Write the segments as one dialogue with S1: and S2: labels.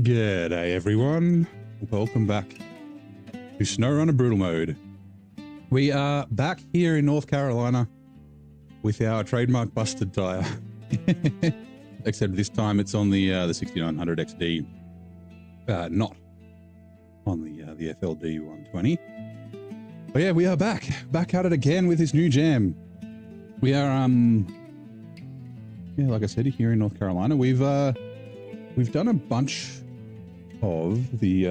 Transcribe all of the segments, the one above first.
S1: G'day everyone, welcome back to SnowRunner Brutal Mode. We are back here in North Carolina with our trademark busted tire. Except this time it's on the 6900 XD, not on the FLD 120. But yeah, we are back at it again with this new jam. We are yeah, like I said, here in North Carolina. We've done a bunch of the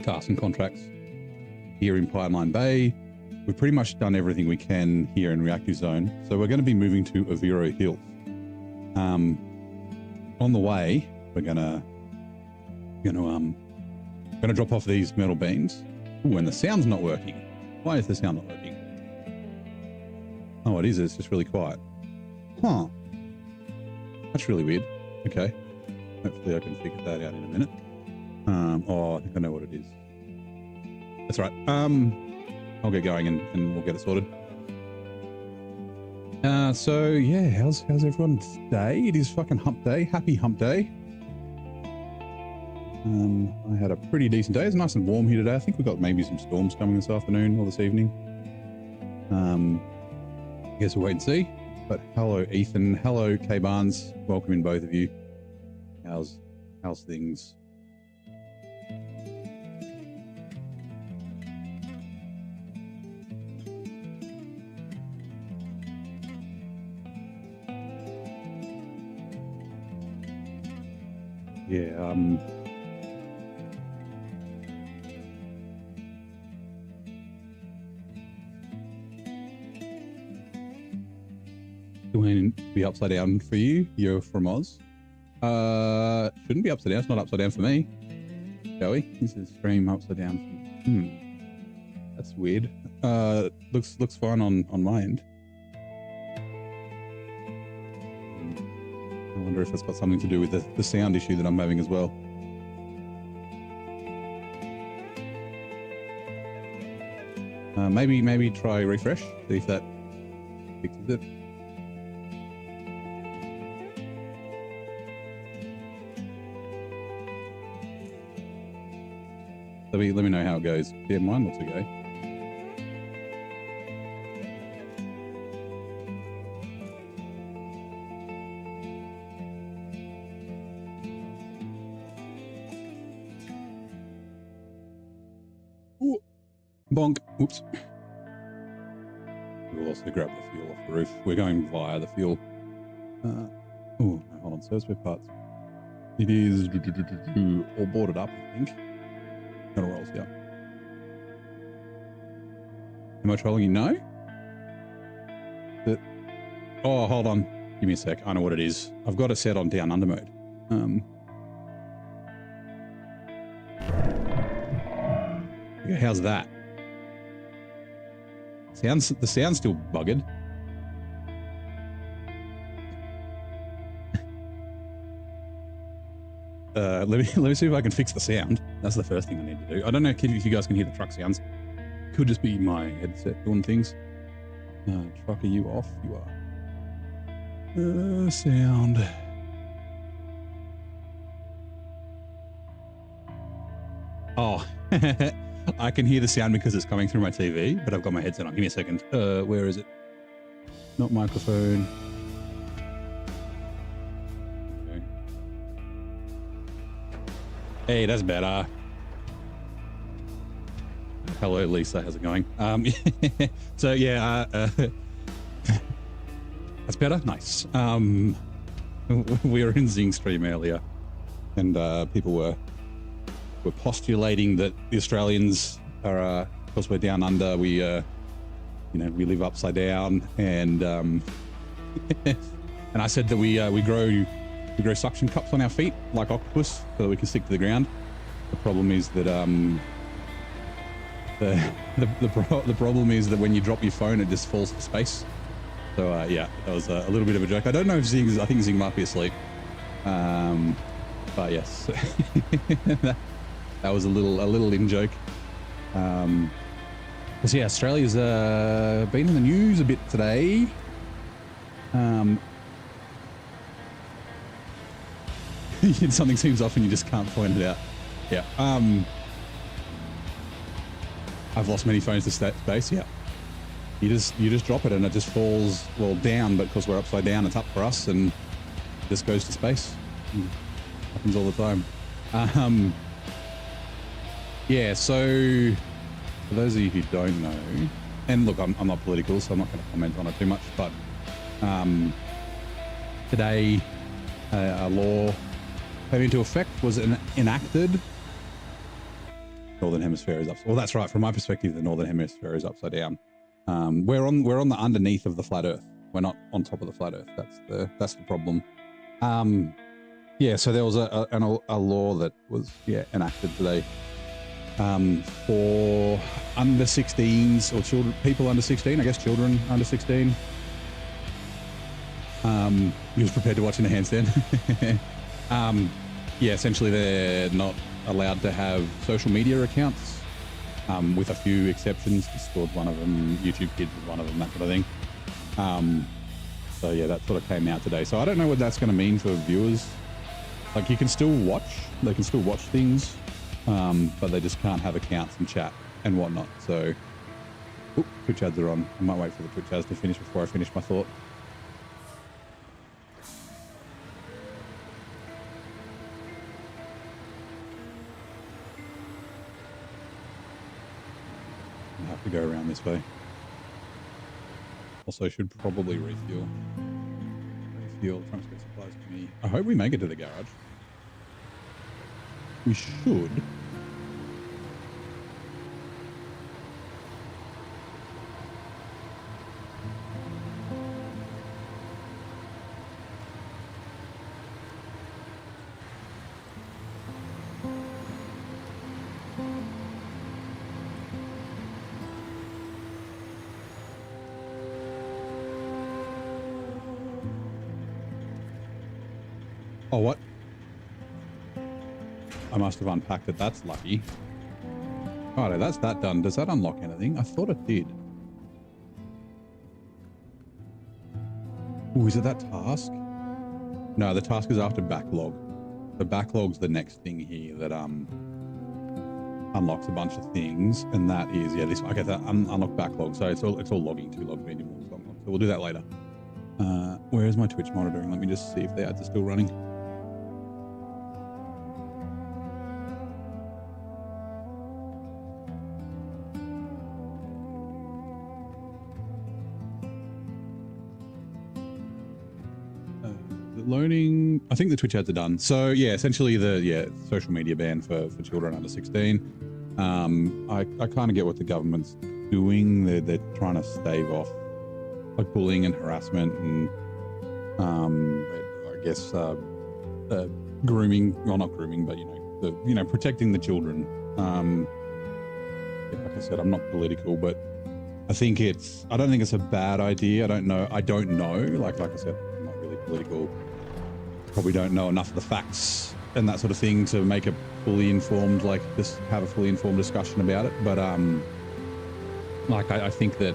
S1: casting contracts here in Pipeline Bay. We've pretty much done everything we can here in Reactive Zone. So we're going to be moving to Avero Hill. On the way, we're gonna drop off these metal beams. Ooh, and the sound's not working. Why is the sound not working? Oh, it is. It's just really quiet. Huh. That's really weird. Okay. Hopefully I can figure that out in a minute. Oh, I think I know what it is. That's right. I'll get going and we'll get it sorted. So yeah, how's everyone's day? It is fucking hump day. Happy hump day. I had a pretty decent day. It's nice and warm here today. I think we've got maybe some storms coming this afternoon or this evening. I guess we'll wait and see. But hello, Ethan. Hello, K Barnes. Welcome in, both of you. How's things? Yeah, going to be upside down for you. You're from Oz. Shouldn't be upside down. It's not upside down for me. Joey, this is stream upside down for you. That's weird. Looks fine on my end. I wonder if it's got something to do with the sound issue that I'm having as well. Maybe try refresh, see if that fixes it. Let me know how it goes. Yeah, mine looks okay. Ooh. Bonk. Oops. We'll also grab the fuel off the roof. We're going via the fuel. Oh, no, hold on. Service spare parts. It is all boarded up, I think. Metal rolls, yeah. Am I trolling you? No? Oh, hold on. Give me a sec. I know what it is. I've got it set on down under mode. Okay, how's that? The sound's still buggered. Let me see if I can fix the sound. That's the first thing I need to do. I don't know if you guys can hear the truck sounds. Could just be my headset doing things. Truck, are you off? You are. Sound. Oh, I can hear the sound because it's coming through my TV, but I've got my headset on. Give me a second. Where is it? Not microphone. Hey, that's better. Hello, Lisa. How's it going? So yeah, that's better. Nice. We were in Zing stream earlier, and people were postulating that the Australians are, because we're down under, we we live upside down, and and I said that we grow suction cups on our feet like octopus so that we can stick to the ground. The problem is that the problem is that when you drop your phone, it just falls to space. So yeah, that was a little bit of a joke. I don't know if I think Zing might be asleep. But yes, that was a little in joke. Because yeah, Australia's been in the news a bit today. something seems off and you just can't point it out. Yeah. I've lost many phones to space. Yeah. You just drop it and it just falls, well, down, but because we're upside down, it's up for us and it just goes to space. Happens all the time. Yeah, so for those of you who don't know, and look, I'm not political, so I'm not going to comment on it too much, but today a law came into effect, was enacted. Northern Hemisphere is upside. Well, that's right. From my perspective, the Northern Hemisphere is upside down. We're on the underneath of the flat Earth. We're not on top of the flat Earth. That's the problem. Yeah. So there was a law that was enacted today for under 16s or children, people under 16. I guess children under 16. You was prepared to watch in a handstand. Yeah. Essentially, they're not allowed to have social media accounts, with a few exceptions. Discord one of them, YouTube Kids is one of them, that sort of thing. So yeah, that sort of came out today. So I don't know what that's going to mean for viewers. Like, you can still watch, they can still watch things, but they just can't have accounts and chat and whatnot. So, Twitch ads are on. I might wait for the Twitch ads to finish before I finish my thought. To go around this way. Also should probably refuel. Trying to get supplies to me. I hope we make it to the garage. We should. Oh, what? I must have unpacked it. That's lucky. Alright, that's that done. Does that unlock anything? I thought it did. Ooh, is it that task? No, the task is after backlog. The backlog's the next thing here that unlocks a bunch of things, and that is this one. Okay, that unlock backlog. So it's all logging, 2 logs medium. So we'll do that later. Where is my Twitch monitoring? Let me just see if the ads are still running. Loading. I think the Twitch ads are done. So yeah, essentially the social media ban for children under 16. I kind of get what the government's doing. They're trying to stave off like bullying and harassment and I guess grooming. Well, not grooming, but protecting the children. Like I said, I'm not political, but I don't think it's a bad idea. I don't know. Like I said, I'm not really political. Probably don't know enough of the facts and that sort of thing to make a fully informed, just have a fully informed discussion about it. But I think that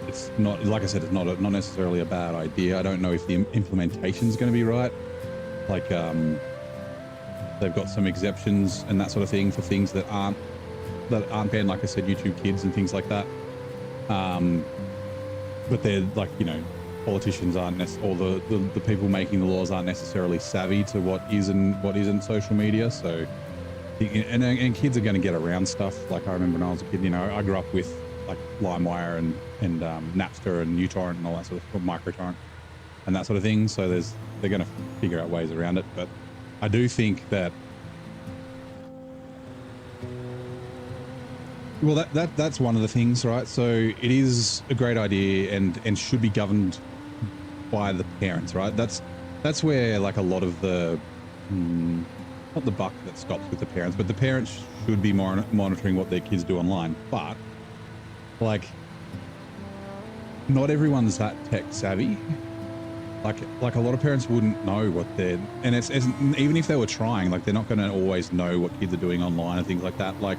S1: it's not, like I said, it's not necessarily a bad idea. I don't know if the implementation is going to be right. They've got some exceptions and that sort of thing for things that aren't banned. Like I said, YouTube Kids and things like that. But they're politicians aren't or the people making the laws aren't necessarily savvy to what is and what isn't social media. So, and kids are going to get around stuff. Like I remember when I was a kid, I grew up with LimeWire and Napster and uTorrent and all that sort of microtorrent and that sort of thing. So they're going to figure out ways around it. But I do think that, well, that's one of the things, right? So it is a great idea and should be governed by the parents, right? That's where a lot of the not the buck that stops with the parents, but the parents should be monitoring what their kids do online. But not everyone's that tech savvy. Like a lot of parents wouldn't know what and it's even if they were trying, they're not going to always know what kids are doing online and things like that. My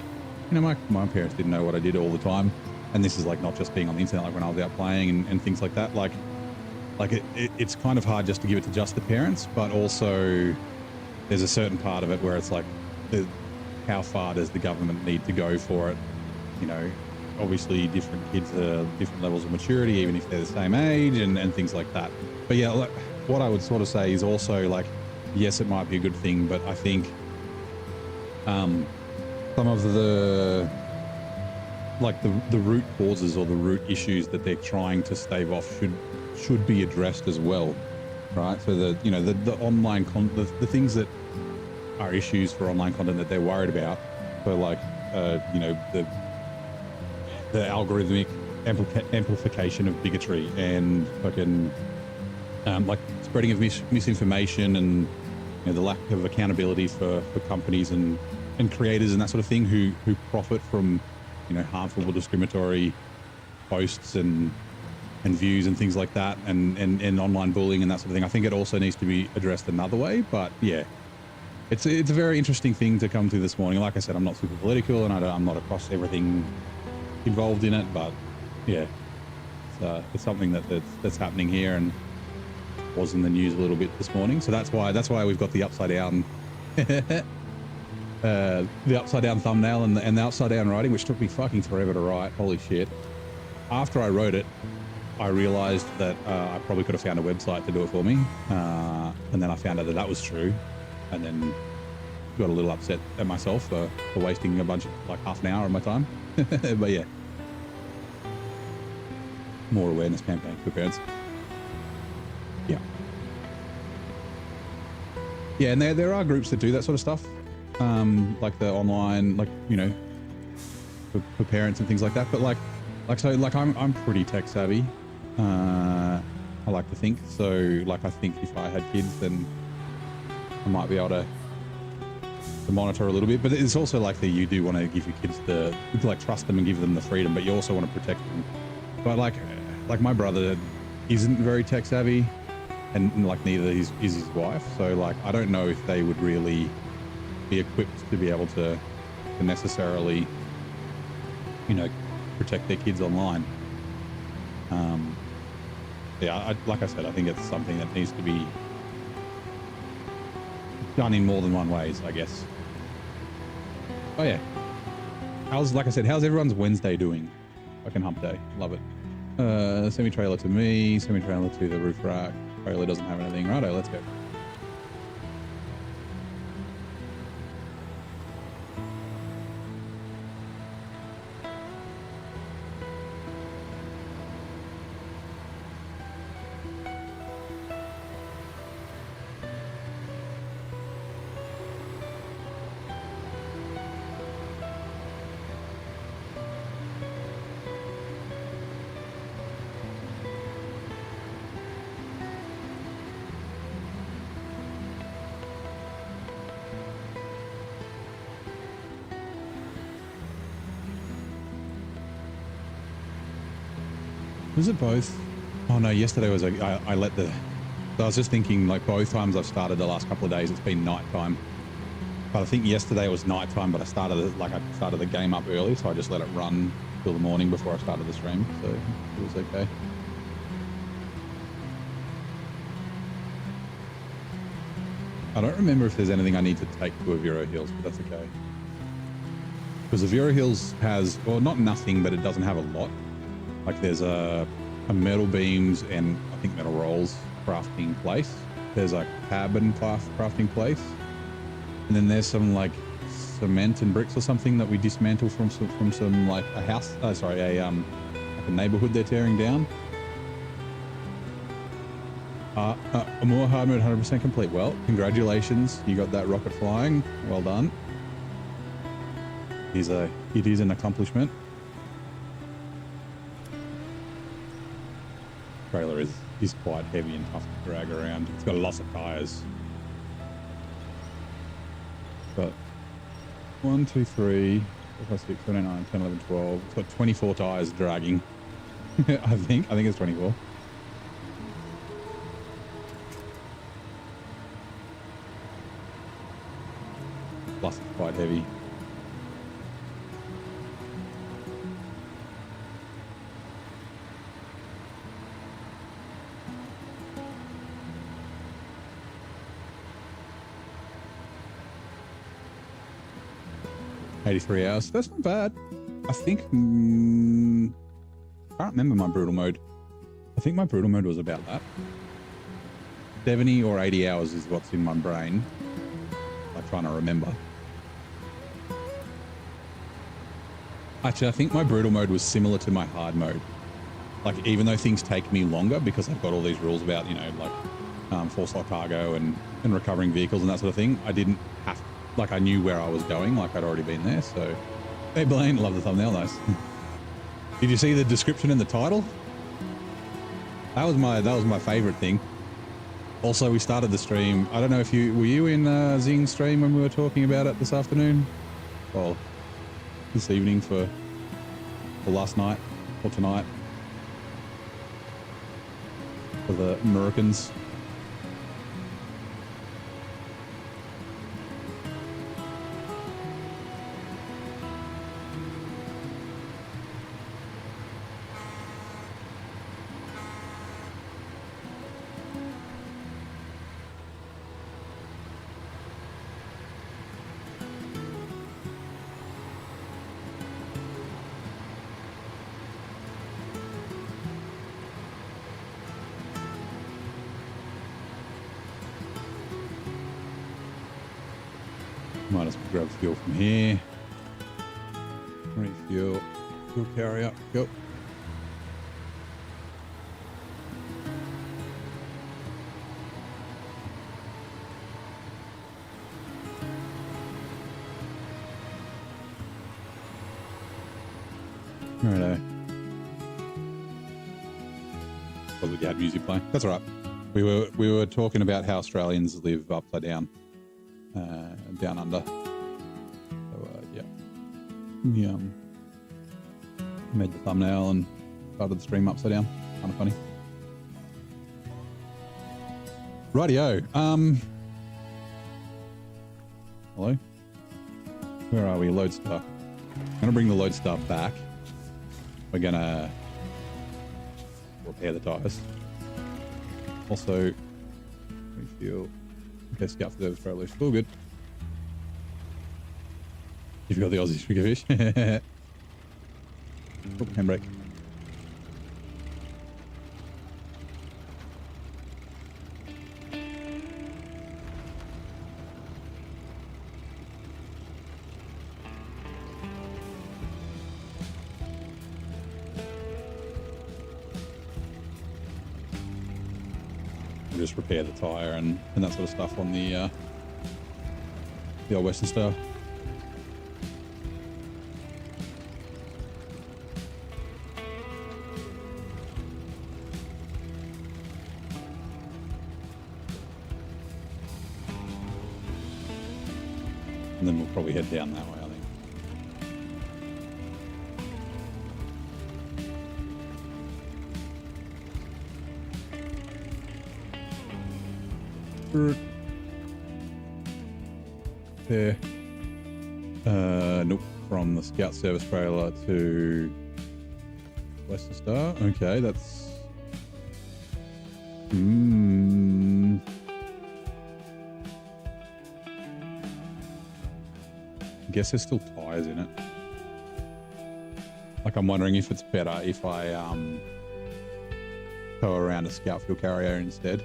S1: parents didn't know what I did all the time, and this is not just being on the internet, when I was out playing and things like that. like it's kind of hard just to give it to just the parents, but also there's a certain part of it where it's like, how far does the government need to go for it? You know, obviously different kids are different levels of maturity, even if they're the same age and things like that. But yeah, like, what I would sort of say is also like, yes, it might be a good thing, but I think some of the root causes or the root issues that they're trying to stave off should be addressed as well, right? So the online the things that are issues for online content that they're worried about, so like the algorithmic amplification of bigotry and fucking like spreading of misinformation and the lack of accountability for companies and creators and that sort of thing who profit from harmful or discriminatory posts and views and things like that and online bullying and that sort of thing. I think it also needs to be addressed another way, but yeah, it's a very interesting thing to come to this morning. Like I said, I'm not super political and I'm not across everything involved in it, but yeah, it's something that's happening here and was in the news a little bit this morning. So that's why we've got the upside down the upside down thumbnail and the upside down writing, which took me fucking forever to write. Holy shit. After I wrote it, I realized that I probably could have found a website to do it for me. And then I found out that was true. And then got a little upset at myself for wasting a bunch of, like, half an hour of my time. But yeah. More awareness campaign for parents. Yeah. Yeah, and there are groups that do that sort of stuff. Like the online, like, for parents and things like that. But like I'm pretty tech savvy. I like to think. So like, I think if I had kids, then I might be able to monitor a little bit. But it's also like that you do want to give your kids trust them and give them the freedom, but you also want to protect them. But like my brother isn't very tech savvy, and like neither is his wife. So like, I don't know if they would really be equipped to be able to necessarily, protect their kids online. Yeah, like I said, I think it's something that needs to be done in more than one ways, I guess. Oh yeah. How's everyone's Wednesday doing? Fucking hump day. Love it. Semi-trailer to me, semi-trailer to the roof rack. Trailer doesn't have anything. Righto, let's go. Was it both? Oh no, yesterday was I was just thinking, like, both times I've started the last couple of days, it's been nighttime. But I think yesterday was nighttime, but I started the game up early, so I just let it run till the morning before I started the stream, so it was okay. I don't remember if there's anything I need to take to a Vero Hills, but that's okay. Because the Vero Hills has, well, not nothing, but it doesn't have a lot. Like, there's a metal beams and I think metal rolls crafting place. There's a cabin crafting place. And then there's some like cement and bricks or something that we dismantle from some like a house, like a neighborhood they're tearing down. Amur hardware 100% complete. Well, congratulations. You got that rocket flying. Well done. It is an accomplishment. Trailer is quite heavy and tough to drag around. It's got lots of tires. But 1, 2, 3, 4, 5, 6, 7, 8, 9, 10, 11, 12. It's got 24 tires dragging. I think it's 24. Plus it's quite heavy. 83 hours. That's not bad. I think... I can't remember my brutal mode. I think my brutal mode was about that. 70 or 80 hours is what's in my brain. I'm trying to remember. Actually, I think my brutal mode was similar to my hard mode. Like, even though things take me longer because I've got all these rules about, you know, like force lock cargo and recovering vehicles and that sort of thing, I didn't have, like, I knew where I was going, like I'd already been there. So, hey Blaine, love the thumbnail, nice. Did you see the description in the title? That was my favorite thing. Also, we started the stream. I don't know if were you in Zing's stream when we were talking about it this afternoon? Well, this evening for last night or tonight for the Americans. Might as well grab fuel from here. Refuel. Fuel carrier. Go. Righto. Probably had music playing. That's all right. We were talking about how Australians live upside down. Down under. So, yeah. We made the thumbnail and started the stream upside down. Kind of funny. Rightio. Hello? Where are we? Lodestar. I'm going to bring the Lodestar back. We're going to repair the tires. Also, refuel. Okay, scout for the Australia. All good. You've got the Aussie sugar fish. Oh, handbrake. We'll just repair the tyre and that sort of stuff on the old Western Star. And then we'll probably head down that way, I think. There. Nope. From the Scout Service trailer to Western Star. Okay, that's... I guess there's still tyres in it. Like, I'm wondering if it's better if I go around a Scout fuel carrier instead.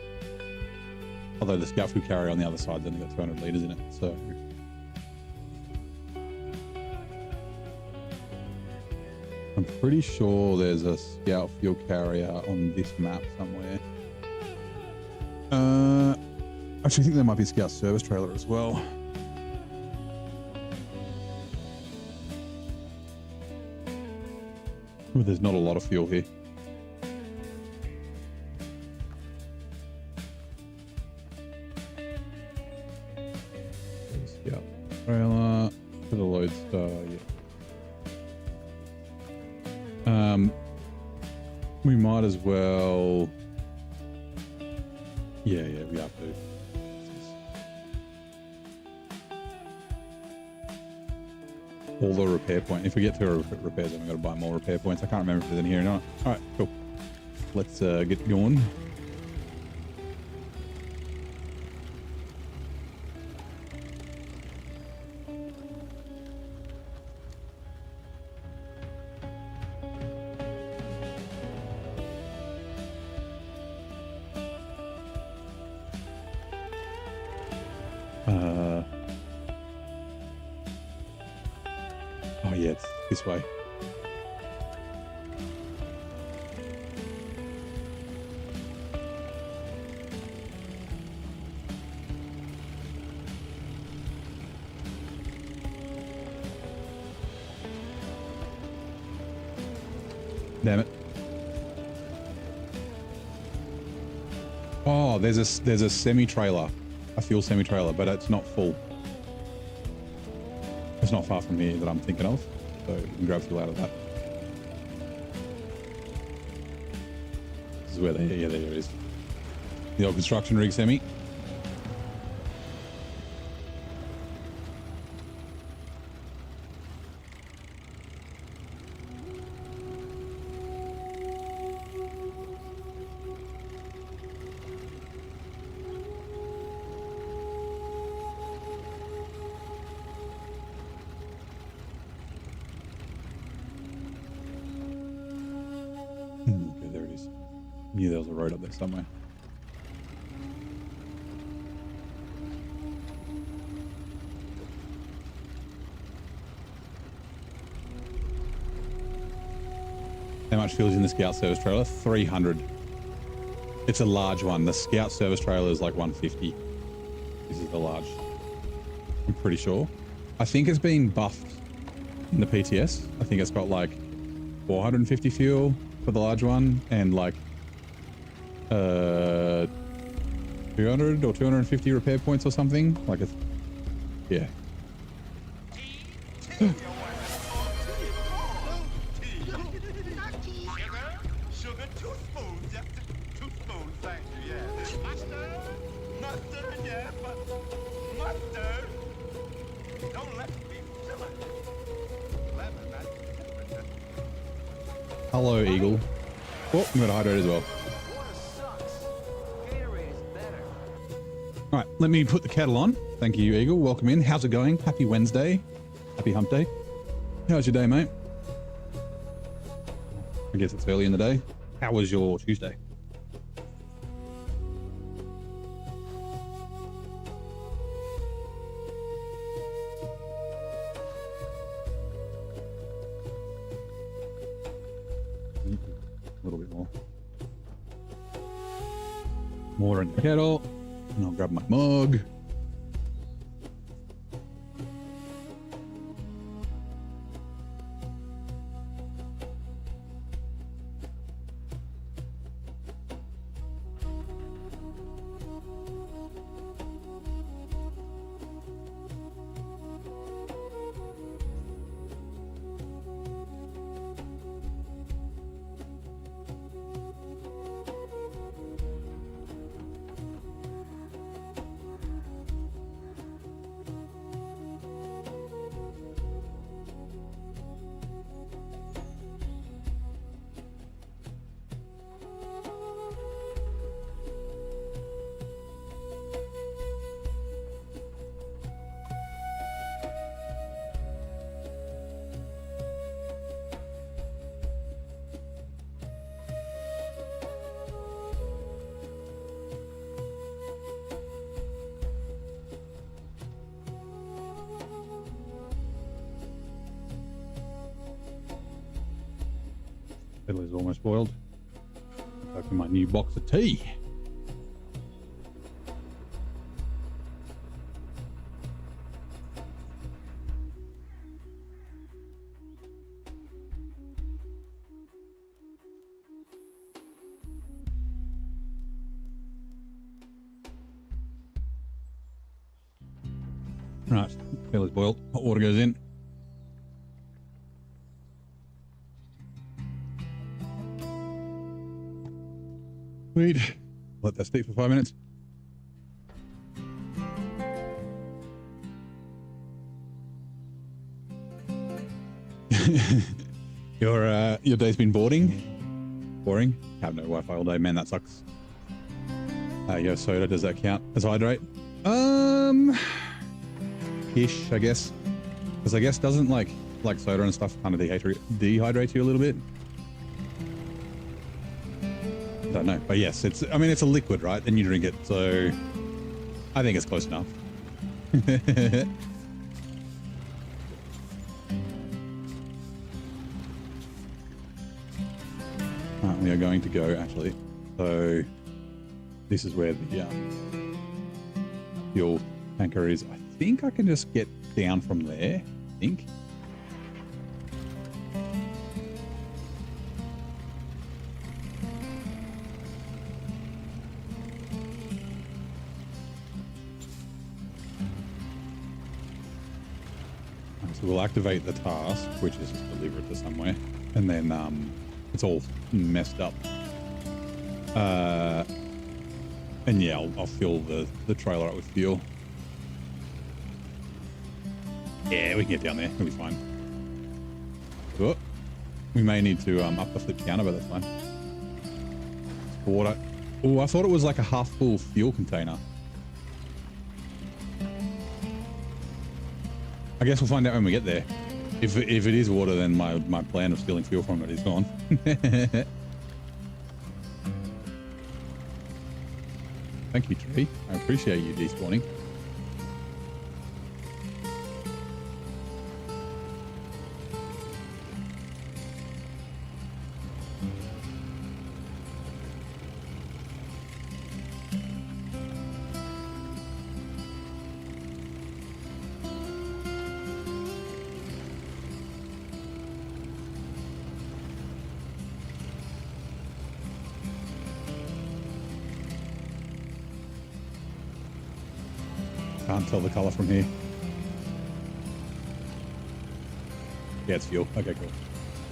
S1: Although the Scout fuel carrier on the other side's only got 200 litres in it, so... I'm pretty sure there's a Scout fuel carrier on this map somewhere. Actually, I think there might be a Scout service trailer as well. Ooh, there's not a lot of fuel here. Scout trailer for the Lodestar, yeah. We might as well. Yeah, we have to. All the repair point. If we get to repairs, then we've got to buy more repair points. I can't remember if there's any here or not. All right, cool. Let's get going. yeah, it's this way. Damn it. Oh, there's a semi-trailer, a fuel semi-trailer, but it's not full. It's not far from here that I'm thinking of, so we can grab fuel out of that. This is where there it is. The old construction rig semi. Okay, there it is. Knew there was a road up there somewhere. How much fuel is in the Scout service trailer? 300. It's a large one. The Scout service trailer is like 150. This is the large. I'm pretty sure. I think it's been buffed in the PTS. I think it's got like 450 fuel for the large one and like 200 or 250 repair points or something. Like it's, yeah. Hello, Eagle. Oh, I'm going to hydrate as well. All right, let me put the kettle on. Thank you, Eagle. Welcome in. How's it going? Happy Wednesday. Happy hump day. How's your day, mate? I guess it's early in the day. How was your Tuesday? A little bit more. Water in the kettle. And I'll grab my mug. Kettle is almost boiled. Open my new box of tea. Right, kettle is boiled. Hot water goes in. Sweet. Let that steep for 5 minutes. Your day's been boring. Have no Wi-Fi all day, man. That sucks. Yo, soda, does that count as hydrate? Ish, I guess. Because I guess doesn't like soda and stuff kind of dehydrate you a little bit. I don't know, but yes, it's a liquid, right? And you drink it, so I think it's close enough. we are going to go actually. So this is where the fuel tanker is. I think I can just get down from there. I think. So we'll activate the task, which is just deliver it to somewhere, and then it's all messed up. And yeah, I'll fill the trailer up with fuel. Yeah, we can get down there. It'll be fine. Oh, we may need to up the flip counter, but that's fine. Water. Oh, I thought it was like a half full fuel container. I guess we'll find out when we get there. If it is water, then my plan of stealing fuel from it is gone. Thank you, tree. I appreciate you despawning. Can't tell the color from here. Yeah, it's fuel. Okay, cool.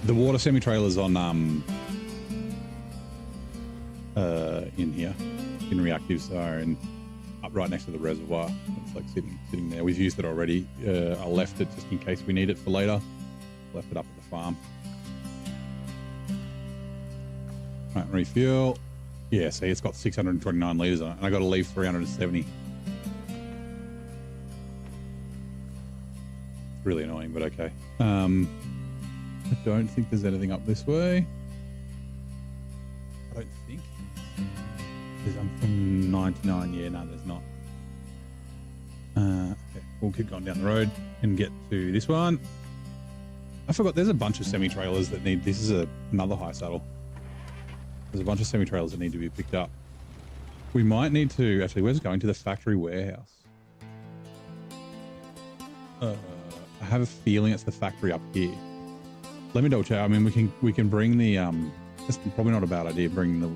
S1: The water semi-trailer's on in here, in reactives are in up right next to the reservoir. It's like sitting there. We've used it already. I left it just in case we need it for later. Left it up at the farm. Right, refuel. Yeah, see, it's got 629 litres on it, and I got to leave 370. Really annoying, but okay. I don't think there's anything up this way. I don't think. I'm from 99. Yeah, no, there's not. Okay, we'll keep going down the road and get to this one. I forgot there's a bunch of semi-trailers that need... This is another high saddle. There's a bunch of semi-trailers that need to be picked up. We might need to... Actually, where's it going? To the factory warehouse. I have a feeling it's the factory up here. Let me double check. I mean, we can bring the it's probably not a bad idea. Bring the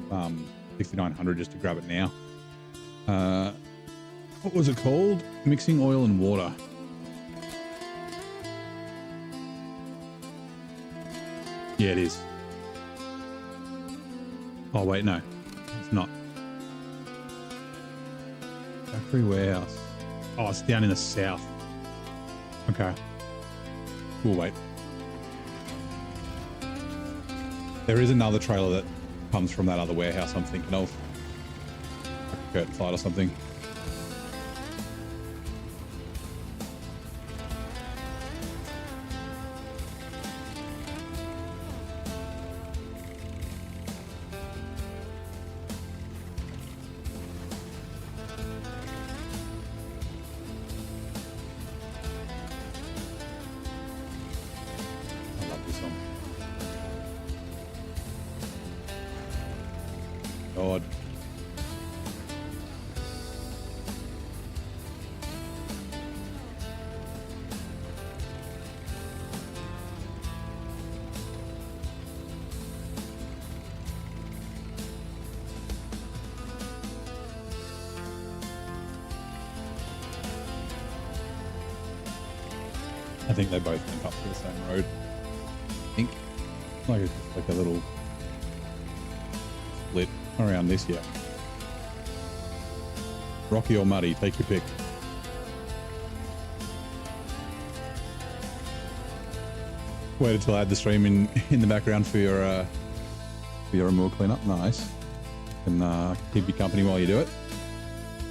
S1: 6900 just to grab it now. What was it called? Mixing oil and water. Yeah, it is. Oh wait, no, it's not. Factory warehouse. Oh, it's down in the south. Okay. We'll wait. There is another trailer that comes from that other warehouse I'm thinking of. Like a curtain flight or something. God. I think they both link up to the same road. I think like a little split around this here. Rocky or muddy, take your pick. Waited till I had the stream in the background for your removal cleanup. Nice. And keep you company while you do it.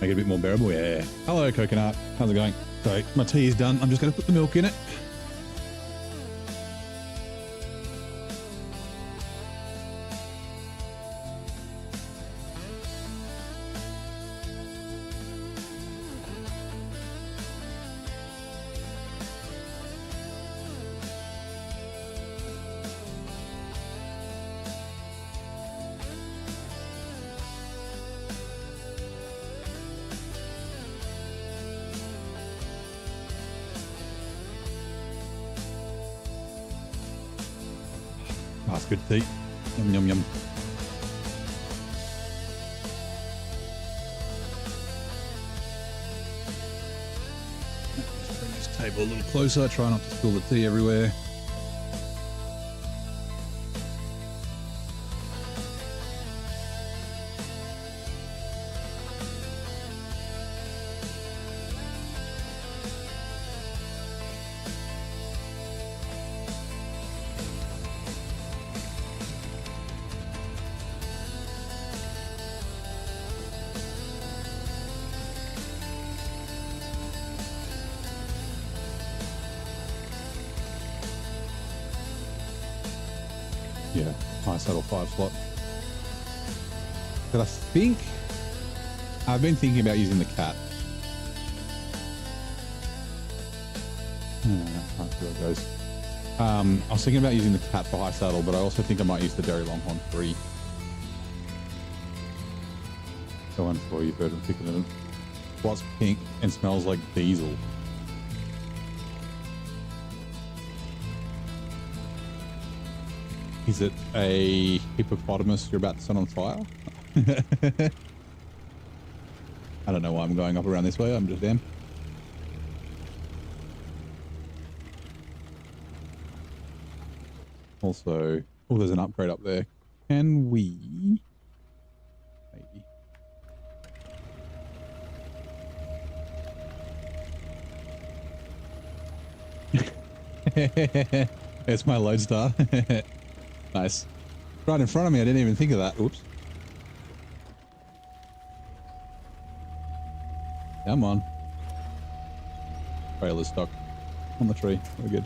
S1: Make it a bit more bearable. Yeah. Hello, coconut. How's it going? So my tea is done. I'm just going to put the milk in it. Oh, it's good tea. Yum, yum, yum. Let's bring this table a little closer. Try not to spill the tea everywhere. Yeah, high saddle 5 slot. But I think I've been thinking about using the cat. I can't see where it goes. I was thinking about using the cat for high saddle, but I also think I might use the Dairy Longhorn 3. So I'm sure you've heard of picking it. What's pink and smells like diesel? Is it a hippopotamus you're about to set on fire? I don't know why I'm going up around this way. I'm just damn. Also, oh, there's an upgrade up there. Can we? Maybe. It's my lodestar. Nice. Right in front of me. I didn't even think of that. Oops. Come on. Trailer's stuck on the tree. Very good.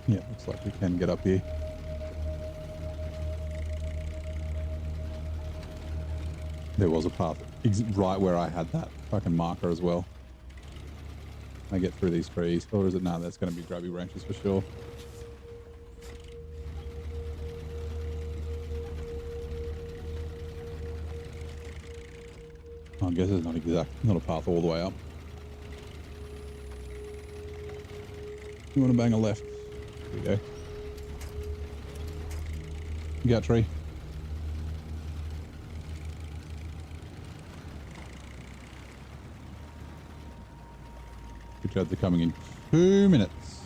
S1: Yeah, looks like we can get up here. There was a path right where I had that fucking marker as well. I get through these trees, or is it? No, that's going to be grubby branches for sure. I guess it's not a path all the way up. You want to bang a left? There we go. You got tree. Good job, they're coming in 2 minutes.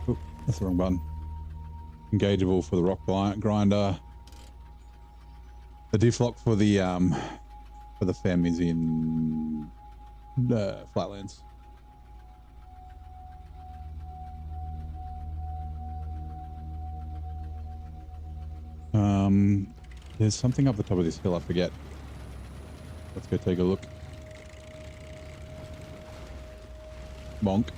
S1: Oh, that's the wrong button. Engageable for the rock grinder. The deflock for the fem is in flatlands. There's something up the top of this hill, I forget. Let's go take a look. Bonk.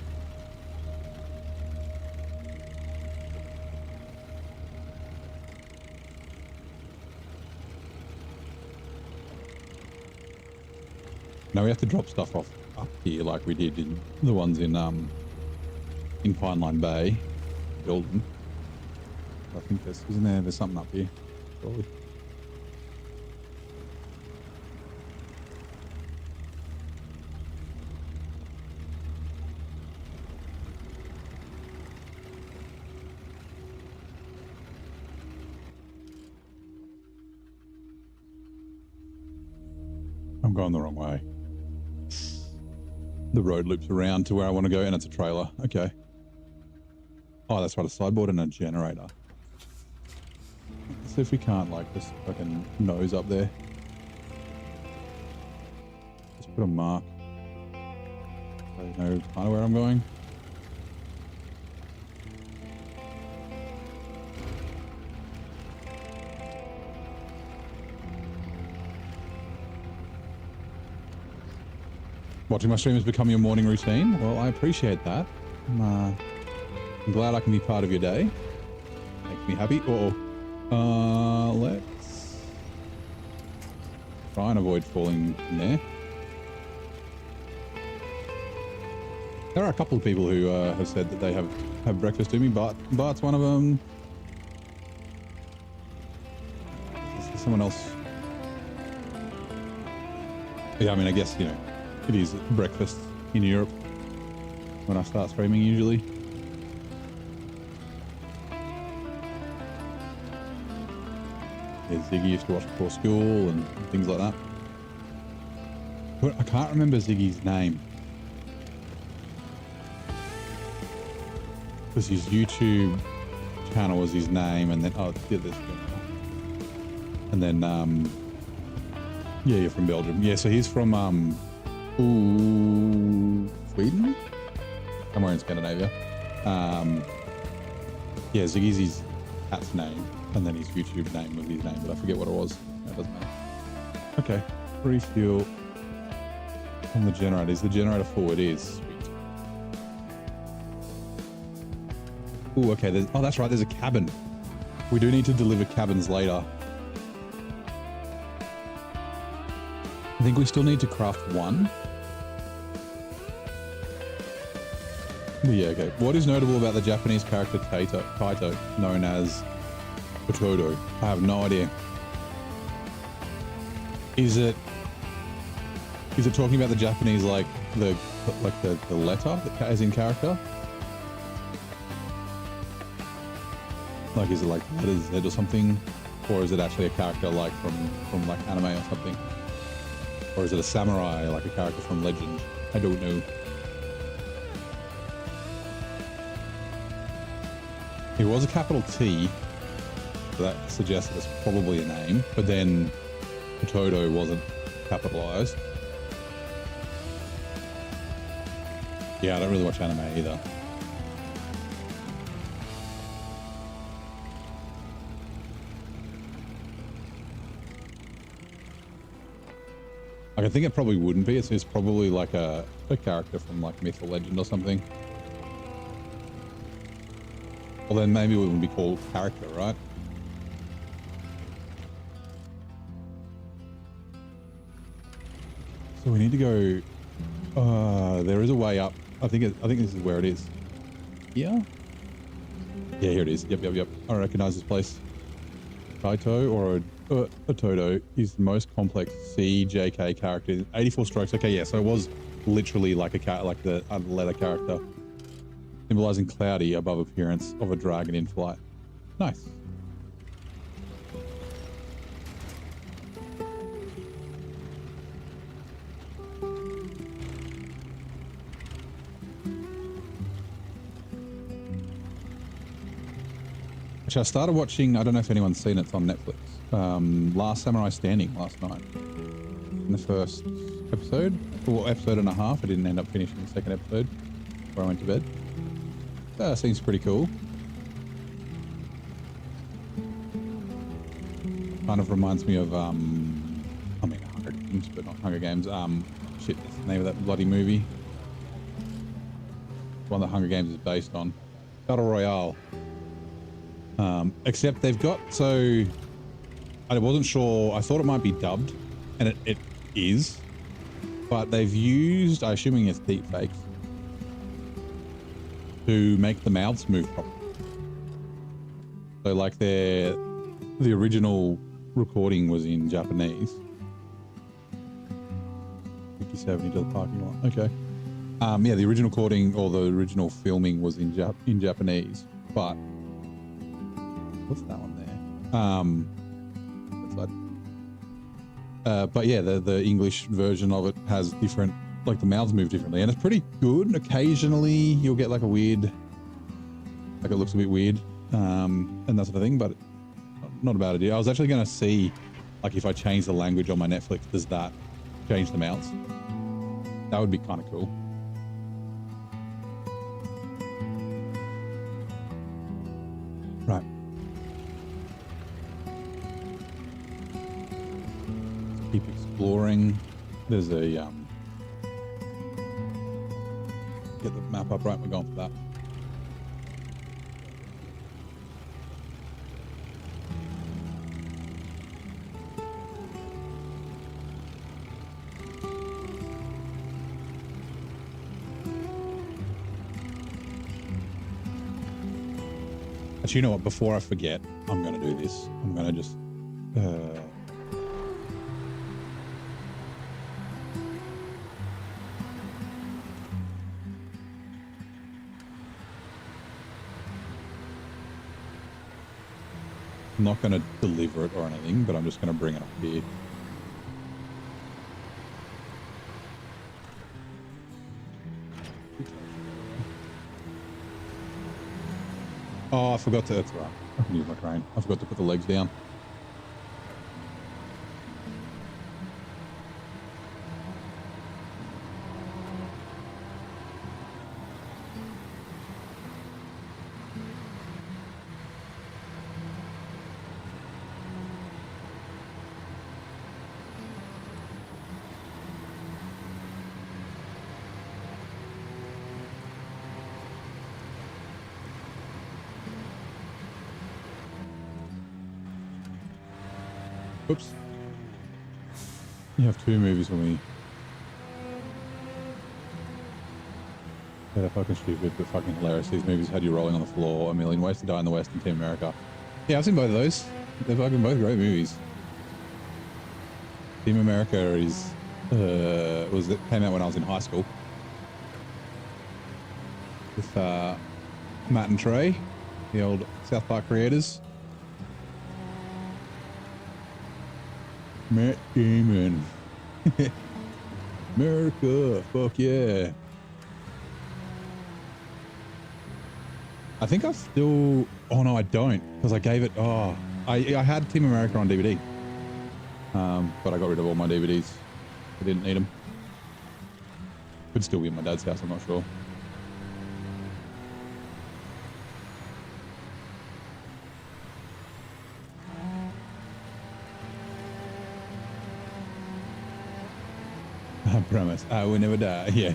S1: Now we have to drop stuff off up here like we did in the ones in Pine Line Bay. Build them. I think there's something up here. Probably. I'm going the wrong way. The road loops around to where I want to go, and it's a trailer. Okay. Oh, that's right, a sideboard and a generator. Let's see if we can't, like, just fucking nose up there. Just put a mark. So you know kind of where I'm going. Watching my stream has become your morning routine. Well, I appreciate that. I'm glad I can be part of your day. Makes me happy. Let's try and avoid falling in there. There are a couple of people who have said that they have breakfast to me, but Bart's one of them. Is there someone else? Yeah, I mean, I guess, you know, It is breakfast in Europe when I start streaming usually. Yeah, Ziggy used to watch before school and things like that. But I can't remember Ziggy's name. Because his YouTube channel was his name, and then and then yeah, you're from Belgium. Yeah, so he's from Sweden, somewhere in Scandinavia. Yeah, Ziggy's his cat's name, and then his YouTube name was his name, but I forget what it was. That doesn't matter. Okay, refuel on the generator. Is the generator full? It is. Oh, okay. That's right. There's a cabin. We do need to deliver cabins later. I think we still need to craft one. But yeah, okay. What is notable about the Japanese character Kaito, known as ppø? I have no idea. Is it talking about the Japanese like the letter as in character? Like, is it like letters Z or something? Or is it actually a character like from like anime or something? Or is it a samurai, like a character from Legend? I don't know. It was a capital T, so that suggests it's probably a name, but then ppø wasn't capitalized. Yeah, I don't really watch anime either. Like, I think it probably wouldn't be. It's probably like a character from like myth or legend or something. Well, then maybe it wouldn't be called character, right? So we need to go. There is a way up. I think this is where it is. Here? Yeah, here it is. Yep. I recognize this place. Kaito or ppø is the most complex CJK character. 84 strokes. Okay, yeah. So it was literally like the letter character, symbolizing cloudy above appearance of a dragon in flight. Nice. Which I started watching, I don't know if anyone's seen it, it's on Netflix. Last Samurai Standing last night. In the first episode, or episode and a half. I didn't end up finishing the second episode before I went to bed. Seems pretty cool. Kind of reminds me of, I mean, Hunger Games, but not Hunger Games. Shit, that's the name of that bloody movie. One that Hunger Games is based on. Battle Royale. Except they've got, so I wasn't sure, I thought it might be dubbed, and it is, but they've used, I'm assuming it's deep fakes, to make the mouths move properly. So like the original recording was in Japanese. 57 to the parking lot. Okay. Yeah, the original recording or the original filming was in Japanese, but what's that one there? But yeah, the English version of it has different, like the mouths move differently, and it's pretty good. Occasionally you'll get like a weird, like it looks a bit weird, and that sort of thing, but not a bad idea. I was actually going to see, like, if I change the language on my Netflix, does that change the mouths? That would be kind of cool. Right. Let's keep exploring. There's a get the map up. Right, we're going for that. Actually, you know what? Before I forget, I'm going to do this. I'm going to just... I'm not going to deliver it or anything, but I'm just going to bring it up here. Oh, I forgot to, that's right. I can use my crane. I forgot to put the legs down. Oops. You have two movies for me. They're fucking stupid, but fucking hilarious. These movies had you rolling on the floor, A Million Ways to Die in the West, and Team America. Yeah, I've seen both of those. They're fucking both great movies. Team America is came out when I was in high school. With Matt and Trey, the old South Park creators. Matt Damon. America, fuck yeah. I think I still, oh no I don't, because I gave it, I had Team America on DVD, but I got rid of all my DVDs. I didn't need them. Could still be in my dad's house, I'm not sure. I promise, I will never die. Yeah.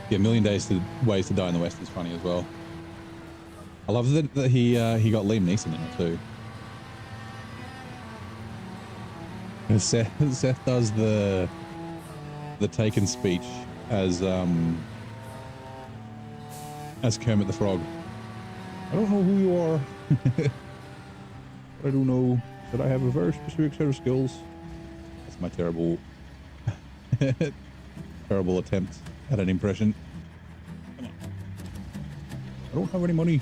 S1: Yeah, Million Ways to Die in the West is funny as well. I love that he got Liam Neeson in it too. And Seth does the Taken speech as Kermit the Frog. I don't know who you are. I don't know that I have a very specific set of skills. That's my terrible terrible attempt at an impression. Come on. I don't have any money.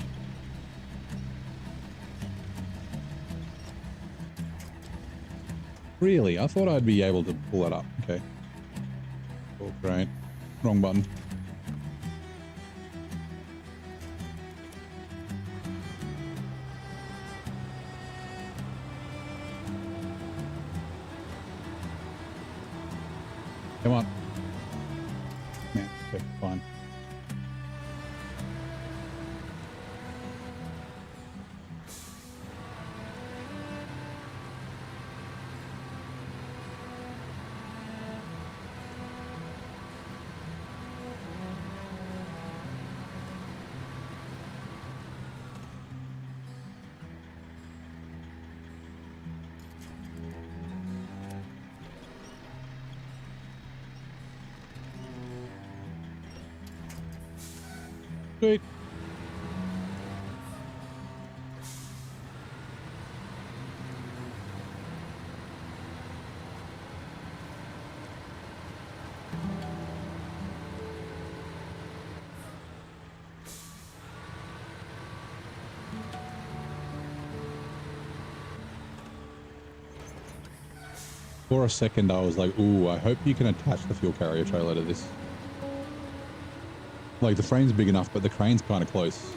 S1: Really? I thought I'd be able to pull that up. Okay. Oh, great. Wrong button. Come on. Yeah, okay, fine. Great. For a second, I was like, ooh, I hope you can attach the fuel carrier trailer to this. Like, the frame's big enough, but the crane's kind of close.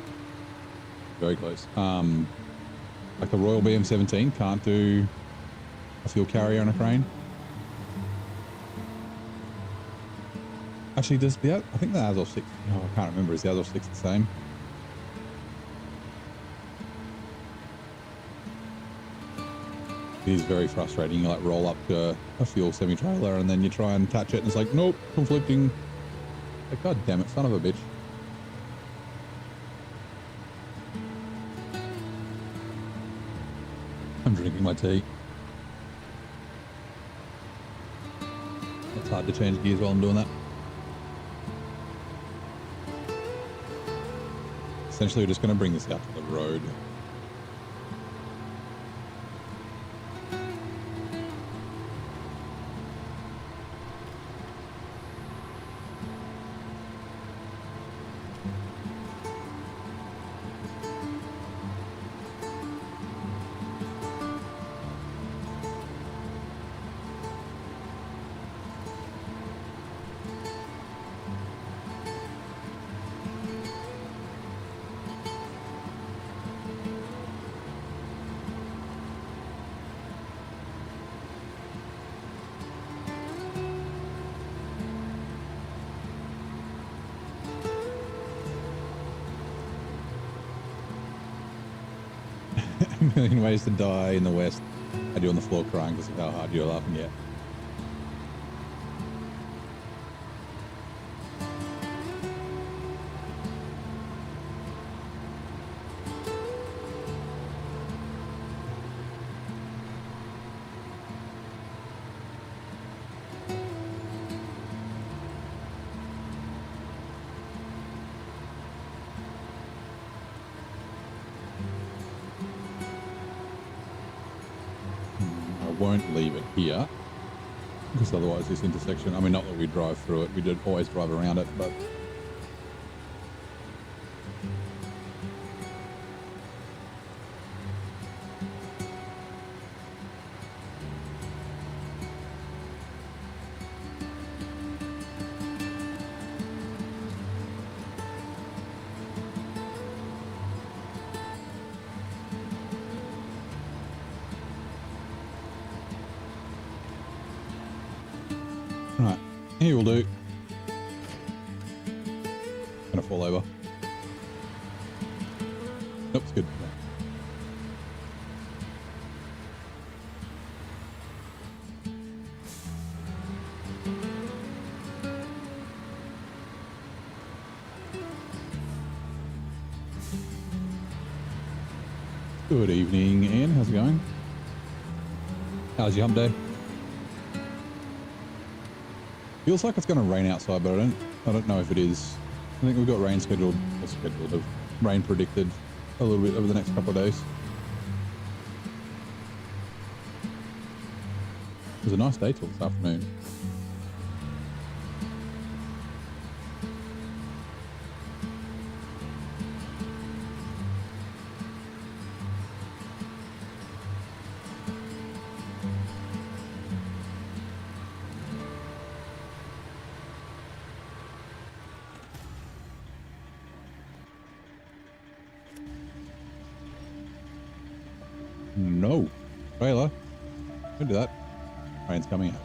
S1: Very close. Like the Royal BM17 can't do a fuel carrier on a crane. Actually, does the, I think the Azov 6, oh, I can't remember, is the Azov 6 the same? It is very frustrating. You like roll up to a fuel semi-trailer and then you try and attach it and it's like, nope, conflicting. Like, God damn it, son of a bitch. I'm drinking my tea. It's hard to change gears while I'm doing that. Essentially, we're just going to bring this out to the road. A million ways to die in the West. I do on the floor crying because of how hard you're laughing at. Won't leave it here because otherwise this intersection, I mean, not that we drive through it, we did always drive around it, but right, here will do. Gonna fall over. Nope, it's good. Good evening, Ian. How's it going? How's your hump day? Feels like it's going to rain outside, but I don't know if it is. I think we've got rain rain predicted a little bit over the next couple of days. It was a nice day till this afternoon. No. Trailer. Don't do that. Rain's coming out.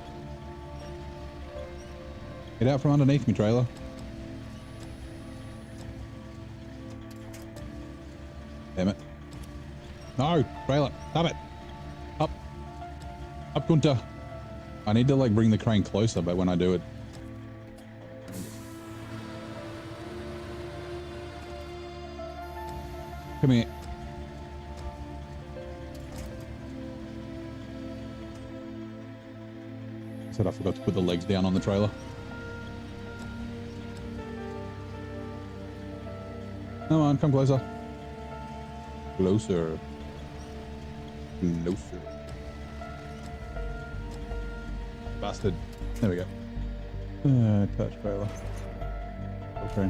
S1: Get out from underneath me, trailer. Damn it. No, trailer. Stop it. Up. Up, Gunter. I need to like bring the crane closer, but when I do it. Come here. I forgot to put the legs down on the trailer. Come on, come closer. Closer. Closer. Bastard. There we go. Touch trailer. Okay.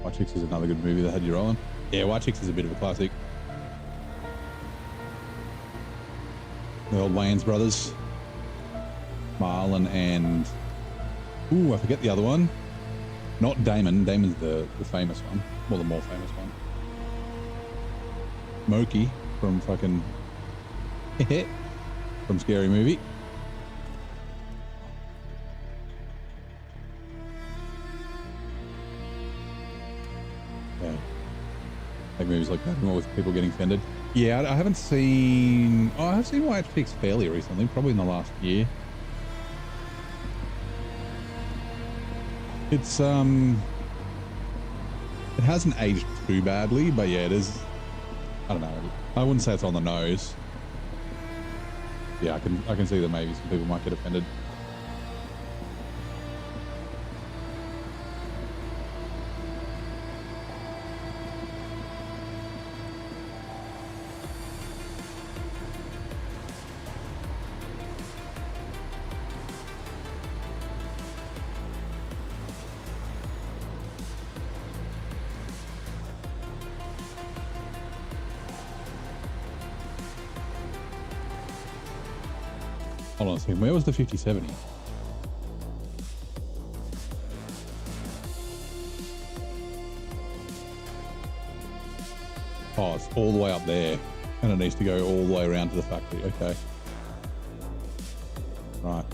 S1: White Chicks is another good movie that had you rolling. Yeah, White Chicks is a bit of a classic. The old Wayans brothers. Marlon and... Ooh, I forget the other one. Not Damon. Damon's the famous one. Well, the more famous one. Moki from fucking... from Scary Movie. Yeah. Like movies like that, more with people getting offended. Yeah, I haven't seen... Oh, I have seen White Chicks fairly recently, probably in the last year. It's, it hasn't aged too badly, but yeah, it is, I don't know. I wouldn't say it's on the nose. Yeah, I can see that maybe some people might get offended. Hold on a second, where was the 5070? Oh, it's all the way up there, and it needs to go all the way around to the factory. Okay. Right.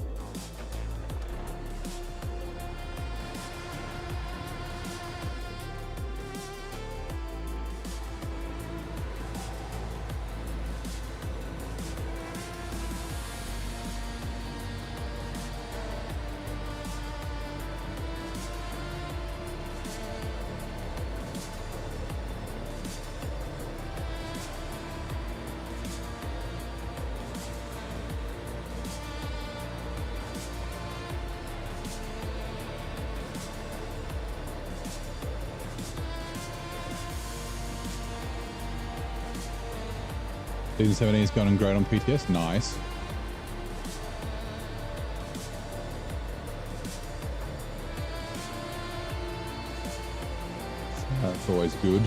S1: Season 17 has gone great on PTS. Nice. That's always good.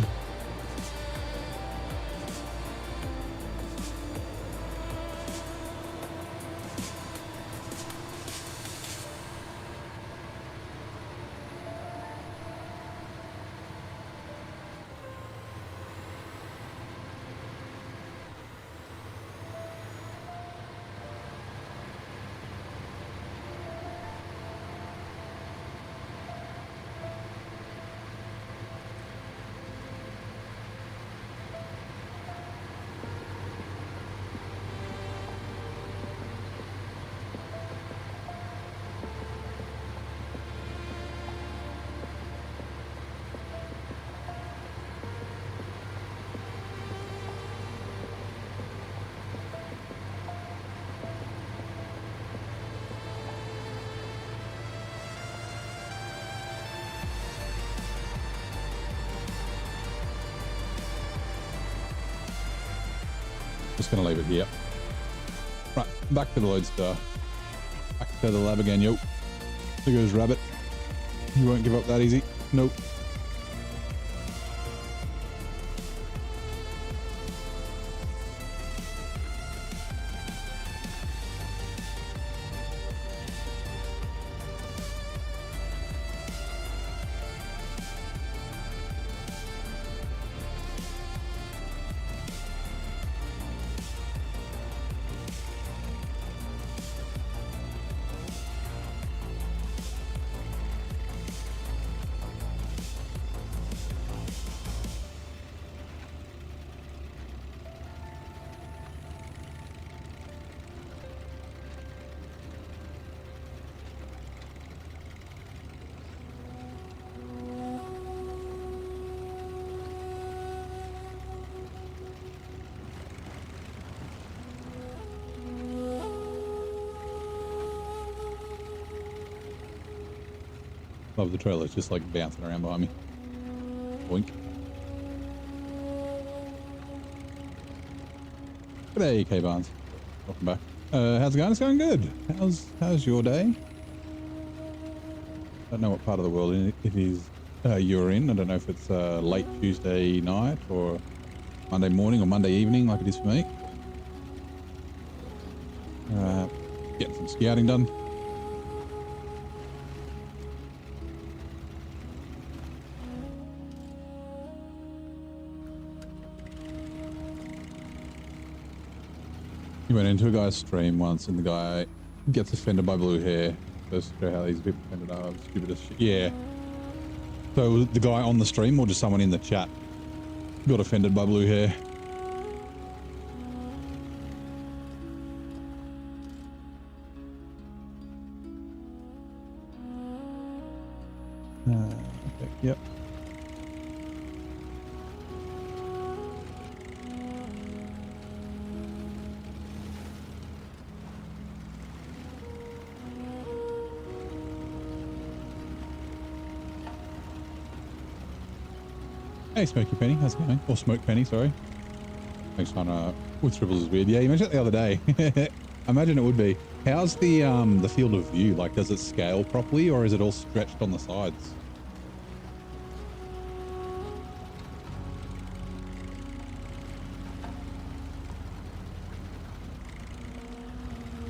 S1: Just gonna leave it here. Right, back to the lodestar. Back to the lab again, yo. There goes Rabbit. He won't give up that easy. Nope. Love the trailer. It's just like bouncing around behind me. Boink. G'day, K-Barnes. Welcome back. How's it going? It's going good. How's your day? I don't know what part of the world it is you're in. I don't know if it's late Tuesday night or Monday morning or Monday evening like it is for me. Getting some scouting done. You went into a guy's stream once and the guy gets offended by blue hair. Just show how these people offended are. Stupid as shit. Yeah. So the guy on the stream or just someone in the chat got offended by blue hair? Okay, yep. Hey, Smoky Penny, how's it going? Or Smoke Penny, sorry. Thanks on with triples is weird. Yeah, you mentioned it the other day. I imagine it would be. How's the field of view? Like, does it scale properly, or is it all stretched on the sides?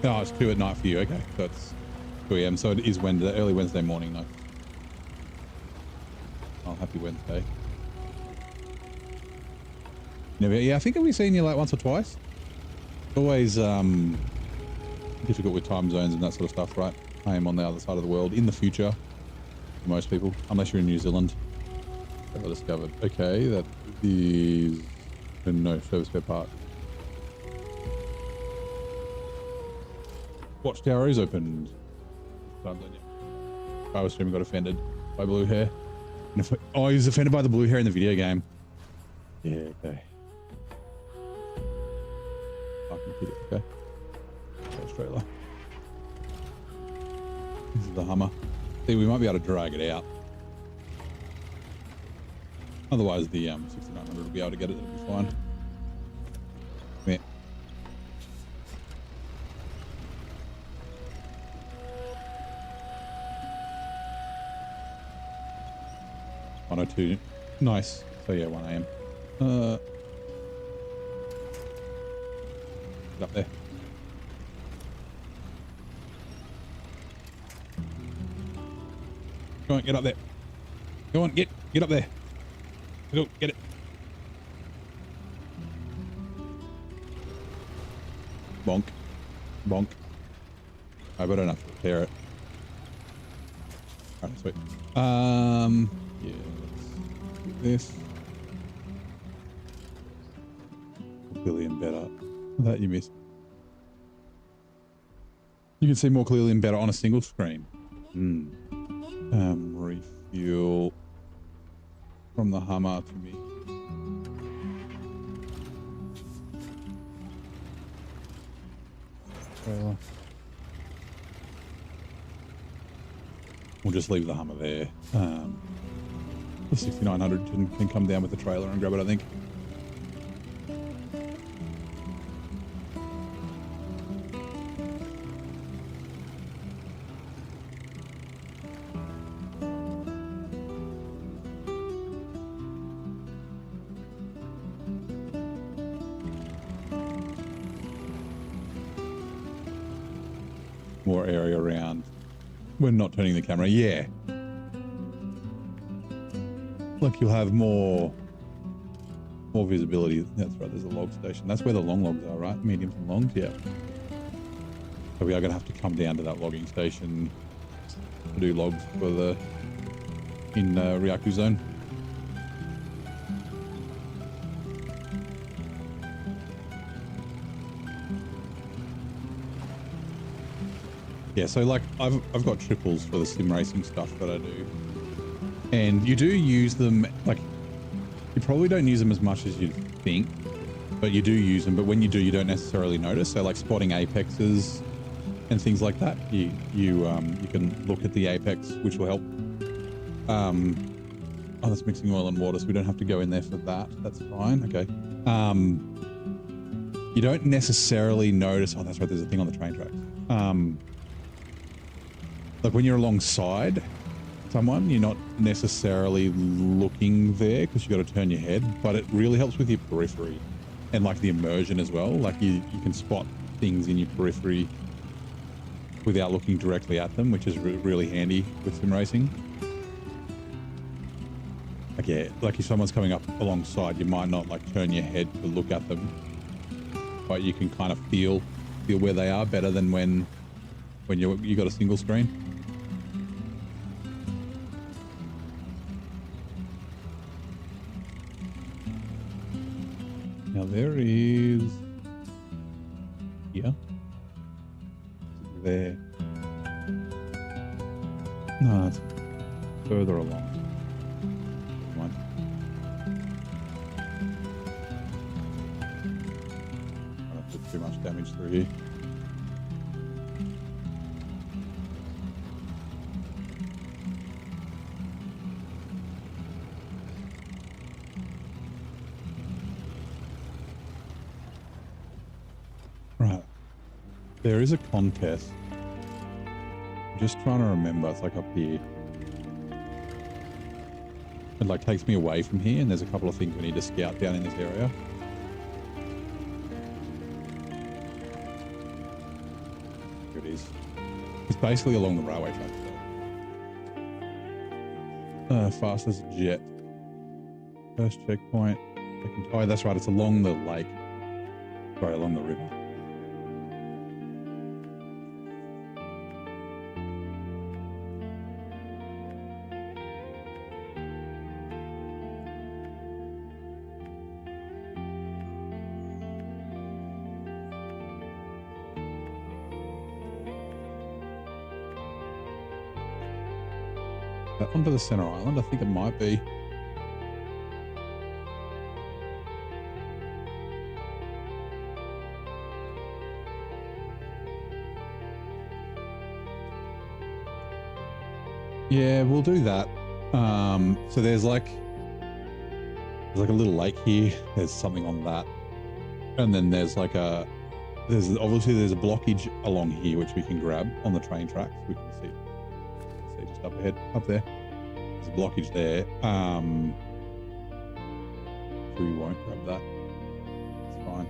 S1: Oh, it's 2 at night for you. Okay, so it's 2 a.m. So it is Wednesday, early Wednesday morning, though. Oh, happy Wednesday. Never, yeah, I think we've seen you like once or twice. Always difficult with time zones and that sort of stuff, right? I am on the other side of the world in the future for most people, unless you're in New Zealand. Have I discovered? Okay, that is no service spare part. Watchtower is opened. I was assuming got offended by blue hair. Oh, he was offended by the blue hair in the video game. Yeah, okay. Okay. Australia. This is the Hummer. See, we might be able to drag it out. Otherwise, the 6900 will be able to get it. It'll be fine. Yeah. 102. Nice. So yeah, 1 a.m. Get up there. Go on, get up there. Go on, get up there. Go, get it. Bonk. Bonk. I hope I don't have to repair it. Alright, sweet. Yeah, let's do this. More clearly and better. That you missed. You can see more clearly and better on a single screen. Refuel from the Hummer to me. We'll just leave the Hummer there. The 6900 can come down with the trailer and grab it, I think. More area around when not turning the camera. Yeah, like you'll have more visibility. That's right, there's a log station. That's where the long logs are, right? Mediums and longs. Yeah, so we are going to have to come down to that logging station to do logs for the Ryaku zone. Yeah, so like I've got triples for the sim racing stuff that I do, and you do use them. Like, you probably don't use them as much as you'd think, but you do use them. But when you do, you don't necessarily notice. So like spotting apexes and things like that, you can look at the apex, which will help. Oh, that's mixing oil and water, so we don't have to go in there for that. That's fine. Okay. You don't necessarily notice. Oh, that's right. There's a thing on the train tracks. Like when you're alongside someone, you're not necessarily looking there because you got to turn your head, but it really helps with your periphery and like the immersion as well. Like you can spot things in your periphery without looking directly at them, which is really handy with sim racing. Like, yeah, like if someone's coming up alongside, you might not like turn your head to look at them, but you can kind of feel where they are better than when you got a single screen. Now there is here. There. No, it's further along. One. I don't put too much damage through here. There is a contest. I'm just trying to remember. It's like up here. It like takes me away from here, and there's a couple of things we need to scout down in this area. Here it is. It's basically along the railway track. Fast as a jet. First checkpoint. Oh, that's right. It's along the lake. Sorry, along the river. Onto the center island, I think it might be. Yeah, we'll do that. So there's like a little lake here. There's something on that, and then there's like obviously there's a blockage along here which we can grab on the train tracks. We can see just up ahead, up there. There's a blockage there. We won't grab that. It's fine.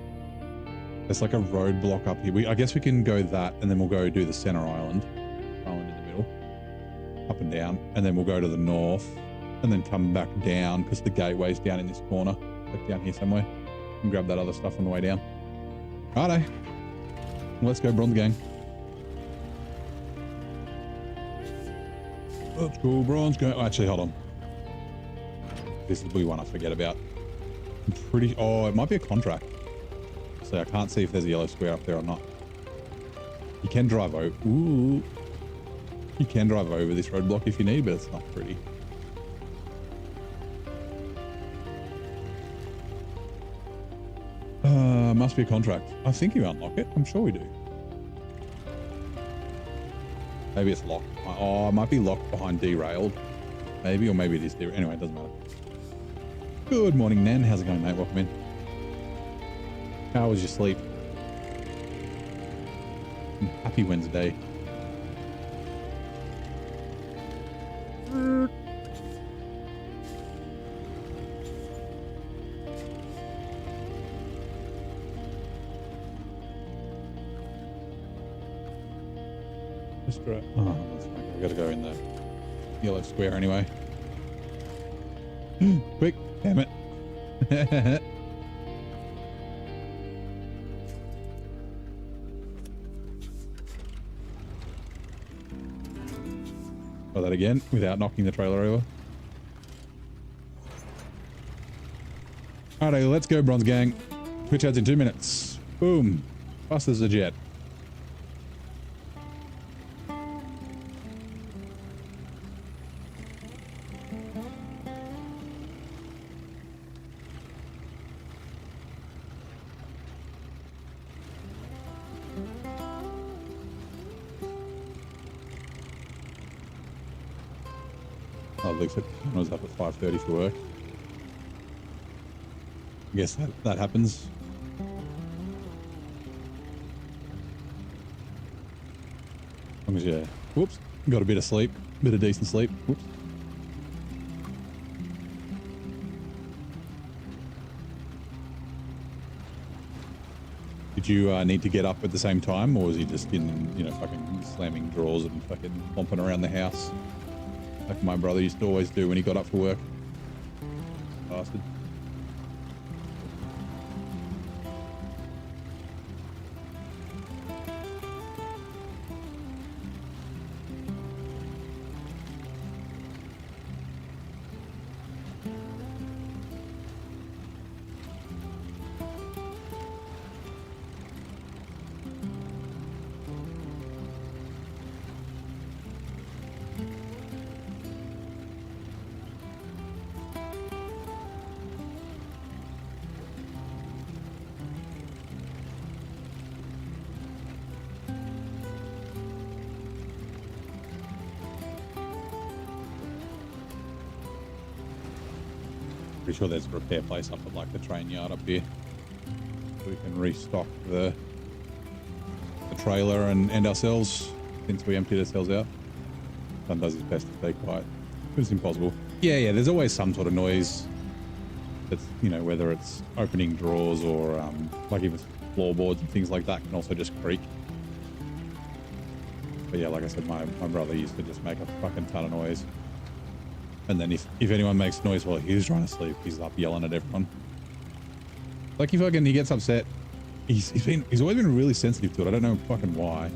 S1: There's like a roadblock up here. I guess we can go that, and then we'll go do the center island in the middle, up and down, and then we'll go to the north, and then come back down because the gateway's down in this corner, like down here somewhere, and grab that other stuff on the way down. Righto. Let's go, Bronze Gang. Let's go, Bronze Gang. Oh, actually, hold on. This is the blue one I forget about. I'm pretty... Oh, it might be a contract. So I can't see if there's a yellow square up there or not. You can drive over... Ooh. You can drive over this roadblock if you need, but it's not pretty. Must be a contract. I think you unlock it. I'm sure we do. Maybe it's locked. Oh, it might be locked behind derailed. Maybe, or maybe it is derailed. Anyway, it doesn't matter. Good morning, Nan. How's it going, mate? Welcome in. How was your sleep? Happy Wednesday. Oh, that's fine. We gotta go in the yellow square anyway. Quick, damn it. Try that again without knocking the trailer over. Alrighty, let's go, Bronze Gang. Twitch ads in 2 minutes. Boom. Fast as a jet. I was up at 5:30 for work. I guess that happens. As long as you, whoops, got a bit of sleep, bit of decent sleep. Whoops. Did you need to get up at the same time, or was he just in, you know, fucking slamming drawers and fucking stomping around the house? Like my brother used to always do when he got up for work. Bastard. Pretty sure there's a repair place up at like the train yard up here. So we can restock the trailer and ourselves since we emptied ourselves out. Son does his best to stay quiet, but it's impossible. Yeah, there's always some sort of noise. That's, you know, whether it's opening drawers or like even floorboards and things like that can also just creak. But yeah, like I said, my brother used to just make a fucking ton of noise. And then if anyone makes noise while he's trying to sleep, he's up yelling at everyone. Like he gets upset. He's always been really sensitive to it. I don't know fucking why.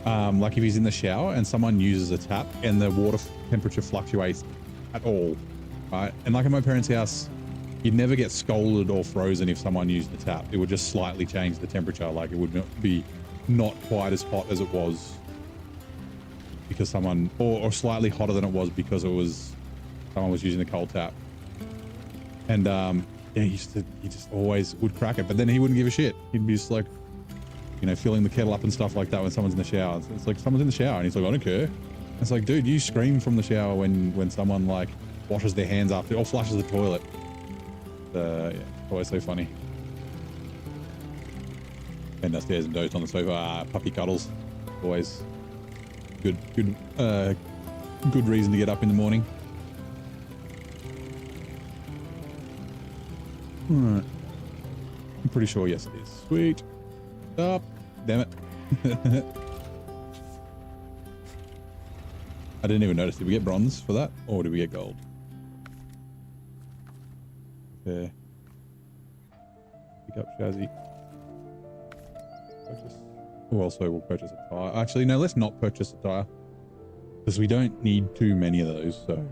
S1: Like if he's in the shower and someone uses a tap and the water temperature fluctuates at all, right? And like at my parents' house, you'd never get scolded or frozen if someone used the tap. It would just slightly change the temperature. Like it would be not quite as hot as it was because someone, or slightly hotter than it was because someone was using the cold tap. And yeah, he just always would crack it, but then he wouldn't give a shit. He'd be just like, you know, filling the kettle up and stuff like that when someone's in the shower. It's like someone's in the shower and he's like, I don't care. It's like, dude, you scream from the shower when someone like washes their hands after or flushes the toilet. Yeah, it's always so funny. Went downstairs and dozed on the sofa. Puppy cuddles. Always good reason to get up in the morning. Alright. I'm pretty sure yes it is. Sweet. Stop. Damn it. I didn't even notice. Did we get bronze for that? Or did we get gold? Okay. Pick up chassis. Purchase. Oh, also we'll purchase a tire. Actually, no, let's not purchase a tire. Because we don't need too many of those, so...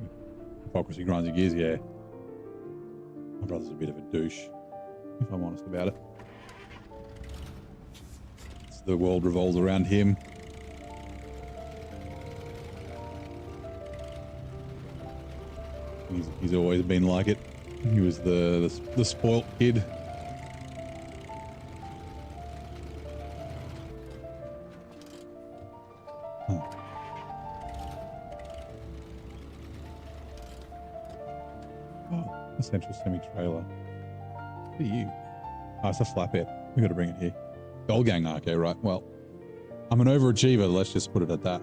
S1: Hypocrisy grinds your gears, yeah. My brother's a bit of a douche, if I'm honest about it. The world revolves around him. He's always been like it. He was the spoilt kid. Oh. Oh, essential semi-trailer. What are you? Oh, it's a flatbed. We got to bring it here. Gold gang, okay, right. Well, I'm an overachiever. Let's just put it at that.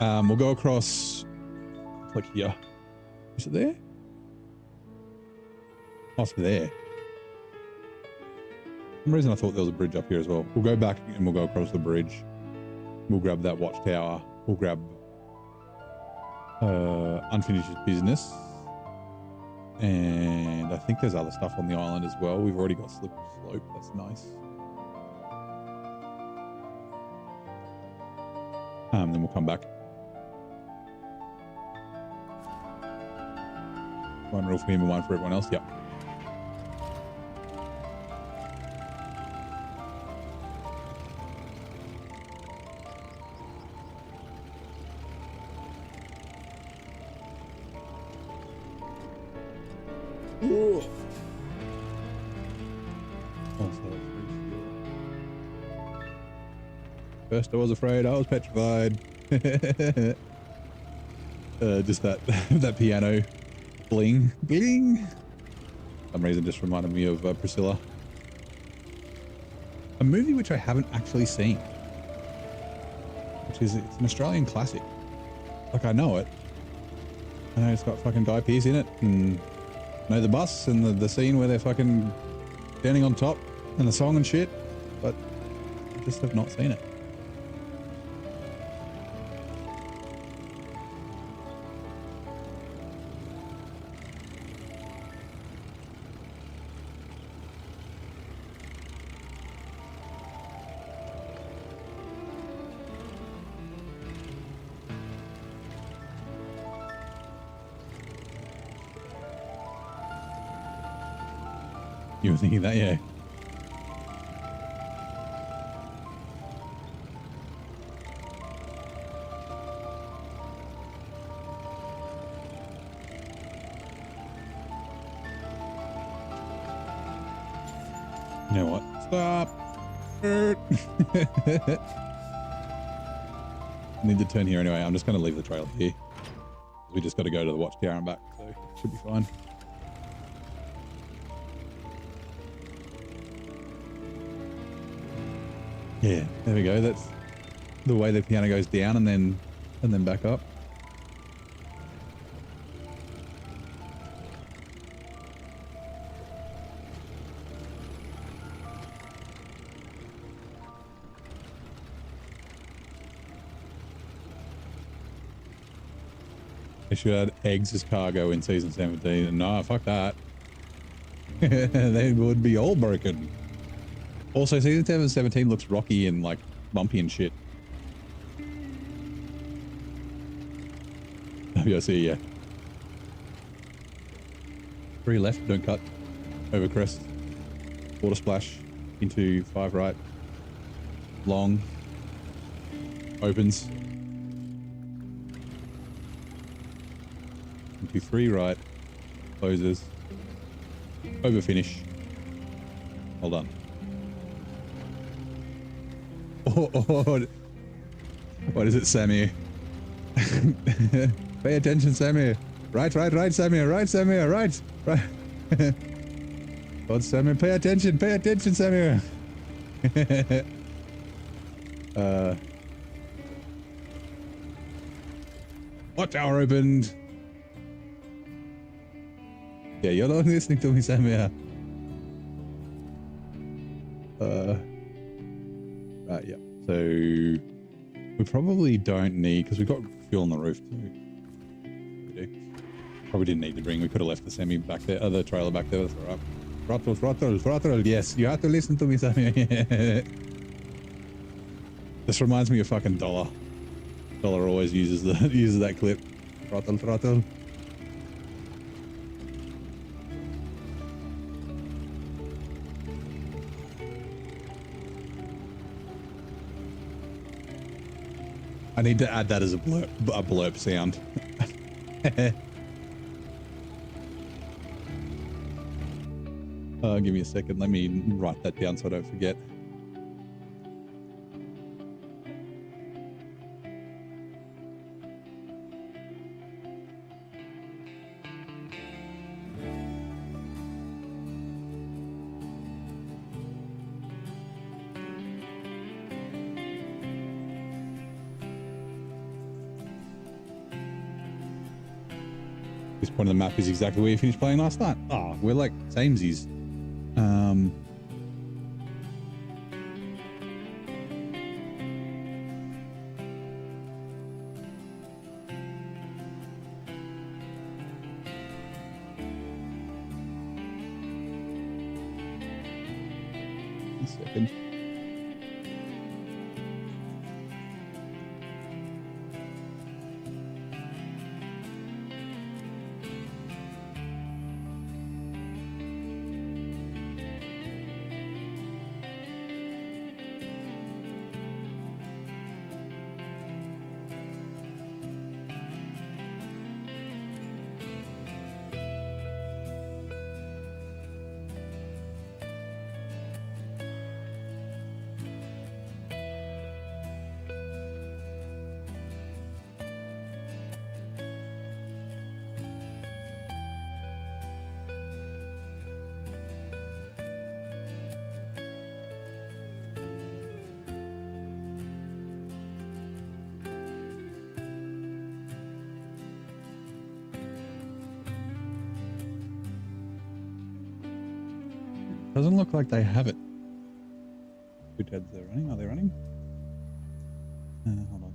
S1: We'll go across. Click here. Is it there? Oh, it's there. For some reason I thought there was a bridge up here as well. We'll go back and we'll go across the bridge. We'll grab that watchtower. We'll grab unfinished business. And I think there's other stuff on the island as well. We've already got slippery slope. That's nice. Then we'll come back. One rule for him and one for everyone else. Yep. Ooh. First I was afraid, I was petrified. Just that that piano bling bling. For some reason just reminded me of Priscilla. A movie which I haven't actually seen. Which is, it's an Australian classic. Like, I know it. I know it's got fucking Guy Pearce in it, and I know the bus and the scene where they're fucking standing on top and the song and shit, but I just have not seen it. You were thinking that, yeah. You know what? Stop! Need to turn here anyway. I'm just going to leave the trail here. We just got to go to the watchtower and back, so it should be fine. Yeah, there we go. That's the way the piano goes down and then back up. They should add eggs as cargo in season 17. No, fuck that. They would be all broken. Also, season 17 looks rocky and like bumpy and shit. Oh, yeah, I see, yeah. 3 left, don't cut. Over crest. Water splash. Into 5 right. Long. Opens. Into 3 right. Closes. Over finish. Well done. Oh, what is it, Sammy? Pay attention, Sammy. Right, Sammy. Right, Sammy. Right. God, Sammy, pay attention, Sammy. Watch tower opened. Yeah, you're not listening to me, Samir. Right, yeah. So we probably don't need, because we've got fuel on the roof too. We do. Probably didn't need to bring. We could have left the semi back there, the trailer back there. That's all right. ﷺ. Yes, you have to listen to me, Samir. This reminds me of fucking Dollar. Dollar always uses that clip. ﷺ. I need to add that as a blurb sound. Give me a second. Let me write that down so I don't forget. This point of the map is exactly where you finished playing last night. Oh, we're like samesies. A second. Doesn't look like they have it. Good heads they're running. Are they running? Hold on.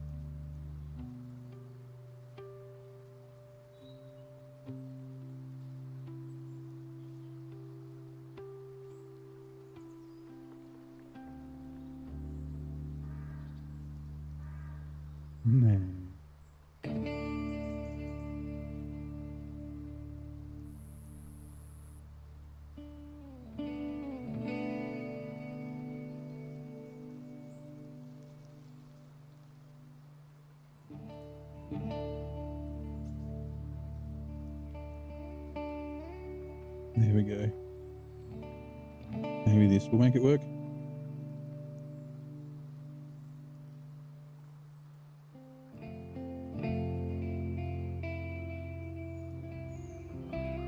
S1: No. There we go. Maybe this will make it work.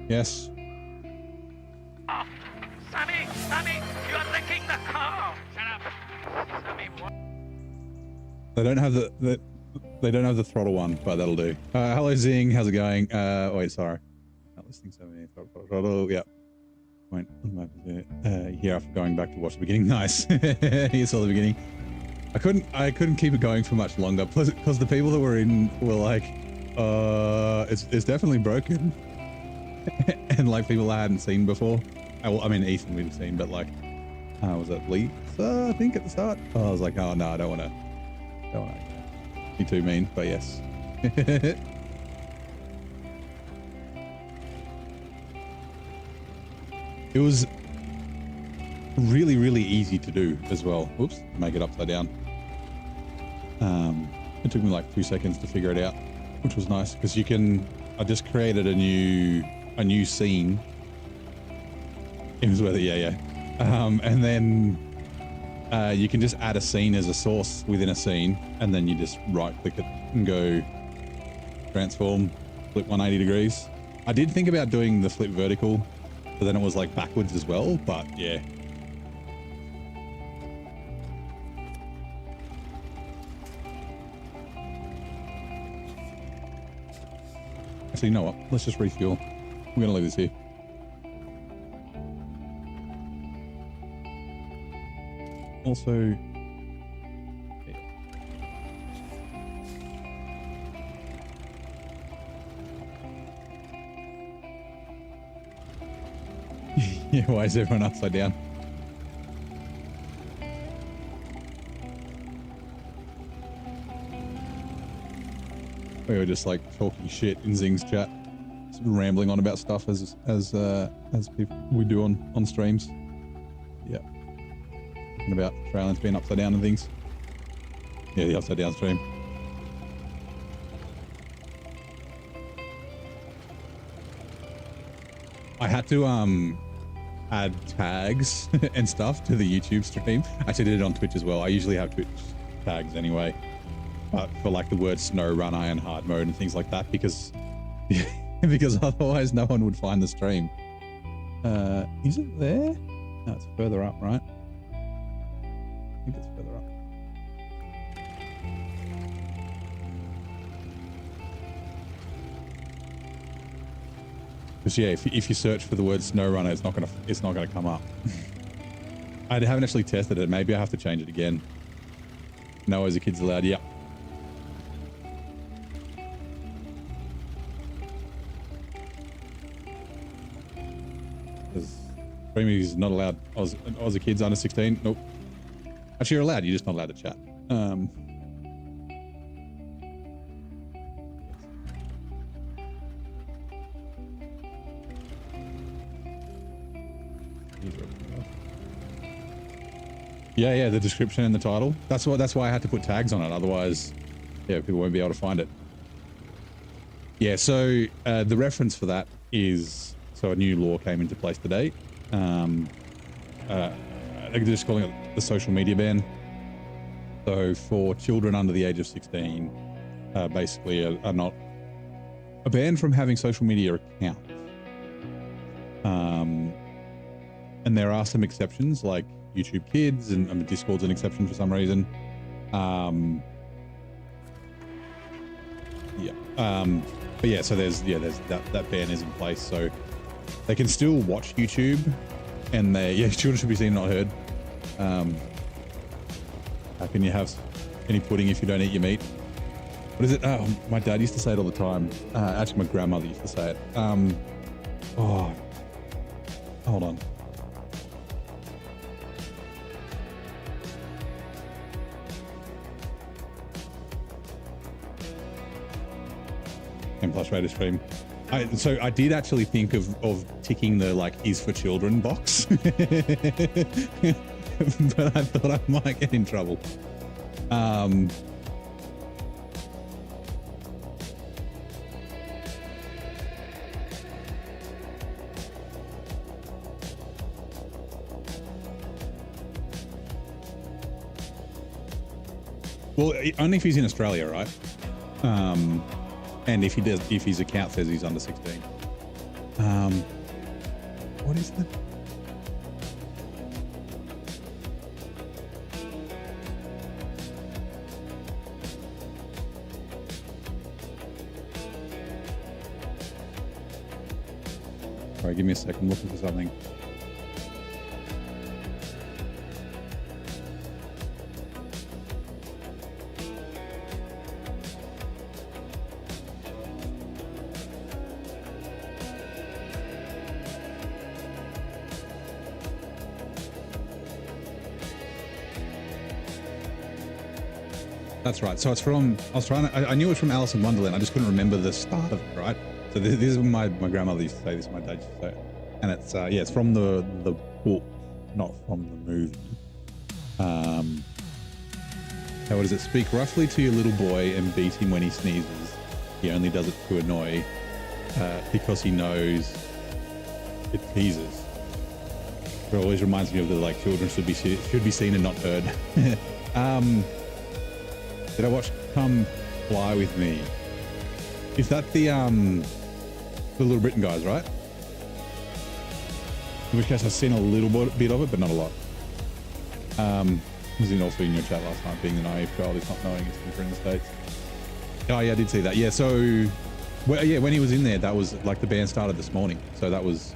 S1: Yes.
S2: Oh, Sammy, you're licking the car. Shut up. Sammy, what?
S1: They don't have they don't have the throttle one, but that'll do. Hello Zing, how's it going? Wait, sorry. Not listening so many throttle. Yeah. Point on the map is there. Here after going back to watch the beginning. Nice. You saw the beginning. I couldn't keep it going for much longer because the people that were in were like, it's definitely broken. And like people I hadn't seen before. Well, I mean Ethan we'd have seen, but like was it Lisa, I think at the start? I was like, oh no, I don't wanna be too mean, but yes. It was really, really easy to do as well. Whoops, make it upside down. It took me like 2 seconds to figure it out, which was nice because I just created a new scene. It was whether, yeah. And then you can just add a scene as a source within a scene, and then you just right click it and go transform, flip 180 degrees. I did think about doing the flip vertical, but then it was like backwards as well, but yeah. Actually, you know what? Let's just refuel. We're gonna leave this here. also... Yeah, why is everyone upside down? We were just like talking shit in Zing's chat, just rambling on about stuff as people we do on streams. Yeah, and about Čēr:roN's being upside down and things. Yeah, the upside down stream. I had to add tags and stuff to the YouTube stream. I actually did it on Twitch as well. I usually have Twitch tags anyway, but for like the word snow, run, iron, hard mode and things like that, because because otherwise no one would find the stream. Is it there? No, it's further up, right? I think it's further up. Because yeah, if you search for the word SnowRunner, it's not gonna come up. I haven't actually tested it. Maybe I have to change it again. No, as a kid's allowed. Yep. Because streaming is not allowed. Aussie kids under 16. Nope. Actually, you're allowed. You're just not allowed to chat. Yeah, the description and the title. That's why I had to put tags on it. Otherwise, yeah, people won't be able to find it. Yeah, so the reference for that is, so a new law came into place today. They're just calling it the social media ban. So for children under the age of 16, basically are not a ban from having social media accounts. And there are some exceptions, like YouTube Kids, and Discord's an exception for some reason. But yeah, so there's that ban is in place, so they can still watch YouTube, and children should be seen, not heard. How can you have any pudding if you don't eat your meat? What is it? Oh, my dad used to say it all the time. Actually, my grandmother used to say it. Oh, hold on. And plus Raider stream. So I did actually think of ticking the like is for children box, but I thought I might get in trouble. Well, only if he's in Australia, right? And if his account says he's under 16. What is that? Sorry, give me a second. I'm looking for something. That's right. So it's from, I knew it was from Alice in Wonderland. I just couldn't remember the start of it, right? So this is what my grandmother used to say, this is my dad used to say it. And it's, it's from the book, not from the movie. How does it? Speak roughly to your little boy and beat him when he sneezes. He only does it to annoy, because he knows it teases. It always reminds me of the, like, children should be seen and not heard. Did I watch Come Fly With Me? Is that the Little Britain guys, right? In which case I've seen a little bit of it, but not a lot. Was also in your chat last night, being the naive child who's not knowing it's different in the States. Oh yeah, I did see that. Yeah, so, well, yeah, when he was in there, that was like the band started this morning. So that was,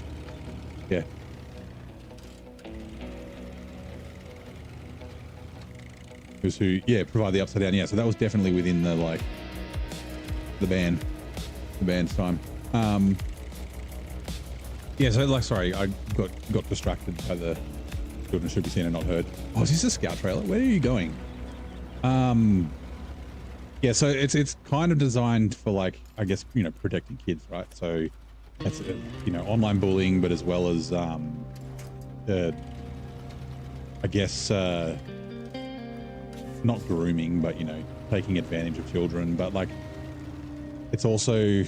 S1: yeah. was who, yeah, provided the upside down. Yeah, so that was definitely within the like the band's time. Yeah, so like, sorry, I got distracted by the children should be seen and not heard. Oh, is this a scout trailer? Where are you going? Yeah, so it's kind of designed for like, I guess, you know, protecting kids, right? So that's, you know, online bullying, but as well as, I guess, not grooming, but, you know, taking advantage of children. But like, it's also,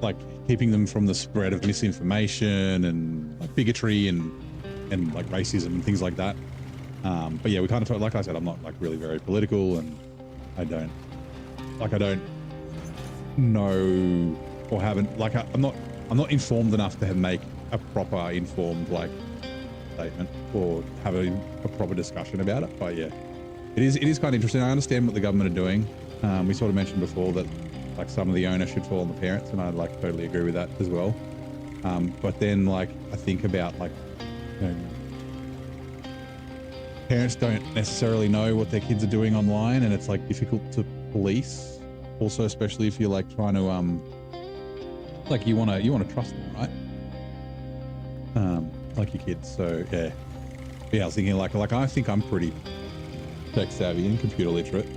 S1: like keeping them from the spread of misinformation and like bigotry and like racism and things like that. But yeah, we kind of, like I said, I'm not like really very political, and I don't know or haven't, like, I'm not informed enough to make a proper informed like statement or have a proper discussion about it. But yeah, it is kind of interesting. I understand what the government are doing. We sort of mentioned before that like some of the onus should fall on the parents, and I like totally agree with that as well. But then like I think about like, you know, parents don't necessarily know what their kids are doing online, and it's like difficult to police. Also, especially if you're like trying to like you want to trust them, right? Like your kids. So yeah, I was thinking like I think I'm pretty tech savvy and computer literate,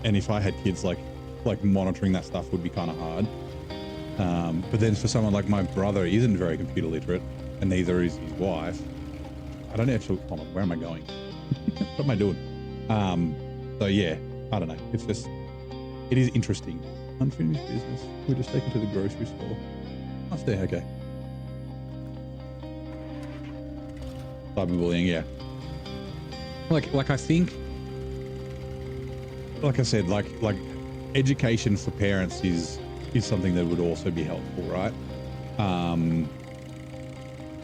S1: and if I had kids, like monitoring that stuff would be kind of hard. But then for someone like my brother, he isn't very computer literate, and neither is his wife. I don't actually, hold on, where am I going? What am I doing? So yeah, I don't know. It's just, it is interesting. Unfinished business. We're just taken to the grocery store. I'll stay okay. Cyberbullying, yeah. Like I think, like I said, like education for parents is something that would also be helpful, right?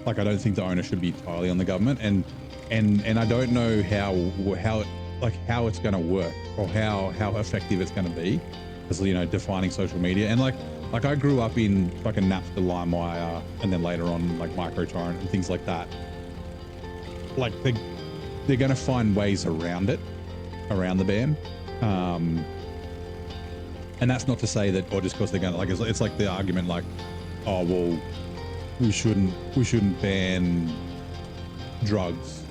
S1: Like I don't think the onus should be entirely on the government, and I don't know how it's going to work or how effective it's going to be, as you know, defining social media. And like I grew up in fucking Napster, LimeWire, and then later on like microtorrent and things like that. Like they're going to find ways around it, around the ban. And that's not to say that, or just because they're going to, like, it's like the argument like, oh well, we shouldn't ban drugs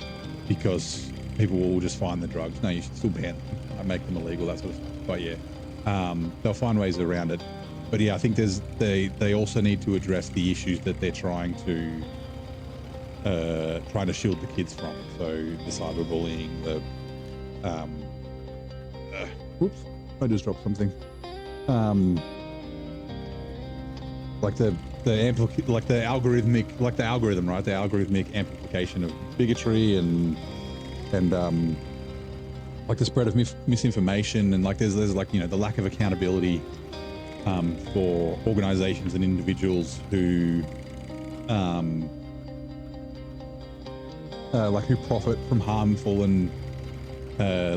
S1: because people will just find the drugs. No, you should still ban them, make them illegal, that sort of stuff. But yeah, they'll find ways around it. But yeah, I think they also need to address the issues that they're trying to shield the kids from. So the cyberbullying, the whoops, I just dropped something. Like the algorithm, right? The algorithmic amplification of bigotry and like the spread of misinformation, and like there's like, you know, the lack of accountability for organizations and individuals who like who profit from harmful and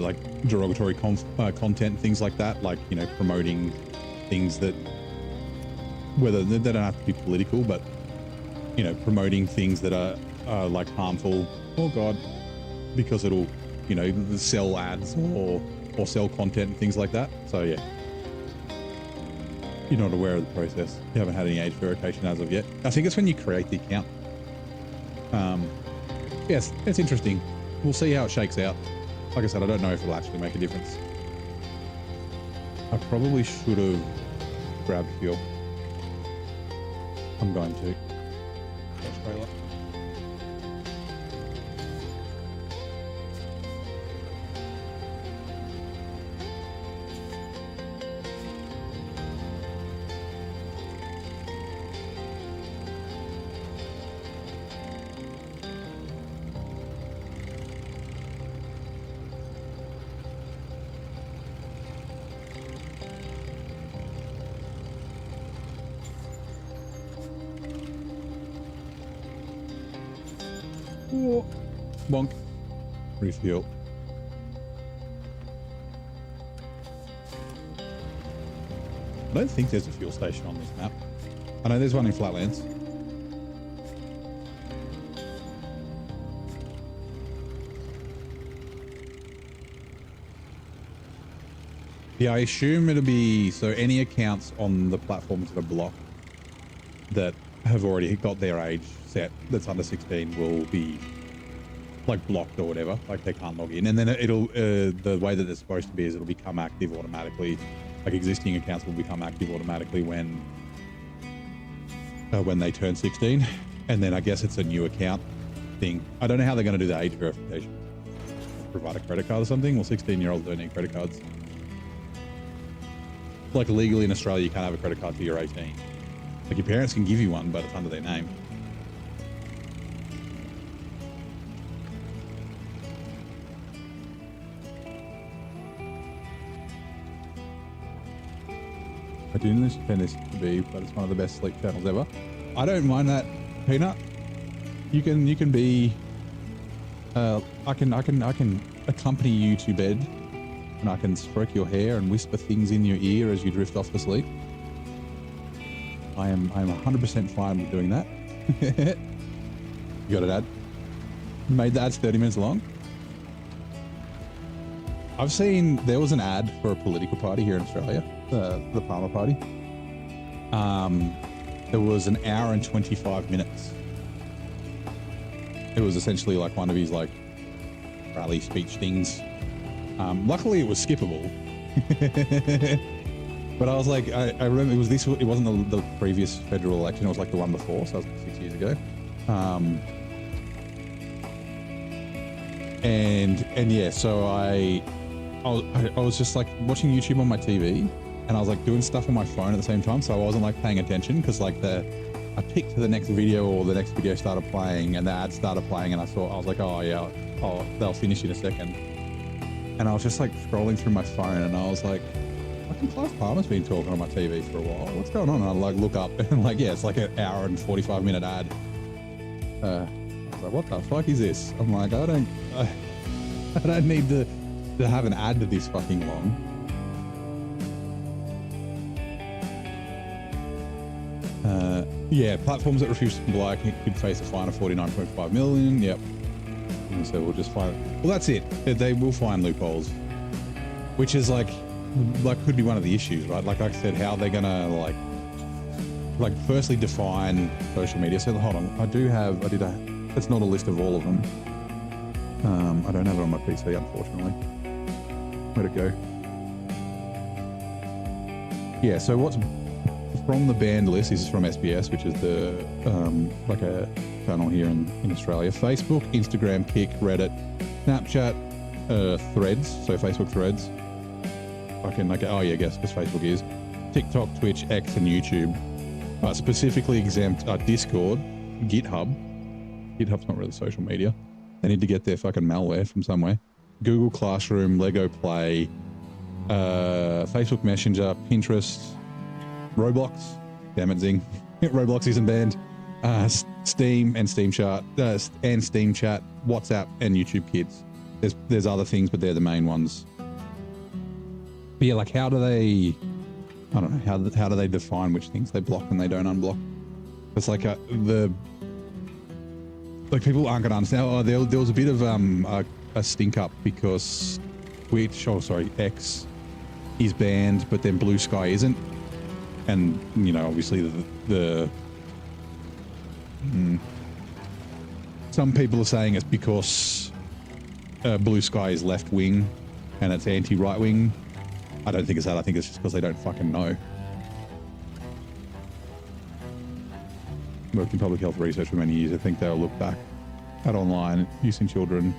S1: like derogatory content, things like that, like, you know, promoting things that, whether they don't have to be political, but, you know, promoting things that are like harmful, oh god, because it'll, you know, sell ads or sell content and things like that. So yeah, you're not aware of the process. You haven't had any age verification as of yet. I think it's when you create the account. Yes, it's interesting. We'll see how it shakes out. Like I said, I don't know if it'll actually make a difference. I probably should have grabbed fuel. I'm going to. Australia. Bonk. Refuel. I don't think there's a fuel station on this map. I know there's one in Flatlands. Yeah, I assume it'll be, so any accounts on the platforms that are blocked that have already got their age set that's under 16 will be like blocked or whatever, like they can't log in. And then it'll, the way that it's supposed to be is it'll become active automatically. Like existing accounts will become active automatically when they turn 16. And then I guess it's a new account thing. I don't know how they're going to do the age verification. Provide a credit card or something. Well, 16-year-olds don't need credit cards. Like legally in Australia, you can't have a credit card till you're 18. Like your parents can give you one, but it's under their name. I do understand this to be, but it's one of the best sleep channels ever. I don't mind that, Peanut. You can be. I can accompany you to bed, and I can stroke your hair and whisper things in your ear as you drift off to sleep. I'm 100% fine with doing that. You got it, Ad? Made the ads 30 minutes long. I've seen there was an ad for a political party here in Australia, the Palmer Party. There was an hour and 25 minutes. It was essentially like one of his like rally speech things. Luckily, it was skippable. But I was like, I remember it was this. It wasn't the previous federal election. It was like the one before. So it was like 6 years ago. And yeah, so I was just like watching YouTube on my TV, and I was like doing stuff on my phone at the same time, so I wasn't like paying attention because like I picked the next video, or the next video started playing and the ad started playing, and I was like, oh yeah, they'll finish in a second. And I was just like scrolling through my phone, and I was like, fucking Clive Palmer's been talking on my TV for a while. What's going on? And I like look up and like, yeah, it's like an hour and 45-minute ad. I was like, what the fuck is this? I'm like, I don't need to have an ad this fucking long. Yeah, platforms that refuse to comply could face a fine of 49.5 million. Yep. And so we'll just find. Well, that's it. They will find loopholes, which is like could be one of the issues, right? Like I said, how they're gonna like firstly define social media. So hold on, that's not a list of all of them. I don't have it on my PC, unfortunately. Where'd it go? Yeah, so what's from the banned list, this is from SBS, which is the like a channel here in Australia. Facebook, Instagram, Kik, Reddit, Snapchat, Threads, so Facebook Threads. Oh yeah, I guess because Facebook is. TikTok, Twitch, X, and YouTube. Specifically exempt Discord, GitHub. GitHub's not really social media. They need to get their fucking malware from somewhere. Google Classroom, Lego Play, Facebook Messenger, Pinterest, Roblox. Damn it, Zing. Roblox isn't banned. Steam and Steam Chat, WhatsApp, and YouTube Kids. There's other things, but they're the main ones. But yeah, like how do they? I don't know. How do they define which things they block and they don't unblock? It's like people aren't going to understand. Oh, there was a bit of a stink up because X is banned, but then Blue Sky isn't. And you know, obviously some people are saying it's because Blue Sky is left wing and it's anti-right wing. I don't think it's that. I think it's just because they don't fucking know. Worked in public health research for many years. I think they'll look back at online use in children,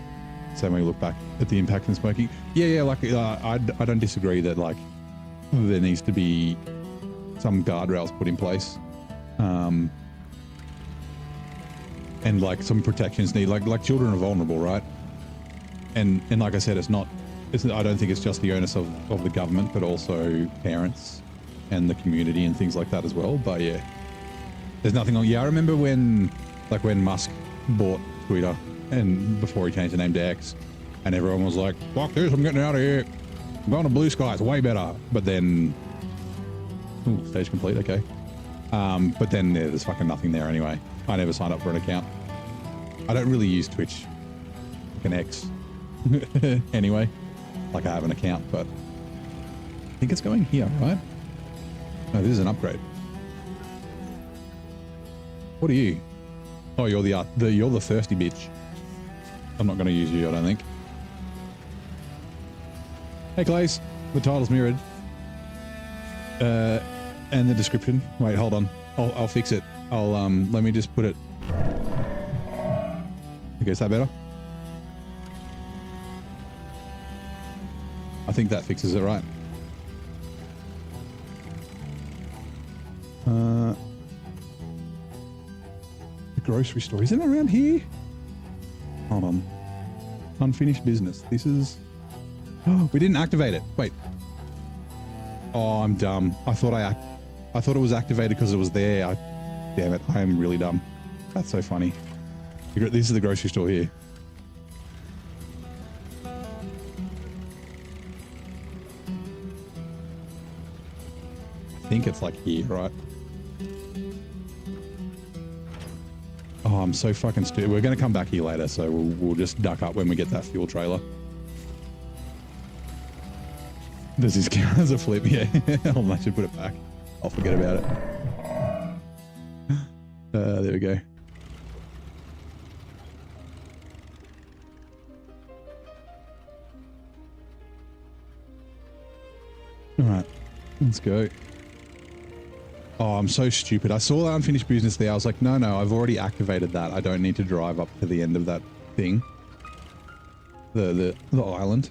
S1: same way you look back at the impact in smoking. Yeah, like I don't disagree that like there needs to be some guardrails put in place, and like some protections need. Like children are vulnerable, right? And like I said, I don't think it's just the onus of the government, but also parents and the community and things like that as well. But yeah, there's nothing on. Yeah, I remember when Musk bought Twitter and before he changed the name to X, and everyone was like, fuck this, I'm getting out of here. I'm going to Blue Sky, it's way better. But then, stage complete, okay. But then there's fucking nothing there anyway. I never signed up for an account. I don't really use Twitch, like an X. Anyway, like I have an account, but think it's going here, right? No, this is an upgrade. What are you? Oh, you're the thirsty bitch. I'm not going to use you, I don't think. Hey, Clays. The title's mirrored. And the description. Wait, hold on. I'll fix it. Let me just put it. Okay, is that better? I think that fixes it, right? The grocery store. Isn't it around here? Hold on. Unfinished business. This is... Oh, we didn't activate it. Wait. Oh, I'm dumb. I thought it was activated because it was there. Damn it. I am really dumb. That's so funny. This is the grocery store here. I think it's like here, right? Oh, I'm so fucking stupid. We're going to come back here later, so we'll just duck up when we get that fuel trailer. Does this count as a flip? Yeah. I should put it back. I'll forget about it. There we go. All right, let's go. Oh, I'm so stupid. I saw the unfinished business there. I was like, no, I've already activated that. I don't need to drive up to the end of that thing. The island.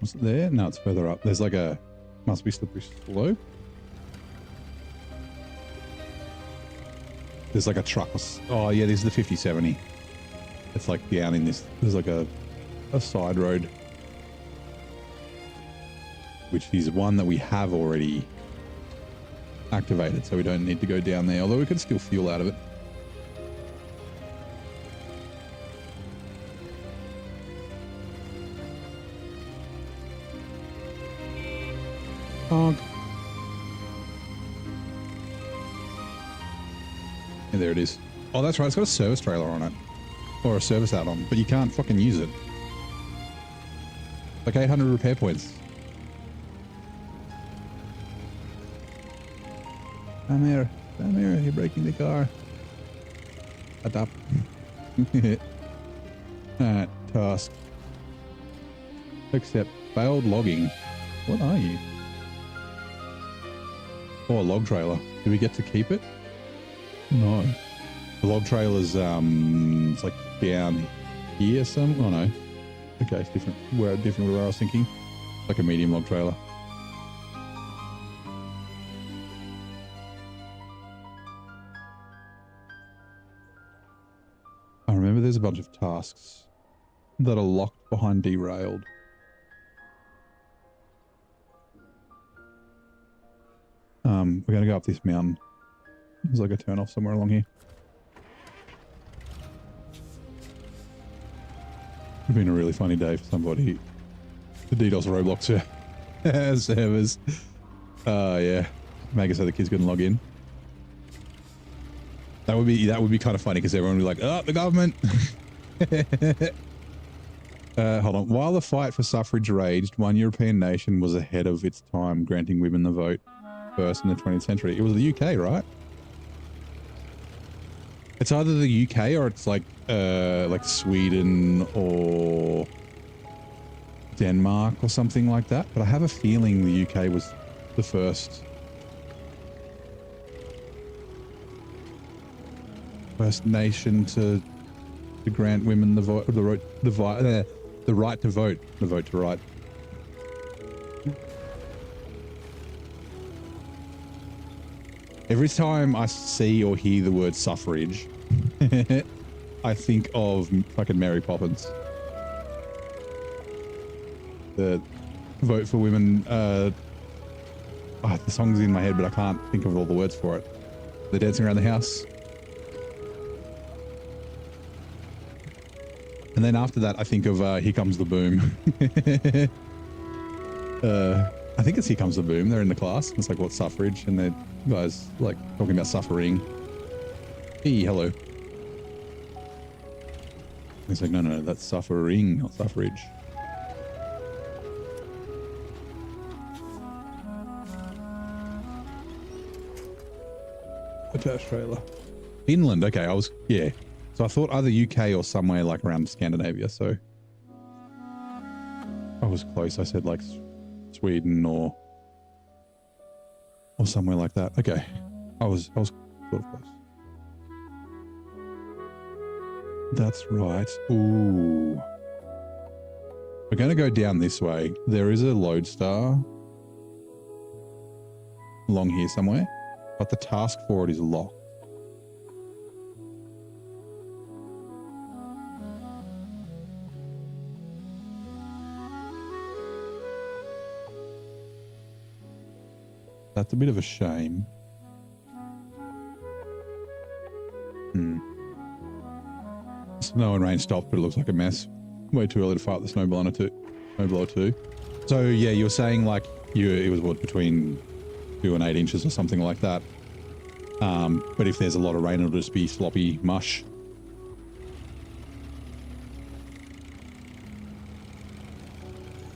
S1: Was it there? No, it's further up. There's like a... Must be slippery slope. There's like a truck. Oh, yeah, this is the 5070. It's like down in this... There's like a side road. Which is one that we have already activated, so we don't need to go down there. Although we could still fuel out of it. Honk. Yeah, there it is. Oh, that's right. It's got a service trailer on it. Or a service add-on, but you can't fucking use it. Like 800 repair points. Come here. Come here. You're breaking the car. Shut up. Alright, task. Accept. Failed logging. What are you? Oh, a log trailer. Do we get to keep it? No. The log trailer's, it's like down here some. Oh no. Okay, it's different. We're different where I was thinking. Like a medium log trailer. I remember there's a bunch of tasks that are locked behind derailed. We're going to go up this mountain. There's like a turn off somewhere along here. It's been a really funny day for somebody. The DDoS Roblox servers. Yeah. Make it so the kids couldn't log in. That would be kind of funny because everyone would be like, oh, the government. Hold on. While the fight for suffrage raged, one European nation was ahead of its time, granting women the vote first in the 20th century. It was the UK, right? It's either the UK or it's like Sweden or Denmark or something like that. But I have a feeling the UK was the first nation to grant women the vote, the right to vote, the vote to right. Every time I see or hear the word suffrage, I think of fucking Mary Poppins. The vote for women. The song's in my head, but I can't think of all the words for it. They're dancing around the house. And then after that, I think of Here Comes the Boom. I think it's Here Comes the Boom. They're in the class. It's like, what's suffrage? And the guys like talking about suffering. Hey, hello. He's like, no, that's suffering, not suffrage. Attached trailer. Finland, okay, yeah. So I thought either UK or somewhere like around Scandinavia, so I was close. I said like Sweden or somewhere like that. Okay, I was sort of close. That's right. Ooh. We're going to go down this way. There is a lodestar along here somewhere, but the task for it is locked. That's a bit of a shame. Snow and rain stopped, but it looks like a mess. Way too early to fire up the snowblower 2. So yeah, you were saying like it was what, between 2 and 8 inches or something like that. But if there's a lot of rain, it'll just be sloppy mush.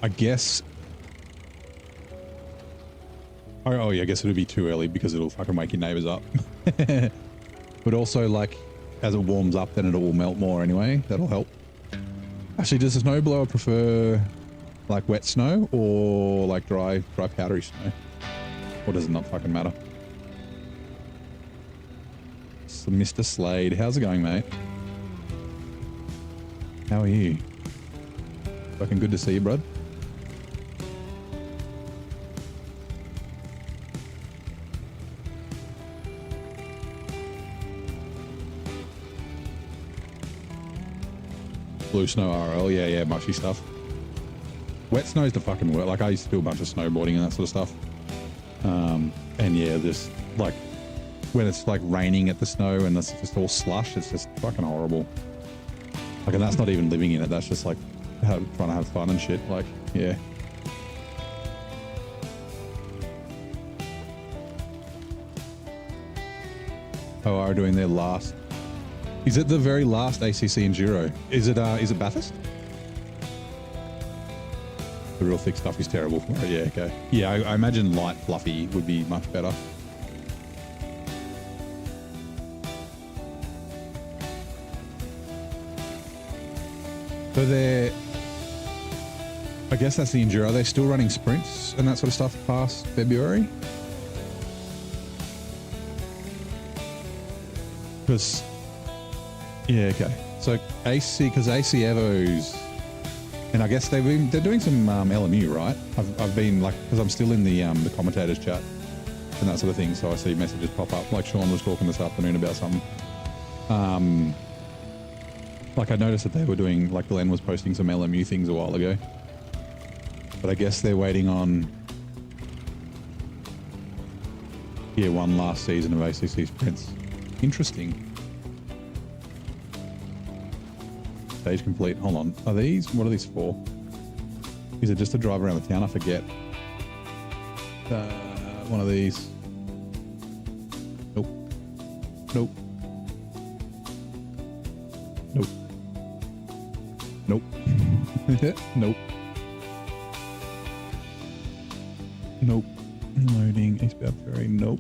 S1: I guess. Oh yeah, I guess it'll be too early because it'll fucking wake your neighbors up. But also, like, as it warms up, then it'll all melt more anyway. That'll help. Actually, does a snowblower prefer like wet snow or like dry powdery snow? Or does it not fucking matter? So Mr. Slade, how's it going, mate? How are you? Fucking good to see you, bud. Blue snow RL, yeah, mushy stuff. Wet snow's the fucking work. Like, I used to do a bunch of snowboarding and that sort of stuff. And yeah, just like when it's like raining at the snow and it's just all slush, it's just fucking horrible. Like, and that's not even living in it. That's just like trying to have fun and shit. Like, yeah. OR doing their last. Is it the very last ACC Enduro? Is it Bathurst? The real thick stuff is terrible. Oh, yeah, okay. Yeah, I imagine light fluffy would be much better. So they're, I guess that's the Enduro. Are they still running sprints and that sort of stuff past February? Because, yeah, okay. So AC Evo's, and I guess they're doing some LMU, right? I've been like, because I'm still in the commentators chat and that sort of thing, so I see messages pop up. Like Sean was talking this afternoon about something. Like I noticed that they were doing, like Glenn was posting some LMU things a while ago, but I guess they're waiting on, yeah, one last season of ACC sprints. Interesting. Stage complete. Hold on. Are these? What are these for? Is it just to drive around the town? I forget. One of these. Nope. Nope. Nope. Nope. Nope. Nope. Loading. Eastbound ferry. Nope.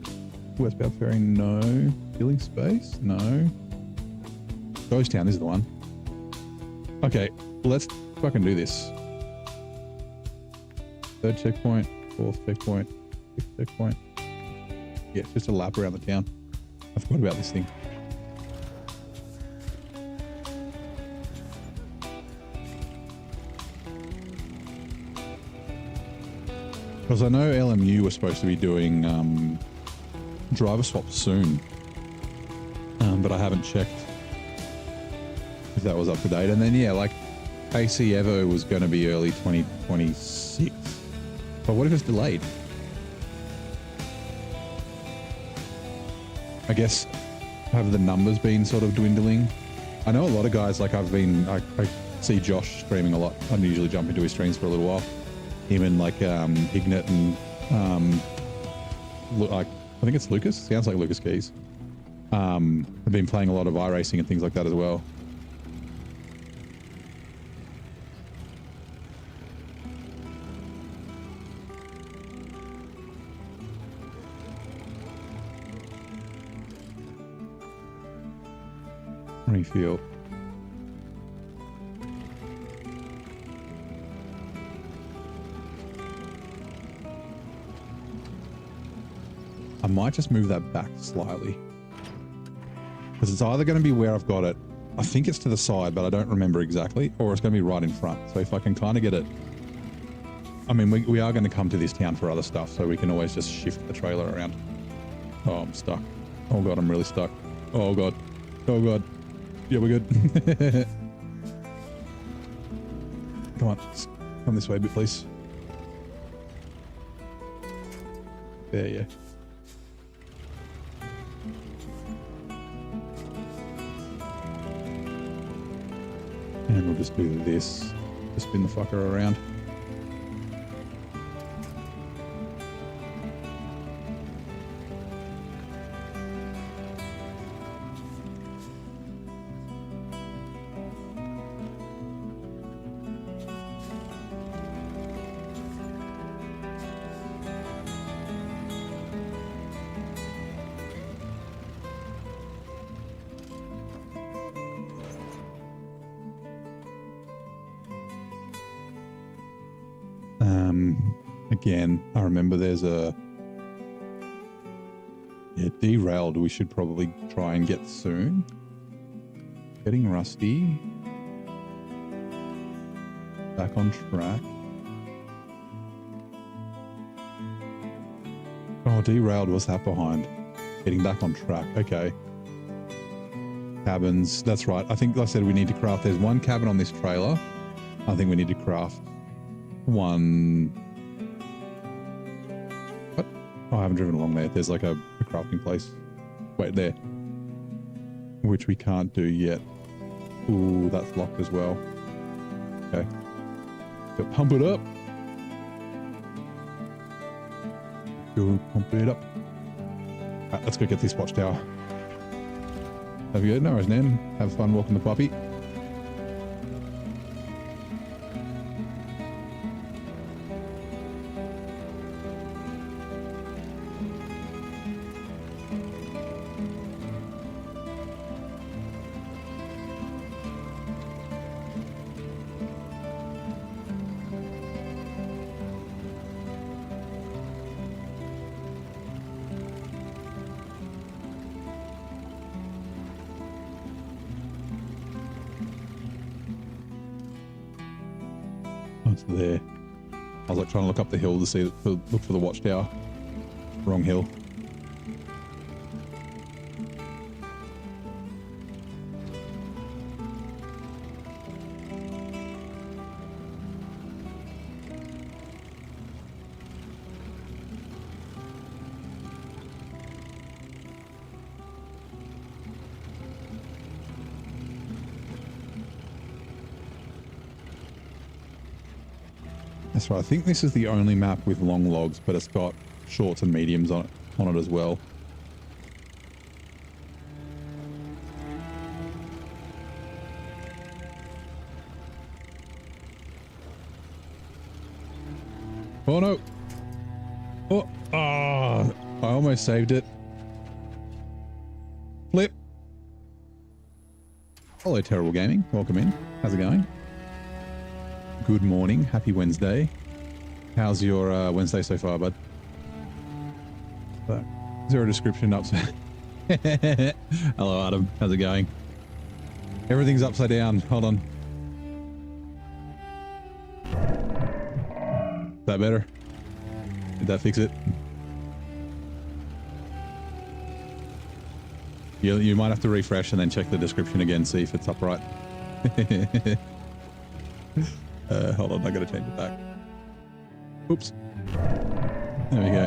S1: Westbound ferry. No. Filling space. No. Ghost Town is the one. Okay, let's fucking do this. Third checkpoint, fourth checkpoint, fifth checkpoint. Yeah, it's just a lap around the town. I forgot about this thing. Because I know LMU was supposed to be doing driver swaps soon, but I haven't checked if that was up to date. And then yeah, like AC Evo was going to be early 2026, But what if it's delayed? I guess, have the numbers been sort of dwindling? I know a lot of guys, like I see Josh streaming a lot. I usually jump into his streams for a little while. Him and like Ignat and I think it's Lucas. Sounds like Lucas Keys. I've been playing a lot of iRacing and things like that as well. Refuel. I might just move that back slightly. Because it's either going to be where I've got it. I think it's to the side, but I don't remember exactly. Or it's going to be right in front. So if I can kind of get it... I mean, we are going to come to this town for other stuff, so we can always just shift the trailer around. Oh, I'm stuck. Oh god, I'm really stuck. Oh god. Oh god. Yeah, we're good. Come on. Come this way a bit, please. There, yeah. And we'll just do this. Just spin the fucker around. Again, I remember there's a derailed we should probably try and get soon. Getting rusty. Back on track. Oh, derailed, what's that behind? Getting back on track, okay. Cabins, that's right. I think, like I said, we need to craft, there's one cabin on this trailer. I think we need to craft one... What? Oh, I haven't driven along there. There's like a crafting place. Wait, there. Which we can't do yet. Ooh, that's locked as well. Okay. Go pump it up. Go pump it up. Alright, let's go get this watchtower. Have you good? No worries, Nan. Have fun walking the puppy. There. I was like trying to look up the hill to see, look for the watchtower. Wrong hill. That's right. I think this is the only map with long logs, but it's got shorts and mediums on it as well. Oh no! Oh, I almost saved it. Flip. Hello, Terrible Gaming. Welcome in. How's it going? Good morning. Happy Wednesday. How's your Wednesday so far, bud? Zero description upside. Hello, Adam. How's it going? Everything's upside down. Hold on. Is that better? Did that fix it? You might have to refresh and then check the description again, see if it's upright. Hold on, I gotta change it back. Oops. There we go.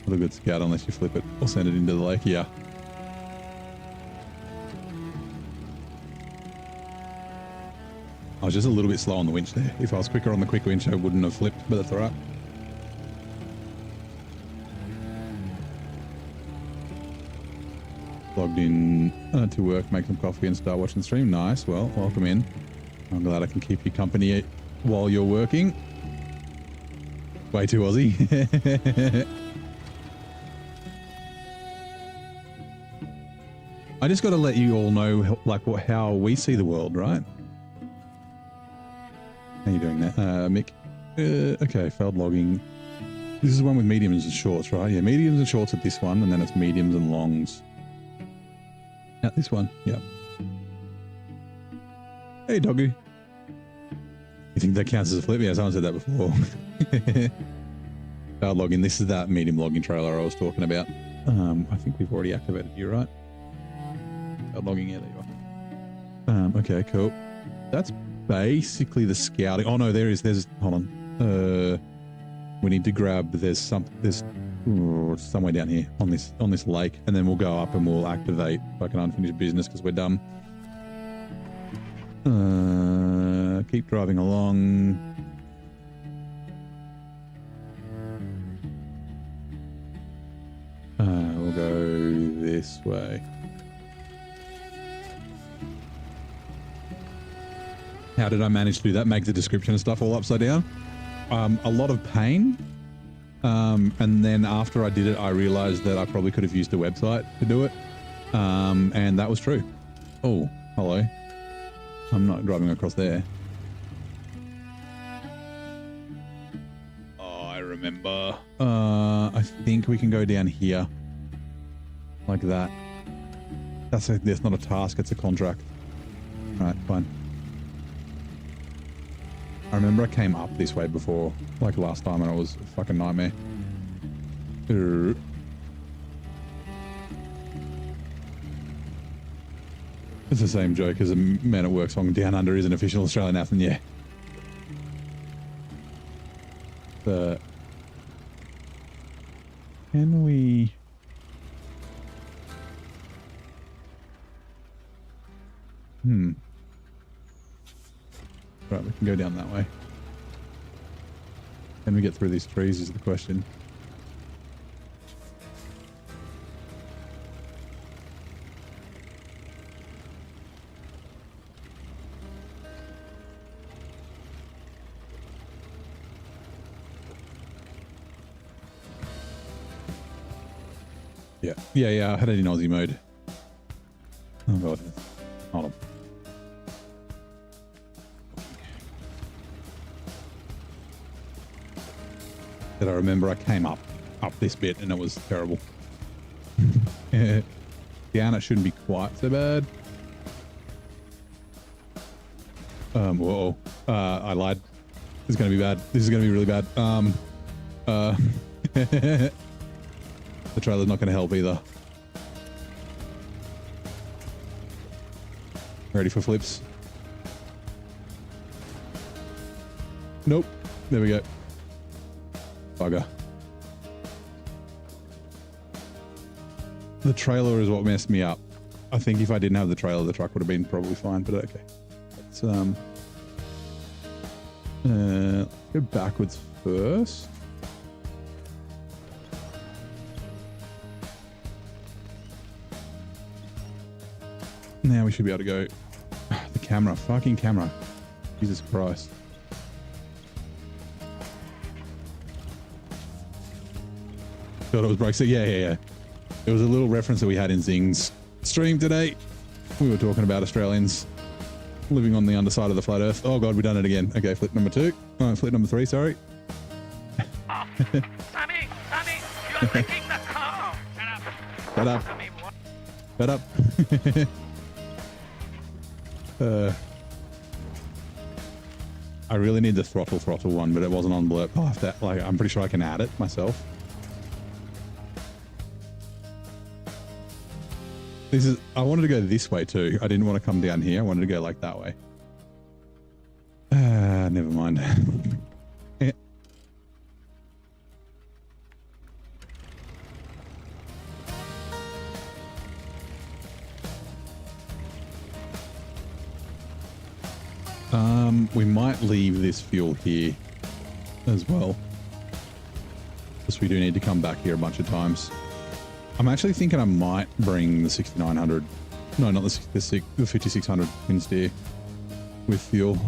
S1: Not a good scout unless you flip it or send it into the lake. Yeah. I was just a little bit slow on the winch there. If I was quicker on the quick winch, I wouldn't have flipped, but that's all right. Logged in to work, make some coffee and start watching the stream. Nice. Well, welcome in. I'm glad I can keep you company while you're working. Way too Aussie. I just got to let you all know like how we see the world, right? How you doing that, Mick? Okay, failed logging. This is the one with mediums and shorts, right? Yeah, mediums and shorts at this one, and then it's mediums and longs at this one. Yeah. Hey, doggy. You think that counts as a flip? Yeah, someone said that before. Failed logging. This is that medium logging trailer I was talking about. I think we've already activated you, right? Failed logging. Yeah, there you are. Okay, cool. That's basically the scouting. Oh no, there's hold on. We need to grab there's somewhere down here on this lake, and then we'll go up and we'll activate like an unfinished business because we're dumb. Keep driving along. We'll go this way. How did I manage to do that? Make the description and stuff all upside down? A lot of pain. And then after I did it, I realized that I probably could have used a website to do it. And that was true. Oh, hello. I'm not driving across there. Oh, I remember. I think we can go down here. Like that. That's not a task, it's a contract. Alright, fine. I remember I came up this way before, like last time, and it was a fucking nightmare. It's the same joke as a Man at Work song. Down Under is an official Australian anthem, yeah. Can we... Right, we can go down that way. Can we get through these trees is the question. Yeah, I had it in Aussie mode. Oh god. Hold on. That I remember I came up this bit and it was terrible. Down it shouldn't be quite so bad. Whoa. I lied. This is gonna be bad. This is gonna be really bad. The trailer's not gonna help either. Ready for flips? Nope. There we go. Bugger. The trailer is what messed me up. I think if I didn't have the trailer, the truck would have been probably fine, but okay. Let's go backwards first. Now we should be able to go. The camera, fucking camera. Jesus Christ. Thought it was Brexit. Yeah. It was a little reference that we had in Zing's stream today. We were talking about Australians living on the underside of the flat earth. Oh god, we've done it again. Okay, flip number 2. Oh, flip number 3, sorry.
S2: Oh, Sammy, you're wrecking the car.
S1: Shut up. Shut up. I really need the throttle one, but it wasn't on blurb. I'll have to, like, I'm pretty sure I can add it myself. I wanted to go this way too. I didn't want to come down here. I wanted to go like that way. Never mind. mind. We might leave this fuel here as well, because we do need to come back here a bunch of times. I'm actually thinking I might bring the 6900. No, not the 5600 twin steer with fuel.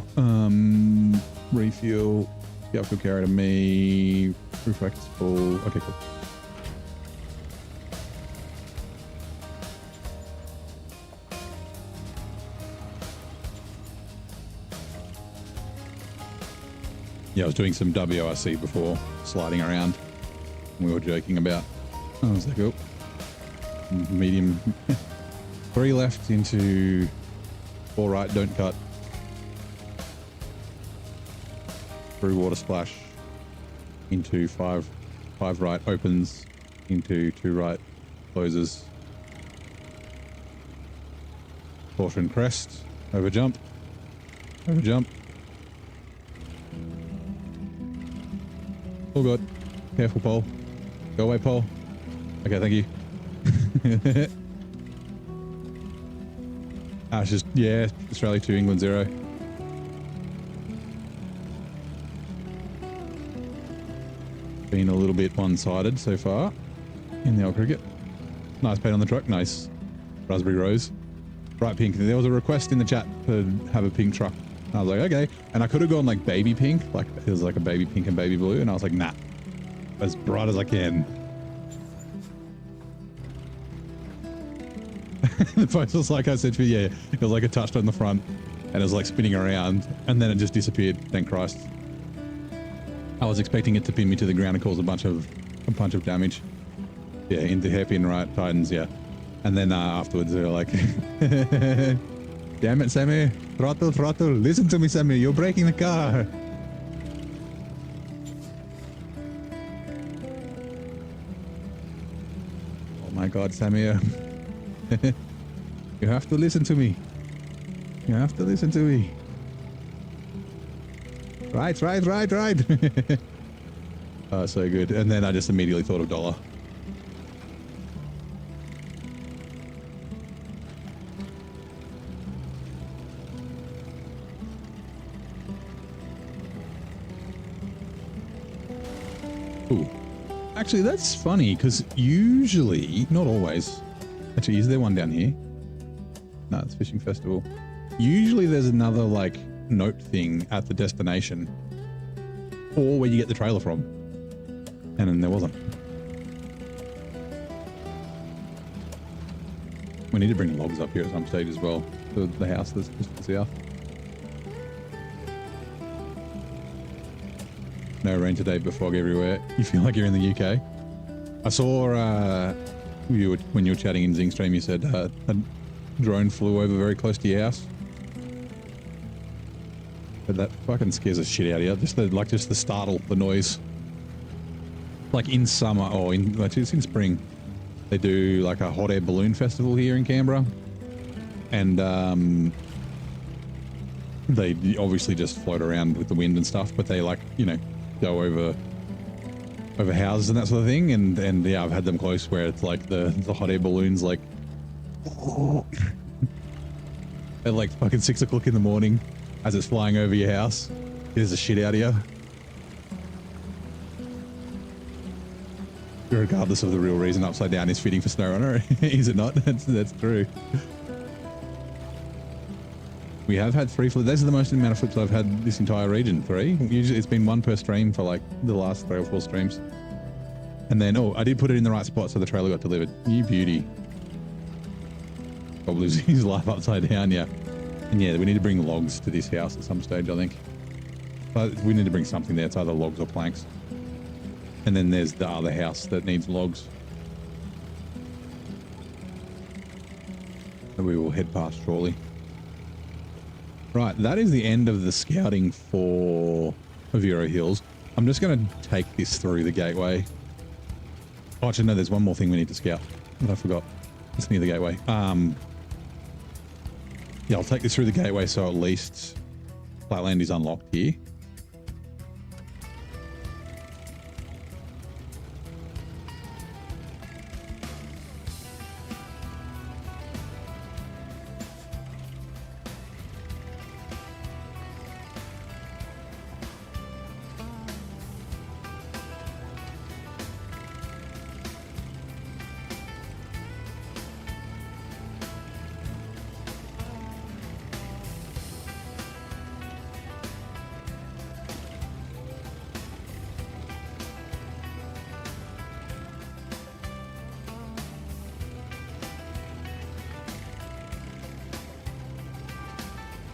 S1: Refuel. Yeah, fuel carrier to me. Roof rack is full. Okay, cool. Yeah, I was doing some WRC before, sliding around. We were joking about. I was like, oh, medium. 3 left into 4 right, don't cut. Through water splash into 5 right, opens into 2 right, closes. Caution crest, over jump. Oh god, careful pole. Go away pole. Okay, thank you. It's just, yeah, Australia 2, England 0. Been a little bit one-sided so far in the old cricket. Nice paint on the truck, nice. Raspberry rose. Bright pink. There was a request in the chat to have a pink truck. I was like, okay. And I could have gone like baby pink, like it was like a baby pink and baby blue. And I was like, nah, as bright as I can. The post was like I said to you, yeah, it was like it touched on the front and it was like spinning around and then it just disappeared. Thank Christ. I was expecting it to pin me to the ground and cause a bunch of damage. Yeah, into hairpin right Titans, yeah. And then afterwards they were like, damn it, Sammy. Throttle. Listen to me, Sammy. You're breaking the car. Oh my God, Sammy. You have to listen to me. You have to listen to me. Right. Oh, so good. And then I just immediately thought of dollar. Ooh. Actually, that's funny because usually, not always. Actually, is there one down here? No, it's fishing festival. Usually there's another like note thing at the destination or where you get the trailer from. And then there wasn't. We need to bring logs up here at some stage as well. The house that's just to the south. No rain today, but fog everywhere. You feel like you're in the UK. I saw when you were chatting in Zingstream, you said a drone flew over very close to your house. But that fucking scares the shit out of you. Just the startle, the noise. Like in summer or it's in spring, they do like a hot air balloon festival here in Canberra, and they obviously just float around with the wind and stuff. But they go over houses and that sort of thing. And yeah, I've had them close where it's like the hot air balloons like at like fucking 6 o'clock in the morning as it's flying over your house. Scares the shit out of you. Regardless of the real reason upside down is fitting for SnowRunner, is it not? That's true. We have had 3 flips. Those are the most amount of flips I've had this entire region. 3. Usually it's been 1 per stream for like the last 3 or 4 streams. And then, I did put it in the right spot so the trailer got delivered. You beauty. Bob lives his life upside down, yeah. And yeah, we need to bring logs to this house at some stage, I think. But we need to bring something there. It's either logs or planks. And then there's the other house that needs logs. And we will head past shortly. Right, that is the end of the scouting for Aviro Hills. I'm just going to take this through the gateway. Oh, actually, no, there's one more thing we need to scout that I forgot. It's near the gateway. Yeah, I'll take this through the gateway so at least Flatland is unlocked here.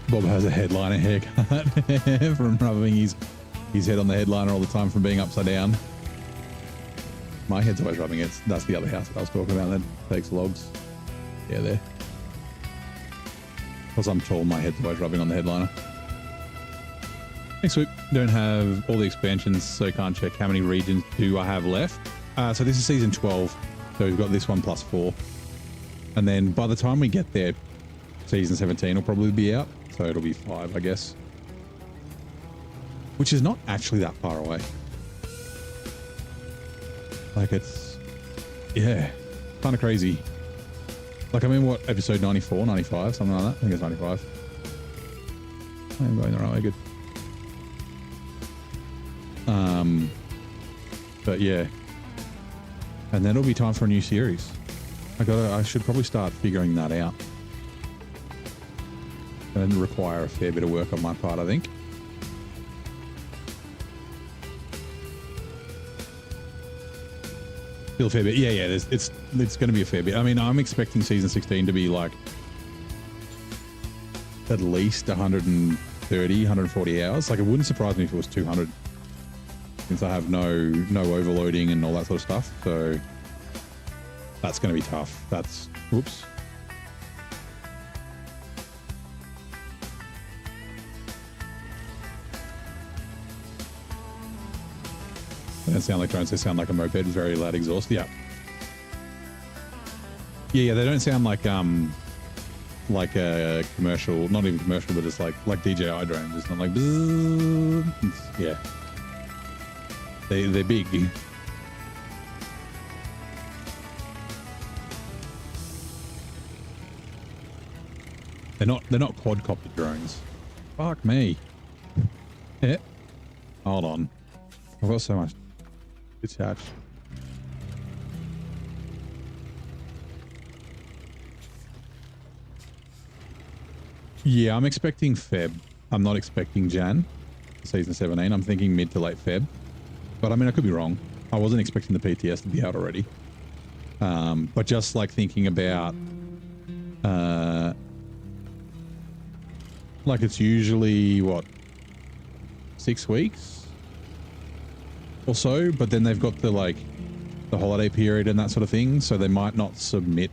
S1: Bob has a headliner haircut from rubbing his head on the headliner all the time from being upside down. My head's always rubbing it. That's the other house that I was talking about that takes logs. Yeah, there. Because I'm tall, my head's always rubbing on the headliner. Next week, don't have all the expansions, so can't check how many regions do I have left. So this is season 12, so we've got this one plus 4. And then by the time we get there, season 17 will probably be out, so it'll be 5, I guess. Which is not actually that far away. Like it's, yeah, kind of crazy. Like I'm in what, episode 94, 95, something like that? I think it's 95. I'm going the right way, good. But yeah. And then it'll be time for a new series. I should probably start figuring that out. And require a fair bit of work on my part, I think. Still a fair bit. Yeah, it's going to be a fair bit. I mean, I'm expecting season 16 to be like at least 130, 140 hours. Like it wouldn't surprise me if it was 200. Since I have no overloading and all that sort of stuff, so that's going to be tough. That's whoops. They don't sound like drones. They sound like a moped with very loud exhaust. Yeah. Yeah. They don't sound like a commercial, not even commercial, but it's like DJI drones. It's not like bzzz. Yeah. They're big. They're not quadcopter drones. Fuck me. Yeah. Hold on. I've got so much attached. Yeah, I'm expecting Feb. I'm not expecting Jan. Season 17. I'm thinking mid to late Feb. But I mean, I could be wrong. I wasn't expecting the PTS to be out already. But just like thinking about, like it's usually what, 6 weeks or so, but then they've got the holiday period and that sort of thing. So they might not submit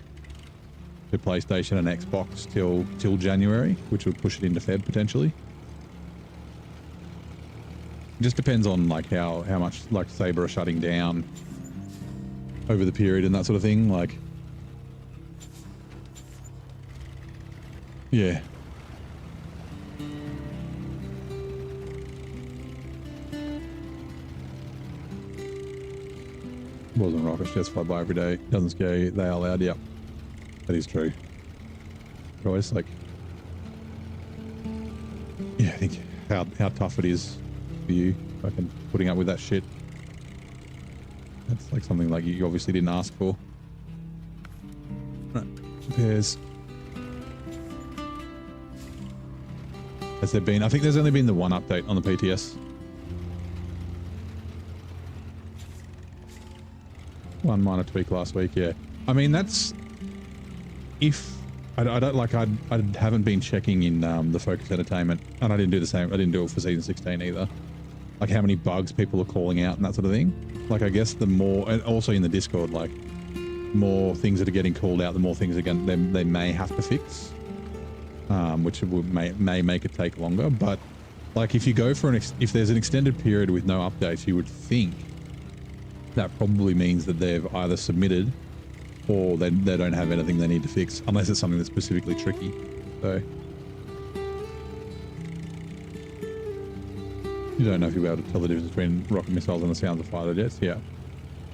S1: to PlayStation and Xbox till January, which would push it into Feb potentially. It just depends on like how much like Saber are shutting down over the period and that sort of thing. Like, yeah. Wasn't rockets just fly by every day. Doesn't scare they are loud. Yep, that is true. But always like, yeah, I think how tough it is for you fucking putting up with that shit. That's like something like you obviously didn't ask for. Right, repairs. Has there been? I think there's only been the one update on the PTS. One minor tweak last week, yeah. I mean, that's if I don't like I haven't been checking in the Focus Entertainment, and I didn't do the same. I didn't do it for season 16 either. Like how many bugs people are calling out and that sort of thing. Like I guess the more, and also in the Discord, like more things that are getting called out, the more things again they may have to fix, which may make it take longer. But like if you go for if there's an extended period with no updates, you would think that probably means that they've either submitted or they don't have anything they need to fix, unless it's something that's specifically tricky. So you don't know if you'll be able to tell the difference between rocket missiles and the sounds of fighter jets. Yeah,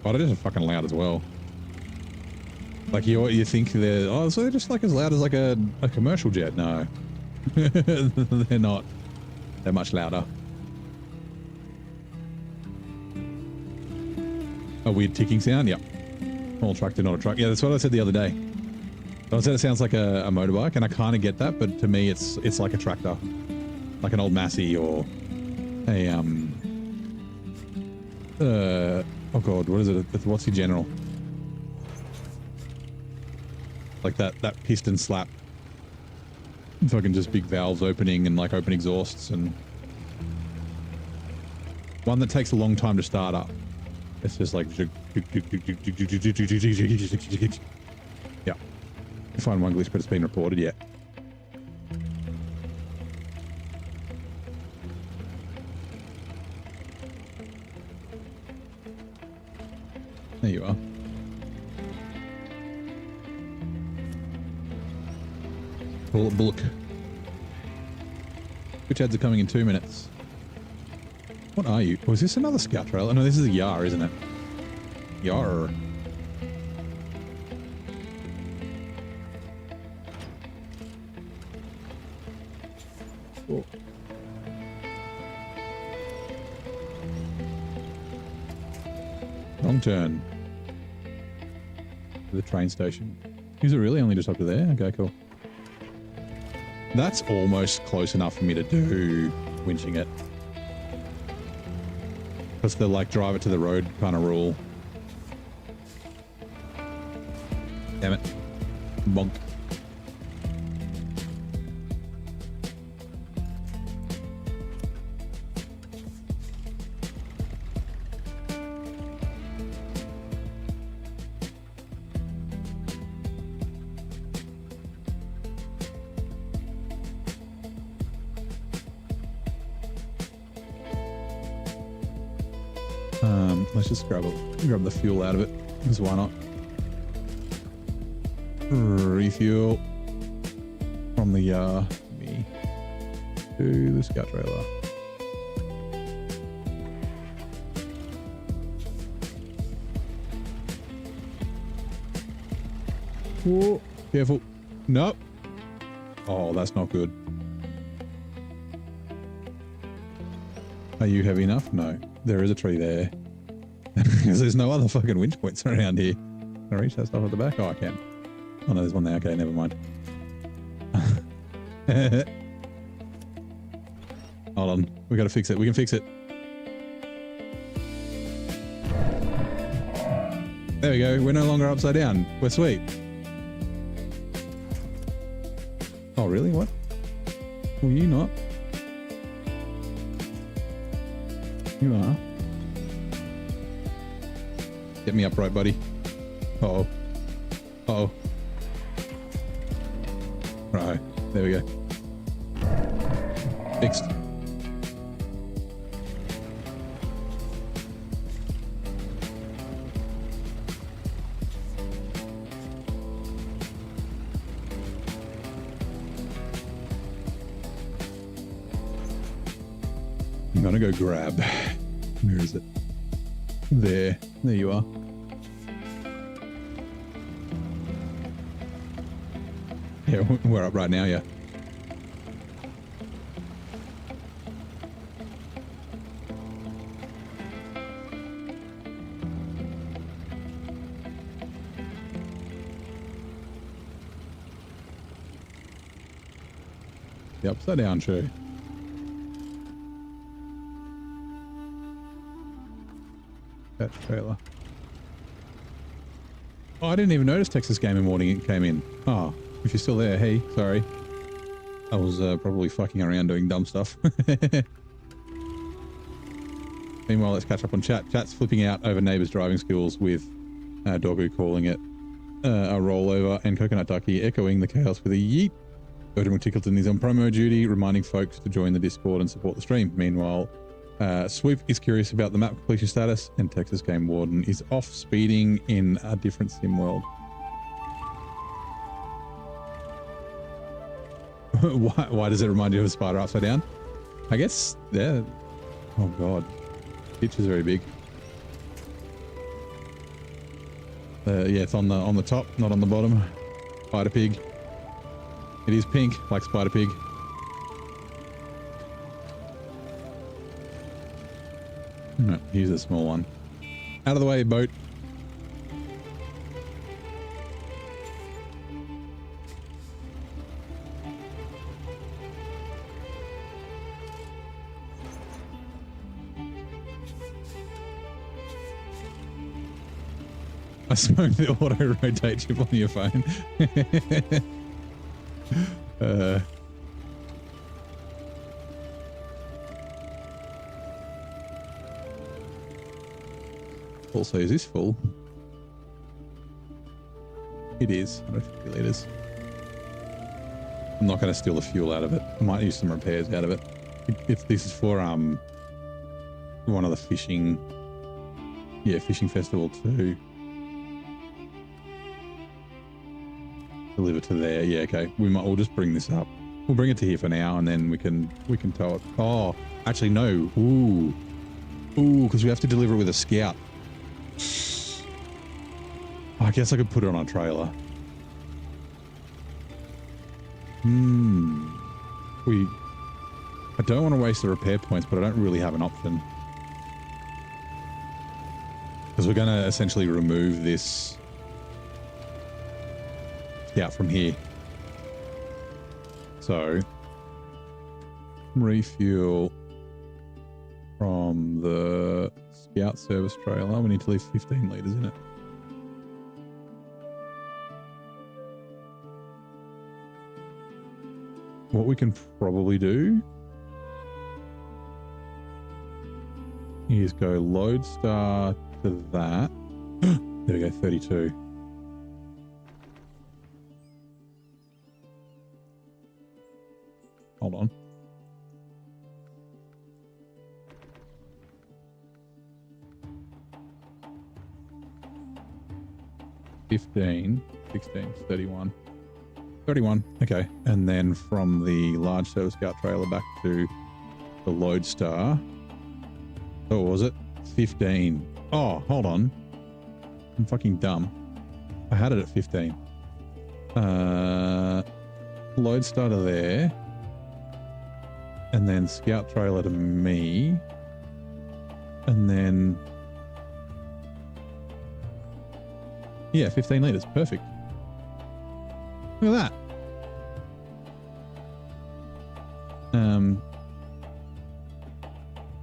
S1: fighter jets are fucking loud as well. Like you think they're so they're just like as loud as like a commercial jet. No, they're not. They're much louder. A weird ticking sound. Yep. Small tractor, not a truck. Yeah, that's what I said the other day. I said it sounds like a motorbike, and I kind of get that, but to me, it's like a tractor, like an old Massey or a oh god, what is it? What's the General? Like that piston slap. fucking just big valves opening and like open exhausts, and one that takes a long time to start up. It's just like yeah. Find one glitch, but it's been reported yet. There you are. Bullock. Which ads are coming in 2 minutes? What are you? Oh, is this another scout trailer? No, this is a Yar, isn't it? Yar. Oh. Wrong turn. To the train station. Is it really only just up to there? Okay, cool. That's almost close enough for me to do winching it. That's the like drive it to the road kind of rule. Damn it. Bonk. Let's just grab the fuel out of it, because why not? Refuel from the me to the scout trailer. Whoa, careful. Nope. Oh, that's not good. Are you heavy enough? No. There is a tree there. Because there's no other fucking winch points around here. Can I reach that stuff at the back? Oh, I can. Oh, no, there's one there. Okay, never mind. Hold on. We got to fix it. We can fix it. There we go. We're no longer upside down. We're sweet. Oh, really? What? Well, you not. You are. Get me upright, buddy. Uh-oh. Uh-oh. Right. There we go. Fixed. I'm gonna go grab. Where is it? There. There you are. Yeah, we're up right now, yeah. The upside down tree. That trailer. Oh, I didn't even notice Texas Gaming Morning came in. Oh, if you're still there, hey, sorry. I was probably fucking around doing dumb stuff. Meanwhile, let's catch up on chat. Chat's flipping out over neighbours' driving skills with Doggo calling it a rollover and Coconut Ducky echoing the chaos with a yeet. Erdem Tickleton is on promo duty, reminding folks to join the Discord and support the stream. Meanwhile, Swoop is curious about the map completion status, and Texas Game Warden is off speeding in a different sim world. Why does it remind you of a spider upside down? I guess, yeah. Oh god. Pitch is very big. Yeah, it's on the top, not on the bottom. Spider Pig. It is pink, like Spider Pig. No, here's a small one. Out of the way, boat. I smoked the auto rotate chip on your phone. Also, is this full? It is. 150 litres. I'm not going to steal the fuel out of it. I might use some repairs out of it. This is for one of the fishing, fishing festival too. Deliver to there. Yeah, okay. We'll just bring this up. We'll bring it to here for now, and then we can tow it. Oh, actually no. Ooh, because we have to deliver it with a scout. I guess I could put it on a trailer. I don't want to waste the repair points, but I don't really have an option. Because we're going to essentially remove this scout from here. So, refuel from the scout service trailer. We need to leave 15 litres in it. What we can probably do is go lodestar to that. There we go, 32. Hold on. $15, $16, $31. 31, okay. And then from the large service scout trailer back to the lodestar. Oh, what was it? 15. Oh, hold on. I'm fucking dumb. I had it at 15. Lodestar to there. And then scout trailer to me. And then... yeah, 15 litres. Perfect. Look at that.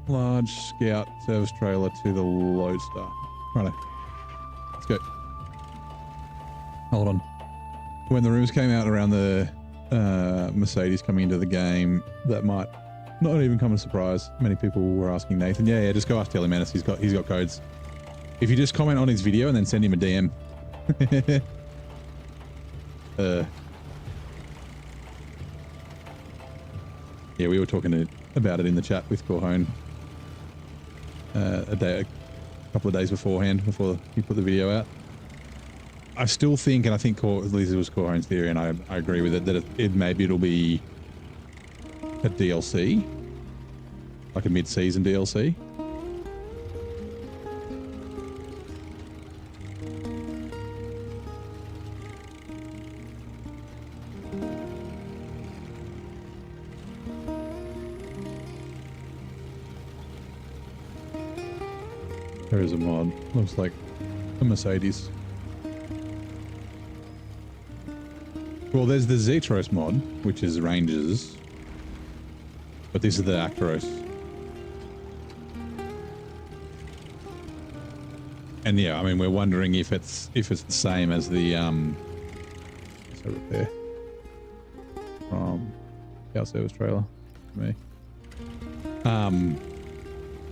S1: Large scout service trailer to the lodestar. Righto. Let's go. Hold on. When the rumors came out around the Mercedes coming into the game, that might not even come as a surprise. Many people were asking Nathan. Yeah, just go ask Telemanus. He's got codes. If you just comment on his video and then send him a DM. Yeah, we were talking about it in the chat with Çৰীষ্টrăuN a couple of days beforehand, before he put the video out. I still think, and I think at least it was Çৰীষ্টrăuN's theory, and I agree with it, that maybe it'll be a DLC, like a mid-season DLC. There is a mod. Looks like a Mercedes. Well, there's the Zetros mod, which is Rangers. But this is the Actros. And yeah, I mean, we're wondering if it's the same as the so repair from our service trailer for me.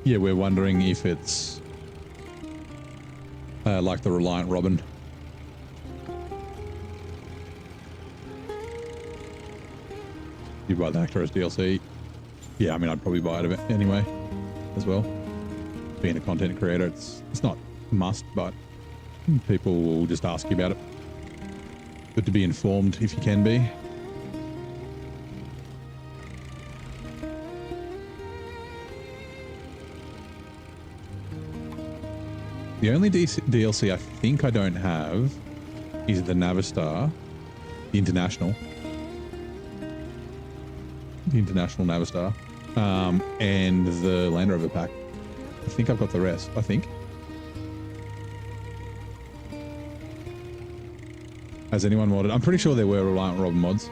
S1: Yeah, we're wondering if it's like the Reliant Robin. You buy the Actros DLC? Yeah, I mean, I'd probably buy it anyway, as well. Being a content creator, it's not a must, but people will just ask you about it. Good to be informed if you can be. The only DLC I think I don't have is the Navistar, the International. The International Navistar, and the Land Rover pack. I think I've got the rest, I think. Has anyone modded? I'm pretty sure there were Reliant Robin mods.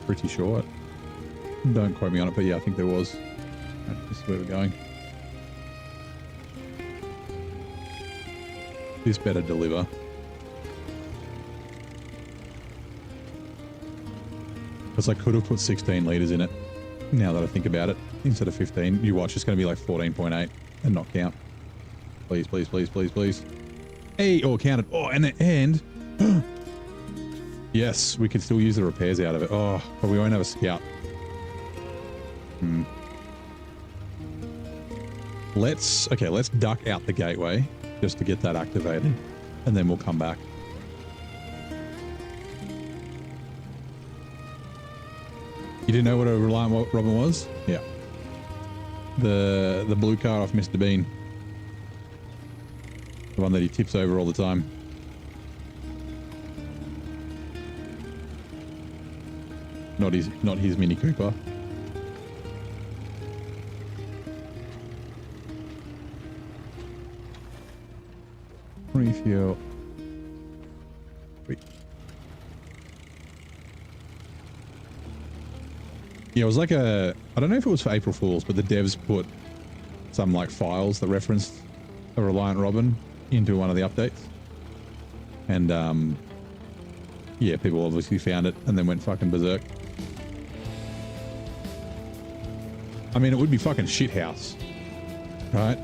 S1: Pretty sure. Don't quote me on it, but yeah, I think there was. This is where we're going. This better deliver. Because I could have put 16 litres in it, now that I think about it, instead of 15. You watch, it's going to be like 14.8 and not count. Please, please, please, please, please. Hey, oh, counted. Oh, and yes, we can still use the repairs out of it. Oh, but we won't have a scout. Let's duck out the gateway just to get that activated, and then we'll come back. You didn't know what a ṟounr̍ Robin was? Yeah. The blue car off Mr. Bean. The one that he tips over all the time. Not his Mini Cooper. Refuel. Wait. Yeah, it was like I don't know if it was for April Fools, but the devs put some like files that referenced a Reliant Robin into one of the updates. And yeah, people obviously found it and then went fucking berserk. I mean, it would be fucking shithouse, right?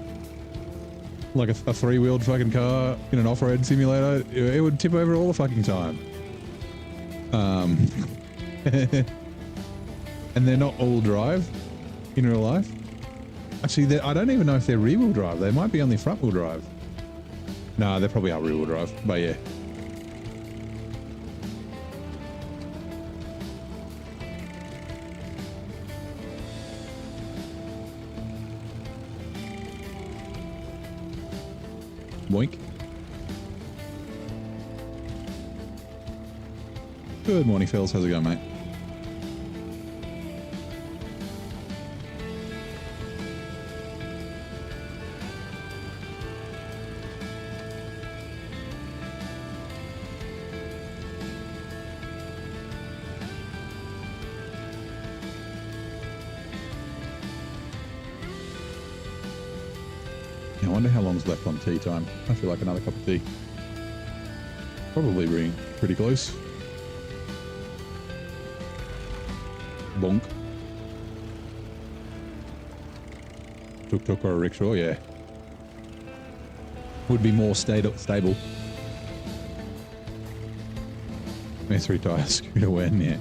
S1: Like a three-wheeled fucking car in an off-road simulator, it would tip over all the fucking time. And they're not all drive in real life. Actually, I don't even know if they're rear-wheel drive. They might be only front-wheel drive. No, they probably are rear-wheel drive, but yeah. Boink. Good morning, Phils. How's it going, mate? I wonder how long's left on tea time. I feel like another cup of tea. Probably being pretty close. Bonk. Tuk-tuk or a rickshaw, yeah. Would be more stable. S3 tire scooter when, yeah.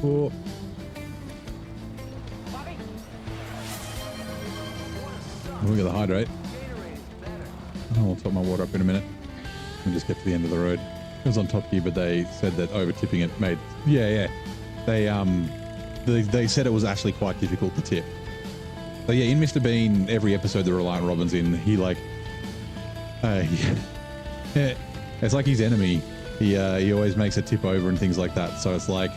S1: Oh. We got the hydrate. I'll top my water up in a minute and just get to the end of the road. It was on top here, but they said that over tipping it made. Yeah. They said it was actually quite difficult to tip. So yeah, in Mr. Bean, every episode the Reliant Robin's in, he like, it's like his enemy. He always makes a tip over and things like that. So it's like,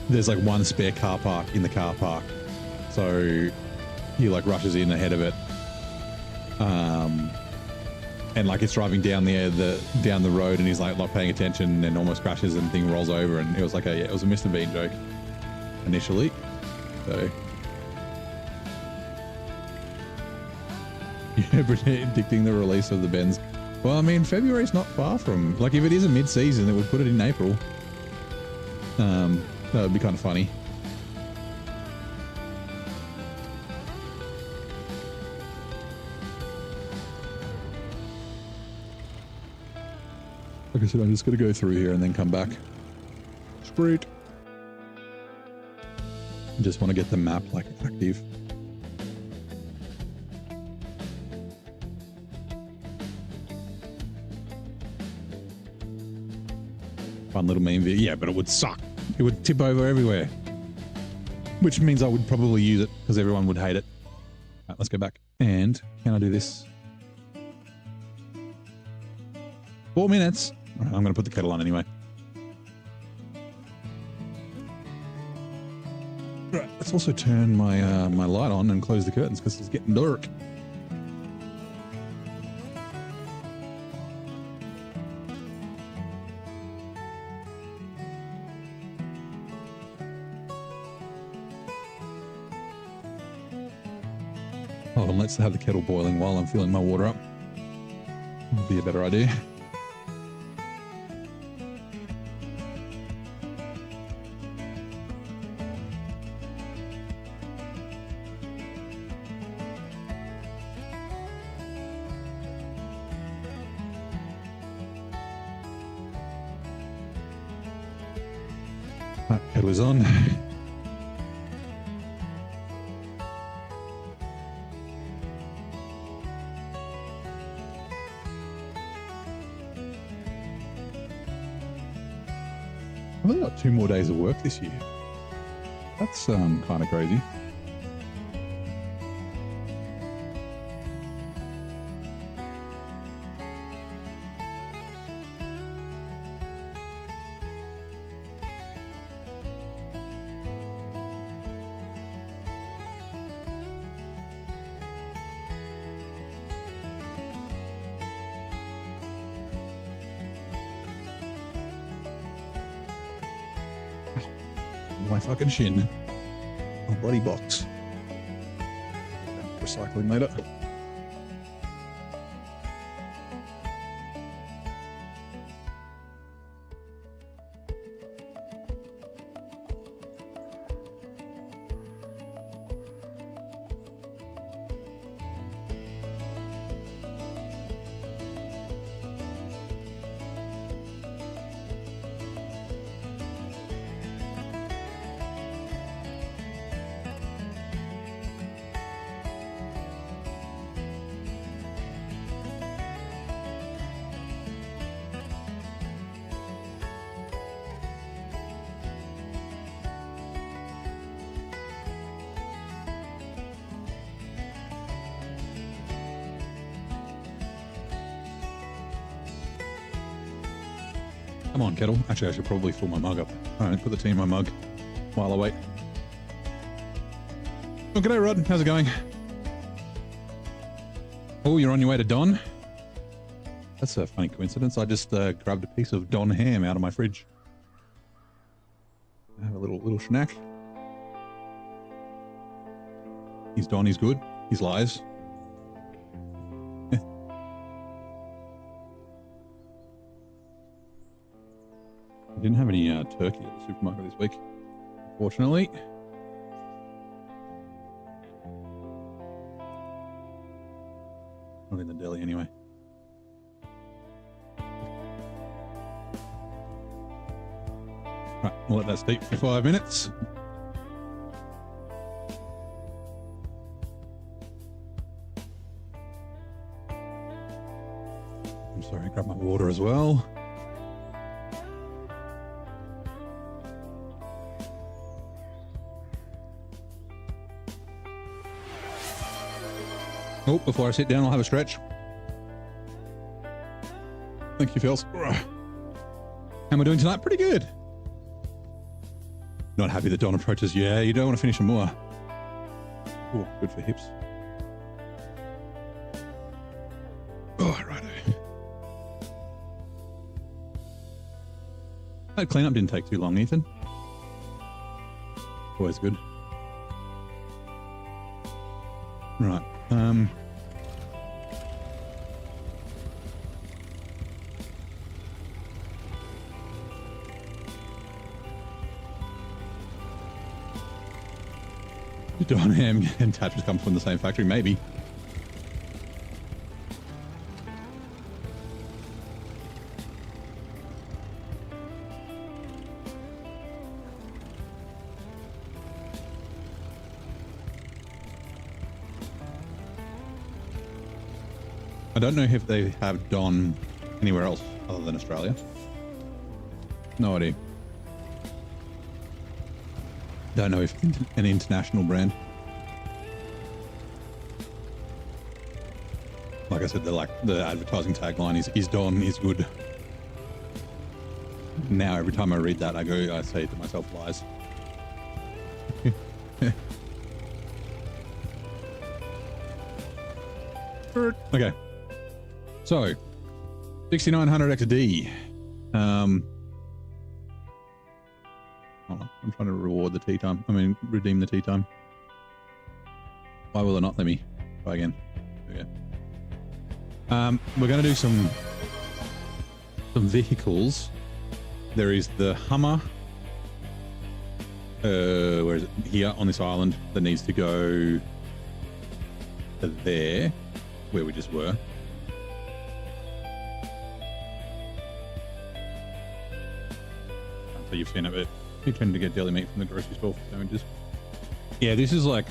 S1: there's like one spare car park in the car park. So he like rushes in ahead of it, and like it's driving down the road, and he's like not paying attention and almost crashes, and the thing rolls over, and it was like it was a Mr. Bean joke initially. So yeah, predicting the release of the Benz. Well, I mean, February's not far from, like, if it is a mid-season, it would put it in April. That would be kind of funny. Like I said, I'm just going to go through here and then come back. Sweet. I just want to get the map, like, active. Fun little meme video. Yeah, but it would suck. It would tip over everywhere. Which means I would probably use it because everyone would hate it. All right, let's go back. And can I do this? 4 minutes. All right, I'm going to put the kettle on anyway. Right, let's also turn my my light on and close the curtains because it's getting dark. Hold on, let's have the kettle boiling while I'm filling my water up. Would be a better idea. Right, kettle is on. I've only got 2 more days of work this year. That's kind of crazy. My fucking shin. My bloody box. Recycling later. Come on, kettle. Actually, I should probably fill my mug up. All right, put the tea in my mug while I wait. Oh, g'day, Rod. How's it going? Oh, you're on your way to Don? That's a funny coincidence. I just grabbed a piece of Don ham out of my fridge. Have a little snack. He's Don. He's good. He's lies. I didn't have any turkey at the supermarket this week, unfortunately. Not in the deli anyway. Right, we'll let that steep for 5 minutes. I'm sorry, grab my water as well. Oh, before I sit down, I'll have a stretch. Thank you, Phils. How am I doing tonight? Pretty good. Not happy that Don approaches. Yeah, you don't want to finish a more. Oh, good for hips. Oh, righto. That cleanup didn't take too long, Ethan. Always good. Right. Don ham and Tatras come from the same factory, maybe. I don't know if they have Don anywhere else other than Australia. No idea. Don't know if it's an international brand. Like I said, the advertising tagline is Don is good. Now every time I read that, I say to myself, lies. Okay. So 6900 XD. Hold on, I'm trying to redeem the tea time. Why will it not let me Try again. There we go. We're going to do some vehicles. There is the Hummer. Where is it? Here on this island that needs to go to there, where we just were. So you've seen it, but you tend to get deli meat from the grocery store for sandwiches. Yeah, this is like,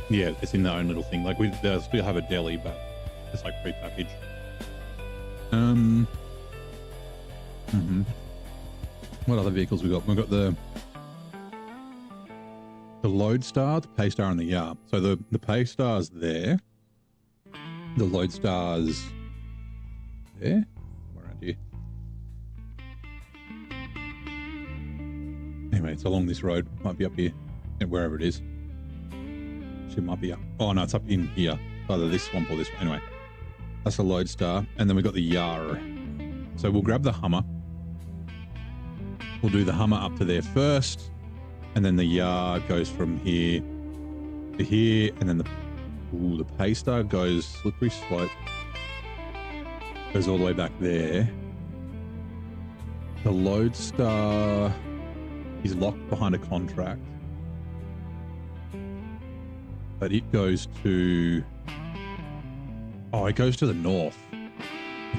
S1: yeah, it's in their own little thing. Like they'll still have a deli, but it's like pre-packaged. What other vehicles we got? We've got the Lodestar, the Paystar, and the Yar. So the Paystar's there. The Lodestar's there. Somewhere around here. Anyway, it's along this road. Might be up here, wherever it is. It might be up. Oh no, it's up in here. Either this swamp or this one. Anyway, that's the Lodestar, and then we got the Yar. So we'll grab the Hummer. We'll do the Hummer up to there first, and then the Yar goes from here to here, and then the Paystar goes slippery slope, goes all the way back there. The Lodestar is locked behind a contract, but it goes to, it goes to the north.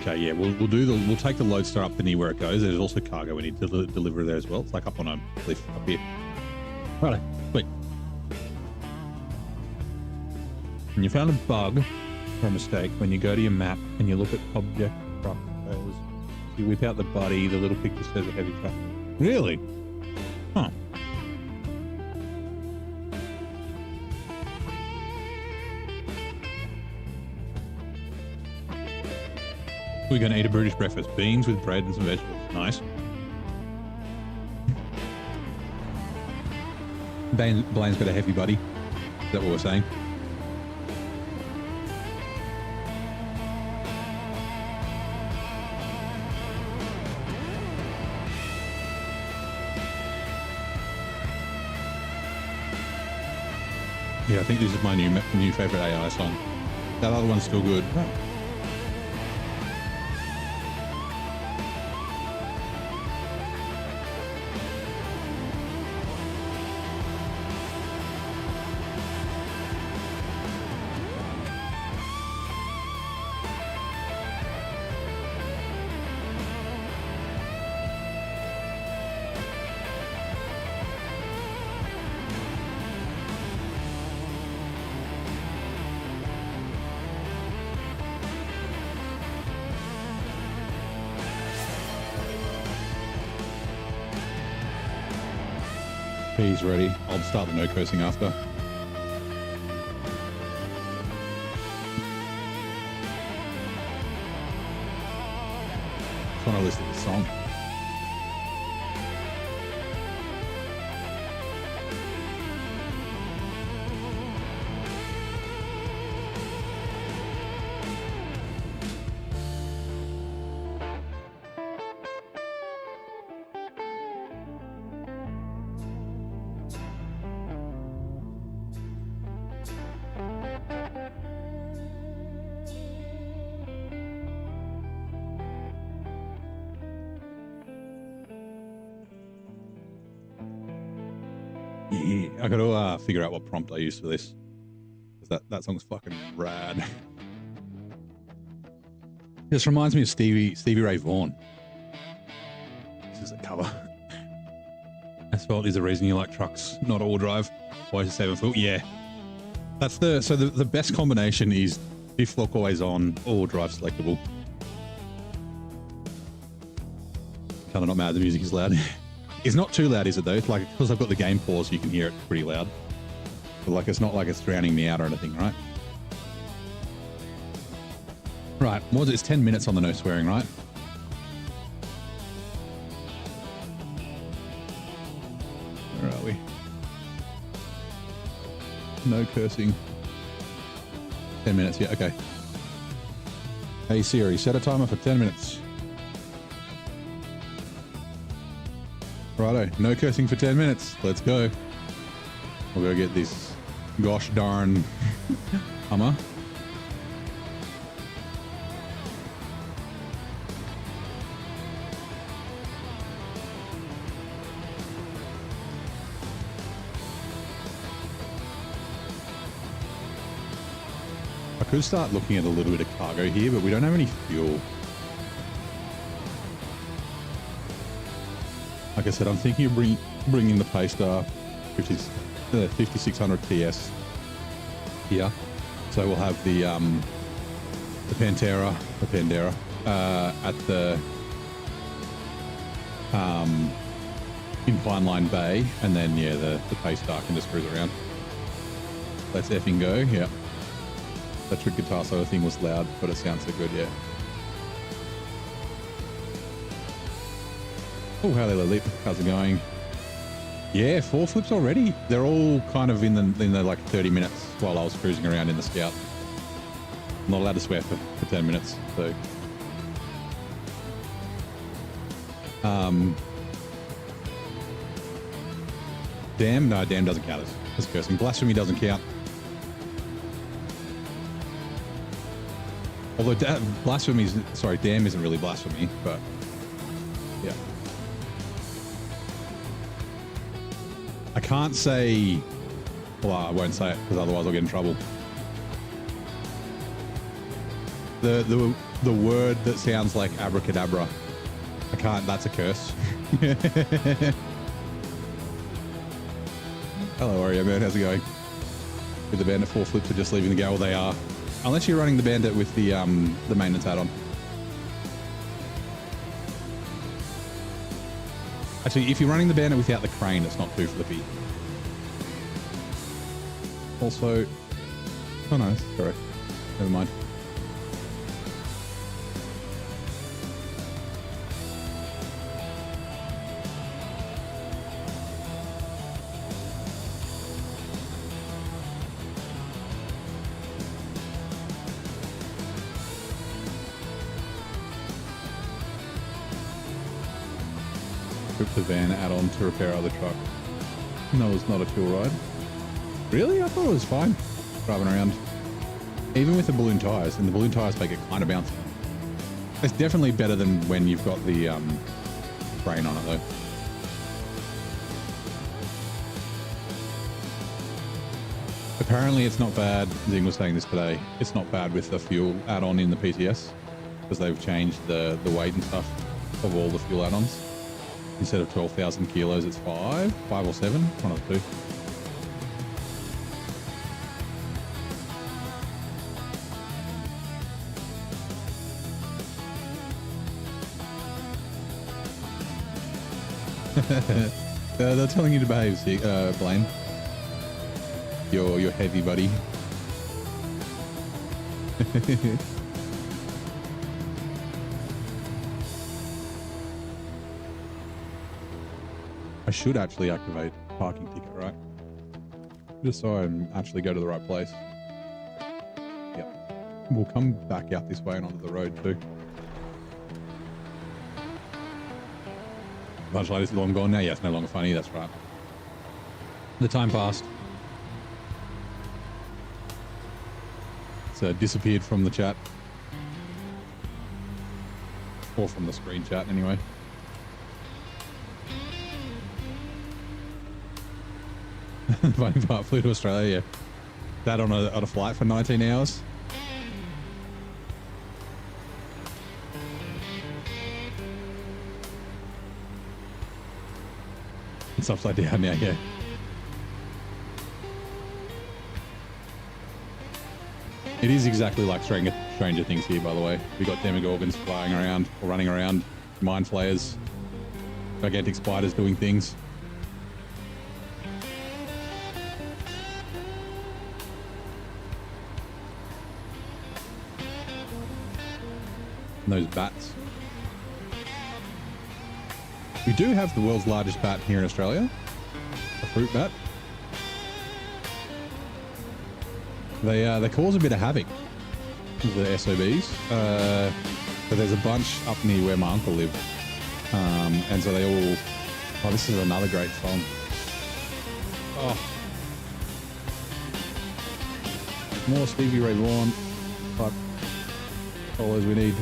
S1: Okay, yeah, we'll take the Lodestar up to near where it goes. There's also cargo we need to deliver there as well. It's like up on a cliff up here. Righto, wait. And you found a bug or a mistake when you go to your map and you look at object truck details. You whip out the buddy, the little picture says a heavy truck. Really? Huh. We're going to eat a British breakfast. Beans with bread and some vegetables. Nice. Blaine's got a heavy buddy. Is that what we're saying? Yeah, I think this is my new favorite AI song. That other one's still good. Oh. He's ready. I'll start the no cursing after. Just want to listen to the song. Yeah, I gotta figure out what prompt I use for this. Because that song's fucking rad. This reminds me of Stevie Ray Vaughan. This is the cover. Asphalt is the reason you like trucks, not all drive. Why is it 7 foot? Yeah. That's the best combination is diff lock always on, all drive selectable. Kinda not mad the music is loud. It's not too loud, is it though? It's like, because I've got the game paused, you can hear it pretty loud. But like, it's not like it's drowning me out or anything, right? Right, what was it? It's 10 minutes on the no swearing, right? Where are we? No cursing. 10 minutes, yeah, okay. Hey Siri, set a timer for 10 minutes. Righto, no cursing for 10 minutes. Let's go. We'll go get this gosh darn Hummer. I could start looking at a little bit of cargo here, but we don't have any fuel. Like I said, I'm thinking of bringing the Paystar, which is the 5600 TS here. So we'll have the Pantera at the incline line bay, and then yeah, the Paystar can just cruise around. Let's effing go. Yeah. Electric guitar solo thing was loud, but it sounds so good, yeah. Oh, howdy, Lily. How's it going? Yeah, 4 flips already. They're all kind of in the like 30 minutes while I was cruising around in the Scout. I'm not allowed to swear for 10 minutes, so. Damn? No, damn doesn't count as cursing. Blasphemy doesn't count. Although damn isn't really blasphemy, but yeah. I can't say, well, I won't say it because otherwise I'll get in trouble. The word that sounds like abracadabra, I can't, that's a curse. Hello, Oreo man, how's it going? With the Bandit 4 flips are just leaving the go, well, they are. Unless you're running the Bandit with the maintenance add-on. Actually, if you're running the Bandit without the crane, it's not too flippy. Also, oh no, that's correct. Never mind. The van add-on to repair other truck. No, it's not a tool ride. Really? I thought it was fine driving around. Even with the balloon tires, and the balloon tires make it kind of bouncy. It's definitely better than when you've got the crane on it though. Apparently it's not bad, Zing was saying this today, it's not bad with the fuel add-on in the PTS because they've changed the weight and stuff of all the fuel add-ons. Instead of 12,000 kilos, it's 5 or 7, one of the two. They're telling you to behave, Blaine. You're heavy, buddy. I should actually activate parking ticket, right? Just so I actually go to the right place. Yep. We'll come back out this way and onto the road too. Bunch light is long gone now. Yeah, it's no longer funny. That's right. The time passed. It's disappeared from the chat. Or from the screen chat, anyway. The funny part, flew to Australia, yeah. That on a flight for 19 hours. It's upside down now, yeah. It is exactly like Stranger Things here, by the way. We got demogorgons flying around, or running around, mind flayers, gigantic spiders doing things. And those bats. We do have the world's largest bat here in Australia, a fruit bat. They cause a bit of havoc, the SOBs, but there's a bunch up near where my uncle lived, and so they all, oh, this is another great song. Oh, More Stevie Ray Vaughan type solos we need.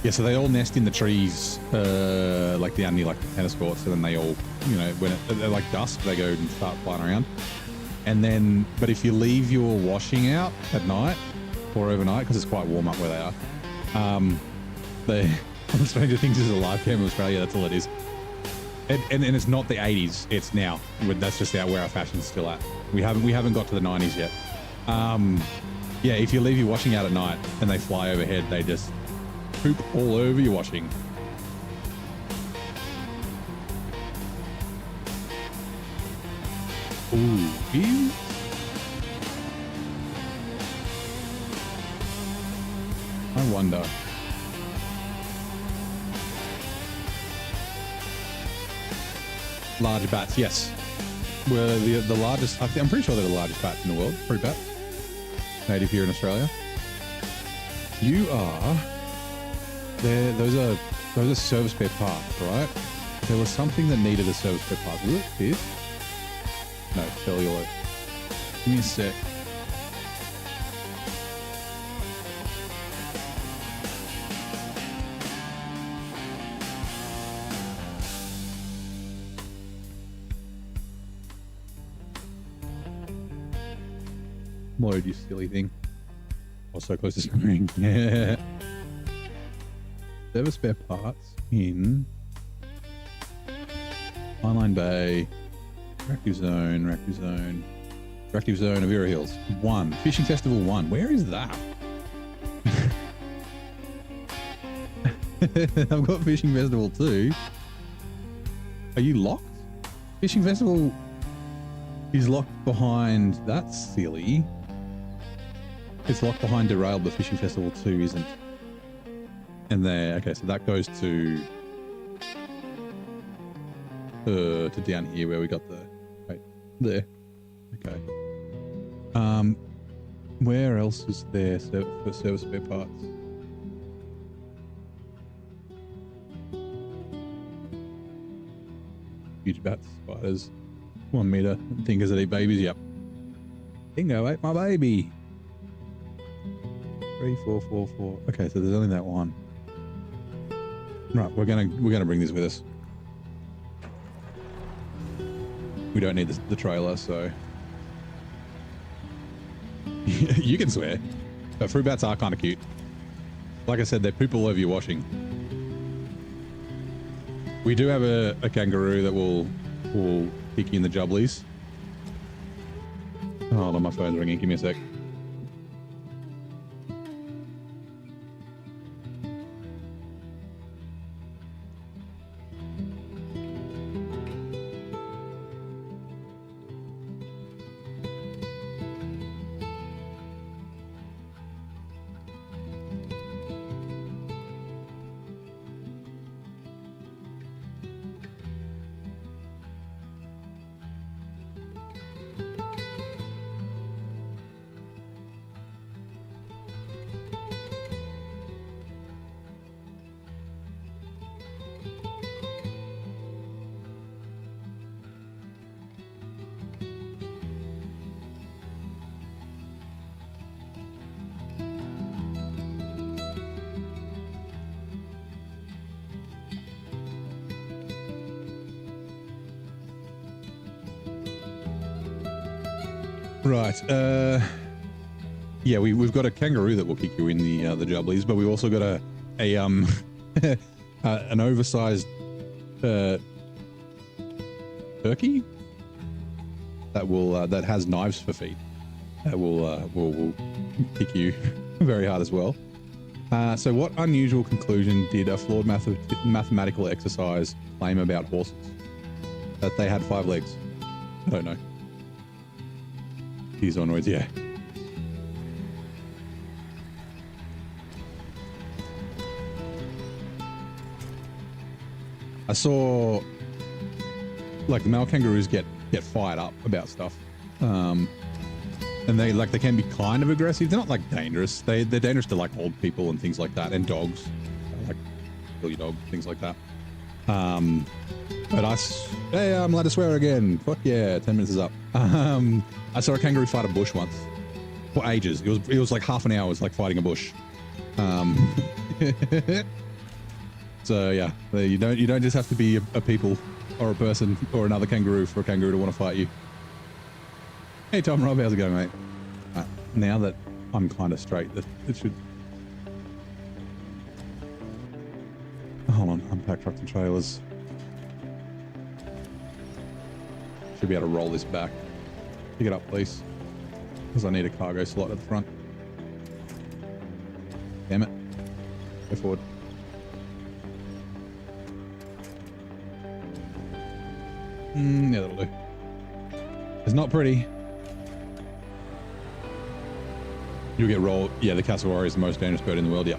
S1: Yeah, so they all nest in the trees, like down near like the tennis courts, and then they all, you know, when they're like dusk, they go and start flying around. And then, but if you leave your washing out at night or overnight, because it's quite warm up where they are, Stranger Things is a live cam in Australia. That's all it is. And it's not the 80s. It's now. That's just where our fashion's still at. We haven't got to the 90s yet. Yeah, if you leave your washing out at night and they fly overhead, they just poop all over your washing. Ooh, ew. I wonder. Large bats, yes. We're the largest. I'm pretty sure they're the largest bats in the world. Fruit bat, native here in Australia. You are. Those are service spare parts, right? There was something that needed a service spare part. Was it this? No, celluloid. Give me a sec. Load, you silly thing. Oh, so close to screen. Yeah. Service spare parts in Highline Bay, Interactive Zone, Avira Hills. 1. Fishing Festival 1. Where is that? I've got Fishing Festival 2. Are you locked? Fishing Festival is locked behind. That's silly. It's locked behind Derailed, but Fishing Festival 2 isn't. And there, okay, so that goes to down here where we got the, right there. Okay. Where else is there for service spare parts? Huge bats, spiders, 1 meter, dingoes that eat babies. Yep. Dingo ate my baby. 3, 4, 4, 4. Okay, so there's only that one. Right, we're gonna bring this with us. We don't need the trailer, so you can swear. But fruit bats are kind of cute. Like I said, they poop all over your washing. We do have a kangaroo that will kick you in the jubblies. Oh, hold on, my phone's ringing. Give me a sec. Right. Yeah, we've got a kangaroo that will kick you in the jubblies, but we've also got an oversized turkey that has knives for feet that will kick you very hard as well. So what unusual conclusion did a flawed mathematical exercise claim about horses? That they had 5 legs? I don't know. He's onwards, yeah. I saw like male kangaroos get fired up about stuff, and they can be kind of aggressive. They're not like dangerous. They're dangerous to like old people and things like that, and dogs, like kill your dog, things like that. But hey, I'm allowed to swear again. Fuck yeah, 10 minutes is up. I saw a kangaroo fight a bush once for ages. It was like half an hour. It was like fighting a bush. So yeah, you don't just have to be a people or a person or another kangaroo for a kangaroo to want to fight you. Hey Tom, Rob, how's it going, mate? Now that I'm kind of straight, it should. Hold on, unpack trucks and trailers. Should be able to roll this back. Pick it up, please, because I need a cargo slot at the front. Damn it. Go forward. Yeah, that'll do. It's not pretty. You'll get rolled. Yeah, the cassowary is the most dangerous bird in the world. Yeah.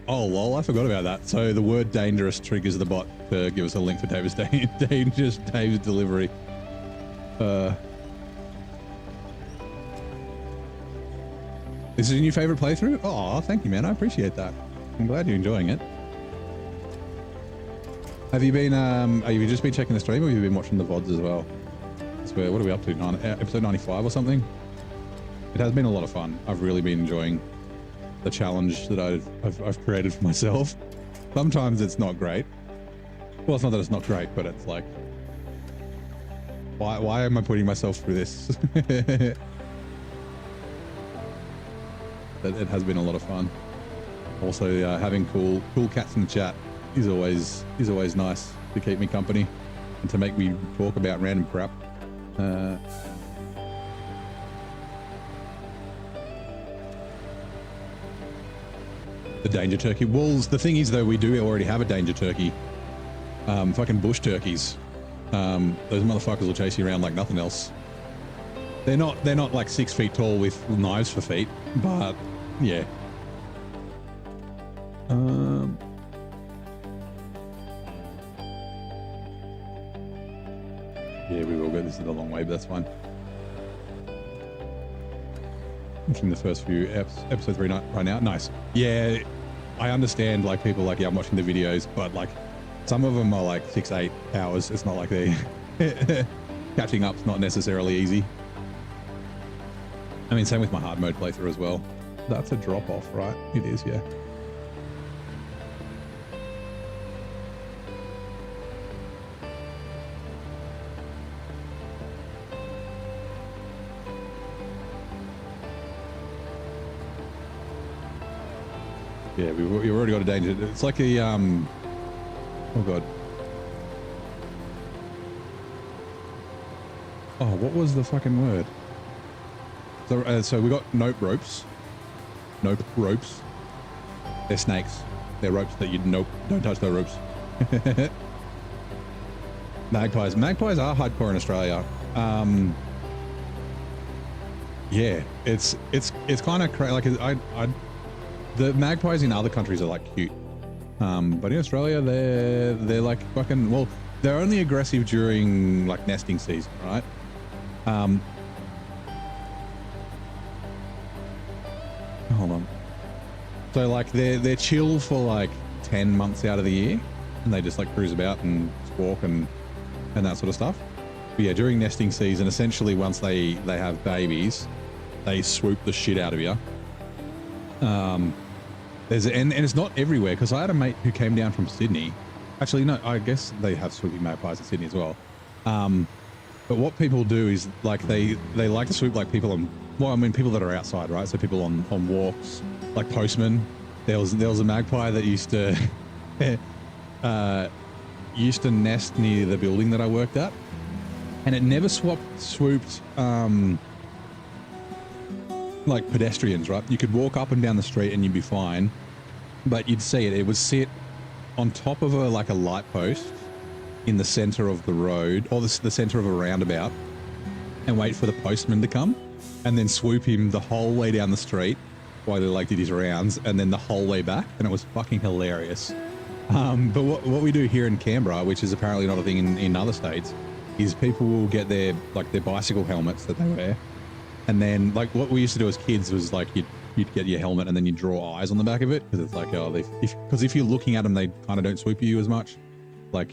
S1: Oh, lol, I forgot about that. So the word dangerous triggers the bot to give us a link for Dave's delivery. This is your new favorite playthrough? Oh, thank you, man. I appreciate that. I'm glad you're enjoying it. Have you been, have you just been checking the stream, or have you been watching the VODs as well? What are we up to? Episode 95 or something? It has been a lot of fun. I've really been enjoying the challenge that I've created for myself. Sometimes it's not great. Well, it's not that it's not great, but it's like, why am I putting myself through this? But it has been a lot of fun. Also, having cool cats in the chat is always nice to keep me company and to make me talk about random crap. The danger turkey. Well, the thing is, though, we do already have a danger turkey. Fucking bush turkeys. Those motherfuckers will chase you around like nothing else. They're not like 6 feet tall with knives for feet, but yeah. Yeah, we will go. This is a long way, but that's fine. Watching the first few episode 3 right now. Nice. Yeah, I understand, like, people like, yeah, I'm watching the videos, but like some of them are like 6-8 hours. It's not like they catching up's not necessarily easy. I mean, same with my hard mode playthrough as well. That's a drop off, right? It is, yeah. Yeah, we've already got a danger. It's like a, oh God. Oh, what was the fucking word? So we got nope ropes. Nope ropes. They're snakes. They're ropes that you don't touch those ropes. Magpies. Magpies are hardcore in Australia. Yeah, it's kind of crazy. Like the magpies in other countries are like cute, but in Australia they're like fucking, well, they're only aggressive during like nesting season, right? Hold on. So like they're chill for like 10 months out of the year, and they just like cruise about and squawk and that sort of stuff. But yeah, during nesting season, essentially once they have babies, they swoop the shit out of you. And it's not everywhere, because I had a mate who came down from Sydney. Actually, no, I guess they have swooping magpies in Sydney as well. But what people do is like they like to swoop like people on, well, I mean people that are outside, right? So people on walks, like postmen. There was a magpie that used to nest near the building that I worked at, and it never swooped like pedestrians, right? You could walk up and down the street and you'd be fine, but you'd see it. It would sit on top of a light post in the center of the road, or the center of a roundabout, and wait for the postman to come, and then swoop him the whole way down the street while he like did his rounds, and then the whole way back, and it was fucking hilarious. But what we do here in Canberra, which is apparently not a thing in other states, is people will get their bicycle helmets that they wear, and then like what we used to do as kids was like you'd get your helmet and then you draw eyes on the back of it because it's like, oh, because if you're looking at them, they kind of don't swoop you as much, like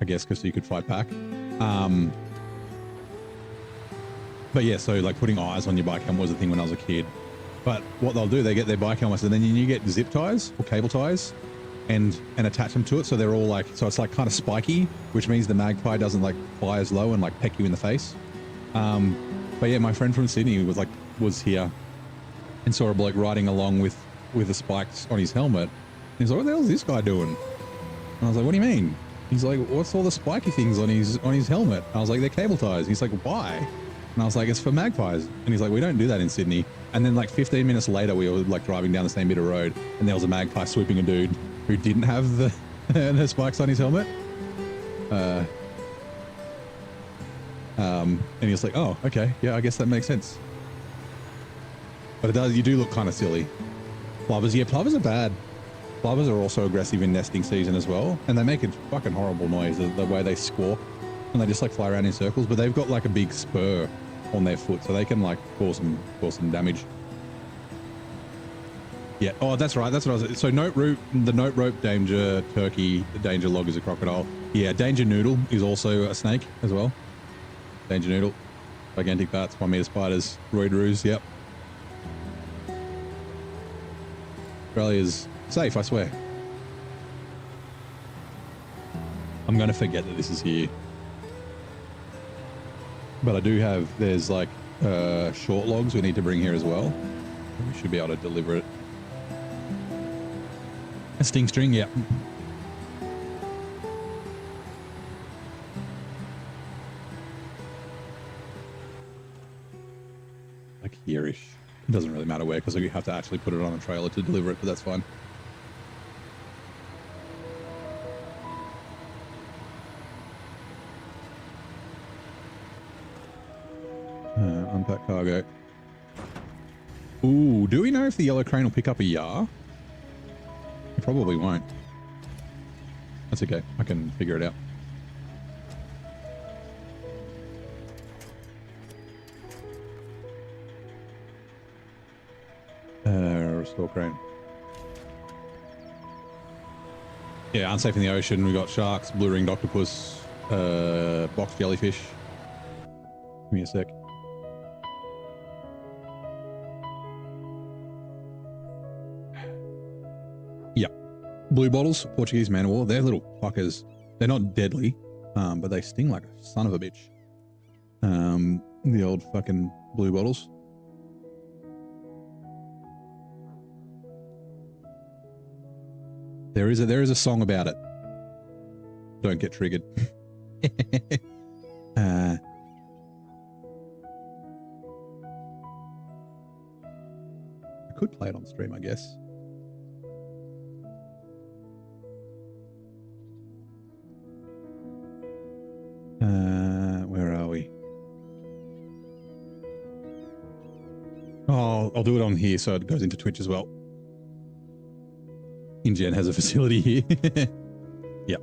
S1: I guess because you could fight back. But yeah, so like putting eyes on your bike helmet was a thing when I was a kid. But what they'll do, they get their bike helmets and then you get zip ties or cable ties and attach them to it. So they're all like, so it's like kind of spiky, which means the magpie doesn't like fly as low and like peck you in the face. But yeah, my friend from Sydney was here and saw a bloke riding along with the spikes on his helmet. And he's like, what the hell is this guy doing? And I was like, what do you mean? He's like, what's all the spiky things on his helmet? I was like, they're cable ties. He's like, why? And I was like, it's for magpies. And he's like, we don't do that in Sydney. And then like 15 minutes later, we were like driving down the same bit of road and there was a magpie swooping a dude who didn't have the spikes on his helmet. And he was like, oh, okay. Yeah, I guess that makes sense. But you do look kind of silly. Plovers, yeah, plovers are bad. Plovers are also aggressive in nesting season as well. And they make a fucking horrible noise, the way they squawk. And they just like fly around in circles, but they've got like a big spur on their foot, so they can like cause some damage. Yeah. Oh, that's right. That's what I was. So the note rope danger turkey, the danger log is a crocodile. Yeah. Danger noodle is also a snake as well. Danger noodle, gigantic bats, 1 meter spiders, ṟoiderous. Yep. Australia's safe, I swear. I'm going to forget that this is here. But I do have, there's like short logs we need to bring here as well. We should be able to deliver it. A sting string, yeah. Like here-ish. It doesn't really matter where because you have to actually put it on a trailer to deliver it, but that's fine. Unpack cargo. Ooh, do we know if the yellow crane will pick up a yar? It probably won't. That's okay. I can figure it out. Restore crane. Yeah, unsafe in the ocean. We got sharks, blue-ringed octopus, box jellyfish. Give me a sec. Yep. Blue bottles, Portuguese man of war. They're little fuckers. They're not deadly, but they sting like a son of a bitch. The old fucking blue bottles. There is a song about it. Don't get triggered. I could play it on stream, I guess. Where are we? Oh, I'll do it on here so it goes into Twitch as well. InGen has a facility here. Yep.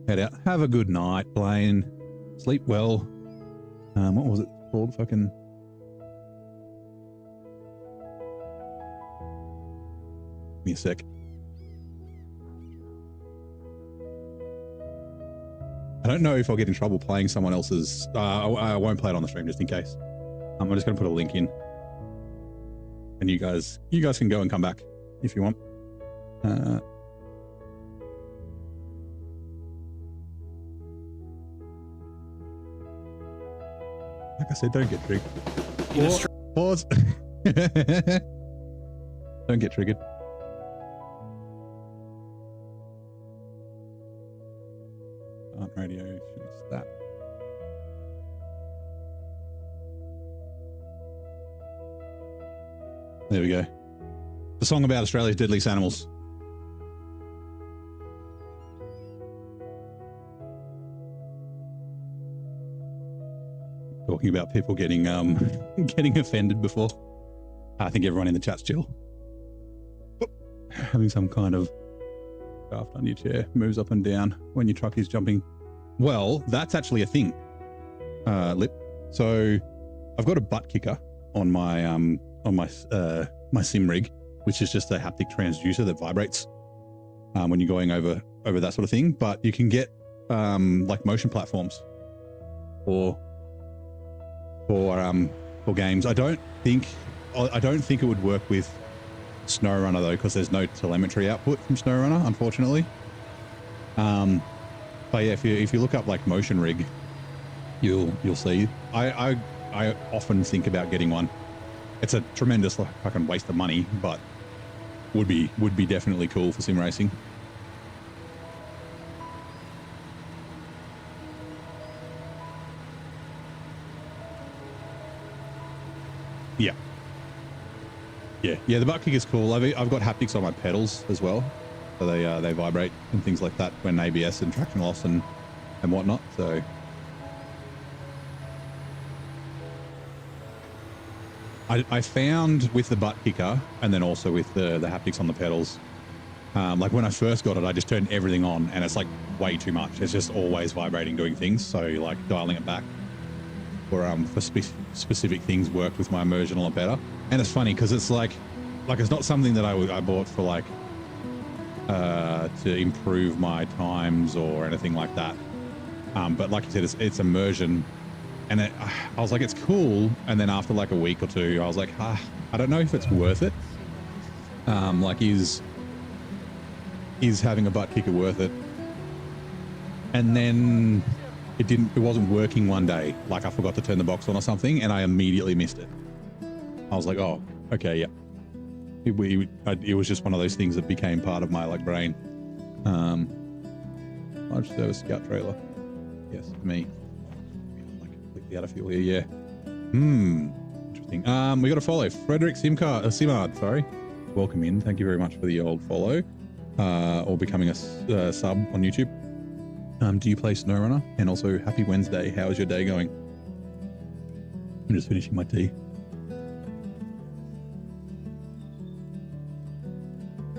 S1: Head out. Have a good night, Blaine. Sleep well. What was it called? Fucking... Give me a sec. I don't know if I'll get in trouble playing someone else's... I won't play it on the stream just in case. I'm just going to put a link in. And you guys can go and come back if you want. Like I said, don't get triggered. Pause. Don't get triggered. Radio should stop. There we go. The song about Australia's deadliest animals. Talking about people getting getting offended before. I think everyone in the chat's chill. Having some kind of shaft on your chair moves up and down when your truck is jumping Well, that's actually a thing, Lip. So I've got a butt kicker on my my sim rig, which is just a haptic transducer that vibrates when you're going over that sort of thing. But you can get like motion platforms for games. I don't think it would work with SnowRunner though, because there's no telemetry output from SnowRunner, unfortunately. But yeah, if you look up like motion rig, you'll see. I often think about getting one. It's a tremendous fucking waste of money, but would be definitely cool for sim racing. Yeah. The butt kick is cool. I've got haptics on my pedals as well, so they vibrate and things like that when ABS and traction loss and whatnot. So I found with the butt kicker and then also with the haptics on the pedals, like when I first got it, I just turned everything on and it's like way too much. It's just always vibrating, doing things. So like dialing it back for specific things worked with my immersion a lot better. And it's funny because it's like it's not something that I bought for like to improve my times or anything like that. But like you said, it's immersion. And I was like, it's cool. And then after like a week or two, I was like, I don't know if it's worth it. Like is having a butt kicker worth it? And then it wasn't working one day. Like I forgot to turn the box on or something and I immediately missed it. I was like, oh, okay, yeah. It was just one of those things that became part of my like brain. Large service scout trailer. Yes, me. The other fuel here, yeah. Interesting. We got to follow Frederick Simard, sorry. Welcome in. Thank you very much for the old follow, or becoming a sub on YouTube. Do you play SnowRunner? And also, happy Wednesday. How is your day going? I'm just finishing my tea.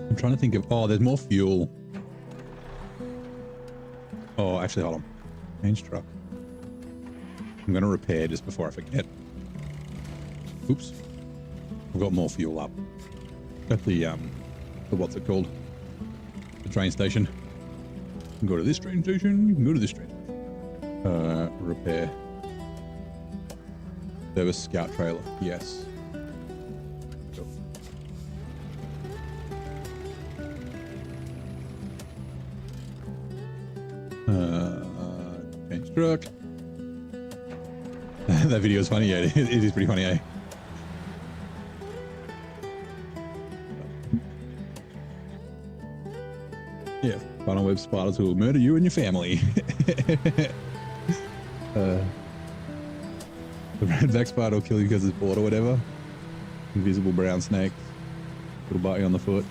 S1: I'm trying to think of. Oh, there's more fuel. Oh, actually, hold on. Change truck. I'm going to repair just before I forget. Oops. I've got more fuel up. Got the what's it called? The train station. You can go to this train station. You can go to this train station. Repair. Service scout trailer. Yes. Change truck. That video is funny, yeah. It is pretty funny, eh? Yeah, final web spiders will murder you and your family. The redback spider will kill you because it's bored or whatever. Invisible brown snake will bite you on the foot.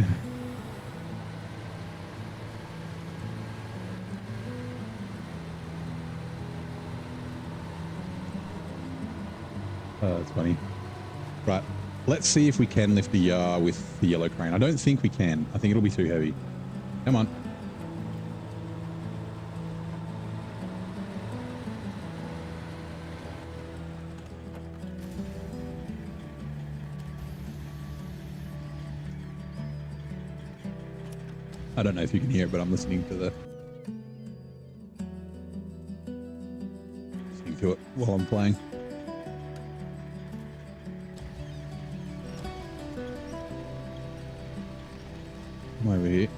S1: That's funny. Right, let's see if we can lift the yar with the yellow crane. I don't think we can. I think it'll be too heavy. Come on. I don't know if you can hear it, but I'm listening to it while I'm playing. I'm over here.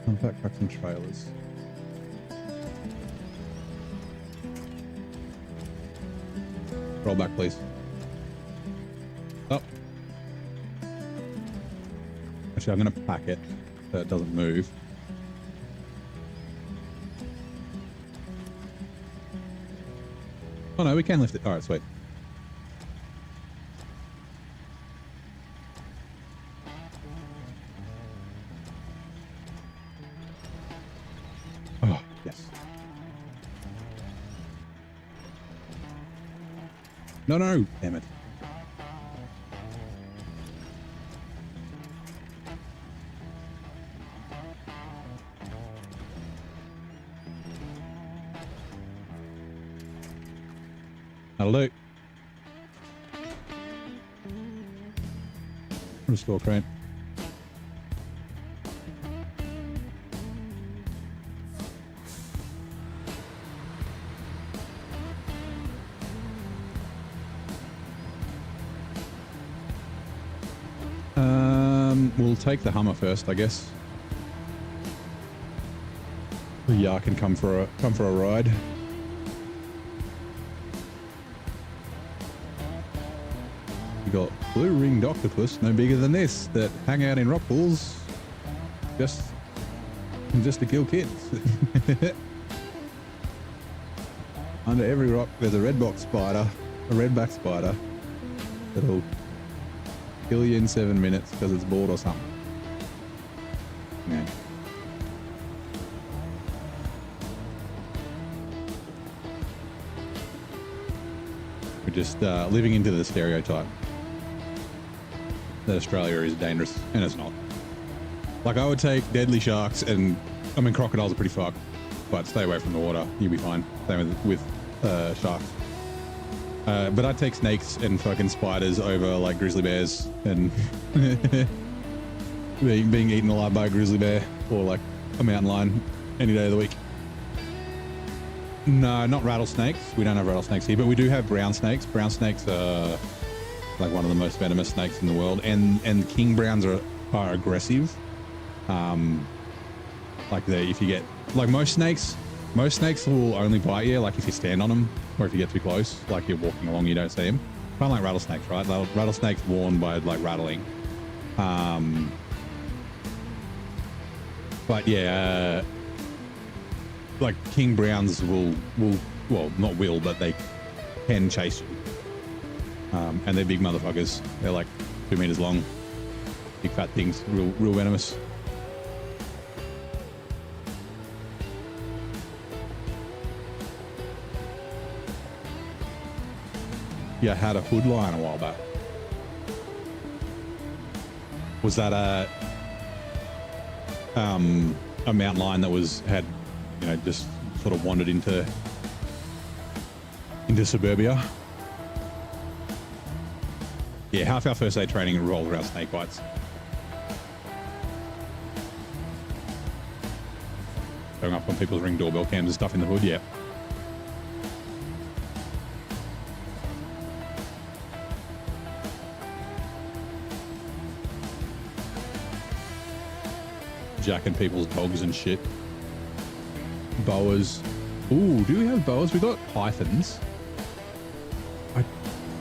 S1: Compact trucks and trailers. Roll back, please. Oh. Actually, I'm going to pack it so it doesn't move. Oh no, we can lift it. All right, sweet. Oh, yes. No, no, damn it. That'll do. Restore crane. We'll take the Hummer first, I guess. Yeah, can come for a ride. We got blue-ringed octopus, no bigger than this, that hang out in rock pools, just to kill kids. Under every rock, there's a redback spider, that'll kill you in 7 minutes because it's bored or something. Yeah. We're just living into the stereotype that Australia is dangerous, and it's not. Like, I would take deadly sharks, and I mean, crocodiles are pretty fucked, but stay away from the water, you'll be fine. Same with sharks. But I'd take snakes and fucking spiders over like grizzly bears and being eaten alive by a grizzly bear or like a mountain lion any day of the week. No, not rattlesnakes. We don't have rattlesnakes here, but we do have brown snakes. Brown snakes are like one of the most venomous snakes in the world, and king browns are aggressive. Like if you get like most snakes will only bite you like if you stand on them or if you get too close, like you're walking along, you don't see them. Kind of like rattlesnakes, right? Rattlesnakes warn by like rattling. But yeah, like king browns will well, not will, but they can chase you. And they're big motherfuckers. They're like 2 meters long, big fat things, real venomous. Yeah, I had a hood lion a while back. Was that a mountain lion that had, you know, just sort of wandered into suburbia? Yeah, half our first day training revolved around snake bites. Going up on people's Ring doorbell cams and stuff in the hood, yeah. Jacking people's dogs and shit. Boas. Ooh, do we have boas? We got pythons. I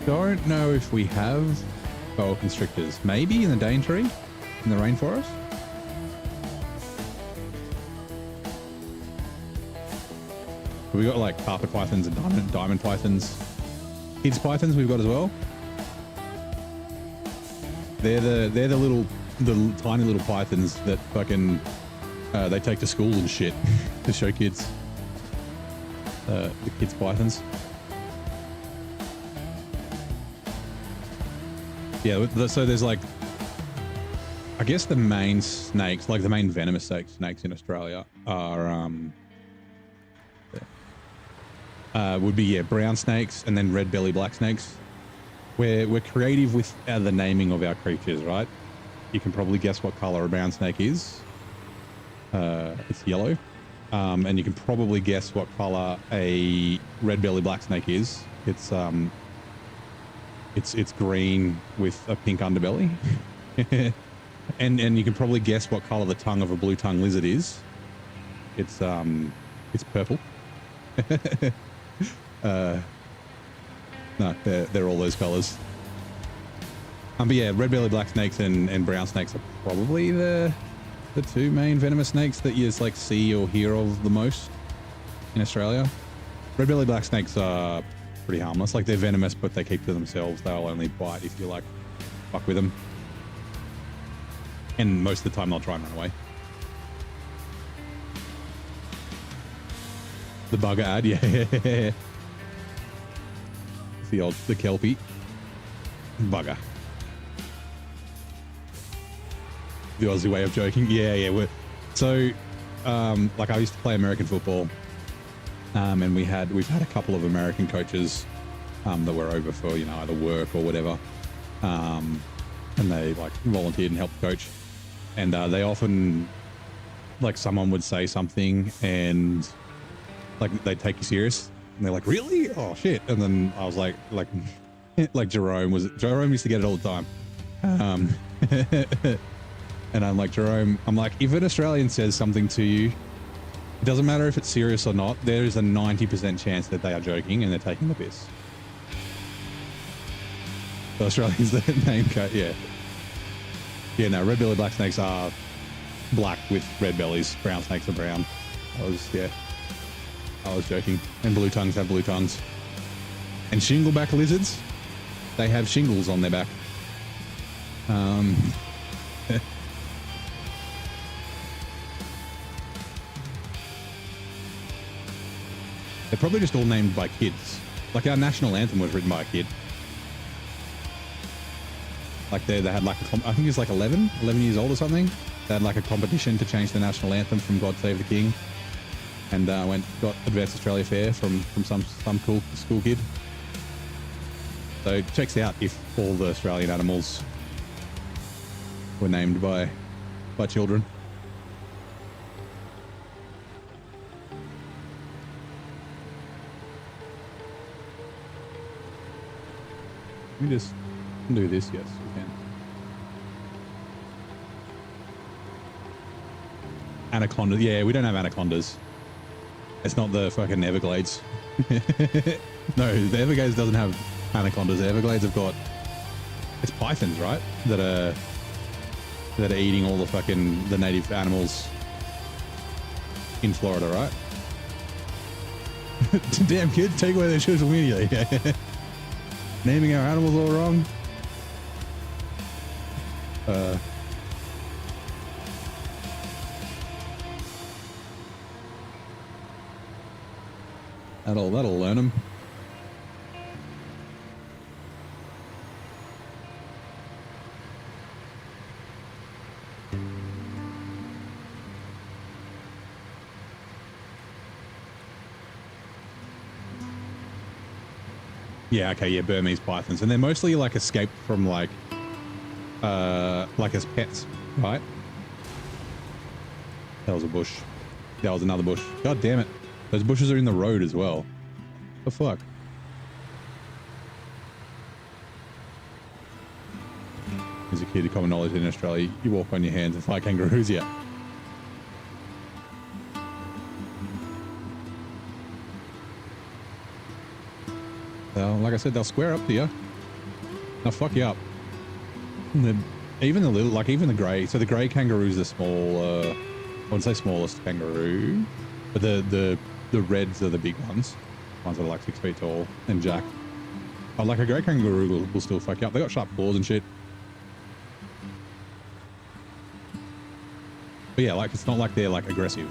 S1: don't know if we have boa constrictors. Maybe in the Daintree, in the rainforest. We got like carpet pythons and diamond pythons. Kids pythons we've got as well. They're the tiny little pythons that fucking they take to schools and shit to show kids. The kids pythons. Yeah, so there's like, I guess the main snakes, like the main venomous snakes in Australia are would be brown snakes and then red belly black snakes. We're creative with the naming of our creatures, right? You can probably guess what color a brown snake is. It's yellow. And you can probably guess what color a red belly black snake is. It's green with a pink underbelly. and you can probably guess what color the tongue of a blue tongue lizard is. It's purple. No, they're all those colors. But yeah, red belly black snakes and brown snakes are probably the two main venomous snakes that you just like see or hear of the most in Australia. Red belly black snakes are pretty harmless. Like, they're venomous, but they keep to themselves. They'll only bite if you like fuck with them. And most of the time they'll try and run away. The bugger ad, yeah. It's the Kelpie. Bugger. The Aussie way of joking. Yeah. So, like, I used to play American football, and we've had a couple of American coaches that were over for, you know, either work or whatever. And they like volunteered and helped coach. And they often, like, someone would say something and like they'd take you serious and they're like, really? Oh shit. And then I was like Jerome used to get it all the time. And I'm like, Jerome, I'm like, if an Australian says something to you, it doesn't matter if it's serious or not, there is a 90% chance that they are joking and they're taking the piss. So Australians, the name code, yeah. Yeah, no, red-bellied black snakes are black with red bellies. Brown snakes are brown. I was joking. And blue tongues have blue tongues. And shingleback lizards, they have shingles on their back. They're probably just all named by kids. Like our national anthem was written by a kid. Like they had like I think he was like 11 years old or something. They had like a competition to change the national anthem from God Save the King, and got Advanced Australia Fair from some cool school kid. So it checks out if all the Australian animals were named by children. Let me just do this. Yes, we can. Anaconda. Yeah, we don't have anacondas. It's not the fucking Everglades. No, the Everglades doesn't have anacondas. The Everglades have got, it's pythons, right? That are eating all the native animals in Florida, right? Damn kid, take away their social media. Naming our animals all wrong. That'll learn them. Yeah, okay, yeah, Burmese pythons. And they're mostly like escaped from like as pets, right? That was a bush. That was another bush. God damn it. Those bushes are in the road as well. The fuck? As a kid, a common knowledge in Australia, you walk on your hands and fight kangaroos, yeah. Like I said, they'll square up to you. They'll fuck you up. Even the little, like even the grey. So the grey kangaroo's the small, I wouldn't say smallest kangaroo, but the reds are the big ones that are like 6 feet tall and jacked. But like a grey kangaroo will still fuck you up. They got sharp claws and shit. But yeah, like it's not like they're like aggressive.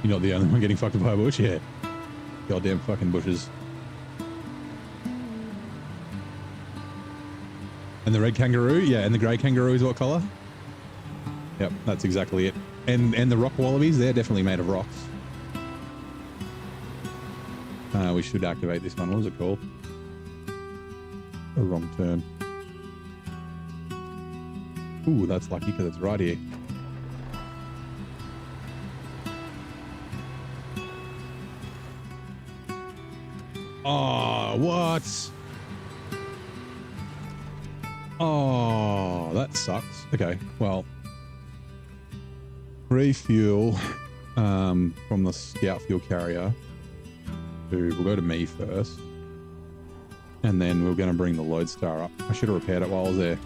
S1: You're not the only one getting fucked by a bush, yeah. Goddamn fucking bushes. And the red kangaroo, yeah, and the grey kangaroo is what colour? Yep, that's exactly it. And the rock wallabies, they're definitely made of rocks. We should activate this one. What was it called? A wrong turn. Ooh, that's lucky because it's right here. Oh, what? Oh, that sucks. Okay, well, refuel from the scout fuel carrier. We'll go to me first, and then we're going to bring the lodestar up. I should have repaired it while I was there.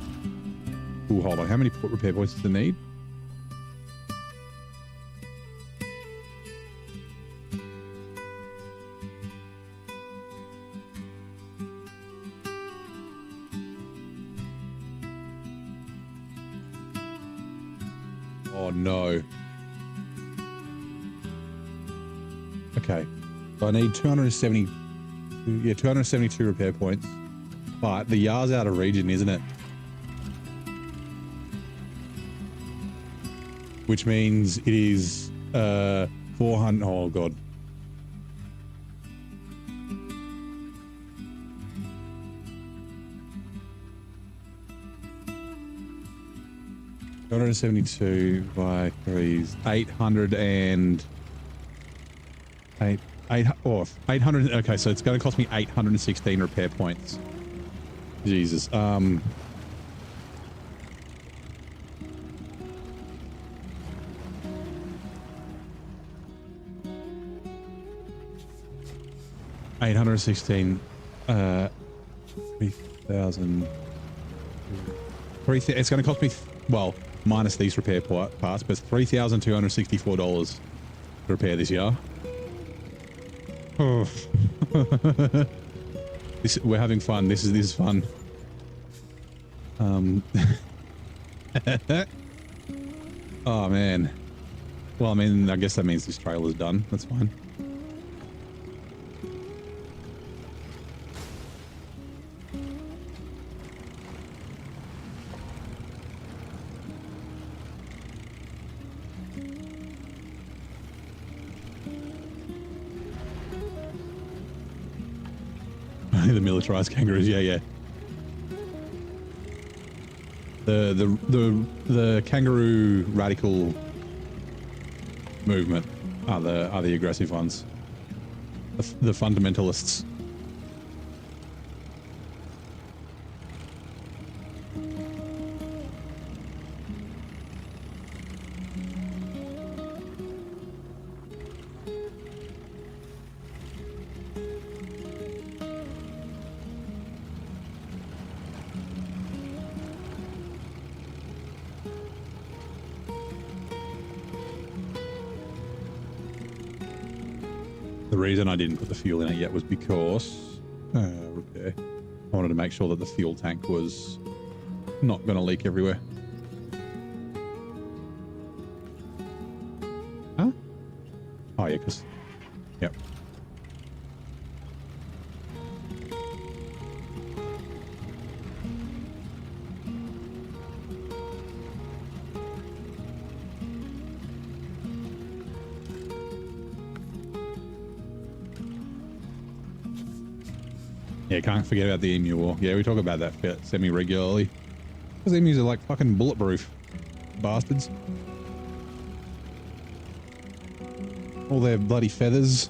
S1: Ooh, hold on. How many repair points does it need? Oh no. Okay. So I need 272 repair points. But the Yar's out of region, isn't it? Which means it is 400. Oh god. $272 by 3 is 800 and 800. Okay, so it's going to cost me 816 repair points. Jesus. $816, 3,000. It's going to cost me, well, minus these repair parts, but it's $3,264 to repair this Yar. Oh. We're having fun. This is fun. Oh man. Well, I mean, I guess that means this trailer's done. That's fine. The militarized kangaroos, yeah. The kangaroo radical movement are the aggressive ones. The fundamentalists. The reason I didn't put the fuel in it yet was because repair. I wanted to make sure that the fuel tank was not going to leak everywhere. Huh? Oh yeah, because yep. Yeah, can't forget about the emu war. Yeah, we talk about that semi-regularly. Because emus are like fucking bulletproof. Bastards. All their bloody feathers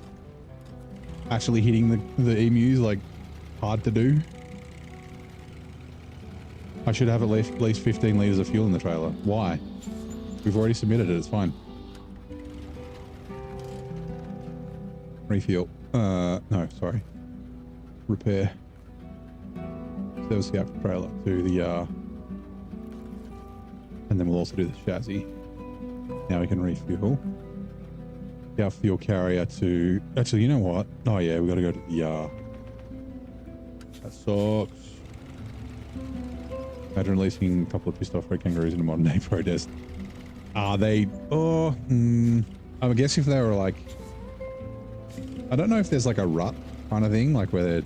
S1: actually hitting the emus, like, hard to do. I should have at least 15 litres of fuel in the trailer. Why? We've already submitted it, it's fine. Refuel. No, sorry. Repair. Service the actual trailer to the and then we'll also do the chassis. Now we can refuel. Our fuel carrier to actually, you know what? Oh yeah, we got to go to the that sucks. Imagine releasing a couple of pissed off red kangaroos in a modern day protest. Are they? Oh, I guess if they were like, I don't know if there's like a rut kind of thing, like where they're,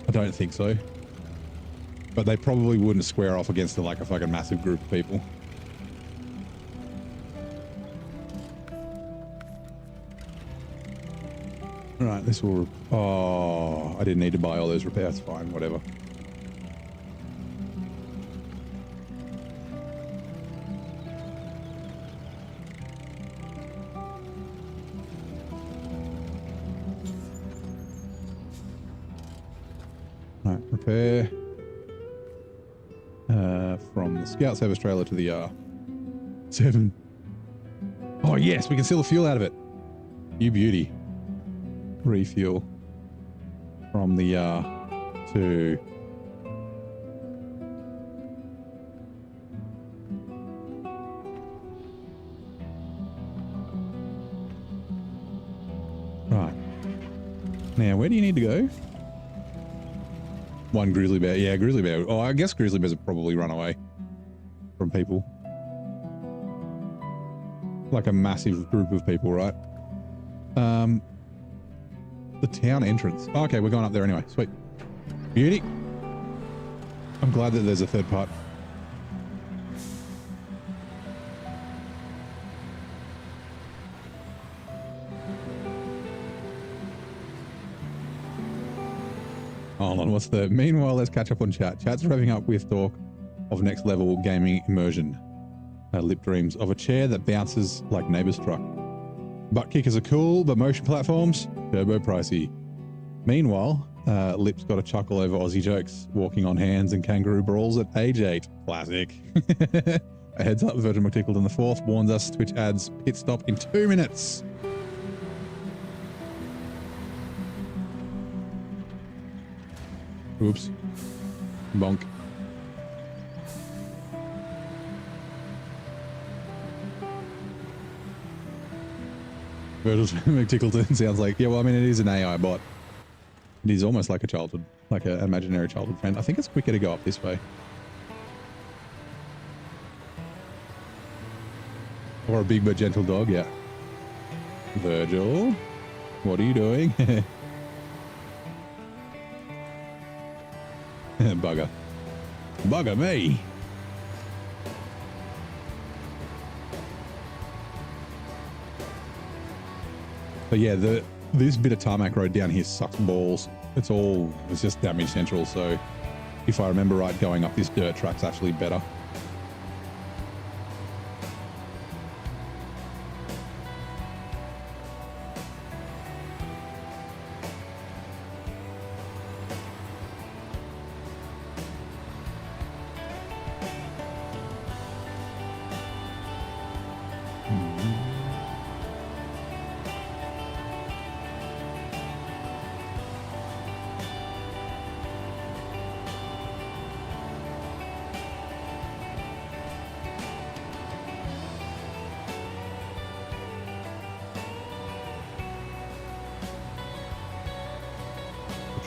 S1: I don't think so, but they probably wouldn't square off against like a fucking massive group of people. All right, this will, oh, I didn't need to buy all those repairs. Fine, whatever. Repair from the Scout Service trailer to the R7. Oh yes, we can steal the fuel out of it. You beauty. Refuel from the to right. Now, where do you need to go? One grizzly bear. Yeah, grizzly bear. Oh, I guess grizzly bears have probably run away from people. Like a massive group of people, right? The town entrance. Oh, okay, we're going up there anyway. Sweet. Beauty. I'm glad that there's a third part. Hold on, what's the... Meanwhile, let's catch up on chat. Chat's revving up with talk of next level gaming immersion. Lip dreams of a chair that bounces like neighbor's truck. Butt kickers are cool, but motion platforms, turbo pricey. Meanwhile, Lip's got a chuckle over Aussie jokes, walking on hands and kangaroo brawls at age 8. Classic. A heads up, Virgin McTickleton IV warns us Twitch ads pit stop in 2 minutes. Oops. Bonk. Virgil McTickleton sounds like, yeah, well, I mean, it is an AI bot. It is almost like a childhood, like an imaginary childhood friend. I think it's quicker to go up this way. Or a big but gentle dog, yeah. Virgil, what are you doing? Bugger. Bugger me. But yeah, this bit of tarmac road down here sucks balls. It's just damage central. So if I remember right, going up this dirt track's actually better.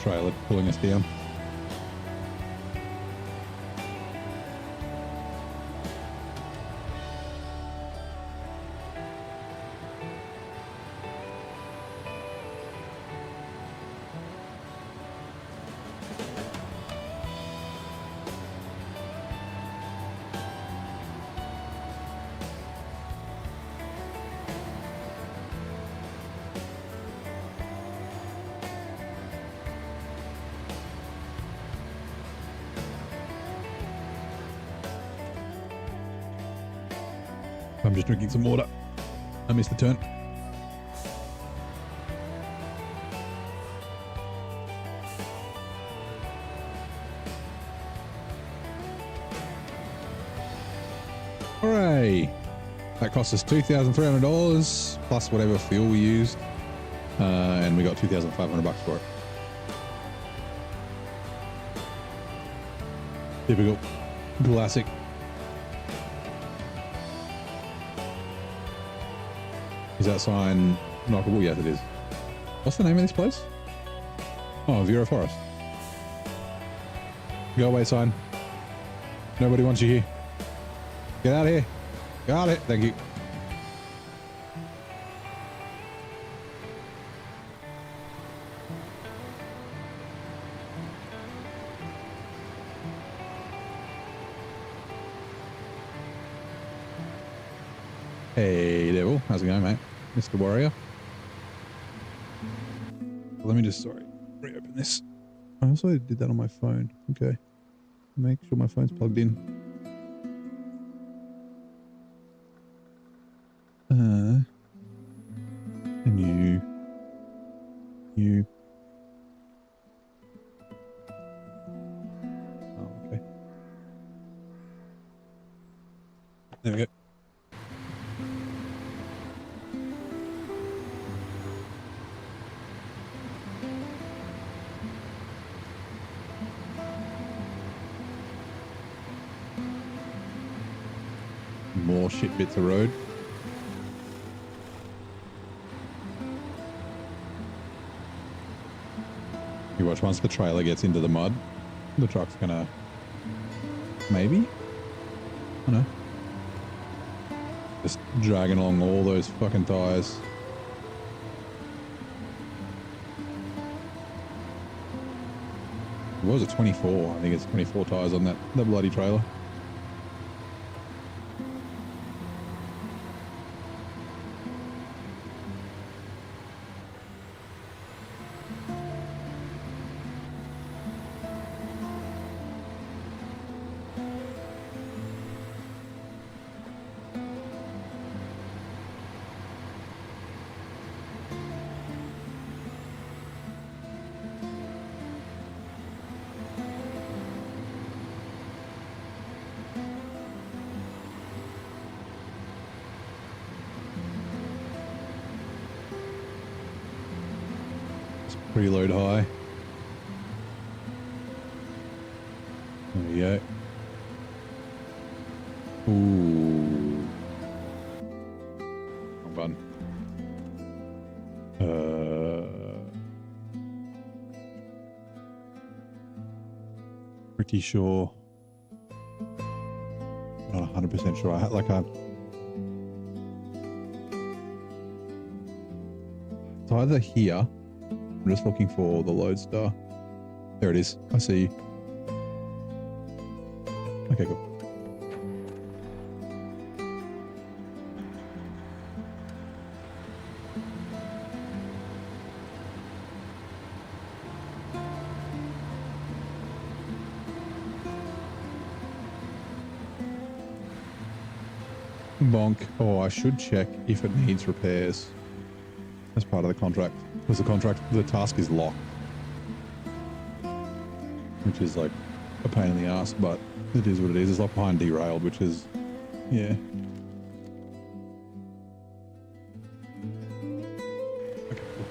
S1: Trailer pulling us down. I'm just drinking some water. I missed the turn. Hooray! That cost us $2,300 plus whatever fuel we used, and we got $2,500 for it. Typical. Classic. Is that sign knockable? Yes, it is. What's the name of this place? Oh, Vera Forest. Go away, sign. Nobody wants you here. Get out of here. Got it. Thank you. Hey, Devil. How's it going, mate? Mr. Warrior. Let me just, reopen this. I also did that on my phone. Okay. Make sure my phone's plugged in. And you. Oh, okay. There we go. More shit bits of road. You watch, once the trailer gets into the mud, the truck's gonna... maybe? I don't know. Just dragging along all those fucking tires. What was it, 24? I think it's 24 tyres on that bloody trailer. Preload high. There we go. Ooh. Wrong button. Pretty sure. Not 100% sure. It's either here. I'm just looking for the load star. There it is. I see you. Okay, cool. Bonk. Oh, I should check if it needs repairs as part of the contract. Because the task is locked. Which is like a pain in the ass, but it is what it is. It's locked behind derailed, which is, yeah. Okay, cool.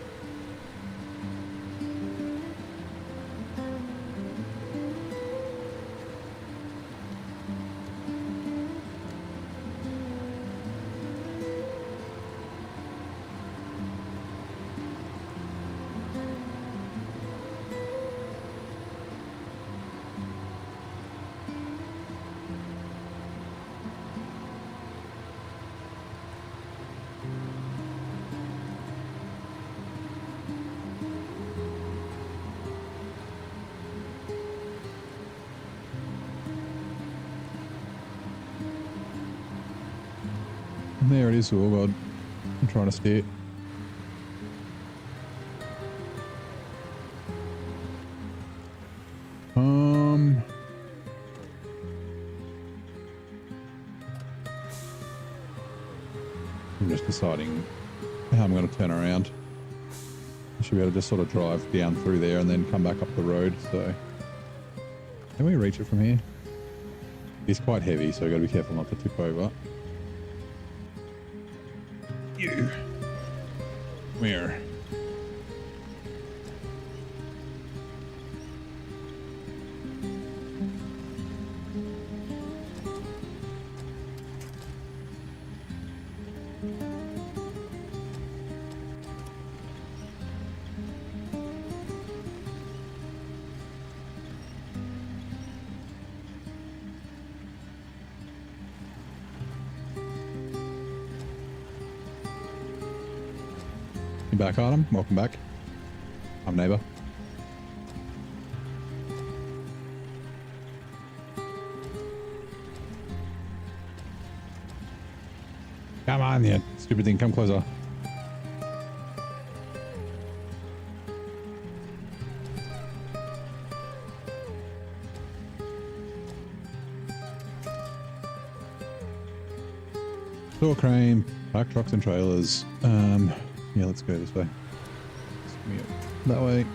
S1: There it is. Oh god, I'm trying to steer. I'm just deciding how I'm going to turn around. I should be able to just sort of drive down through there and then come back up the road. So, can we reach it from here? It's quite heavy, so I've got to be careful not to tip over. You. Where? You back on him? Welcome back. I'm neighbor. Come on, you stupid thing. Come closer. Store crane, park trucks and trailers. Yeah, let's go this way. That way. It'll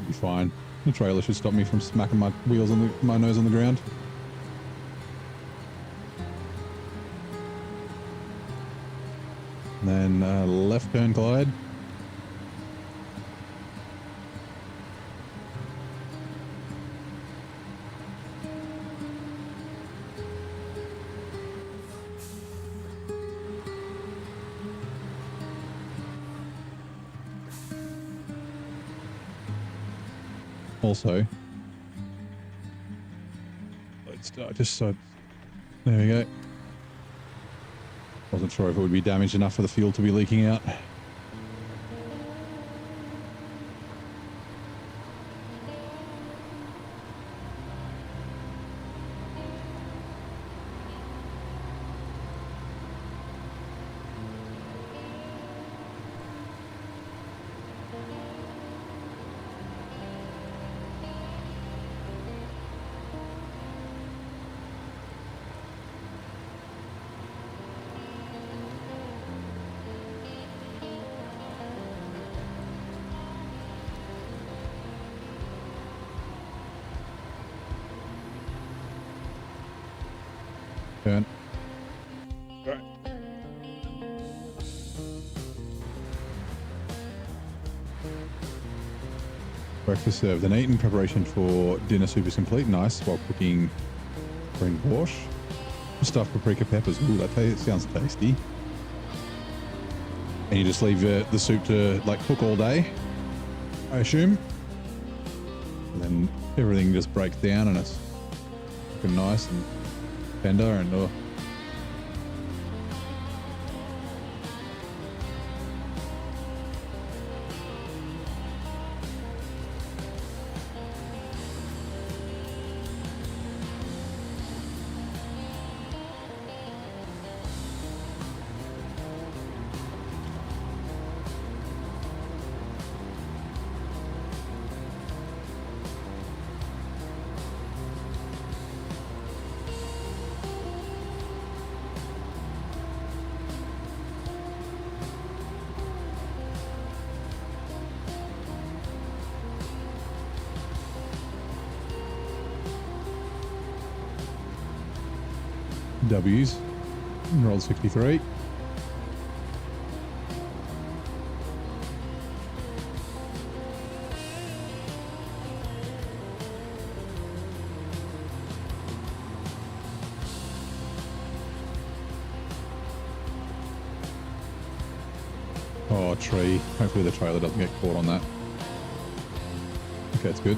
S1: be fine. The trailer should stop me from smacking my wheels on my nose on the ground. And then left turn glide. Also, let's start just so there we go. Wasn't sure if it would be damaged enough for the fuel to be leaking out. turn. All right. Breakfast served and eaten. Preparation for dinner soup is complete. Nice. While cooking green borscht. Stuffed paprika peppers. Ooh, that sounds tasty. And you just leave the soup to like cook all day, I assume. And then everything just breaks down and it's looking nice and tender and W's. Rolled 63. Oh, tree. Hopefully the trailer doesn't get caught on that. Okay, it's good.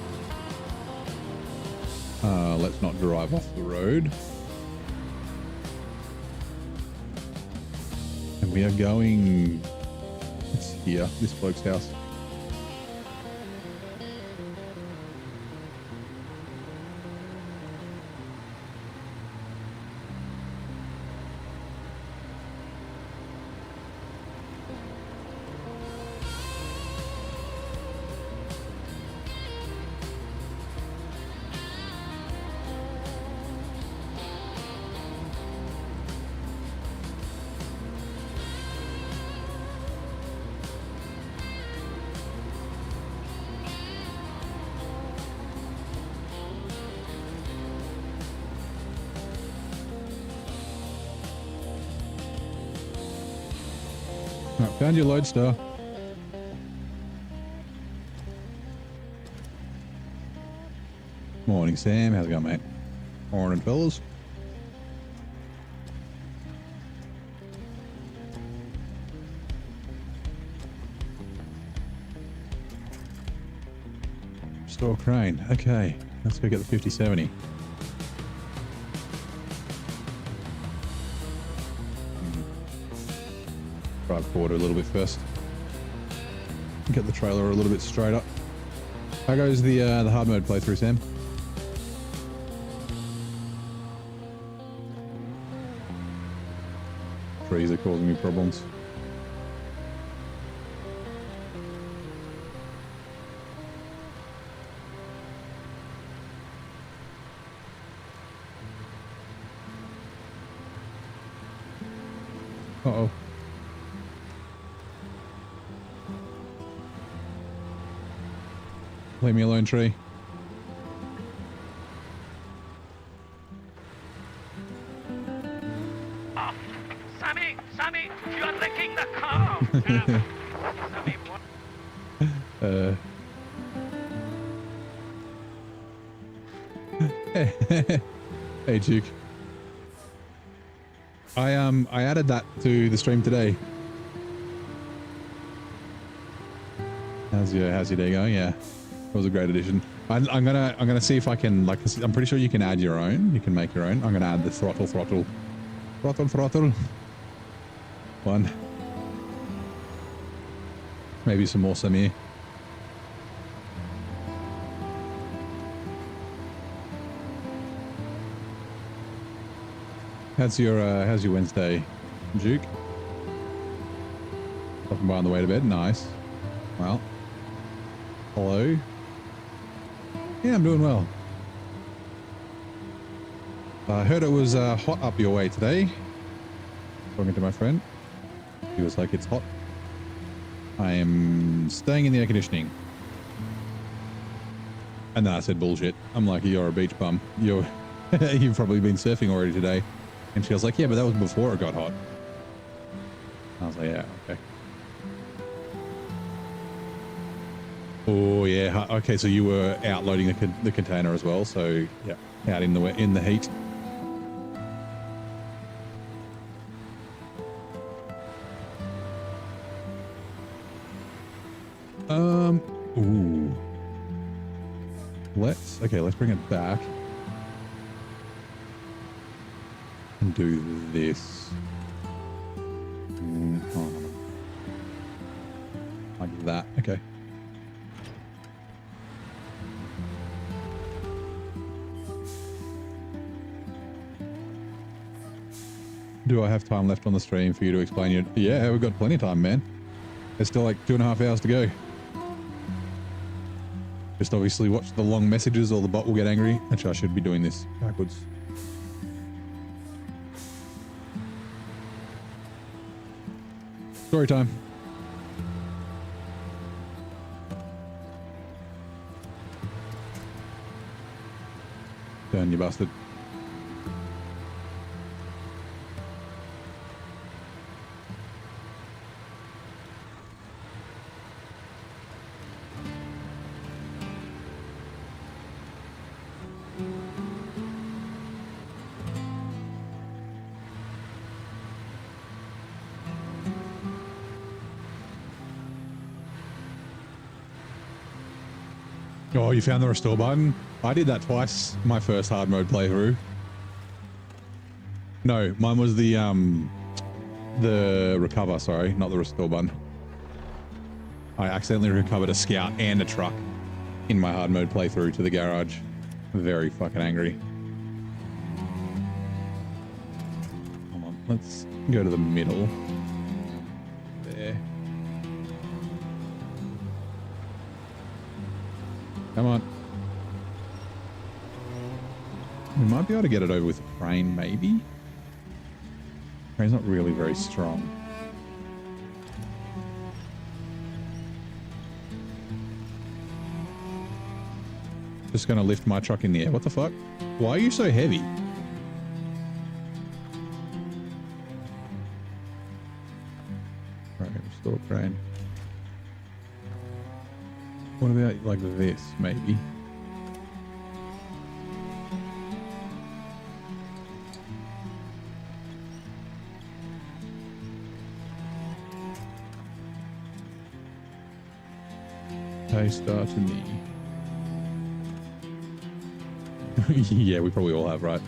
S1: Let's not drive off the road. And we are going... It's here, this bloke's house. Right, found your lodestar. Morning, Sam. How's it going, mate? Morning, fellas. Store crane. Okay, let's go get the 5070. Drive forward a little bit first. Get the trailer a little bit straight up. How goes the hard mode playthrough, Sam? Trees are causing me problems. Uh-oh. Leave me alone, tree.
S2: Oh, Sammy, Sammy, you are wrecking the car. Sammy, what?
S1: Hey, Duke. I added that to the stream today. How's your day going? Yeah. It was a great addition. I'm gonna see if I can, like, I'm pretty sure you can add your own. You can make your own. I'm gonna add the throttle one. Maybe some more Samir. How's your Wednesday, Duke? Stopping by on the way to bed. Nice. Well, hello. Yeah, I'm doing well. I heard it was hot up your way today. Talking to my friend. He was like, it's hot. I am staying in the air conditioning. And then I said, bullshit. I'm like, you're a beach bum. You've probably been surfing already today. And she was like, yeah, but that was before it got hot. I was like, yeah, okay. Oh yeah, okay. So you were out loading the container as well. So yeah, out in the heat. Ooh. Let's bring it back and do this. Like that. Okay. Do I have time left on the stream for you to explain your... Yeah, we've got plenty of time, man. There's still like 2.5 hours to go. Just obviously watch the long messages or the bot will get angry. Actually, I should be doing this backwards. Story time. Turn, you bastard. Oh, you found the restore button? I did that twice, my first hard mode playthrough. No, mine was the recover, sorry, not the restore button. I accidentally recovered a scout and a truck in my hard mode playthrough to the garage. Very fucking angry. Hold on, let's go to the middle. There. Come on. We might be able to get it over with a crane, maybe? Crane's not really very strong. Just gonna lift my truck in the air. What the fuck? Why are you so heavy? Right, restore crane. What about like this, maybe? Star to me. Yeah, we probably all have, right?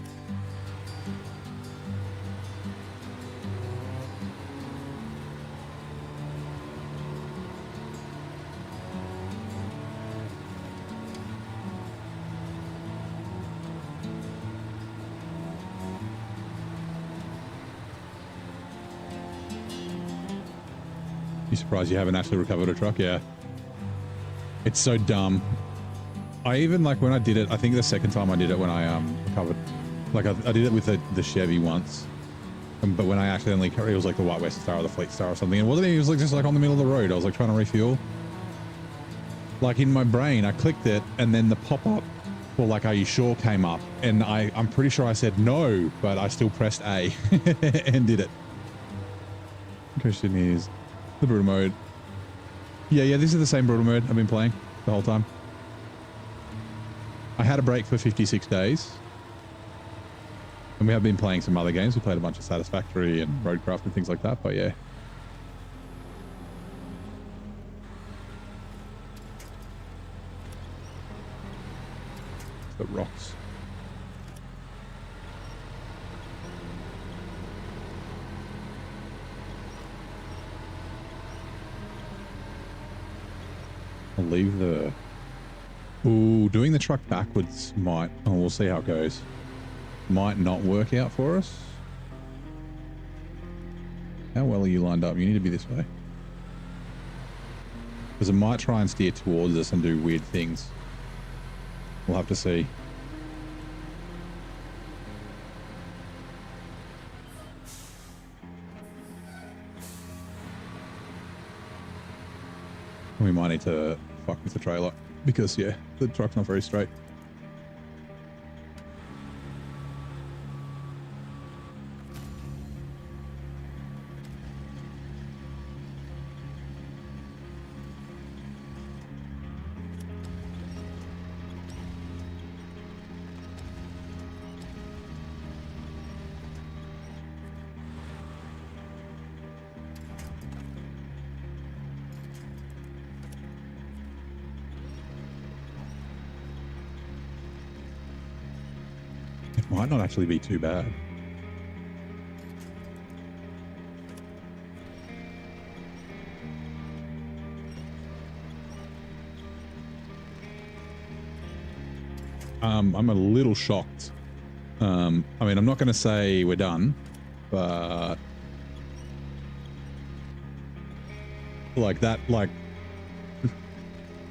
S1: You surprised you haven't actually recovered a truck? Yeah. It's so dumb. I even, like, when I did it, I think the second time I did it when I recovered, like, I did it with the Chevy once, but when I accidentally, it was like the White Western Star or the Fleet Star or something, and wasn't it? It was like just like on the middle of the road. I was like trying to refuel. Like in my brain, I clicked it, and then the pop-up, well, like, are you sure, came up, and I'm pretty sure I said no, but I still pressed A and did it. Question is the brutal mode. Yeah, this is the same brutal mode I've been playing the whole time. I had a break for 56 days. And we have been playing some other games. We played a bunch of Satisfactory and Roadcraft and things like that, but yeah. The rocks. I'll leave the... Ooh, doing the truck backwards might... Oh, we'll see how it goes. Might not work out for us. How well are you lined up? You need to be this way. Because it might try and steer towards us and do weird things. We'll have to see. We might need to fuck with the trailer because, yeah, the truck's not very straight. Might not actually be too bad. I'm a little shocked. I mean, I'm not going to say we're done, but like that, like,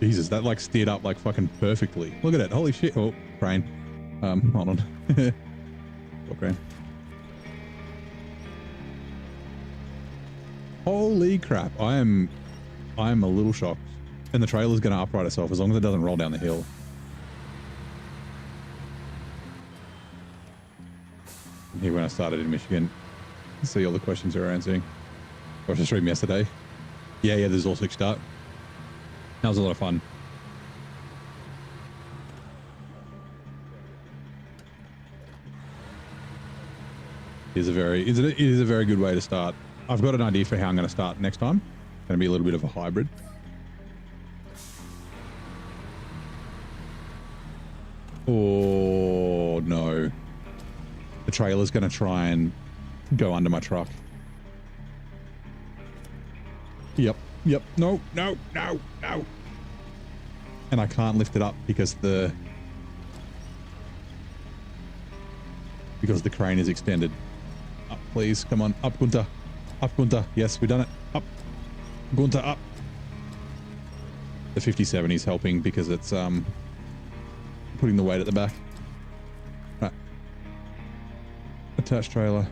S1: Jesus, that like steered up like fucking perfectly. Look at it. Holy shit. Oh, crane. Hold on. Oh, crane. Holy crap. I'm a little shocked. And the trailer's going to upright itself as long as it doesn't roll down the hill. Here when I started in Michigan, see all the questions you were answering. I was just reading yesterday. Yeah, there's all 6 start. That was a lot of fun. It is a very good way to start. I've got an idea for how I'm going to start next time. It's going to be a little bit of a hybrid. Oh no. The trailer's going to try and go under my truck. Yep. No. And I can't lift it up because the crane is extended. Up, please. Come on. Up, Gunther. Up, Gunther. Yes, we've done it. Up. Gunther, up. The 57 is helping because it's putting the weight at the back. Right. Attached trailer.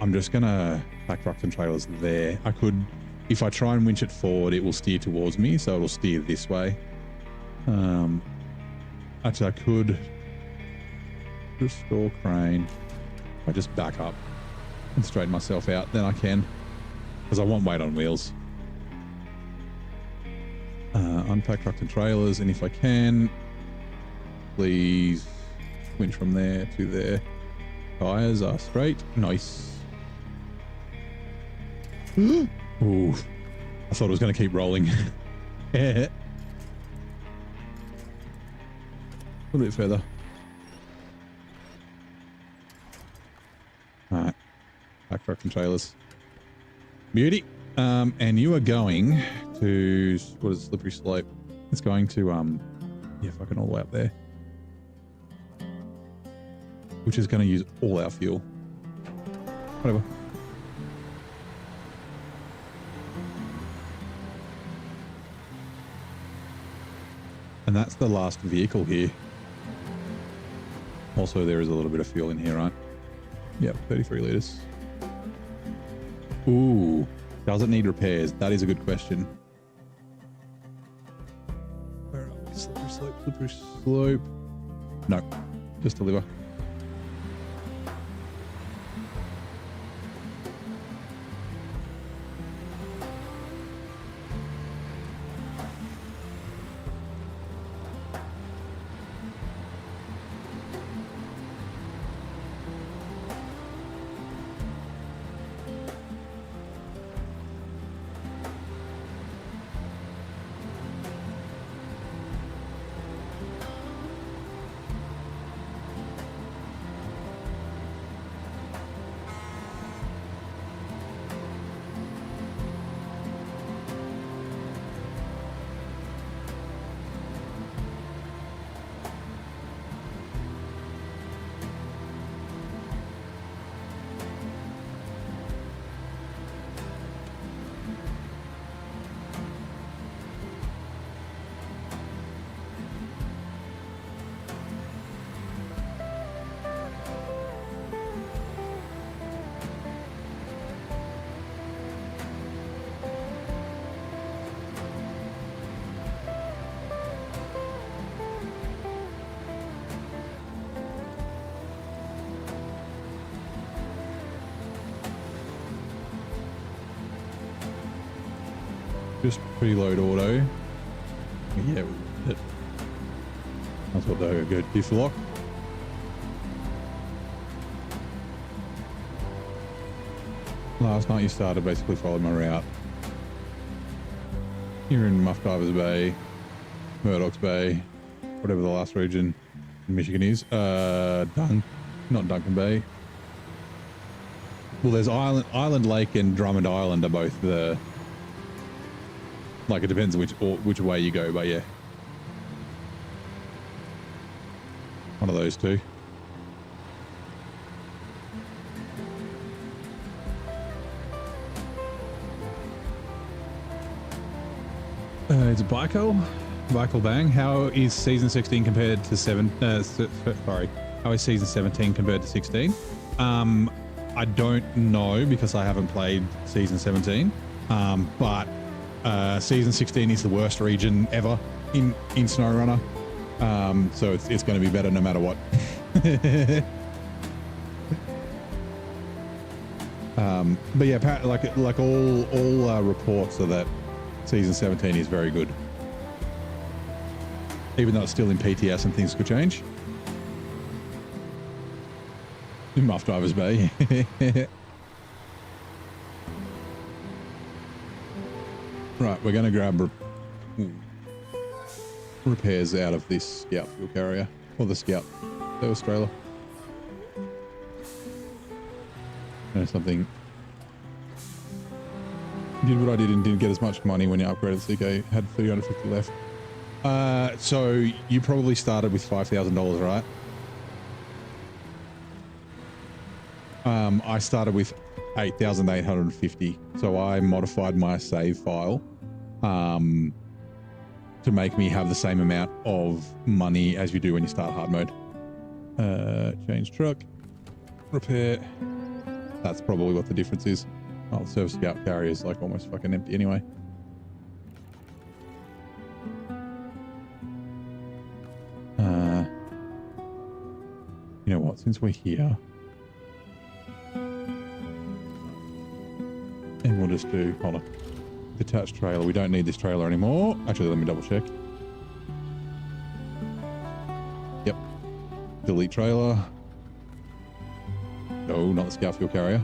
S1: I'm just gonna pack trucks and trailers there. I could, if I try and winch it forward, it will steer towards me, so it'll steer this way. Actually, I could restore crane. If I just back up and straighten myself out, then I can, because I want weight on wheels. Unpack trucks and trailers, and if I can, please winch from there to there. Tires are straight. Nice. Ooh, I thought it was going to keep rolling. A little bit further. All right, back truck and trailers. Beauty. And you are going to, what is slippery slope? It's going to, yeah, fucking all the way up there. Which is going to use all our fuel. Whatever. And that's the last vehicle here. Also, there is a little bit of fuel in here, right? Yep, 33 litres. Ooh, does it need repairs? That is a good question. Where are we? Slippery slope, slippery slope. No, just deliver. Just preload auto. Yeah, that's what they go diff lock. Last night you started, basically followed my route. You're in Muff Divers Bay, Murdoch's Bay, whatever the last region Michigan is. Not Duncan Bay. Well, there's Island Lake and Drummond Island are both the... Like, it depends which way you go, but yeah. One of those two. It's Baikal Bang. How is season 16 compared to how is season 17 compared to 16? I don't know because I haven't played season 17. But season 16 is the worst region ever in SnowRunner. So it's going to be better no matter what. But yeah, like all reports are that season 17 is very good, even though it's still in PTS and things could change. Muff Drivers Bay. Right, we're going to grab repairs out of this Scout fuel carrier, or the Scout service trailer. Something. Did what I did and didn't get as much money when you upgraded the CK. Had 350 left. So you probably started with $5,000, right? I started with 8,850. So I modified my save file to make me have the same amount of money as you do when you start hard mode. Change truck, repair. That's probably what the difference is. Oh, the Service Scout carrier is like almost fucking empty anyway. You know what? Since we're here, and we'll just do, hold on, detached trailer. We don't need this trailer anymore. Actually, let me double check. Yep. Delete trailer. No, not the Scout fuel carrier.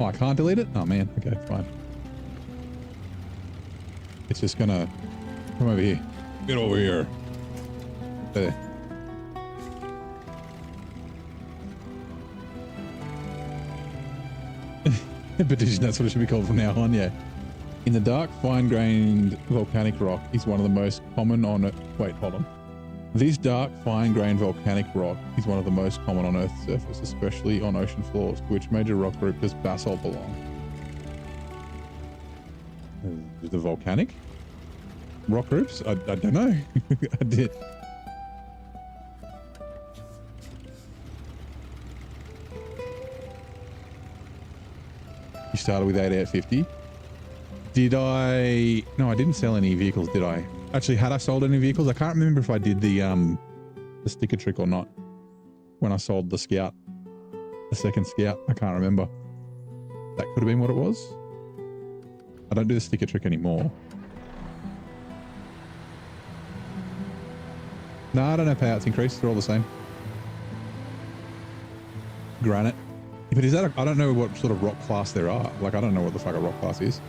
S1: Oh, I can't delete it? Oh, man. Okay, fine. It's just gonna come over here. Get over here. There. Petition, that's what it should be called from now on, yeah. In the dark, fine-grained volcanic rock is one of the most common on Earth. Wait, hold on. This dark, fine-grained volcanic rock is one of the most common on Earth's surface, especially on ocean floors. To which major rock group does basalt belong? The volcanic rock groups? I don't know. I did. You started with 8850. Did I? No, I didn't sell any vehicles, did I? Actually, had I sold any vehicles? I can't remember if I did the sticker trick or not when I sold the Scout, the second Scout. I can't remember. That could have been what it was. I don't do the sticker trick anymore. No, I don't know payouts increase. They're all the same. Granite. But is that I don't know what sort of rock class there are. Like, I don't know what the fuck a rock class is.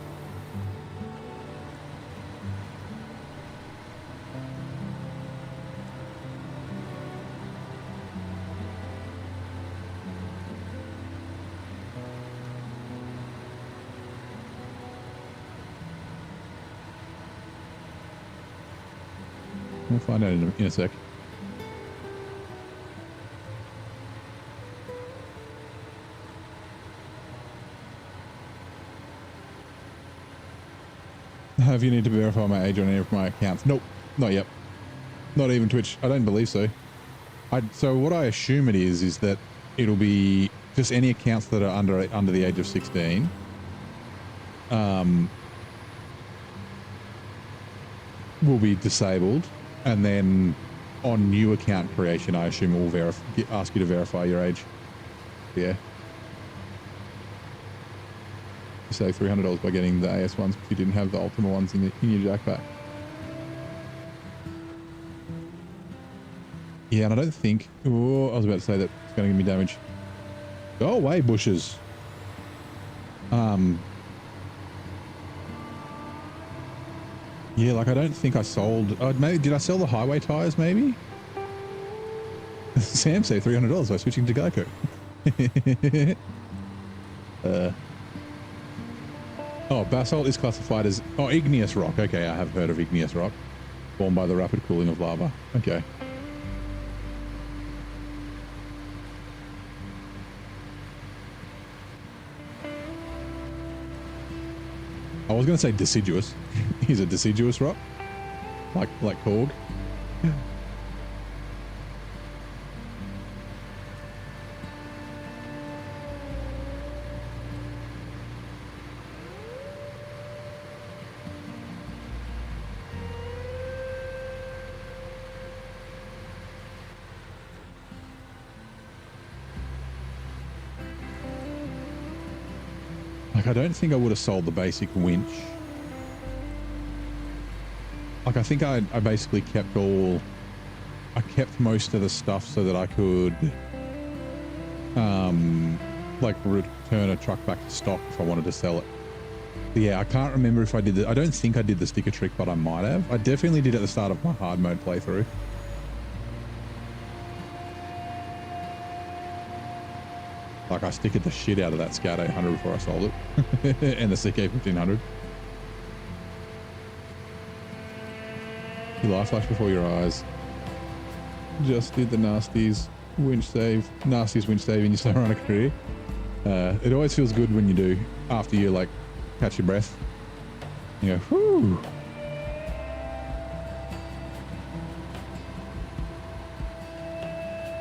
S1: We'll find out in a sec. Have you need to verify my age on any of my accounts? Nope, not yet. Not even Twitch. I don't believe so. So what I assume it is that it'll be just any accounts that are under the age of 16. Will be disabled, and then on new account creation, I assume it will ask you to verify your age. Yeah. You save $300 by getting the AS ones, but you didn't have the Ultima ones in your jackpack. Yeah, and I don't think... Oh, I was about to say that it's going to give me damage. Go away, bushes. Yeah, like I don't think I sold... maybe did I sell the highway tires? Maybe. Sam saved $300 by switching to Geico. Oh, basalt is classified as... Oh, igneous rock. Okay, I have heard of igneous rock. Formed by the rapid cooling of lava. Okay. I was going to say deciduous. Is it deciduous rock? Like Korg? Like, I don't think I would have sold the basic winch. Like, I think I basically kept I kept most of the stuff so that I could, like, return a truck back to stock if I wanted to sell it. But yeah, I can't remember if I did it. I don't think I did the sticker trick, but I might have. I definitely did at the start of my hard mode playthrough. Like, I stickered the shit out of that Scout 800 before I sold it. And the CK 1500. You life flash before your eyes. Just did the nasties winch save. Nastiest winch save in your SnowRunner career. It always feels good when you do. After you, like, catch your breath. You go, whew.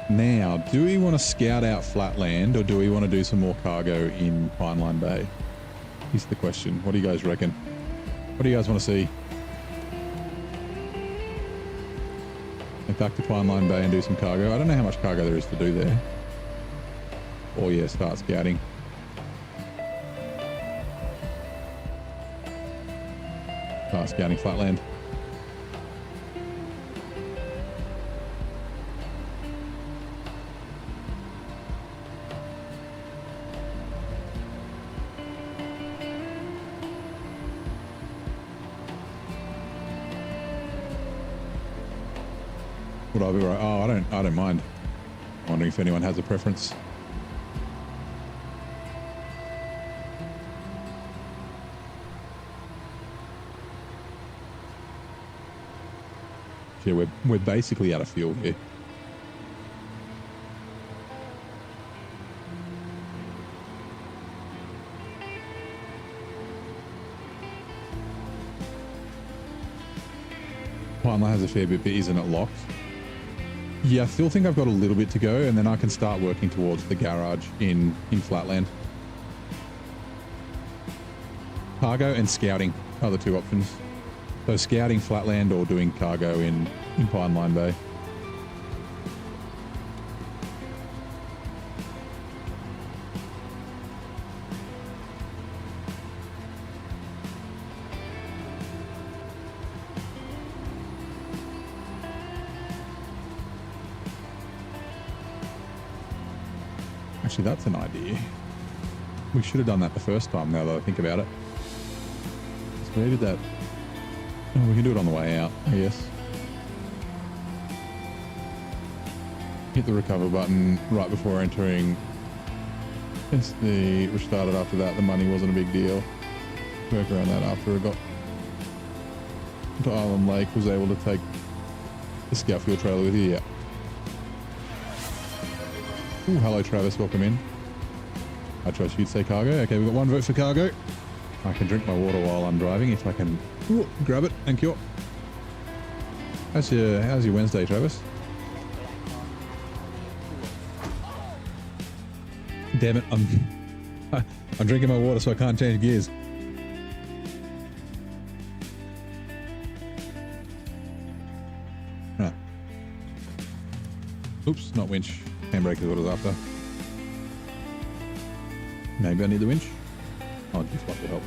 S1: Now, do we want to scout out Flatland or do we want to do some more cargo in Pineline Bay? Here's the question. What do you guys reckon? What do you guys want to see? Get back to Pineline Bay and do some cargo. I don't know how much cargo there is to do there. Or yeah, start scouting. Start scouting Flatland. Would I be right? Oh, I don't mind. I'm wondering if anyone has a preference. Yeah, we're basically out of fuel here. Pineline has a fair bit, but isn't it locked? Yeah, I still think I've got a little bit to go, and then I can start working towards the garage in Flatland. Cargo and scouting are the two options. So scouting Flatland or doing cargo in Pineline Bay. Actually, that's an idea. We should have done that the first time, now that I think about it. So where did that... Oh, we can do it on the way out, I guess. Hit the recover button right before entering. Since the restarted after that, the money wasn't a big deal. Work around that after I got to Island Lake, was able to take the scout fuel trailer with you, yeah. Ooh, hello Travis, welcome in. I trust you'd say cargo. Okay, we've got one vote for cargo. I can drink my water while I'm driving if I can. Ooh, grab it, thank you. How's your Wednesday, Travis? Damn it, I'm drinking my water so I can't change gears. Right. Oops, not winch. Handbrake is what I was after. Maybe I need the winch. Oh, just like to help.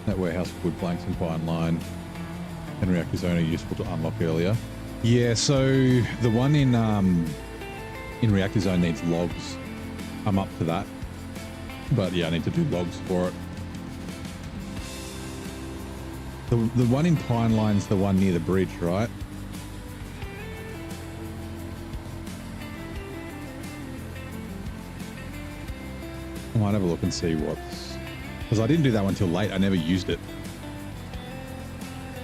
S1: That warehouse of wood planks and pine line and reactor zone are useful to unlock earlier. Yeah, so the one in reactor zone needs logs. I'm up to that. But yeah, I need to do logs for it. The one in Pine Line's the one near the bridge, right? I might have a look and see what's... Because I didn't do that one till late. I never used it.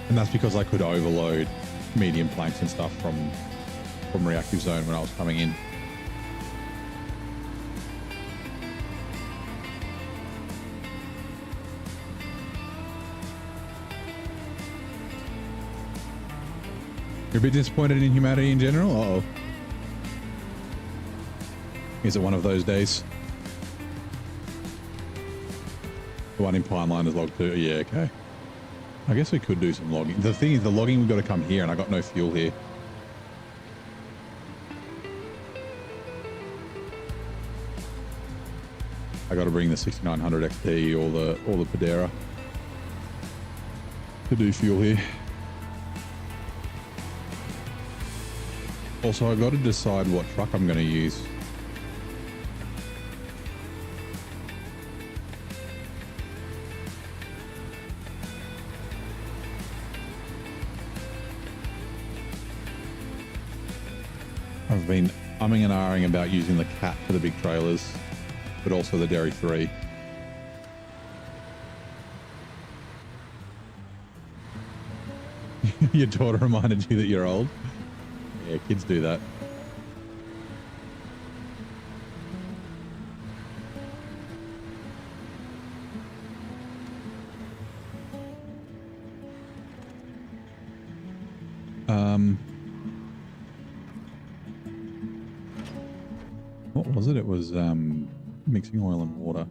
S1: And that's because I could overload medium planks and stuff from reactive zone when I was coming in. You're a bit disappointed in humanity in general? Uh-oh. Is it one of those days? The one in Pineline is logged too? Yeah, okay. I guess we could do some logging. The thing is, the logging, we've got to come here, and I got no fuel here. I got to bring the 6900 XT or the Perdera to do fuel here. Also, I've got to decide what truck I'm going to use. I've been umming and ahhing about using the Cat for the big trailers, but also the Dairy 3. Your daughter reminded you that you're old? Yeah, kids do that. What was it? It was mixing oil and water.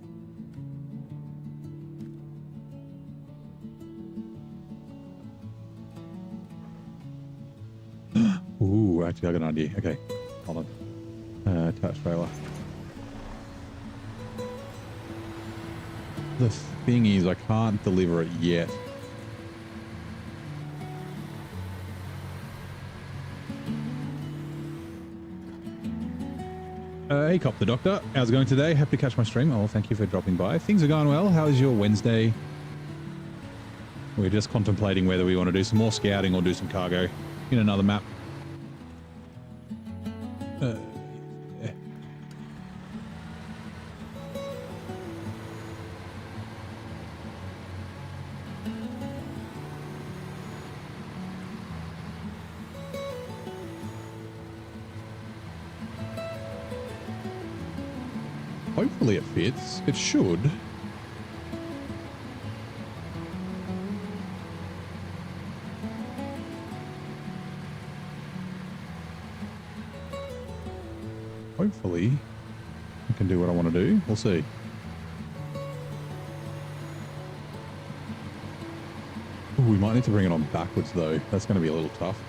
S1: Ooh, actually I got an idea. Okay, hold on. Attach trailer. The thing is, I can't deliver it yet. Hey, Copter Doctor. How's it going today? Happy to catch my stream. Oh, thank you for dropping by. Things are going well. How is your Wednesday? We're just contemplating whether we want to do some more scouting or do some cargo in another map. Yeah. Hopefully it fits. It should. Hopefully I can do what I want to do. We'll see. Ooh, we might need to bring it on backwards though. That's going to be a little tough.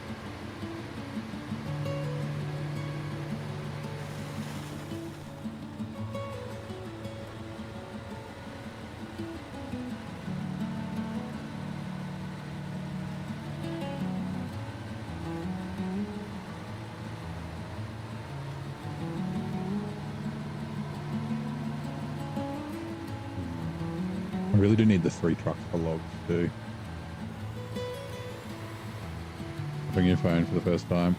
S1: I really do need the 3 trucks for logs too. Bring your phone for the first time.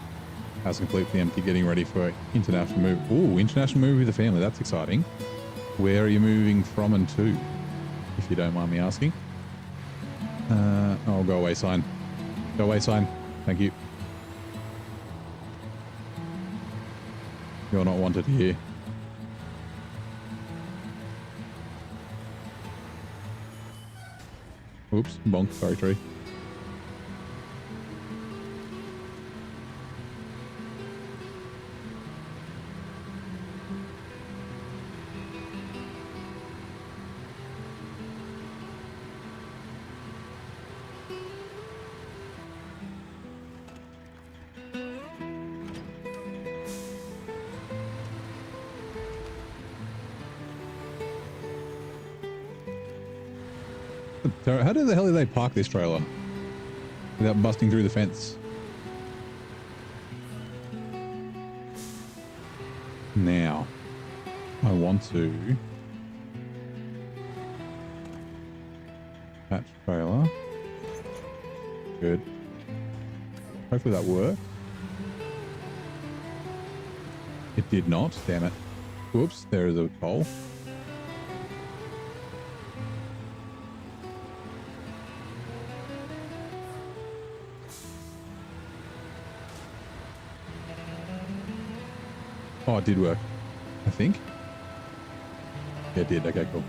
S1: House completely empty, getting ready for international move. Ooh, international move with the family. That's exciting. Where are you moving from and to, if you don't mind me asking? Oh, go away sign. Go away sign. Thank you. You're not wanted here. Oops, bonk, sorry tree. How the hell did they park this trailer without busting through the fence? Now, I want to attach trailer. Good. Hopefully that worked. It did not. Damn it. Whoops, there is a pole. Oh, it did work, I think. Yeah, it did. Okay, cool.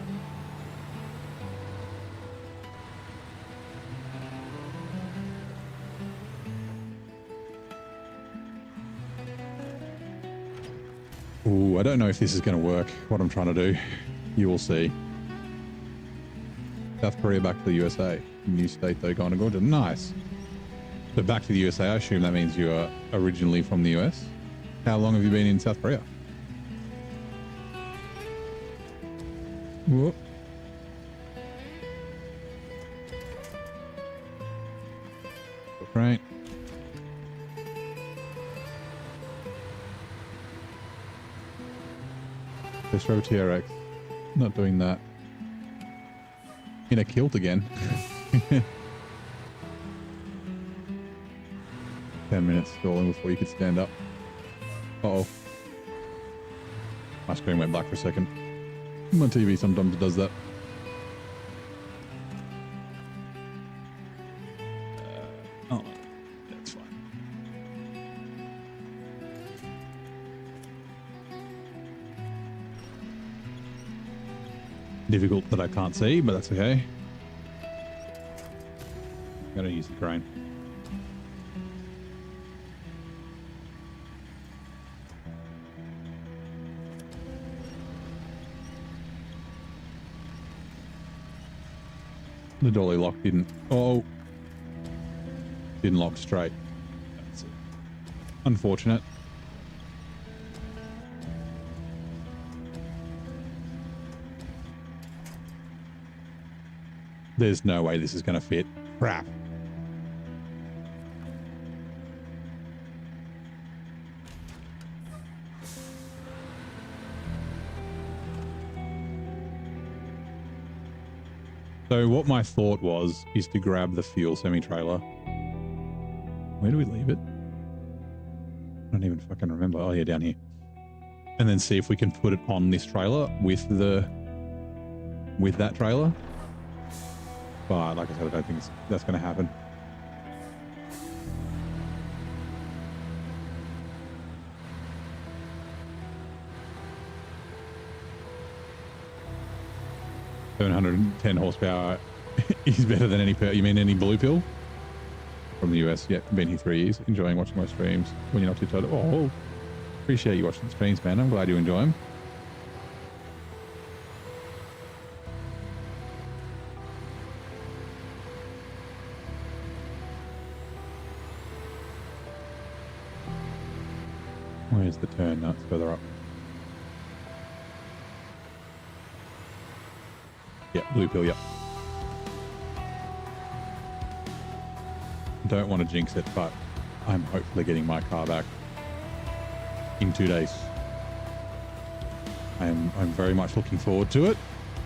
S1: Ooh, I don't know if this is going to work, what I'm trying to do. You will see. South Korea back to the USA. New state though, ggg. Nice. So back to the USA, I assume that means you are originally from the US. How long have you been in South Korea? Whoop. Right. Let's TRX. Not doing that. In a kilt again. 10 minutes stalling before you could stand up. Uh-oh. My screen went black for a second. My TV sometimes does that. Oh, that's fine. Difficult that I can't see, but that's okay. Gotta use the crane. The dolly lock didn't. Oh, didn't lock straight. That's it. Unfortunate. There's no way this is going to fit. Crap. So what my thought was is to grab the fuel semi-trailer. Where do we leave it? I don't even fucking remember. Oh yeah, down here. And then see if we can put it on this trailer with that trailer. But like I said, I don't think that's going to happen. $710 horsepower is better than any you mean any blue pill? From the US, yeah. Been here 3 years, enjoying watching my streams when you're not too tired. Oh, appreciate you watching the streams, man. I'm glad you enjoy them. Where's the turn? No, it's further up. Yeah, blue pill, yep. Don't want to jinx it, but I'm hopefully getting my car back in 2 days. I'm very much looking forward to it.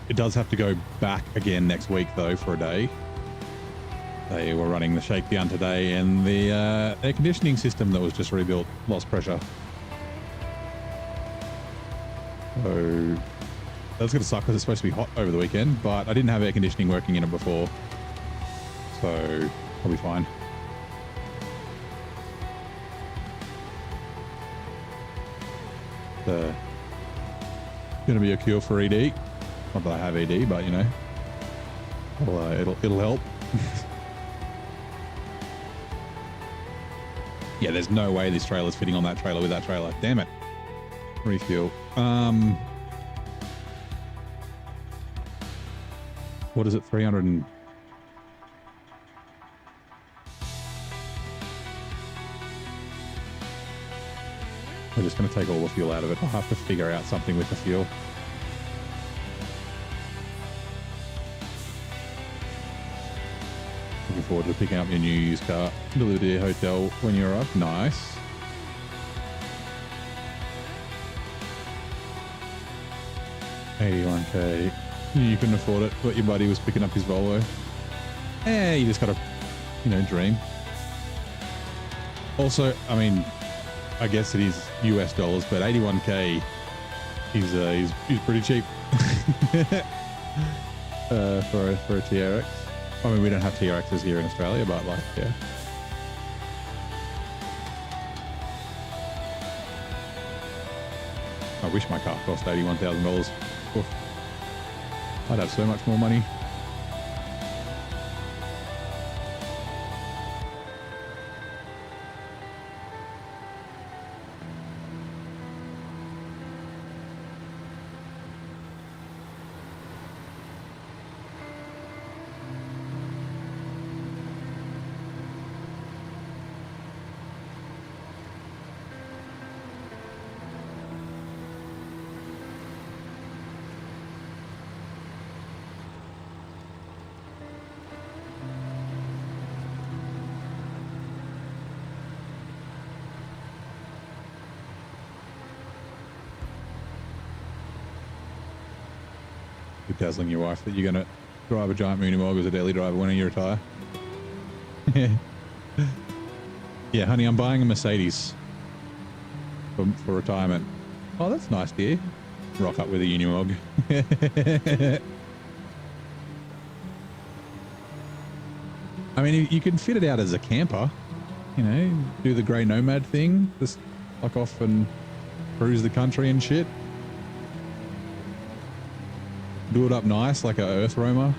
S1: It does have to go back again next week though for a day. They were running the shakedown today and the air conditioning system that was just rebuilt lost pressure. So that's going to suck because it's supposed to be hot over the weekend, but I didn't have air conditioning working in it before. So I'll be fine. Going to be a cure for ED. Not that I have ED, but you know, it'll help. Yeah, there's no way this trailer's fitting on that trailer with that trailer. Damn it. Refuel. What is it? 300 and... We're just going to take all the fuel out of it. I'll have to figure out something with the fuel. Looking forward to picking up your new used car. Delivered to your hotel when you arrive. Nice. $81K. You couldn't afford it, but your buddy was picking up his Volvo. Eh, you just got to, you know, dream. Also, I mean, I guess it is US dollars, but 81K is pretty cheap for a TRX. I mean, we don't have TRXs here in Australia, but like, yeah. I wish my car cost $81,000. I'd have so much more money. You're dazzling your wife that you're going to drive a giant µ as a daily driver when you retire. Yeah, honey, I'm buying a Mercedes for retirement. Oh, that's nice, dear. Rock up with a Unimog. I mean, you can fit it out as a camper, you know, do the grey nomad thing, just fuck off and cruise the country and shit. Do it up nice like a œõthromer.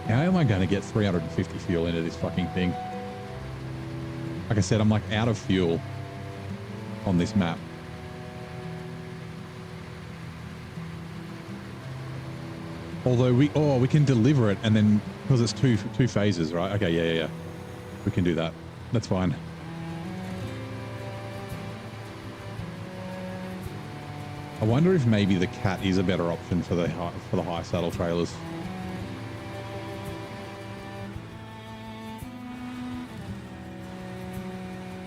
S1: How am I going to get 350 fuel into this fucking thing? Like I said, I'm like out of fuel on this map. Although we can deliver it and then, because it's two phases, right? Okay, yeah. We can do that. That's fine. I wonder if maybe the Cat is a better option for the high saddle trailers.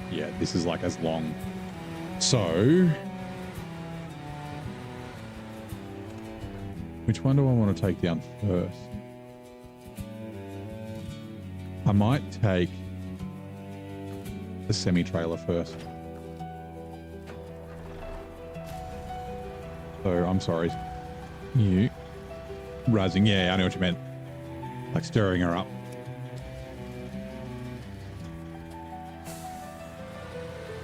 S1: Yeah, this is like as long. So, which one do I want to take down first? I might take the semi-trailer first. So, I'm sorry. You. Razzing. Yeah, I know what you meant. Like stirring her up.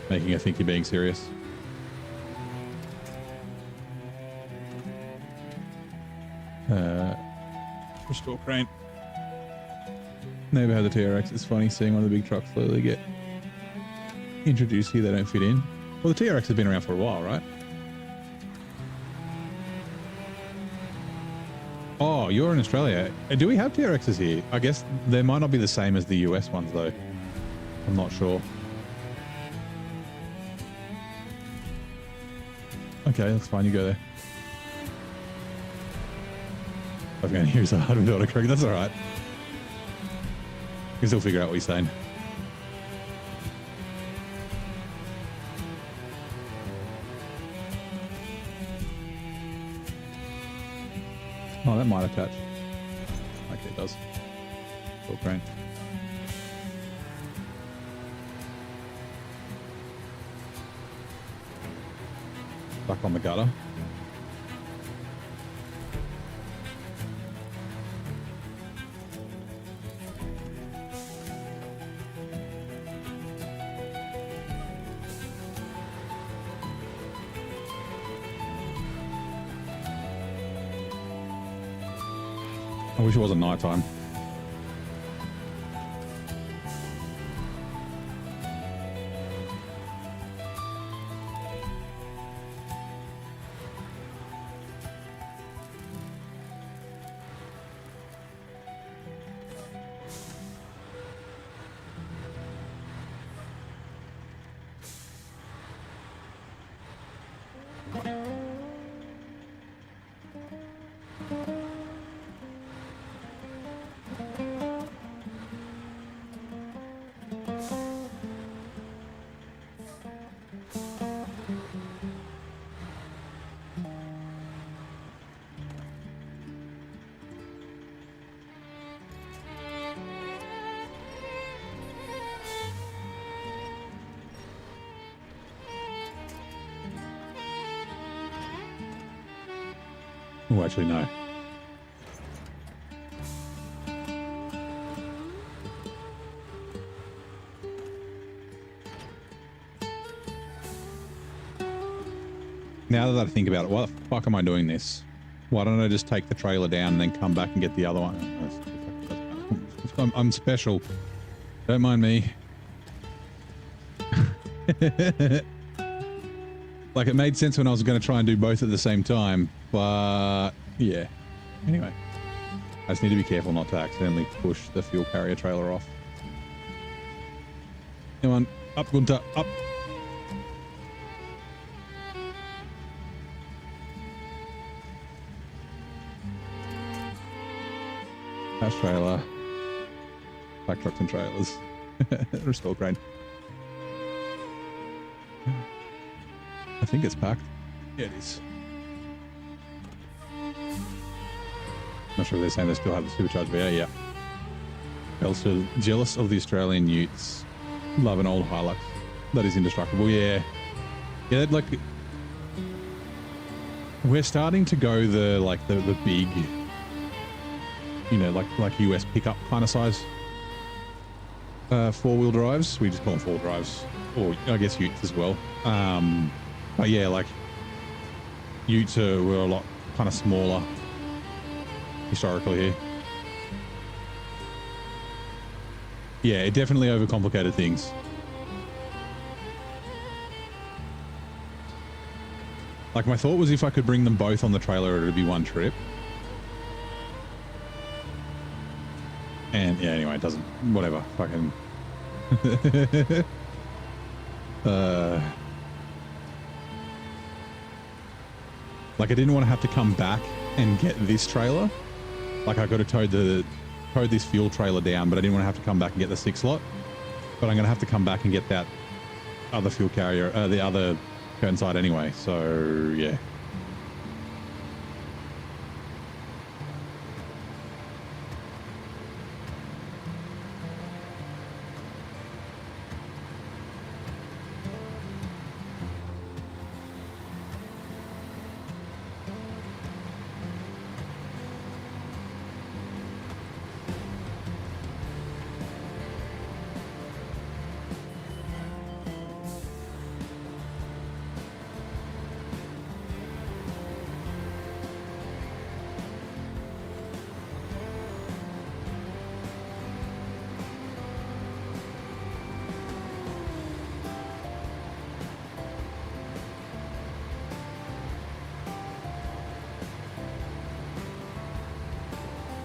S1: Making her think you're being serious. Restore crane. Never had the TRX. It's funny seeing one of the big trucks slowly get introduced here. They don't fit in. Well, the TRX has been around for a while, right? Oh, you're in Australia. Do we have TRXs here? I guess they might not be the same as the US ones, though. I'm not sure. Okay, that's fine. You go there. I'm going to use a hard with autocorrect. That's all right. You can still figure out what he's saying. Oh, that might attach. Okay, it does. Full crane. Back on the gutter. I wish it wasn't nighttime. Oh, actually, no. Now that I think about it, why the fuck am I doing this? Why don't I just take the trailer down and then come back and get the other one? I'm special. Don't mind me. Like, it made sense when I was going to try and do both at the same time, but yeah. Anyway, I just need to be careful not to accidentally push the fuel carrier trailer off. Come on, up, Gunther, up. Patch trailer, back trucks and trailers, restore crane. I think it's packed. Yeah, it is. Not sure if they're saying they still have the supercharged V8. Yeah. Also jealous of the Australian utes. Love an old Hilux. That is indestructible. Yeah. Yeah, like we're starting to go the big, you know, like US pickup kind of size four-wheel drives. We just call them four drives, or I guess utes as well. But yeah, like utes were a lot kind of smaller historically here. Yeah, it definitely overcomplicated things. Like, my thought was if I could bring them both on the trailer, it would be one trip. And yeah, anyway, it doesn't, whatever, fucking. Like, I didn't want to have to come back and get this trailer. Like, I could have towed this fuel trailer down, but I didn't want to have to come back and get the 6 slot. But I'm going to have to come back and get that other fuel carrier, the other curtain side anyway. So yeah.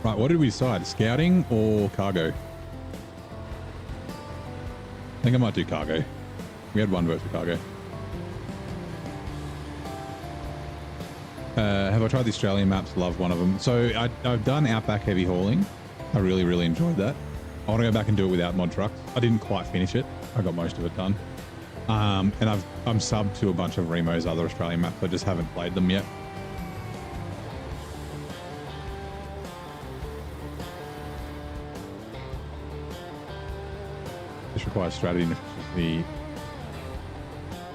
S1: Right, what did we decide? Scouting or cargo? I think I might do cargo. We had one vote for cargo. Have I tried the Australian maps? Love one of them. So I've done Outback heavy hauling. I really, really enjoyed that. I want to go back and do it without mod trucks. I didn't quite finish it. I got most of it done. And I'm subbed to a bunch of Remo's other Australian maps. I just haven't played them yet. This requires strategy and efficiency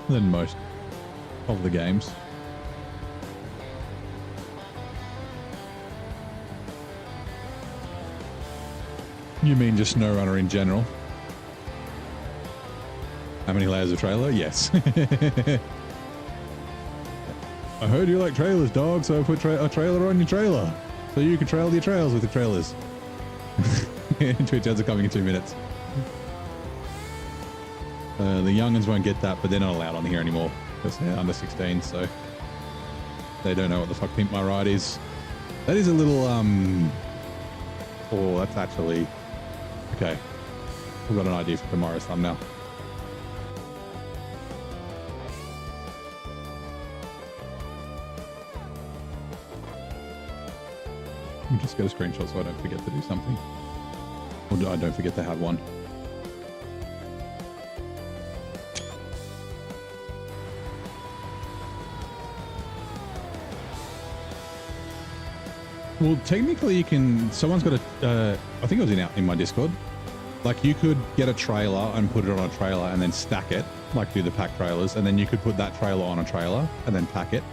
S1: than most of the games. You mean just SnowRunner in general? How many layers of trailer? Yes. I heard you like trailers, dog, so I put a trailer on your trailer. So you can trail your trails with the trailers. Twitch ads are coming in 2 minutes. The youngins won't get that, but they're not allowed on here anymore because they're under 16, so they don't know what the fuck Pimp My Ride is. That is a little, oh, that's actually, okay. We've got an idea for tomorrow's thumbnail. I'll just get a screenshot so I don't forget to do something. Or I don't forget to have one. Well, technically you can, someone's got a, I think it was in my Discord, like you could get a trailer and put it on a trailer and then stack it, like do the pack trailers, and then you could put that trailer on a trailer and then pack it.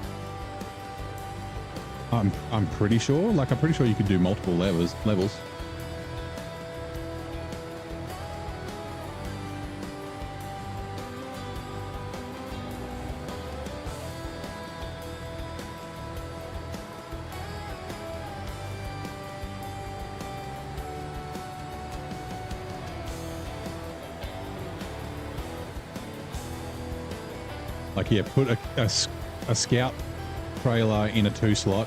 S1: I'm pretty sure. Like, I'm pretty sure you could do multiple levels. Like, yeah, put a scout trailer in a 2 slot,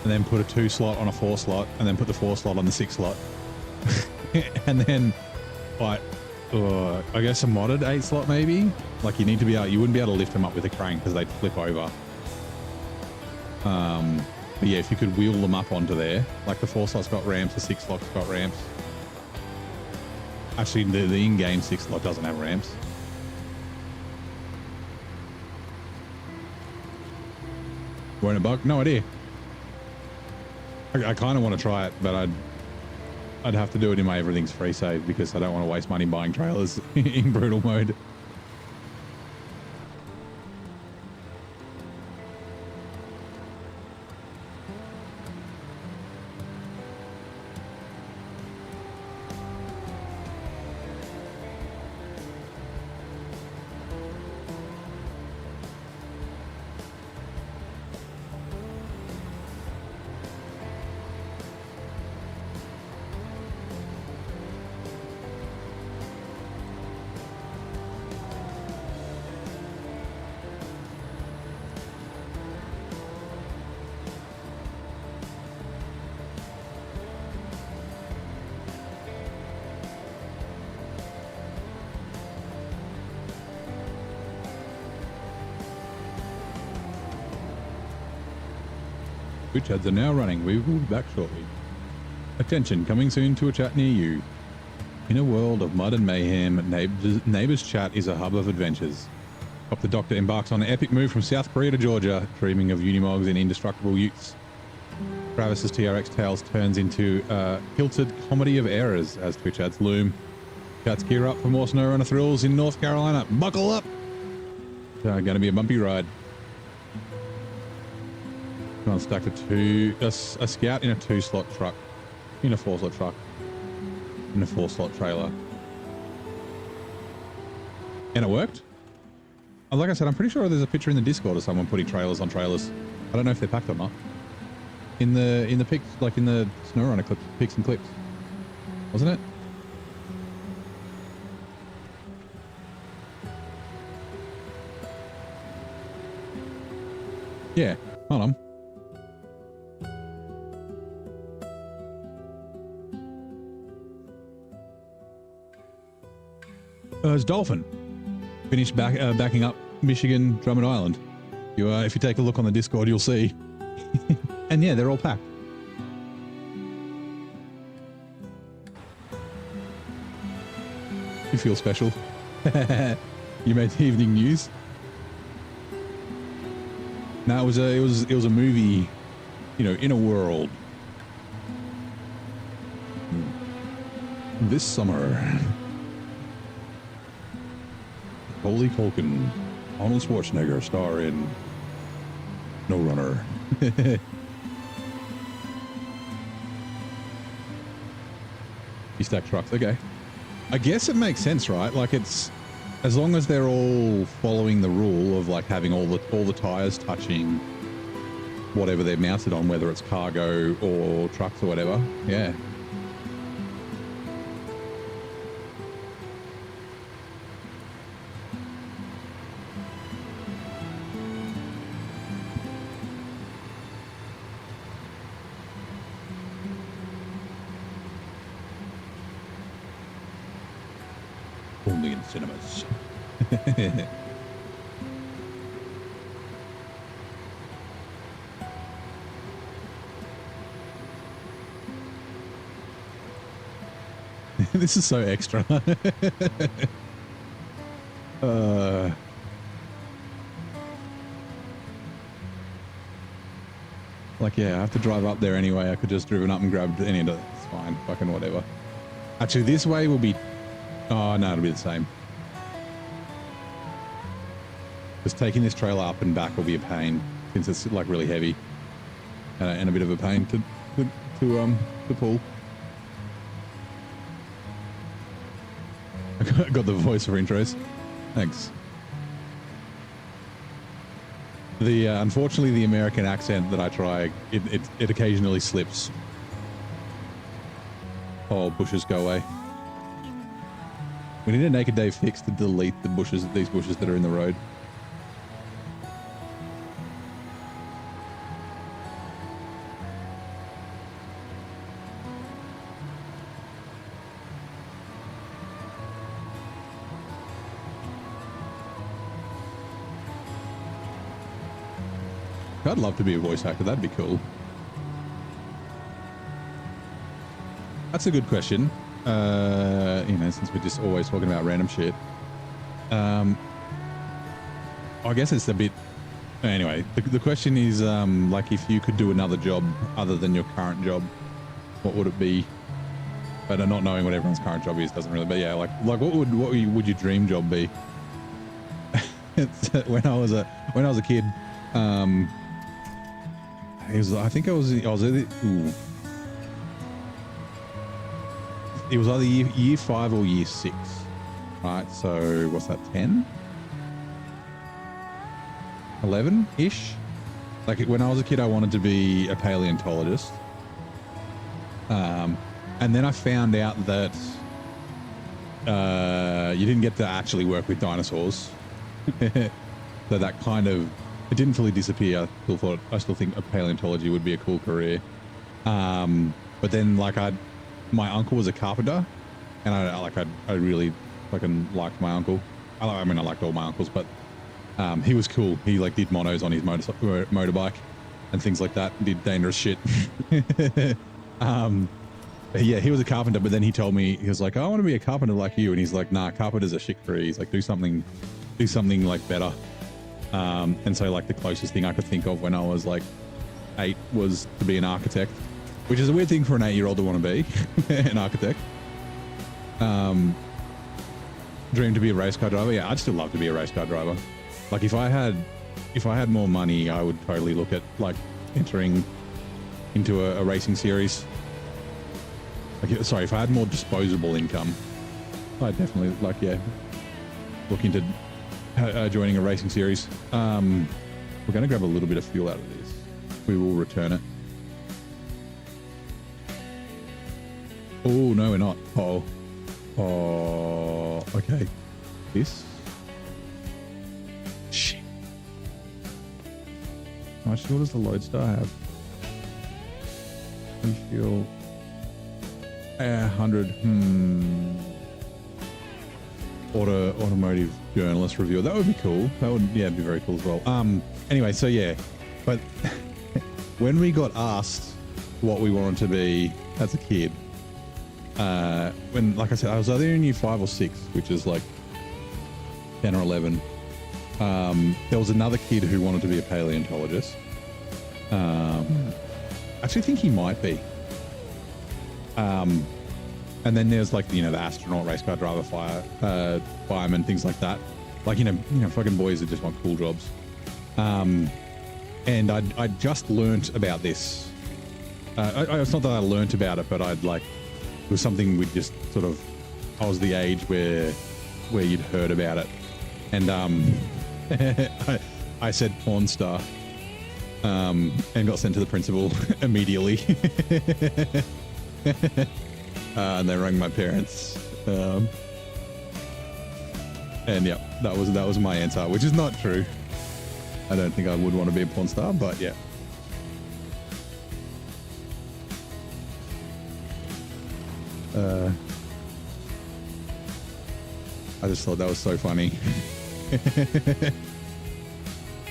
S1: and then put a 2 slot on a 4 slot, and then put the 4 slot on the 6 slot. And then, like, I guess a modded 8 slot maybe? Like, you wouldn't be able to lift them up with a crane because they'd flip over. But yeah, if you could wheel them up onto there, like the 4 slot's got ramps, the 6 slot's got ramps. Actually, the in-game 6 slot doesn't have ramps. Won't it bug? No idea. I kind of want to try it, but I'd have to do it in my everything's free save because I don't want to waste money buying trailers in brutal mode. Which ads are now running. We will be back shortly. Attention, coming soon to a chat near you. In a world of mud and mayhem, Neighbours Chat is a hub of adventures. Pop the Doctor embarks on an epic move from South Korea to Georgia, dreaming of Unimogs and indestructible youths. Travis's TRX Tales turns into a hilted comedy of errors as Twitch ads loom. Cats gear up for more SnowRunner thrills in North Carolina. Buckle up! Going to be a bumpy ride. Come on, stack a scout in a 2 slot truck, in a 4 slot truck, in a 4 slot trailer. And it worked? Like I said, I'm pretty sure there's a picture in the Discord of someone putting trailers on trailers. I don't know if they're packed or not. In the pics, like in the SnowRunner clips, pics and clips. Wasn't it? Yeah, hold on. It's Dolphin. Finished backing up Michigan, Drummond Island. If you take a look on the Discord, you'll see. And yeah, they're all packed. You feel special. You made the evening news. No, it was a movie, in a world. This summer. Holy Culkin, Arnold Schwarzenegger star in No Runner. You stack trucks, okay. I guess it makes sense, right? Like, it's as long as they're all following the rule of like having all the tires touching whatever they're mounted on, whether it's cargo or trucks or whatever. Yeah. Only in cinemas. This is so extra. Like, yeah, I have to drive up there anyway. I could just driven up and grabbed any of it. It's fine. Fucking whatever. Actually, this way will be... Oh, no, it'll be the same. Just taking this trailer up and back will be a pain since it's like really heavy. and a bit of a pain to pull. I got the voice for intros. Thanks. The unfortunately, the American accent that I try, it occasionally slips. Oh, bushes, go away. We need a Naked Dave fix to delete the bushes, these bushes that are in the road. I'd love to be a voice actor. That'd be cool. That's a good question. You know, since we're just always talking about random shit. I guess it's a bit... Anyway, the question is, like, if you could do another job other than your current job, what would it be? But not knowing what everyone's current job is doesn't really... But yeah, like what would your dream job be? When I was a kid, I think I was either, it was either year 5 or year 6, right? So what's that, 10? 11-ish? Like when I was a kid, I wanted to be a paleontologist. And then I found out that you didn't get to actually work with dinosaurs. So that kind of, it didn't fully disappear. I still think paleontology would be a cool career. But then like my uncle was a carpenter, and I really fucking liked my uncle. I mean, I liked all my uncles, but he was cool. He like did monos on his motorbike and things like that. Did dangerous shit. Yeah, he was a carpenter, but then he told me, he was like, I want to be a carpenter like you. And he's like, nah, carpenter's a shit career. He's like, do something like better. And so like the closest thing I could think of when I was like 8 was to be an architect, which is a weird thing for an 8-year-old to want to be, an architect. Dream to be a race car driver. Yeah, I'd still love to be a race car driver. Like if I had more money, I would totally look at like entering into a racing series. Like, sorry, if I had more disposable income, I'd definitely like, yeah, look into joining a racing series. We're going to grab a little bit of fuel out of this. We will return it. Oh, no, we're not. Oh, okay. This. Shit. How much fuel does the Lodestar have? Fuel. 100. Automotive journalist review. That would be cool. That would, yeah, be very cool as well. Anyway, so yeah, but when we got asked what we wanted to be as a kid, when, like I said, I was either in year 5 or 6, which is like 10 or 11. There was another kid who wanted to be a paleontologist. I actually think he might be. And then there's like, you know, the astronaut, race car driver, fireman, things like that. Like, you know, fucking boys that just want cool jobs. And I just learnt about this. It's not that I learnt about it, but it was something we just sort of, I was the age where you'd heard about it. And I said porn star, and got sent to the principal immediately. And they rang my parents, and yeah, that was my answer, which is not true. I don't think I would want to be a porn star, but yeah. I just thought that was so funny.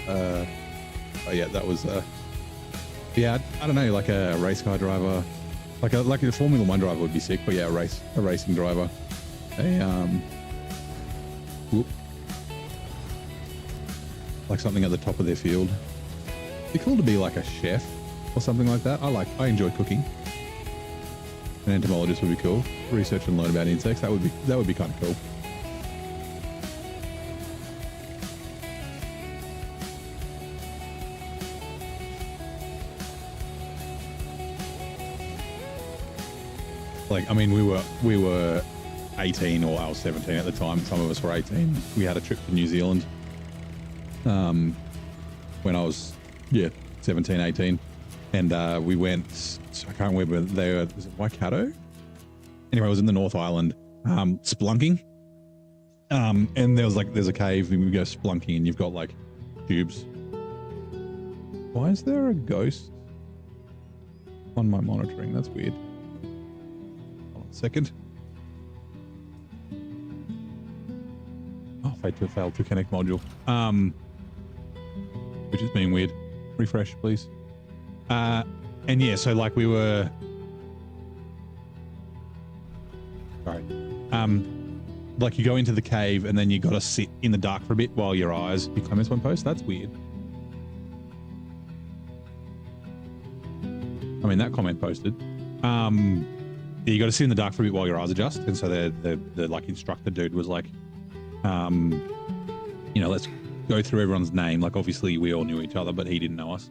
S1: Oh yeah, that was yeah, I don't know, like a race car driver. Like a Formula 1 driver would be sick, but yeah, a racing driver. Like something at the top of their field. It'd be cool to be like a chef or something like that. I enjoy cooking. An entomologist would be cool. Research and learn about insects. That would be kind of cool. Like, I mean, we were 18, or I was 17 at the time. Some of us were 18. We had a trip to New Zealand when I was 17, 18, and we went. So I can't remember. Was it Waikato? Anyway, I was in the North Island, splunking. And there's a cave, and we go splunking, and you've got like tubes. Why is there a ghost on my monitoring? That's weird. Hold on a second. Oh, failed to connect module. Which is being weird. Refresh, please. And yeah, so like we were. Sorry. Like you go into the cave and then you got to sit in the dark for a bit while your eyes. You comments one post? That's weird. I mean, that comment posted. Yeah, you got to sit in the dark for a bit while your eyes adjust. And so the like instructor dude was like, you know, let's go through everyone's name. Like obviously we all knew each other, but he didn't know us.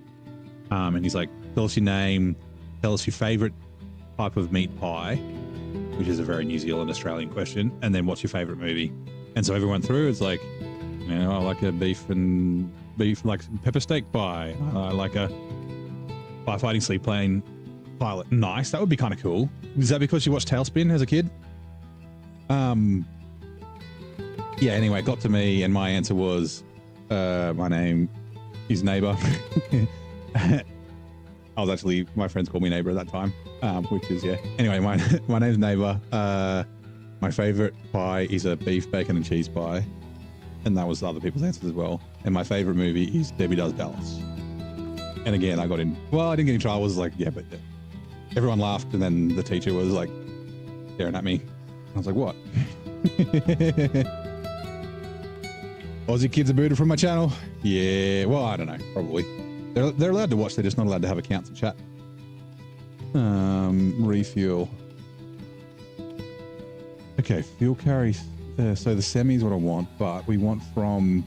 S1: And he's like, tell us your name, tell us your favorite type of meat pie, which is a very New Zealand Australian question, and then what's your favorite movie? And so everyone through, it's like, you know, I like a beef like pepper steak pie. I like a firefighting sleep plane pilot. Nice, that would be kind of cool. Is that because you watched Tailspin as a kid? Yeah, anyway, it got to me and my answer was, my name is Neighbor. I was actually, my friends called me Neighbor at that time, which is, yeah. Anyway, my name's Neighbor. My favorite pie is a beef, bacon and cheese pie. And that was other people's answers as well. And my favorite movie is Debbie Does Dallas. And again, I didn't get in trouble. I was like, yeah, but everyone laughed. And then the teacher was like staring at me. I was like, what? Aussie kids are booted from my channel. Yeah, well, I don't know, probably. They're allowed to watch, they're just not allowed to have accounts and chat. Refuel. Okay, fuel carry. So the semi is what I want, but we want from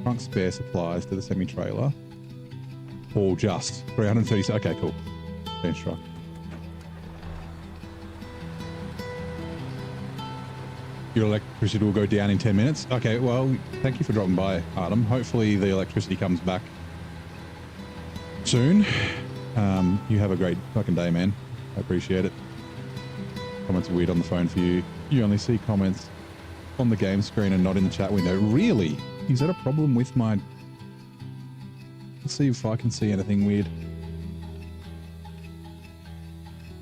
S1: trunk spare supplies to the semi-trailer. Or just 330. Okay, cool. Bench truck. Your electricity will go down in 10 minutes. Okay, well, thank you for dropping by, Artem. Hopefully the electricity comes back soon. You have a great fucking day, man. I appreciate it. Comments are weird on the phone for you. You only see comments on the game screen and not in the chat window. Really? Is that a problem with my... Let's see if I can see anything weird.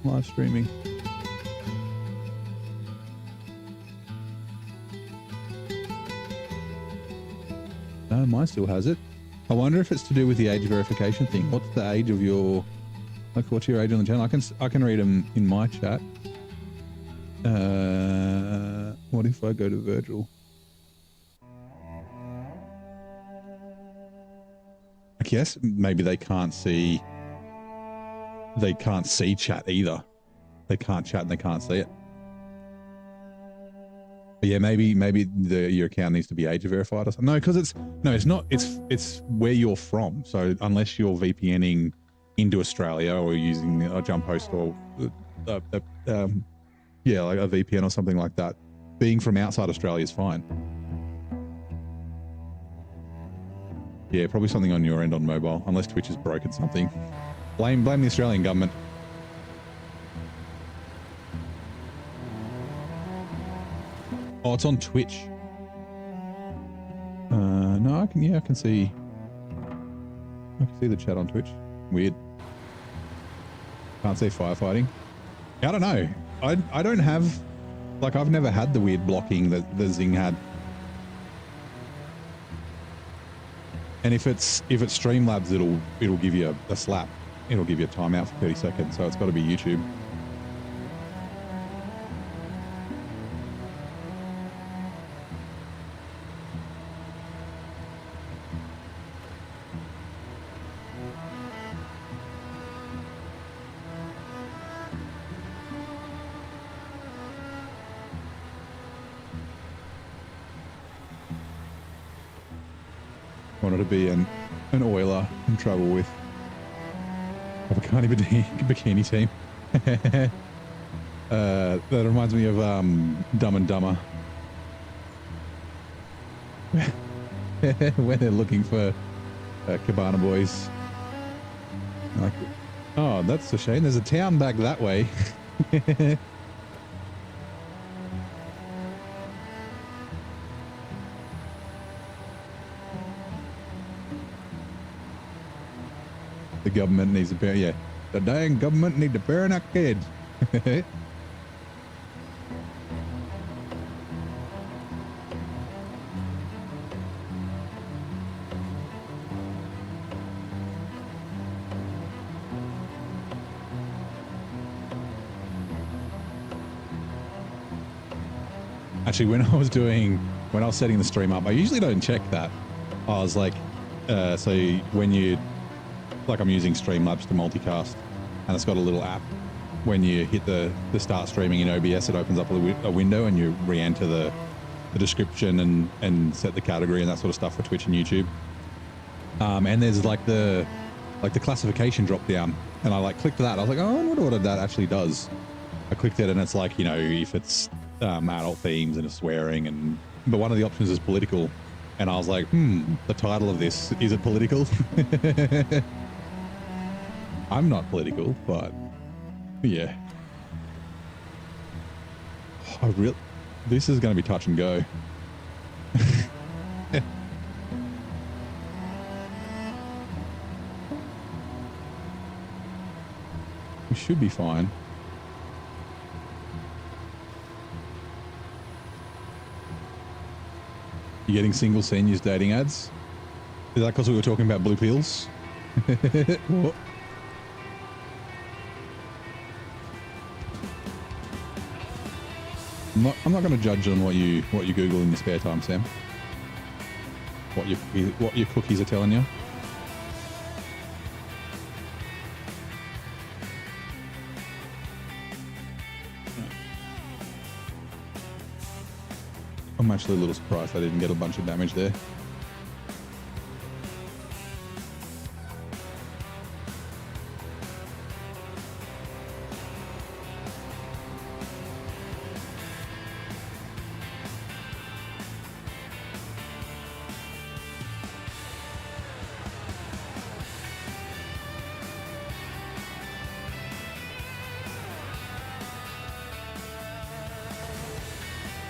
S1: Live streaming. No, mine still has it. I wonder if it's to do with the age verification thing. What's the age of your... Like, what's your age on the channel? I can read them in my chat. What if I go to Virgil? I guess maybe they can't see chat either. They can't chat and they can't see it. But yeah, maybe your account needs to be age verified or something. No, because it's not. It's where you're from. So unless you're VPNing into Australia or using a jump host or yeah, like a VPN or something like that, being from outside Australia is fine. Yeah, probably something on your end on mobile, unless Twitch has broken something. Blame the Australian government. Oh, it's on Twitch. No, I can see the chat on Twitch. Weird. Can't see firefighting. I don't know. I don't have, like, I've never had the weird blocking that the Zing had. And if it's Streamlabs, it'll give you a slap. It'll give you a timeout for 30 seconds. So it's got to be YouTube. Wanted to be an oiler in trouble with a bikini team. That reminds me of Dumb and Dumber. When they're looking for Cabana Boys. Like, oh, that's a shame. There's a town back that way. The government needs to bury, yeah. The dang government need to bury our kids. Actually, when I was setting the stream up, I usually don't check that. I was like, so when you, like I'm using Streamlabs to multicast, and it's got a little app. When you hit the start streaming in OBS, it opens up a window and you re-enter the description and set the category and that sort of stuff for Twitch and YouTube. And there's like the classification drop down, and I like clicked that. I was like, oh, I wonder what that actually does. I clicked it and it's like, you know, if it's adult themes and it's swearing, but one of the options is political, and I was like, the title of this, is it political? I'm not political, but yeah. This is going to be touch and go. We should be fine. You getting single seniors dating ads? Is that because we were talking about blue pills? What? I'm not going to judge on what you Google in your spare time, Sam. What your cookies are telling you. I'm actually a little surprised I didn't get a bunch of damage there.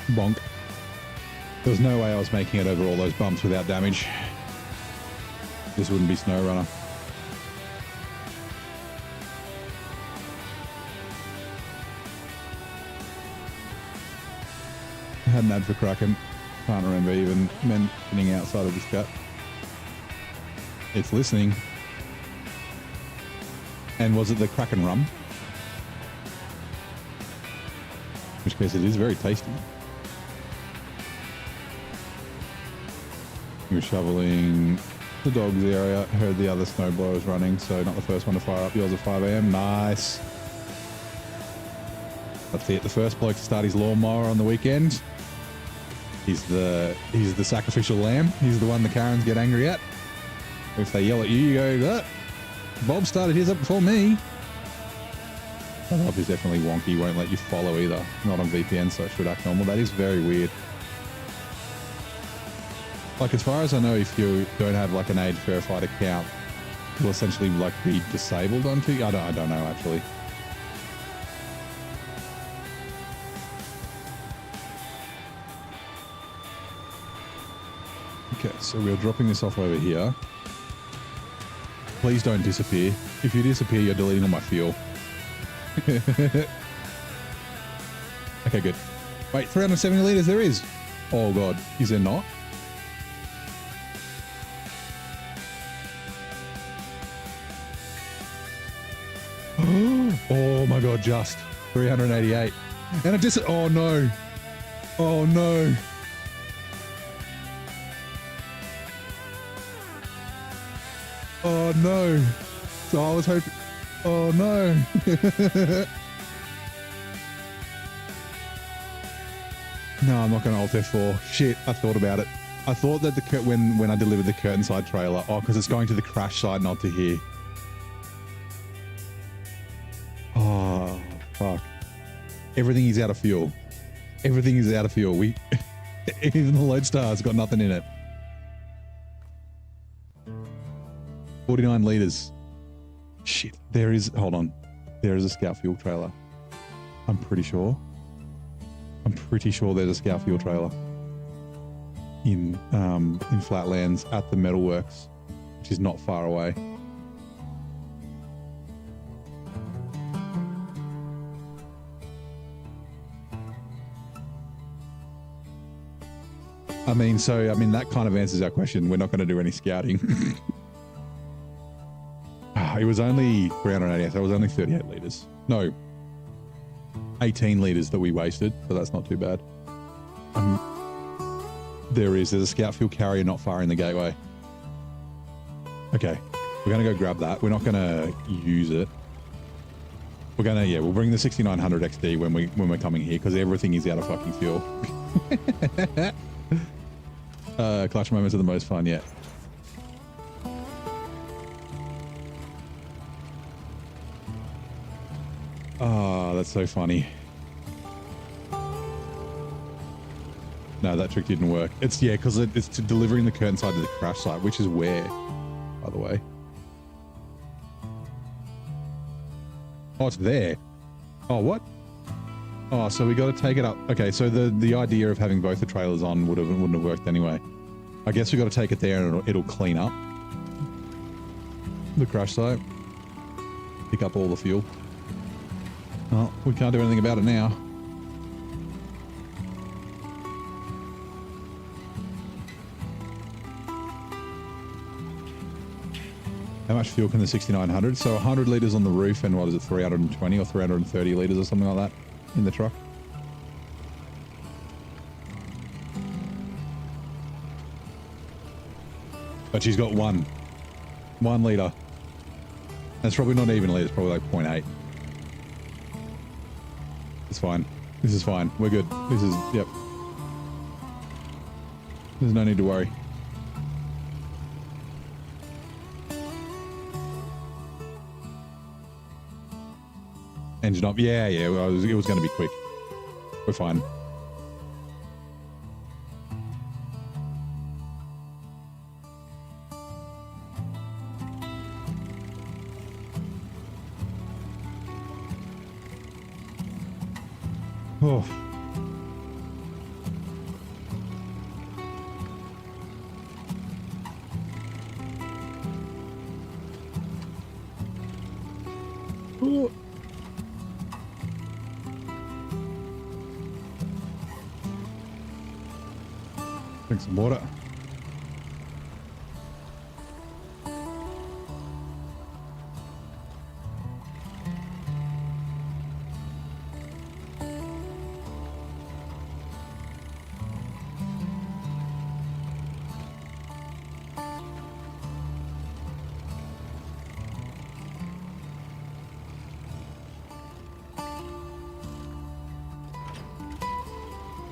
S1: Bonk. There's no way I was making it over all those bumps without damage. This wouldn't be SnowRunner. I had an ad for Kraken. Can't remember even mentioning outside of this cut. It's listening. And was it the Kraken rum? In which case it is very tasty. You're shoveling the dog's area. Heard the other snowblower running, so not the first one to fire up. Yours at 5 AM. Nice. That's it. The first bloke to start his lawnmower on the weekend. He's the sacrificial lamb. He's the one the Karens get angry at. If they yell at you, you go, oh, Bob started his up before me. Bob is definitely wonky. Won't let you follow either. Not on VPN, so it should act normal. That is very weird. Like, as far as I know, if you don't have like an age verified account, you'll essentially like be disabled onto you. I don't know actually. Okay, so we're dropping this off over here. Please don't disappear. If you disappear, you're deleting all my fuel. Okay, good. Wait, 370 liters there is. Oh God, is there not? Oh my God, just 388. And it just, oh no. Oh no. Oh no. So I was hoping, oh no. No, I'm not going to Alt F4. Shit, I thought about it. I thought that when I delivered the curtain side trailer, oh, because it's going to the crash side, not to here. Oh, fuck. Everything is out of fuel. Everything is out of fuel. Even the Lodestar's got nothing in it. 49 litres. Shit. Hold on. There is a scout fuel trailer. I'm pretty sure there's a scout fuel trailer in Flatlands at the metalworks, which is not far away. I mean, that kind of answers our question. We're not going to do any scouting. It was only 380, so it was only 38 litres. No, 18 litres that we wasted, so that's not too bad. There's a scout fuel carrier not far in the gateway. Okay, we're going to go grab that. We're not going to use it. We're going to, we'll bring the 6900 XD when we're coming here, because everything is out of fucking fuel. Clutch moments are the most fun yet. Oh, that's so funny. No, that trick didn't work. It's, because it's to delivering the curtain side to the crash site, which is where, by the way. Oh, it's there. Oh, what? Oh, so we got to take it up. Okay, so the idea of having both the trailers on wouldn't have worked anyway. I guess we got to take it there and it'll clean up the crash site. Pick up all the fuel. Well, we can't do anything about it now. How much fuel can the 6900? So 100 litres on the roof and what is it, 320 or 330 litres or something like that in the truck. But she's got one litre. That's probably not even a litre, it's probably like 0.8. It's fine. This is fine. We're good. Yep. There's no need to worry. Engine up. Yeah. It was going to be quick. We're fine. Oh. Oh. Drink some water.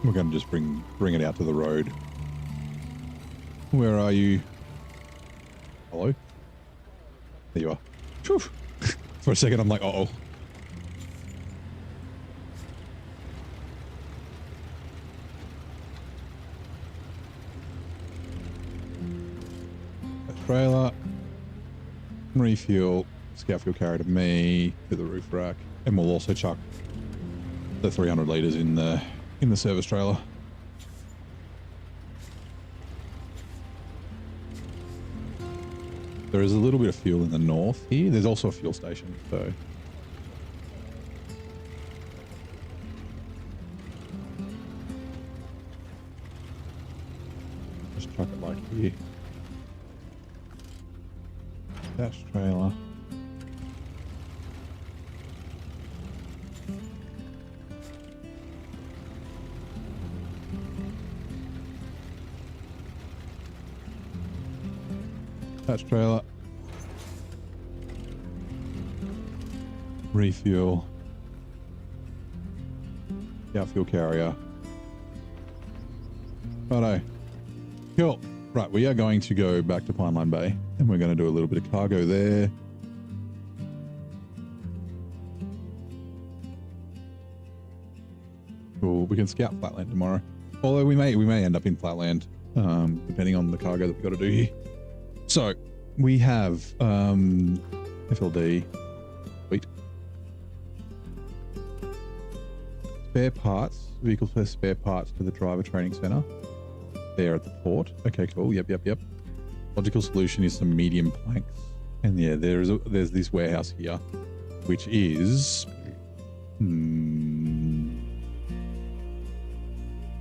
S1: We're going to just bring it out to the road. Where are you? Hello? There you are. Whew. For a second, I'm like, uh-oh. A trailer. Refuel. Scout fuel carrier to me. To the roof rack. And we'll also chuck the 300 litres in the service trailer. There is a little bit of fuel in the north here. There's also a fuel station, so. Just chuck it like here. Dash trailer. Patch trailer. Refuel. Yeah, fuel carrier. Righto. Cool. Right, we are going to go back to Pineline Bay and we're going to do a little bit of cargo there. Cool. We can scout flatland tomorrow. Although we may end up in flatland, depending on the cargo that we've got to do here. So we have FLD. Sweet. Spare parts. Vehicles for spare parts to the driver training center. There at the port. Okay, cool. Yep. Logical solution is some medium planks. And yeah, there's this warehouse here, which is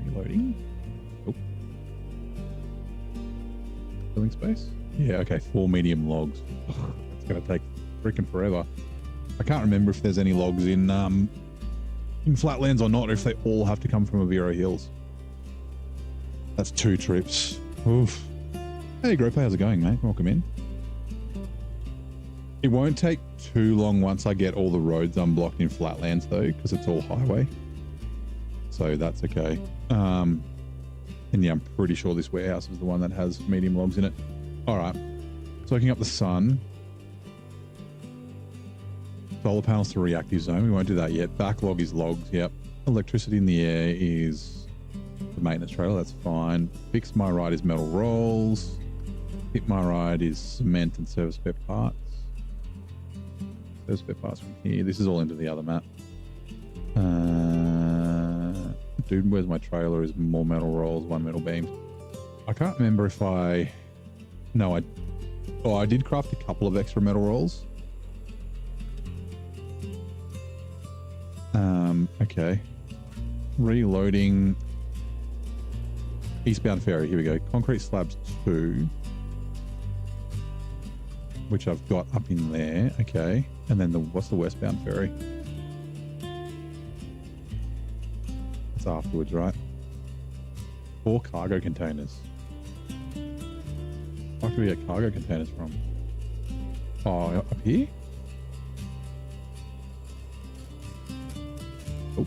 S1: reloading. Oh. Filling space. Yeah, okay, 4 medium logs. It's gonna take freaking forever. I can't remember if there's any logs in flatlands or not, or if they all have to come from Aviro Hills. That's 2 trips. Oof. Hey, Grope, how's it going, mate? Welcome in. It won't take too long once I get all the roads unblocked in flatlands, though, because it's all highway. So that's okay. And yeah, I'm pretty sure this warehouse is the one that has medium logs in it. All right. Soaking up the sun. Solar panels to reactive zone. We won't do that yet. Backlog is logs. Yep. Electricity in the air is the maintenance trailer. That's fine. Fix my ride is metal rolls. Hit my ride is cement and service spare parts. Service spare parts from here. This is all into the other map. Dude, where's my trailer? Is more metal rolls, 1 metal beam. I can't remember if I did craft a couple of extra metal rolls. Okay. Reloading. Eastbound ferry. Here we go. Concrete slabs 2. Which I've got up in there. Okay. And then what's the westbound ferry? It's afterwards, right? 4 cargo containers. Where do we get cargo containers from? Oh, up here? Oh.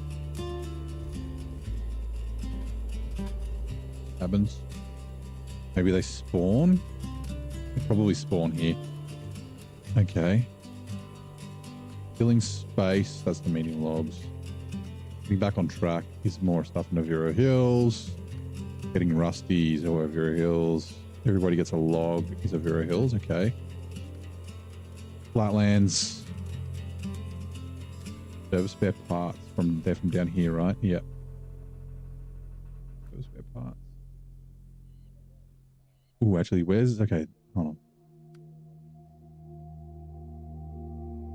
S1: Cabins. Maybe they spawn? They probably spawn here. Okay. Filling space. That's the medium logs. Getting back on track is more stuff in Aviro Hills. Getting rusty is Aviro Hills. Everybody gets a log is Aviro Hills. Okay. Flatlands. Service spare parts from down here, right? Yep. Service spare parts. Ooh, actually, where's... Okay, hold on.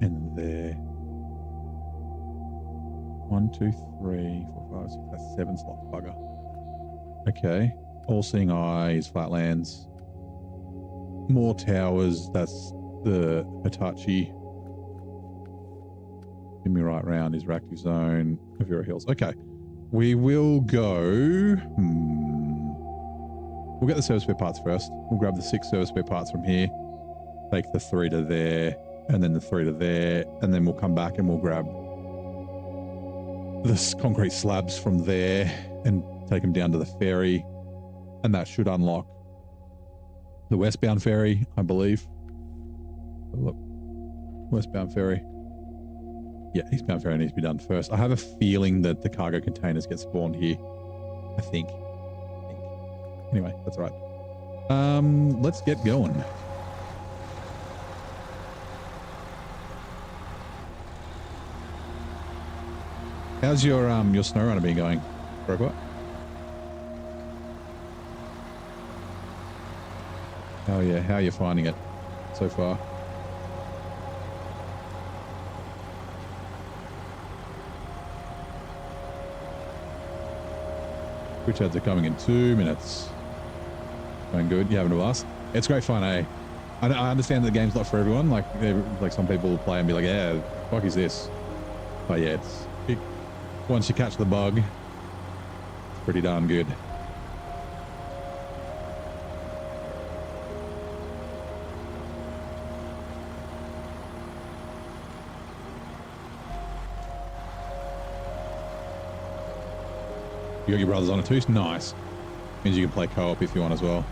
S1: And there. 1, 2, 3, 4, 5, 6. That's 7 slots. Bugger. Okay. All seeing eye is flatlands. More towers. That's the Hitachi. Give me right round is reactive zone. Aviro Hills. Okay. We will go. We'll get the service spare parts first. We'll grab the 6 service spare parts from here. Take the 3 to there. And then the 3 to there. And then we'll come back and we'll grab the concrete slabs from there and take them down to the ferry. And that should unlock the westbound ferry, I believe. Look. Westbound ferry. Yeah, eastbound ferry needs to be done first. I have a feeling that the cargo containers get spawned here. I think. Anyway, that's all right. Let's get going. How's your SnowRunner been going, Robot? Oh yeah, how are you finding it so far? Twitch ads are coming in 2 minutes. Going good. You having a blast? It's great fun, eh? I understand that the game's not for everyone. Like some people will play and be like, yeah, the fuck is this? But yeah, once you catch the bug, it's pretty darn good. You got your brothers on it too? Nice. Means you can play co-op if you want as well.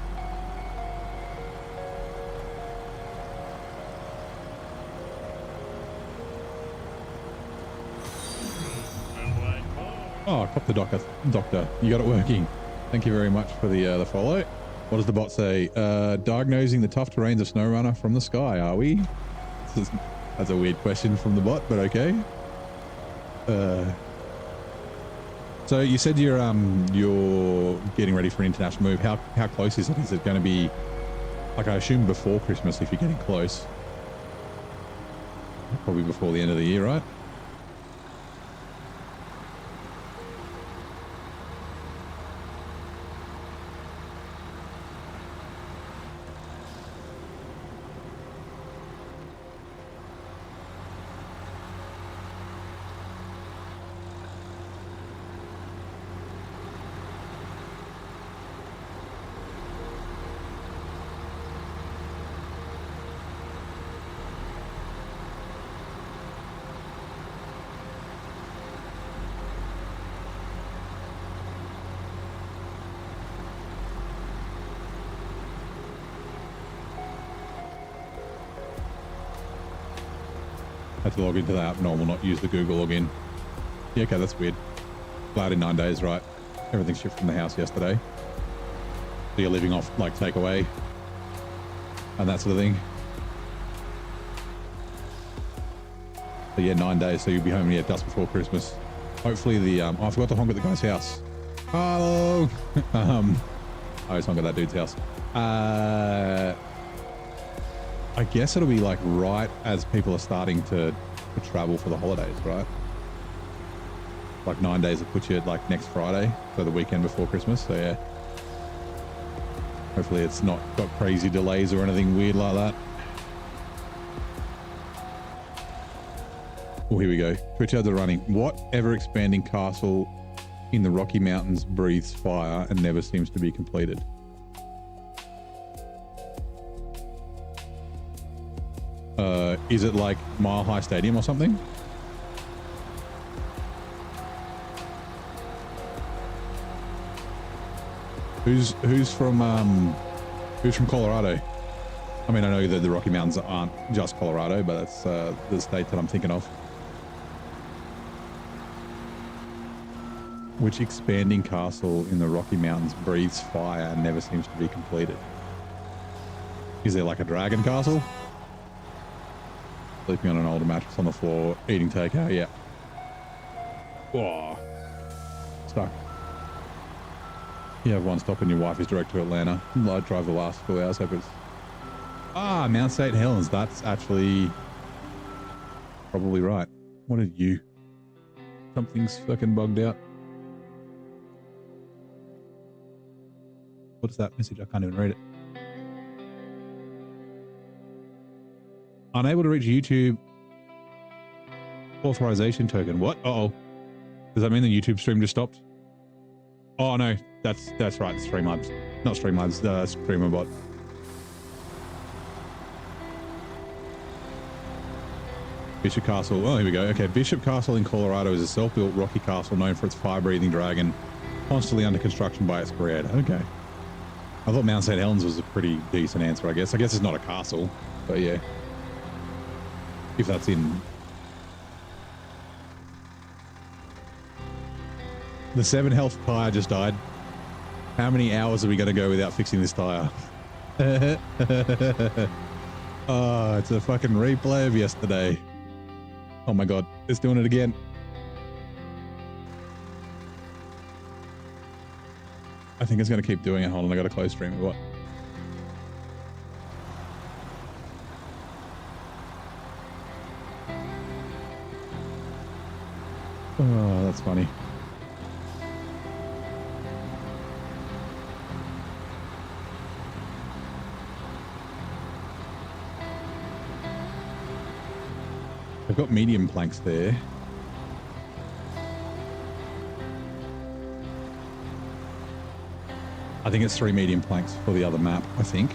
S1: Oh, cop the doctor. You got it working. Thank you very much for the follow. What does the bot say? Diagnosing the tough terrains of SnowRunner from the sky, are we? That's a weird question from the bot, but okay. So you said you're getting ready for an international move. How close is it? Is it going to be, like, I assume before Christmas if you're getting close? Probably before the end of the year, right? Had to log into the app. No, will not use the Google login. Yeah, okay, that's weird. Flat in 9 days, right? Everything shipped from the house yesterday. So you're living off like takeaway and that sort of thing. So yeah, 9 days. So you'll be home just before Christmas. Hopefully the oh, I forgot to honk at the guy's house. Hello. I always honk at that dude's house. I guess it'll be like right as people are starting to travel for the holidays, right? Like 9 days will put you at like next Friday, so the weekend before Christmas. So yeah, hopefully it's not got crazy delays or anything weird like that. Oh, here we go. Twitch ads are running. What ever expanding castle in the Rocky Mountains breathes fire and never seems to be completed? Is it like Mile High Stadium or something? Who's from Colorado? I mean, I know that the Rocky Mountains aren't just Colorado, but that's the state that I'm thinking of. Which expanding castle in the Rocky Mountains breathes fire and never seems to be completed? Is there like a dragon castle? Sleeping on an older mattress on the floor, eating takeout, yeah. Whoa. Stuck. You have one stop and your wife is direct to Atlanta. I'd drive the last 2 hours, hope it's... Ah, Mount St. Helens. That's actually probably right. What are you? Something's fucking bugged out. What's that message? I can't even read it. Unable to reach YouTube authorization token. What? Uh-oh. Does that mean the YouTube stream just stopped? Oh no, that's right. Streamlabs, not Streamlabs. StreamerBot. Bishop Castle. Oh, here we go. Okay, Bishop Castle in Colorado is a self-built rocky castle known for its fire-breathing dragon, constantly under construction by its creator. Okay. I thought Mount St. Helens was a pretty decent answer. I guess it's not a castle, but yeah. If that's in... The 7 health tire just died. How many hours are we going to go without fixing this tire? Oh, it's a fucking replay of yesterday. Oh my god, it's doing it again. I think it's going to keep doing it. Hold on, I got to close stream or what? Oh, that's funny. I've got medium planks there. I think it's 3 medium planks for the other map, I think.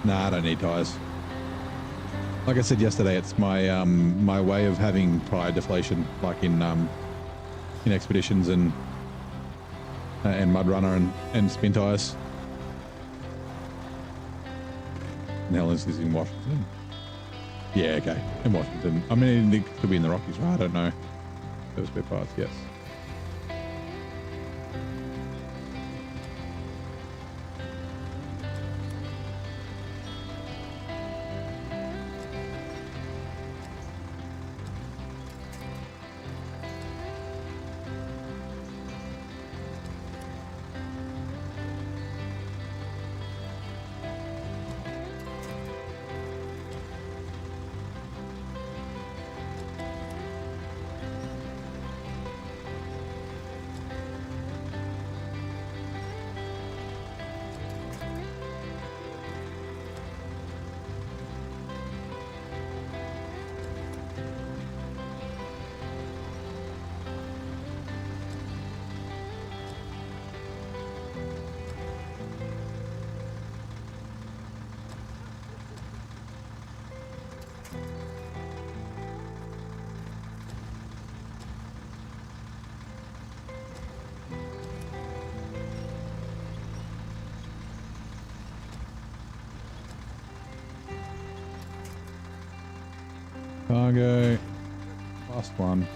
S1: Nah, I don't need tires. Like I said yesterday, it's my my way of having tire deflation, like in expeditions and Mud Runner and spin tires. Netherlands is in Washington. Yeah, okay, in Washington. I mean, it could be in the Rockies, right? I don't know. Those spare parts, yes. Cargo, last one.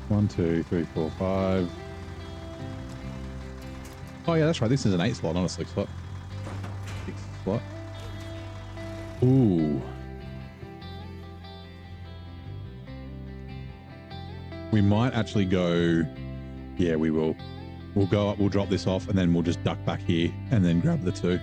S1: One, two, three, four, five. Oh yeah, that's right. This is an 8 slot, not a 6 slot. 6 slot. Ooh. We might actually go. Yeah, we will. We'll go up. We'll drop this off, and then we'll just duck back here, and then grab the 2.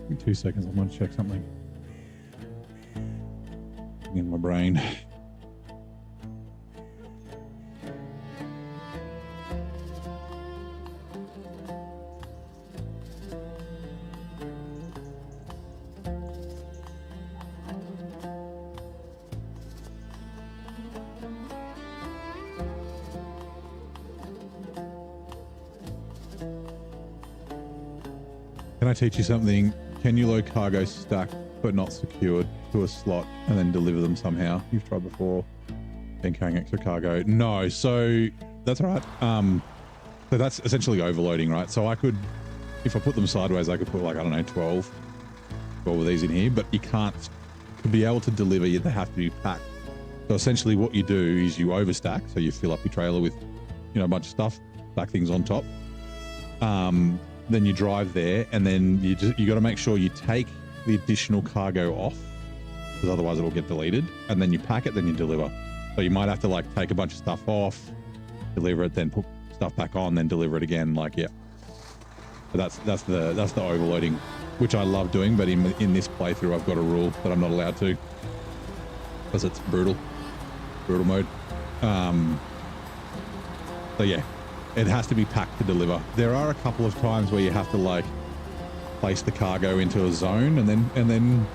S1: Give me 2 seconds. I want to check something in my brain. Can I teach you something? Can you load cargo stacked but not secured to a slot and then deliver them somehow? You've tried before. Then carrying extra cargo. No, so that's all right. So that's essentially overloading, right? So I could, if I put them sideways, I could put like, I don't know, 12 of these in here, but you can't, to be able to deliver, they have to be packed. So essentially what you do is you overstack. So you fill up your trailer with, you know, a bunch of stuff, stack things on top. Then you drive there, and then you got to make sure you take the additional cargo off, because otherwise it'll get deleted. And then you pack it, then you deliver. So you might have to like take a bunch of stuff off, deliver it, then put stuff back on, then deliver it again. Like, yeah. So that's the overloading, which I love doing. But in this playthrough, I've got a rule that I'm not allowed to, because it's brutal mode. So yeah. It has to be packed to deliver. There are a couple of times where you have to like place the cargo into a zone and then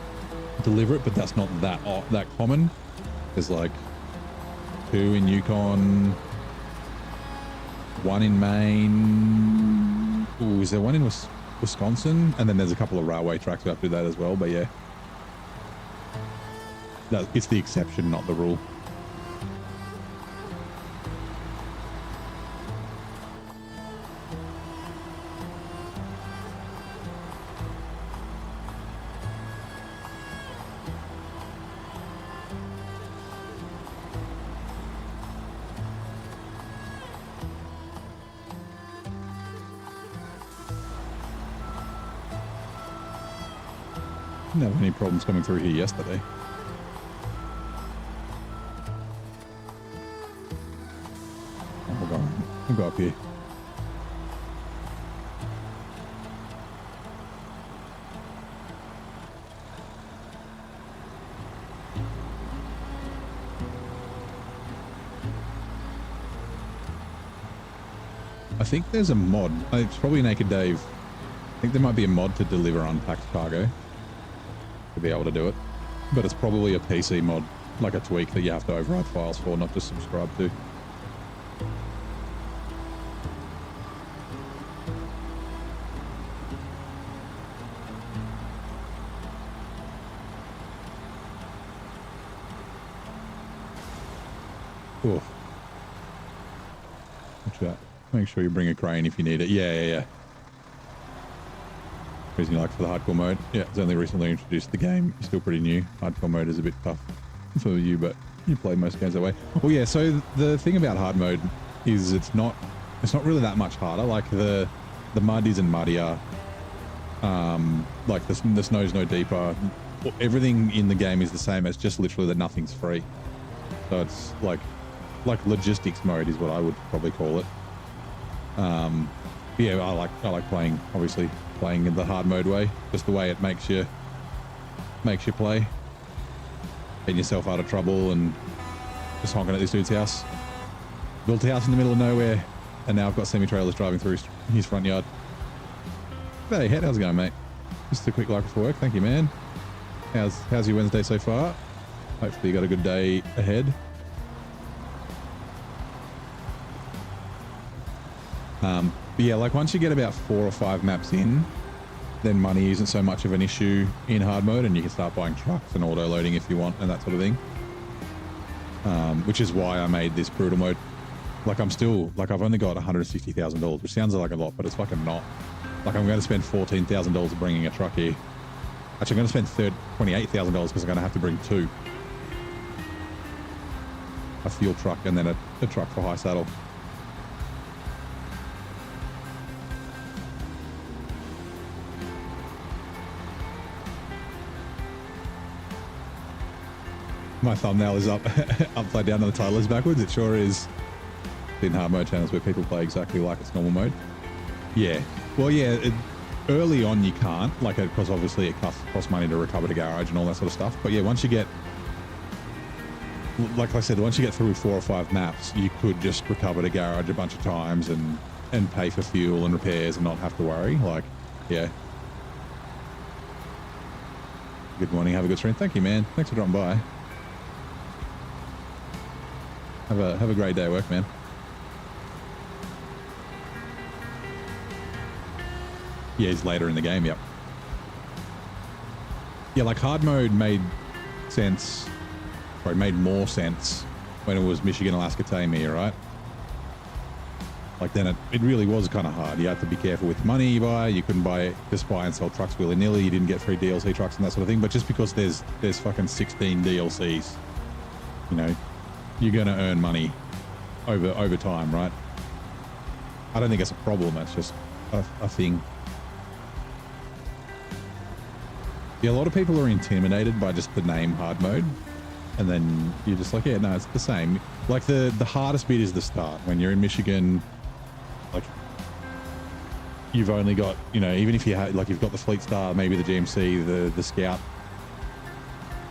S1: deliver it, but that's not that common. There's like 2 in Yukon, 1 in Maine. Ooh, is there 1 in Wisconsin? And then there's a couple of railway tracks we have to do that as well. But yeah, it's the exception, not the rule. Didn't have any problems coming through here yesterday. Oh, hold on. We'll go up here. I think there's a mod. It's probably Naked Dave. I think there might be a mod to deliver unpacked cargo to be able to do it. But it's probably a PC mod, like a tweak that you have to override files for, not just subscribe to. Oh. Watch that. Make sure you bring a crane if you need it. Yeah. Reason you like for the hardcore mode. Yeah, it's only recently introduced to the game. It's still pretty new. Hardcore mode is a bit tough for you, but you play most games that way. Well, yeah, so the thing about hard mode is it's not really that much harder. Like the mud isn't muddier. Like the snow's no deeper. Everything in the game is the same. It's just literally that nothing's free. So it's like logistics mode is what I would probably call it. Yeah, I like playing in the hard mode way, just the way it makes you play, getting yourself out of trouble and just honking at this dude's house. Built a house in the middle of nowhere, and now I've got semi-trailers driving through his front yard. Hey, how's it going, mate? Just a quick like for work. Thank you, man. How's your Wednesday so far? Hopefully you got a good day ahead. But yeah, like once you get about 4 or 5 maps in, then money isn't so much of an issue in hard mode, and you can start buying trucks and auto loading if you want and that sort of thing. Which is why I made this brutal mode. Like I've only got $160,000, which sounds like a lot, but it's fucking not. Like I'm going to spend $14,000 bringing a truck here. Actually, I'm going to spend $28,000 because I'm going to have to bring 2. A fuel truck and then a truck for high saddle. My thumbnail is upside down and the title is backwards. It sure is. In hard mode channels where people play exactly like it's normal mode. Yeah. Well, yeah, early on you can't, like, because obviously it costs money to recover the garage and all that sort of stuff. But yeah, once you get, like I said, once you get through 4 or 5 maps, you could just recover the garage a bunch of times and pay for fuel and repairs and not have to worry. Like, yeah. Good morning. Have a good stream. Thank you, man. Thanks for dropping by. Have a great day at work, man. Yeah, he's later in the game, yep. Yeah, like hard mode made sense, or it made more sense when it was Michigan, Alaska, Tamir, right? Like then it really was kind of hard. You had to be careful with the money you buy. You couldn't just buy and sell trucks willy-nilly. You didn't get free DLC trucks and that sort of thing. But just because there's fucking 16 DLCs, you know, you're going to earn money over time, right? I don't think it's a problem. That's just a thing. Yeah, a lot of people are intimidated by just the name hard mode. And then you're just like, yeah, no, it's the same. Like the hardest bit is the start. When you're in Michigan, like you've only got, you know, even if you have, like you've got the Fleet Star, maybe the GMC, the Scout,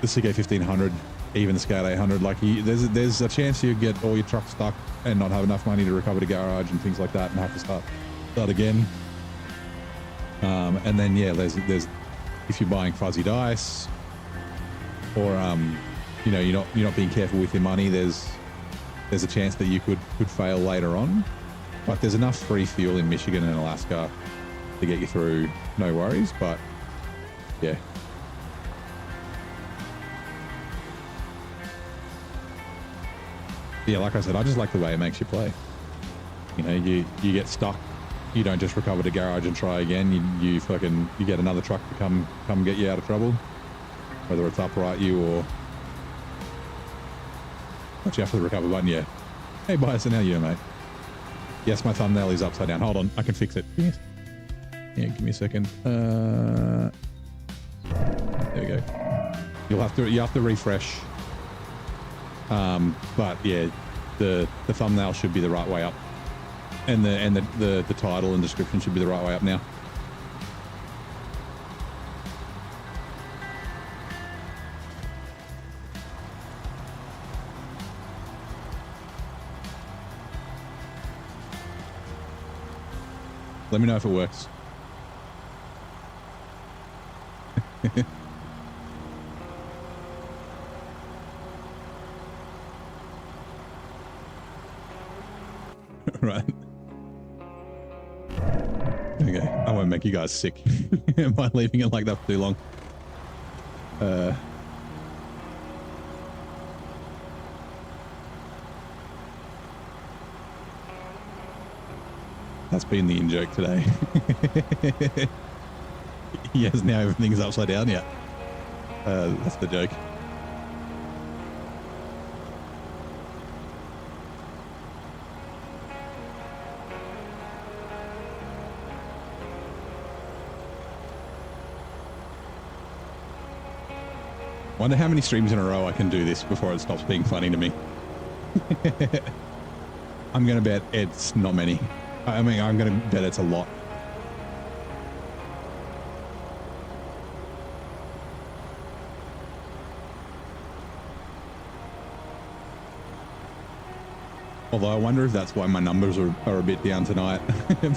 S1: the CK 1500, even the Scout 800, like there's a chance you get all your trucks stuck and not have enough money to recover the garage and things like that and have to start again. And then, yeah, there's if you're buying fuzzy dice or, you know, you're not being careful with your money, there's a chance that you could fail later on. Like there's enough free fuel in Michigan and Alaska to get you through, no worries, but yeah. Yeah, like I said, I just like the way it makes you play. You know, you get stuck, you don't just recover the garage and try again. You get another truck to come get you out of trouble, whether it's upright you or what you have to the recover button. Yeah. Hey, Bison, how you doing, mate? Yes, my thumbnail is upside down. Hold on, I can fix it. Yes. Yeah, give me a second. There we go. You have to refresh. But yeah, the thumbnail should be the right way up. And the title and description should be the right way up now. Let me know if it works. Right. Okay, I won't make you guys sick by leaving it like that for too long. That's been the in-joke today. Yes, now everything's upside down, yeah. That's the joke. Wonder how many streams in a row I can do this before it stops being funny to me. I'm gonna bet it's not many. I mean, I'm gonna bet it's a lot. Although I wonder if that's why my numbers are a bit down tonight.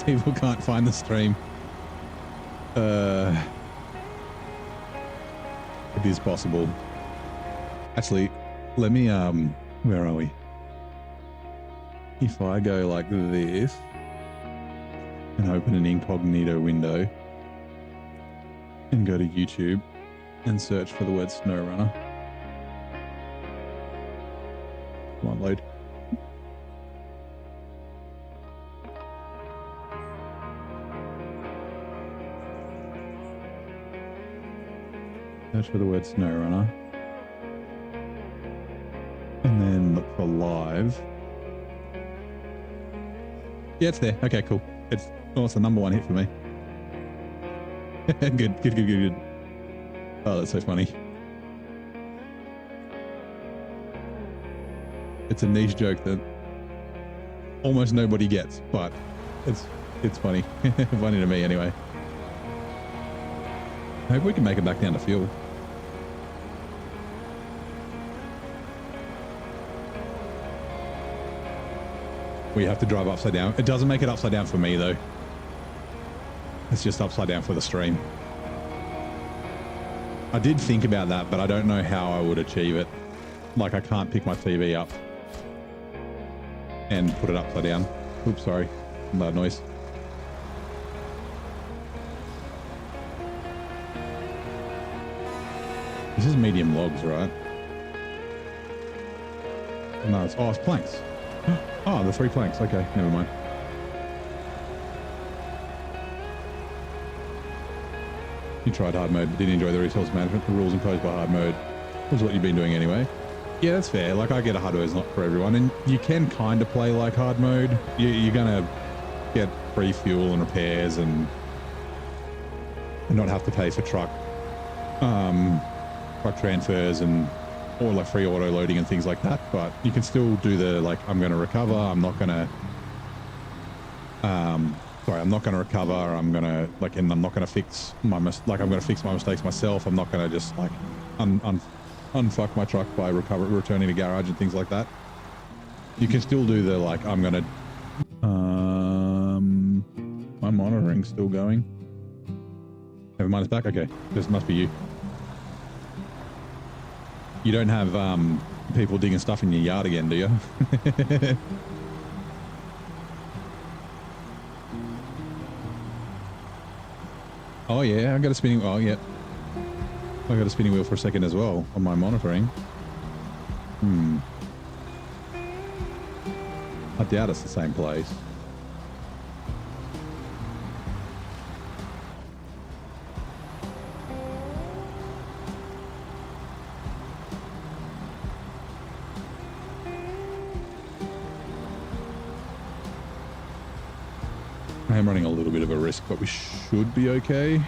S1: People can't find the stream. It is possible. Actually, let me, where are we? If I go like this and open an incognito window and go to YouTube and search for the word SnowRunner. Come on, load. Search for the word SnowRunner. And then look for live. Yeah, it's there. Okay, cool. It's the number one hit for me. Good. Oh, that's so funny. It's a niche joke that almost nobody gets, but it's funny. Funny to me anyway. I hope we can make it back down to fuel. We have to drive upside down. It doesn't make it upside down for me though. It's just upside down for the stream. I did think about that, but I don't know how I would achieve it. Like I can't pick my TV up and put it upside down. Oops, sorry. Loud noise. This is medium logs, right? No, it's planks. Oh, the 3 planks. Okay, never mind. You tried hard mode, but didn't enjoy the resource management. The rules imposed by hard mode was what you've been doing anyway. Yeah, that's fair. Like, I get a hard mode is not for everyone, and you can kind of play like hard mode. You're gonna get free fuel and repairs and not have to pay for truck transfers and or like free auto loading and things like that, but you can still do the like I'm going to recover, I'm not going to recover, I'm going to like, and I'm not going to fix my I'm going to fix my mistakes myself. I'm not going to just like unfuck my truck by returning to garage and things like that. You can still do the like I'm going to my monitoring's still going. Never mind, it's back. Okay, this must be you. You don't have people digging stuff in your yard again, do you? Oh yeah, I got a spinning. Oh yeah, I got a spinning wheel for a second as well on my monitoring. I doubt it's the same place. I am running a little bit of a risk, but we should be okay.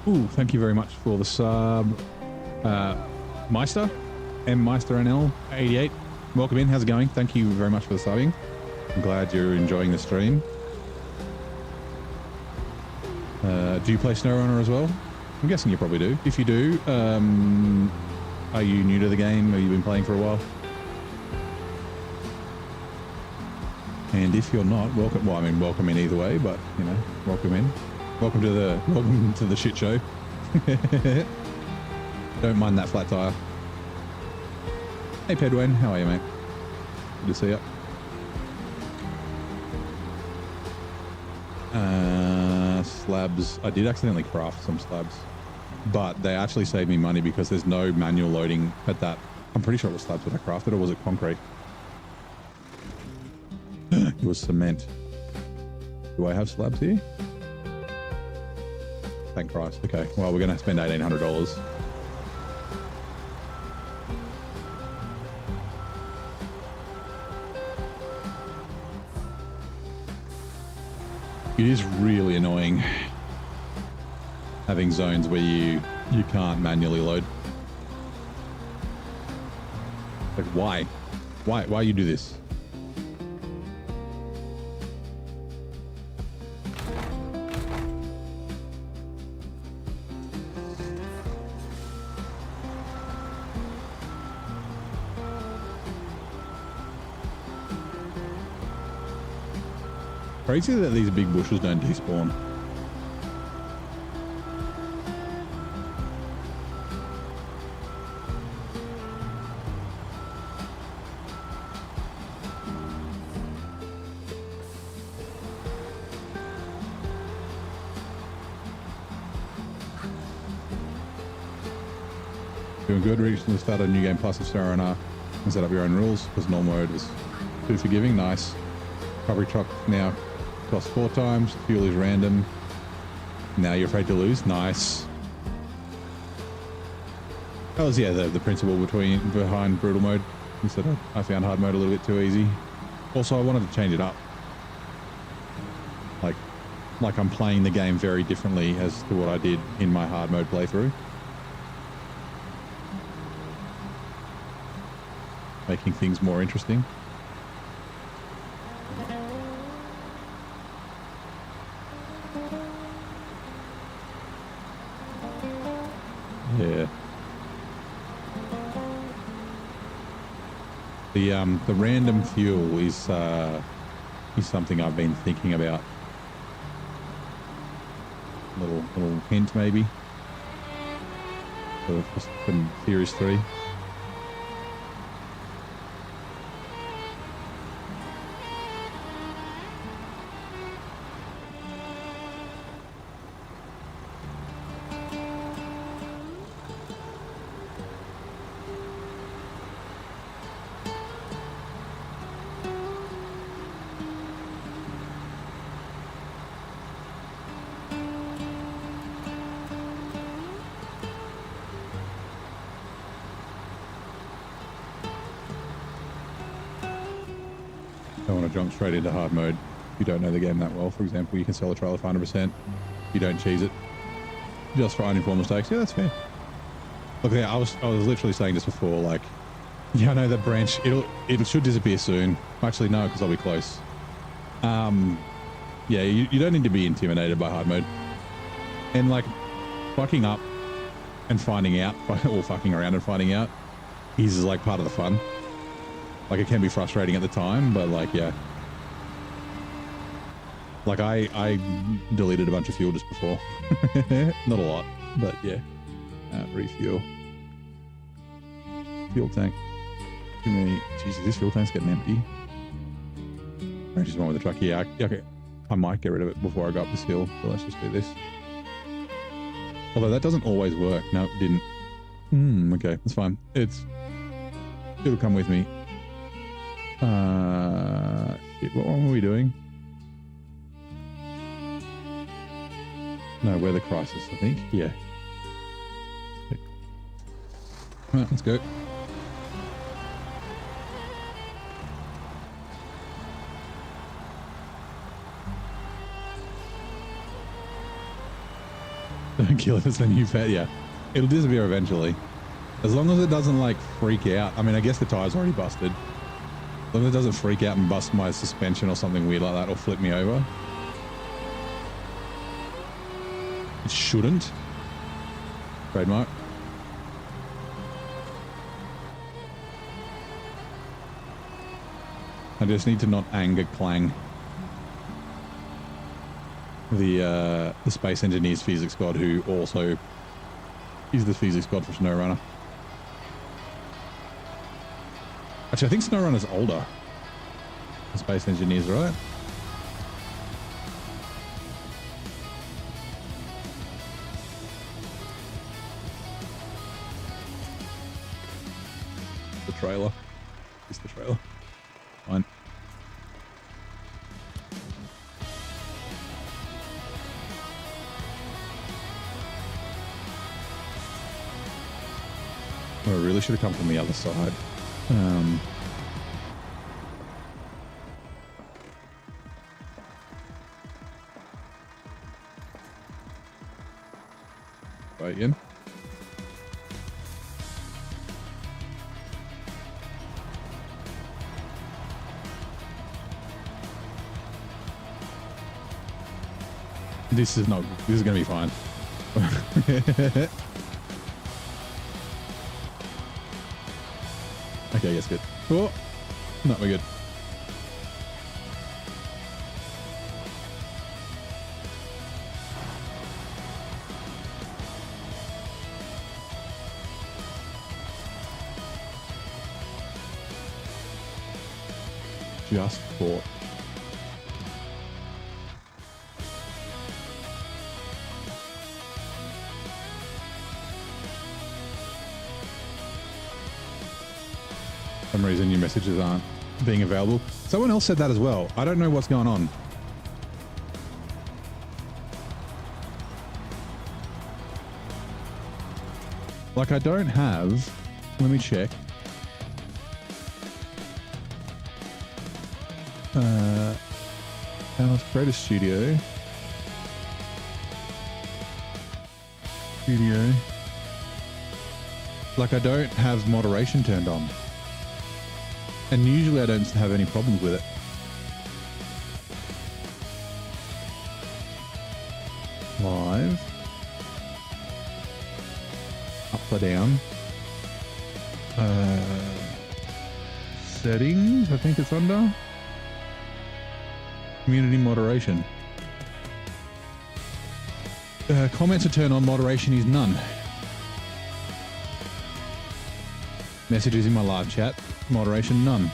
S1: Ooh, thank you very much for the sub. Meister, Meister NL 88. Welcome in. How's it going? Thank you very much for the subbing. I'm glad you're enjoying the stream. Do you play SnowRunner as well? I'm guessing you probably do. If you do, are you new to the game? Have you been playing for a while? And if you're not, welcome. Well, I mean, welcome in either way, but you know, welcome in. Welcome to the shit show. Don't mind that flat tire. Hey, pëpoW, how are you, mate? Good to see you. Slabs. I did accidentally craft some slabs, but they actually saved me money because there's no manual loading at that. I'm pretty sure it was slabs that I crafted, or was it concrete? It was cement. Do I have slabs here? Thank Christ. Okay, well, we're going to spend $1,800. It is really annoying having zones where you can't manually load. Like, why? Why you do this? Crazy that these big bushes don't despawn. Doing good. Recently started a new game plus of Çৰীষ্টr and set up your own rules because normal mode was too forgiving. Nice. Recovery truck now costs 4 times. Fuel is random. Now you're afraid to lose. Nice. That was, yeah, the principle behind brutal mode. Instead of, I found hard mode a little bit too easy. Also, I wanted to change it up. Like I'm playing the game very differently as to what I did in my hard mode playthrough. Making things more interesting. Yeah. The random fuel is something I've been thinking about. Little hint maybe. For Series 3. Jump straight into hard mode. If you don't know the game that well, for example, you can sell a trailer for 100%. You don't cheese it just for uninformed mistakes. Yeah, that's fair. Look, yeah, I was literally saying this before. Like, yeah, I know that branch. It should disappear soon. Actually, no, because I'll be close. Yeah, you don't need to be intimidated by hard mode. And like, fucking up and finding out, or fucking around and finding out, is like part of the fun. Like, it can be frustrating at the time, but like, yeah. Like, I deleted a bunch of fuel just before. Not a lot, but yeah. Refuel. Fuel tank. Too many. Jesus, this fuel tank's getting empty. I just went with the truck. Yeah, okay. I might get rid of it before I go up this hill, so let's just do this. Although that doesn't always work. No, it didn't. Okay, that's fine. It'll come with me. Shit, what one were we doing? No, weather crisis, I think. Yeah. Right, let's go. Don't kill it, it's the new pet, yeah. It'll disappear eventually. As long as it doesn't, like, freak out. I mean, I guess the tire's already busted. As long as it doesn't freak out and bust my suspension or something weird like that, or flip me over. It shouldn't. Trademark. I just need to not anger Clang. The Space Engineers Physics God, who also is the Physics God for SnowRunner. Actually, I think SnowRunner's older than Space Engineers, right? The trailer. It's the trailer. Fine. Oh, I really should have come from the other side. Try again. This is going to be fine. Okay, yes, good. Oh, no, we're good. Just thought. For some reason your messages aren't being available. Someone else said that as well. I don't know what's going on. Like, I don't have... Let me check. Let's create a studio. Like, I don't have moderation turned on. And usually I don't have any problems with it. Live. Up or down. Settings, I think it's under. Community moderation. Comments are turned on, moderation is none. Messages in my live chat, moderation none.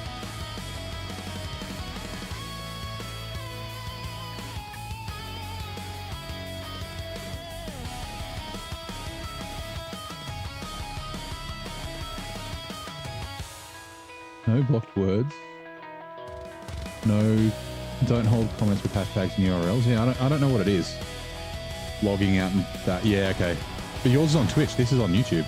S1: No blocked words. No, don't hold comments with hashtags and URLs. Yeah, I don't know what it is. Logging out and that. Yeah, okay. But yours is on Twitch. This is on YouTube.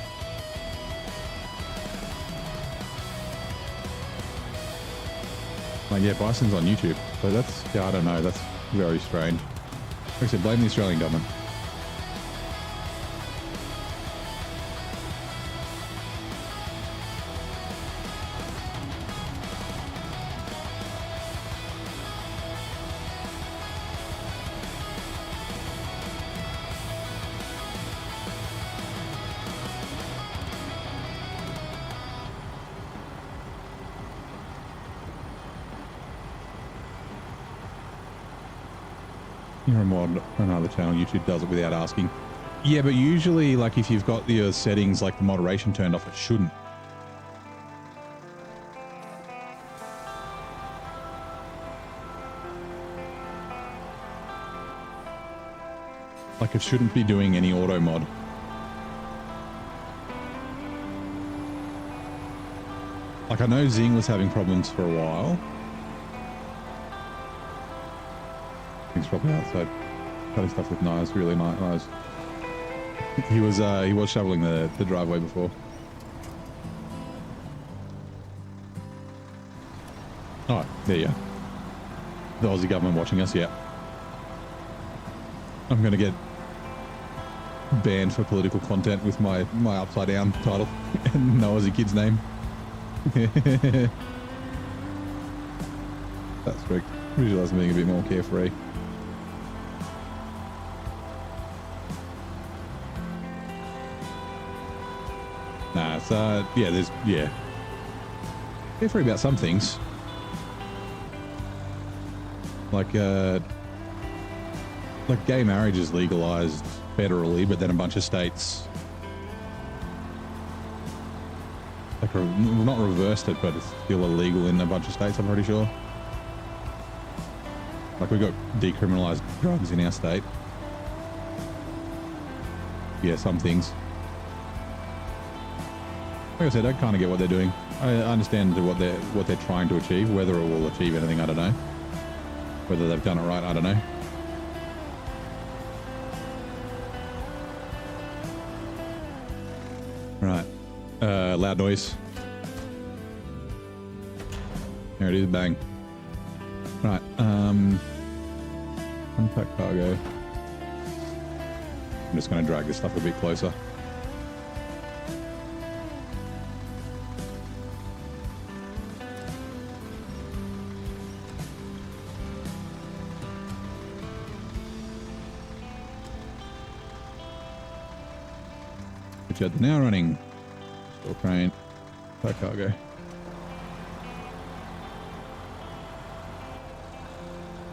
S1: Like, yeah, Bison's on YouTube. But that's, yeah, I don't know. That's very strange. Like I said, blame the Australian government. You're a mod on another channel. YouTube does it without asking. Yeah, but usually, like, if you've got your settings, like the moderation turned off, it shouldn't. Like, it shouldn't be doing any auto mod. Like, I know Zing was having problems for a while. He's probably outside cutting stuff with knives, really knives. He was shoveling the driveway before. Oh, there you go. The Aussie government watching us, yeah. I'm gonna get banned for political content with my upside down title and no Aussie kid's name. That's strict. Visualize being a bit more carefree. Nah, it's carefree about some things. Like gay marriage is legalized federally, but then a bunch of states not reversed it, but it's still illegal in a bunch of states, I'm pretty sure. Like, we've got decriminalized drugs in our state. Yeah, some things. Like I said, I kind of get what they're doing. I understand what they're trying to achieve. Whether it will achieve anything, I don't know. Whether they've done it right, I don't know. Right. Loud noise. There it is, bang. Right, unpack cargo. I'm just going to drag this stuff a bit closer. jet now running. Still crane. Pack cargo.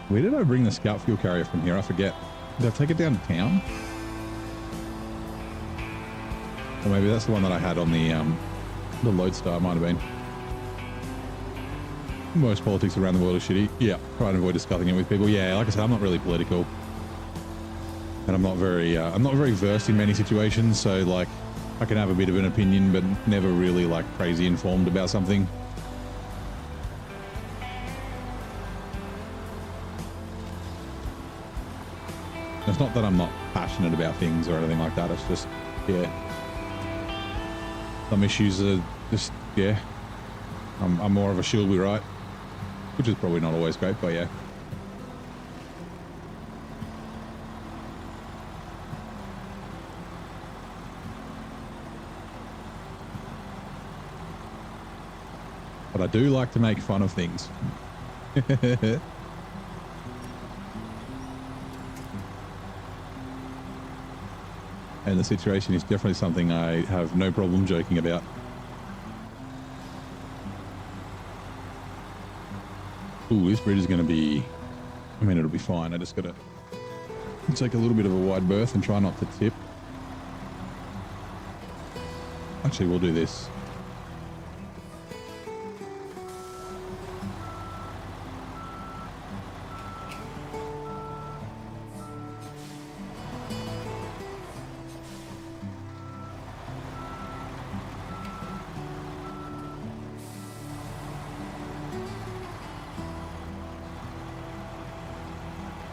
S1: Where did I bring the scout fuel carrier from here? I forget. Did I take it down to town? Or maybe that's the one that I had on the Lodestar, might have been. Most politics around the world are shitty. Yeah, try and avoid discussing it with people. Yeah, like I said, I'm not really political. And I'm not very versed in many situations, so like I can have a bit of an opinion, but never really like crazy informed about something. It's not that I'm not passionate about things or anything like that. It's just, yeah, some issues are just, yeah, I'm more of a she'll be right, which is probably not always great, but yeah. But I do like to make fun of things. And the situation is definitely something I have no problem joking about. Ooh, this bridge is going to be, I mean, it'll be fine. I just got to take a little bit of a wide berth and try not to tip. Actually, we'll do this.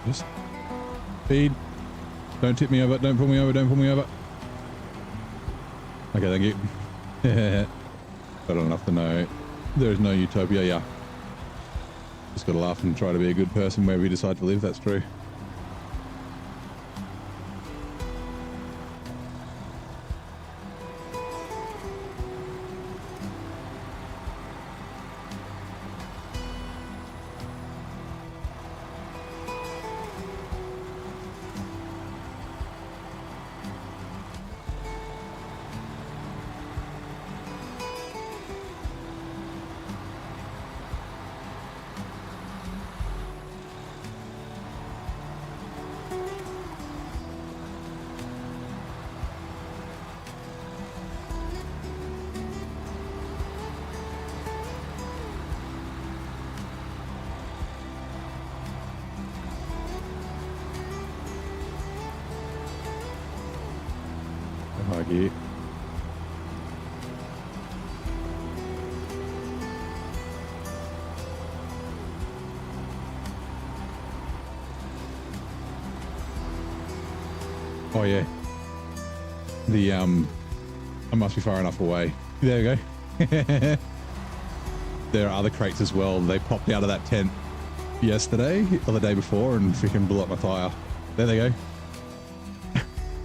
S1: Just speed. Don't tip me over. Don't pull me over. Don't pull me over. Okay, thank you. Got enough to know there is no utopia. Yeah. Just got to laugh and try to be a good person where we decide to live. That's true. Lagi. Oh yeah. The I must be far enough away. There we go. There are other crates as well. They popped out of that tent yesterday or the day before and freaking blew up my tire. There they go.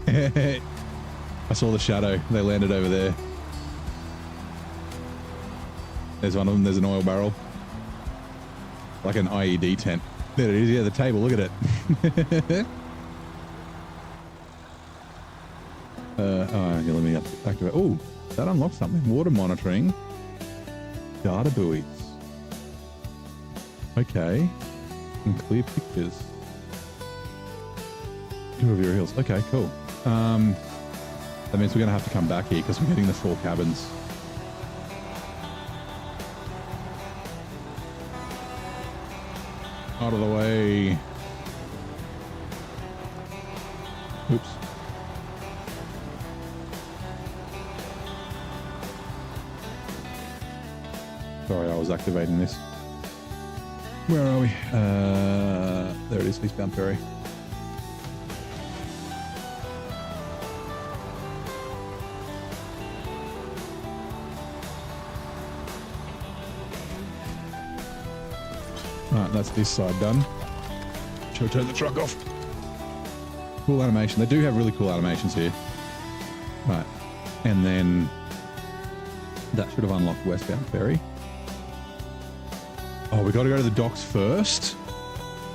S1: I saw the shadow. They landed over there. There's one of them. There's an oil barrel. Like an IED tent. There it is. Yeah, the table. Look at it. Here, let me activate. Oh, that unlocks something. Water monitoring. Data buoys. Okay. And clear pictures. 2 of your hills. Okay, cool. That means we're going to have to come back here because we're getting the 4 cabins. Out of the way. Oops. Sorry, I was activating this. Where are we? There it is, eastbound ferry. Alright, that's this side done. Shall we turn the truck off? Cool animation. They do have really cool animations here. Right. And then that should have unlocked westbound ferry. Oh, we got to go to the docks first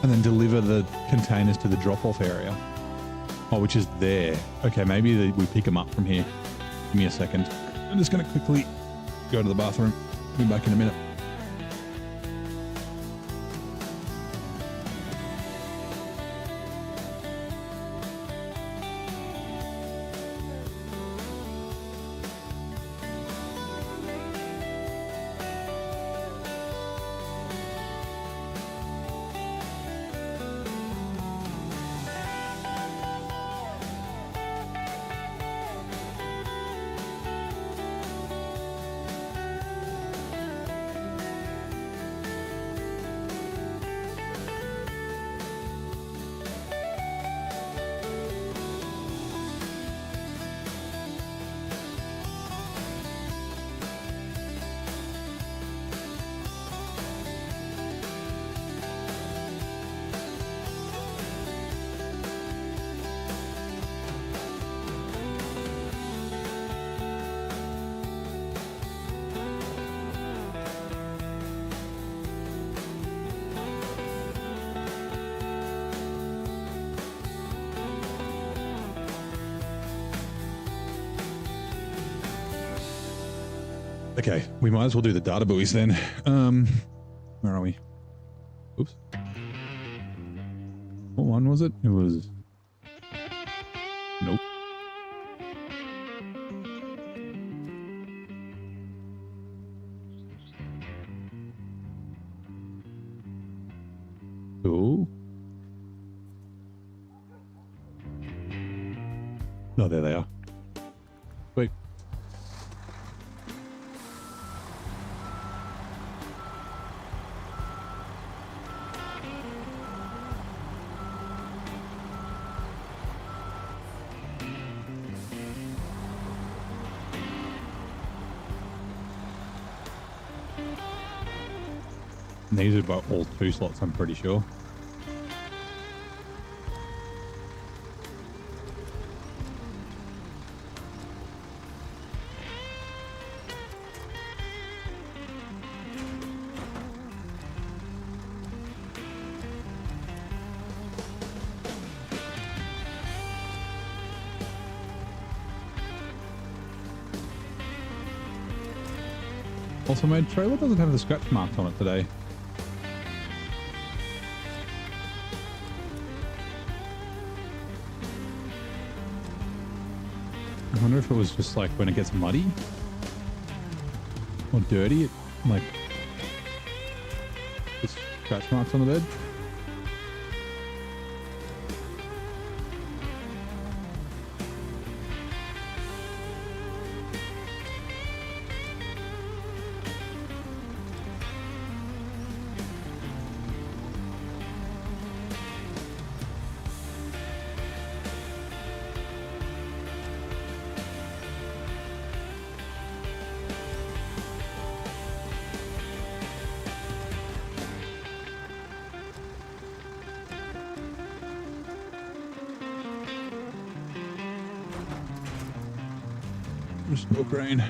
S1: and then deliver the containers to the drop-off area. Oh, which is there. Okay, maybe we pick them up from here. Give me a second. I'm just going to quickly go to the bathroom. Be back in a minute. Okay, we might as well do the data buoys then. Where are we? Oops. What one was it? It was... Nope. Cool. Oh, there they are. Wait. These are about all 2 slots, I'm pretty sure. Also, my trailer doesn't have the scratch marks on it today. I wonder if it was just like when it gets muddy or dirty, it like just scratch marks on the bed. Restore crane.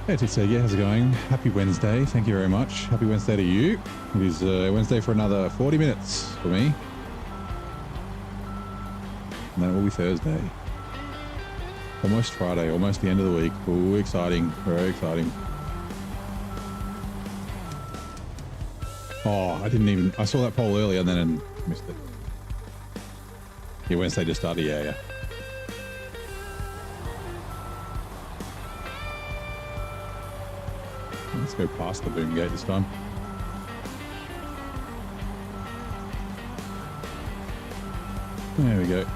S1: Hey TC, yeah, how's it going? Happy Wednesday, thank you very much. Happy Wednesday to you. It is Wednesday for another 40 minutes for me. And then it will be Thursday. Almost Friday, almost the end of the week. Ooh, exciting, very exciting. Oh, I saw that poll earlier and then missed it. Yeah, Wednesday just started, yeah. Let's go past the boom gate this time. There we go.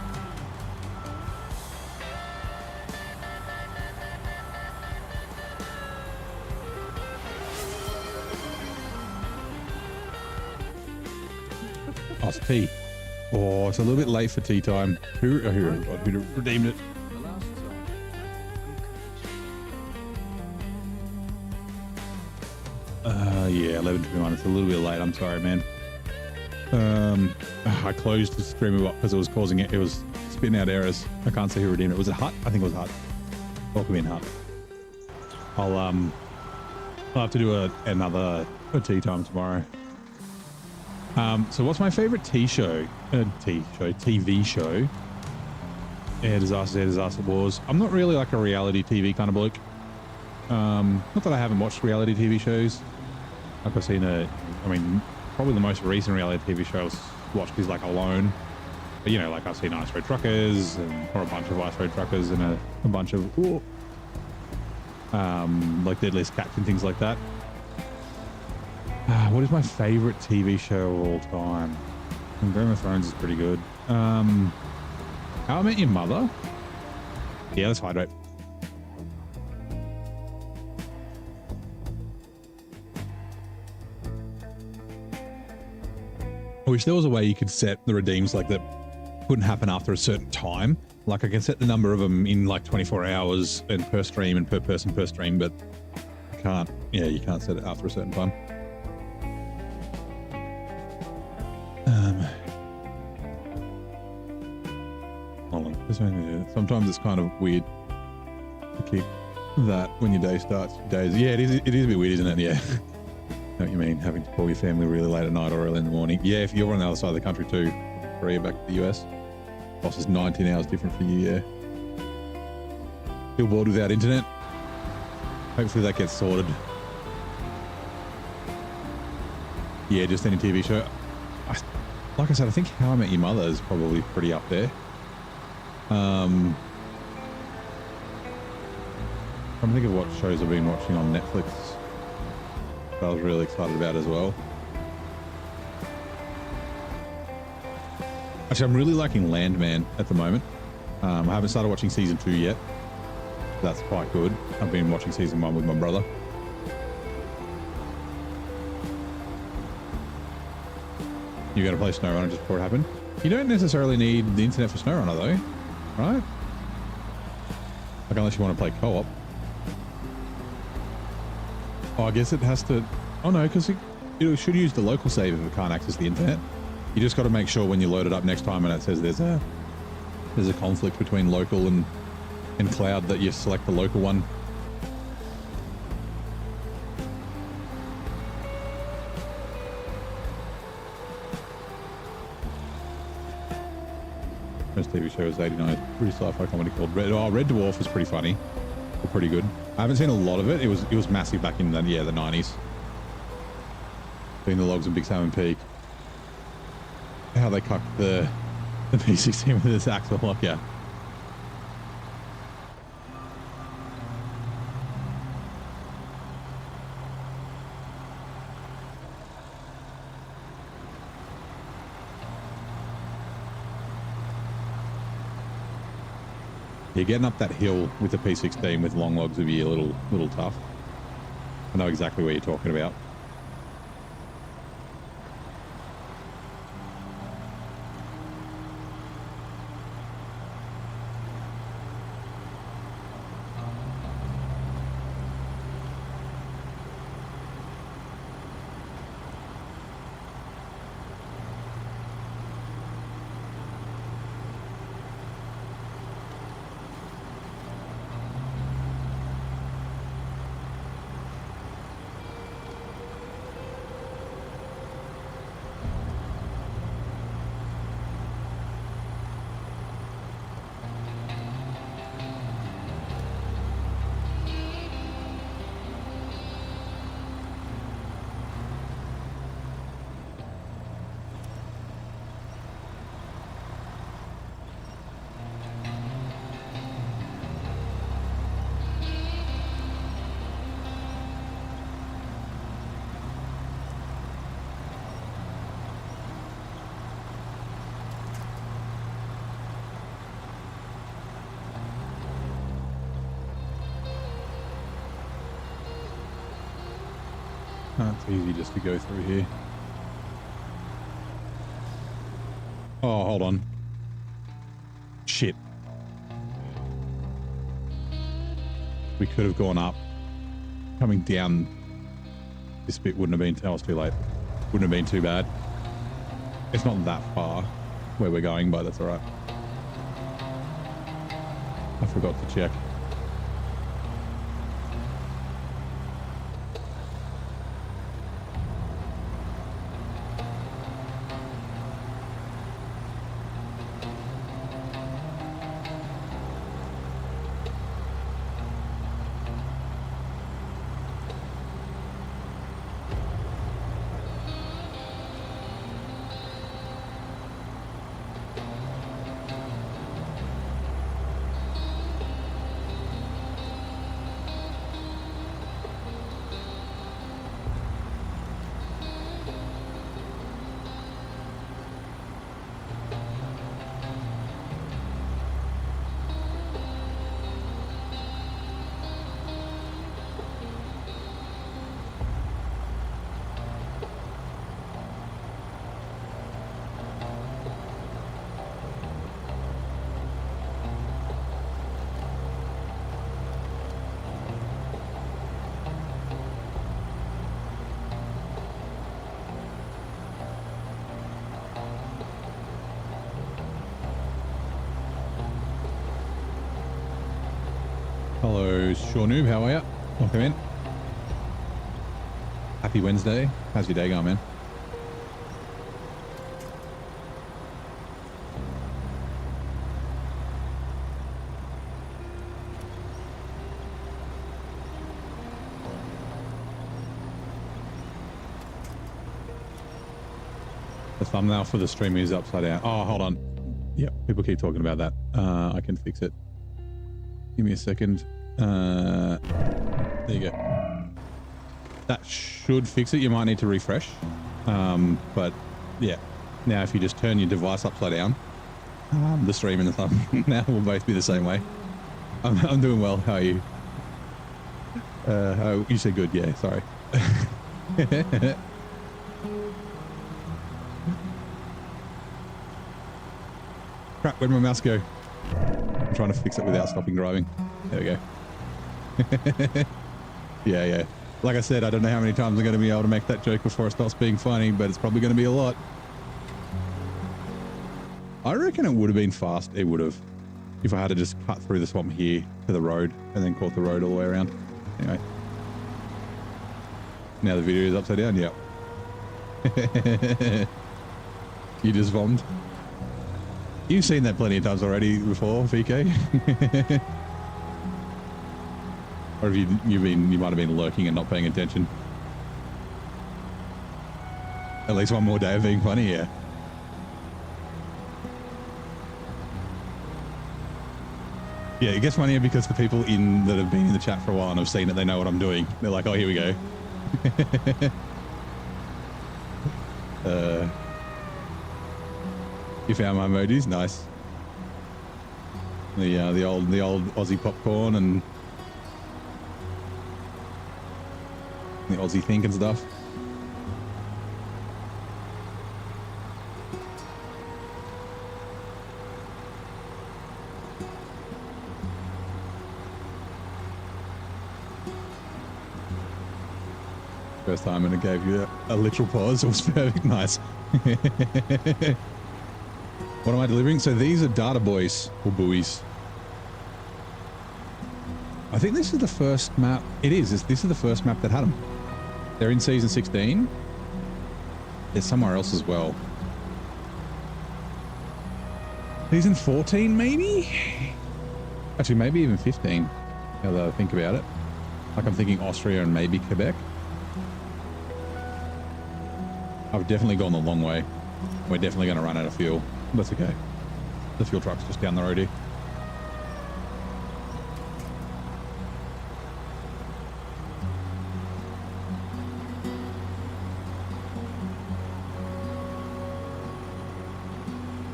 S1: Oh, it's tea. Oh, it's a little bit late for tea time. Who redeemed it? Yeah, 11:21. It's a little bit late. I'm sorry, man. I closed the stream up because it was causing it. It was spitting out errors. I can't see who redeemed it. Was it Hut? I think it was Hut. Welcome in, Hut. I'll have to do another tea time tomorrow. So what's my favorite TV show? Air Disaster Wars. I'm not really like a reality TV kind of bloke. Not that I haven't watched reality TV shows. Like I've seen probably the most recent reality TV show I watched is like Alone. But you know, like I've seen Ice Road Truckers or a bunch of Ice Road Truckers and a bunch of like Deadliest Catch and things like that. What is my favorite TV show of all time? And Game of Thrones is pretty good. How I Met Your Mother? Yeah, let's hydrate. I wish there was a way you could set the redeems like that wouldn't happen after a certain time. Like I can set the number of them in like 24 hours and per stream and per person per stream, but I can't. Yeah, you can't set it after a certain time. Hold on. Sometimes it's kind of weird to keep that when your day starts. Yeah, it is a bit weird, isn't it? Yeah. Know what you mean, having to call your family really late at night or early in the morning. Yeah, if you're on the other side of the country too, Korea back to the US. Boss is 19 hours different for you, yeah. Feel bored without internet? Hopefully that gets sorted. Yeah, just any TV show. Like I said, I think How I Met Your Mother is probably pretty up there. I'm trying to think of what shows I've been watching on Netflix. I was really excited about as well. Actually, I'm really liking Landman at the moment. I haven't started watching season 2 yet. That's quite good. I've been watching season 1 with my brother. You're going to play SnowRunner just before it happened? You don't necessarily need the internet for SnowRunner though, right? Like unless you want to play co-op. Oh, I guess it has to... Oh no, because it should use the local save if it can't access the internet. You just got to make sure when you load it up next time and it says there's a conflict between local and cloud that you select the local one. First TV show was 89. Pretty sci-fi comedy called Red Dwarf was pretty funny. Pretty good. I haven't seen a lot of it. It was massive back in the 90s. Between the logs and Big Salmon Peak. How they cucked the P16 with this axle lock, yeah. Yeah, getting up that hill with the P16 with long logs would be a little tough. I know exactly what you're talking about. It's easy just to go through here. Oh, hold on. Shit. We could have gone up. Coming down this bit wouldn't have been... Oh, it's too late. Wouldn't have been too bad. It's not that far where we're going, but that's all right. I forgot to check. Hello, Çৰীষ্টø, how are you? Welcome in. Happy Wednesday. How's your day going, man? The thumbnail for the stream is upside down. Oh, hold on. Yep, people keep talking about that. I can fix it. Give me a second. There you go. That should fix it. You might need to refresh. But yeah, now if you just turn your device upside down, the stream and the thumbnail will both be the same way. I'm doing well. How are you? Oh, you said good. Yeah, sorry. Crap, where'd my mouse go? I'm trying to fix it without stopping driving. There we go. Yeah. Like I said, I don't know how many times I'm going to be able to make that joke before it stops being funny, but it's probably going to be a lot. I reckon it would have been fast. It would have. If I had to just cut through the swamp here to the road and then caught the road all the way around. Anyway. Now the video is upside down. Yep. You just vomed. You've seen that plenty of times already before, VK. Or have you might have been lurking and not paying attention. At least one more day of being funny, yeah. Yeah, it gets funnier because the people that have been in the chat for a while and have seen it, they know what I'm doing. They're like, oh, here we go. You found my emojis? Nice. The old Aussie popcorn and the Aussie think and stuff. First time and it gave you a literal pause. It was perfect. Nice. What am I delivering? So these are data buoys or buoys. I think this is the first map. It is. This is the first map that had them. They're in season 16. There's somewhere else as well. Season 14 maybe? Actually, maybe even 15. Now that I think about it. Like I'm thinking Austria and maybe Quebec. I've definitely gone the long way. We're definitely going to run out of fuel. That's okay. The fuel truck's just down the road here.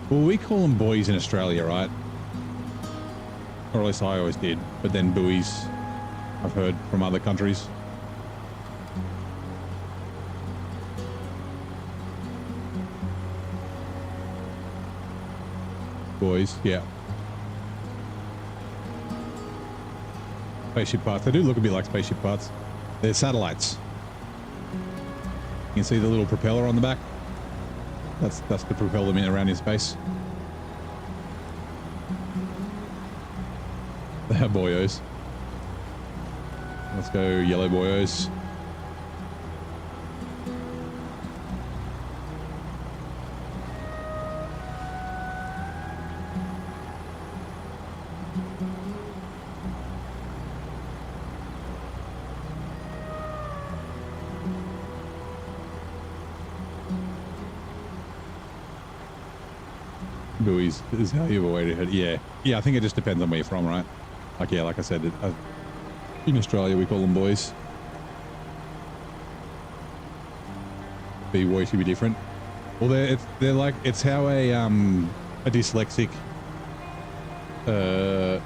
S1: Well, we call them buoys in Australia, right? Or at least I always did. But then buoys, I've heard from other countries. Boys, yeah. Spaceship parts. They do look a bit like spaceship parts. They're satellites. You can see the little propeller on the back. That's to propel them around in space. They are boyos. Let's go yellow boyos. Buoys is how you avoid it. Yeah. Yeah, I think it just depends on where you're from, right? Like, yeah, like I said, in Australia, we call them boys. Buoy should be different. Well, they're like, it's how a dyslexic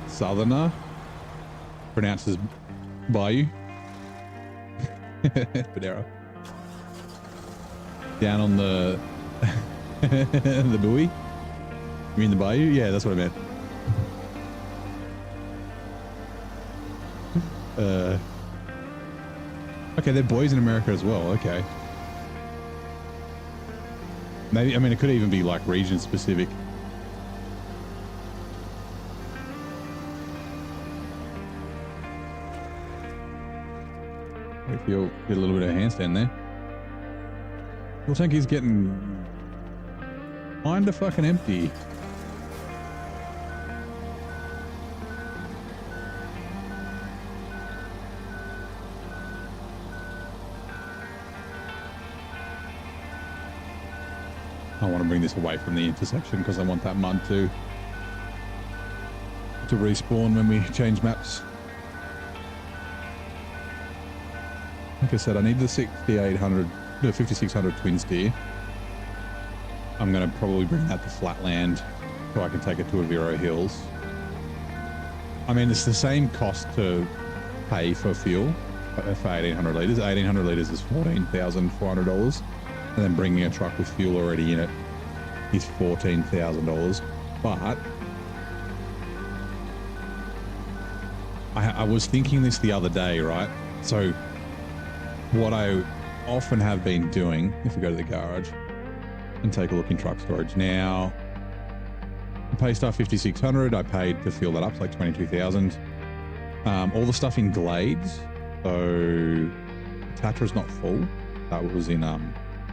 S1: southerner pronounces bayou. Padero. Down on the the buoy. You mean the bayou? Yeah, that's what I meant. Okay, they're boys in America as well. Okay. Maybe, I mean, it could even be like region specific. If you get a little bit of a handstand there. Well, tank is getting kinda fucking empty. I want to bring this away from the intersection because I want that mud to respawn when we change maps. Like I said, I need the 5600 twin steer. I'm going to probably bring that to flatland so I can take it to Avero Hills. I mean, it's the same cost to pay for fuel for 1800 litres. 1800 litres is $14,400. And then bringing a truck with fuel already in it is $14,000. But I was thinking this the other day, right? So what I often have been doing, if we go to the garage and take a look in truck storage now, Paystar 5600, I paid to fuel that up, it's like 22,000. All the stuff in Glades, so Tatra's not full. That was in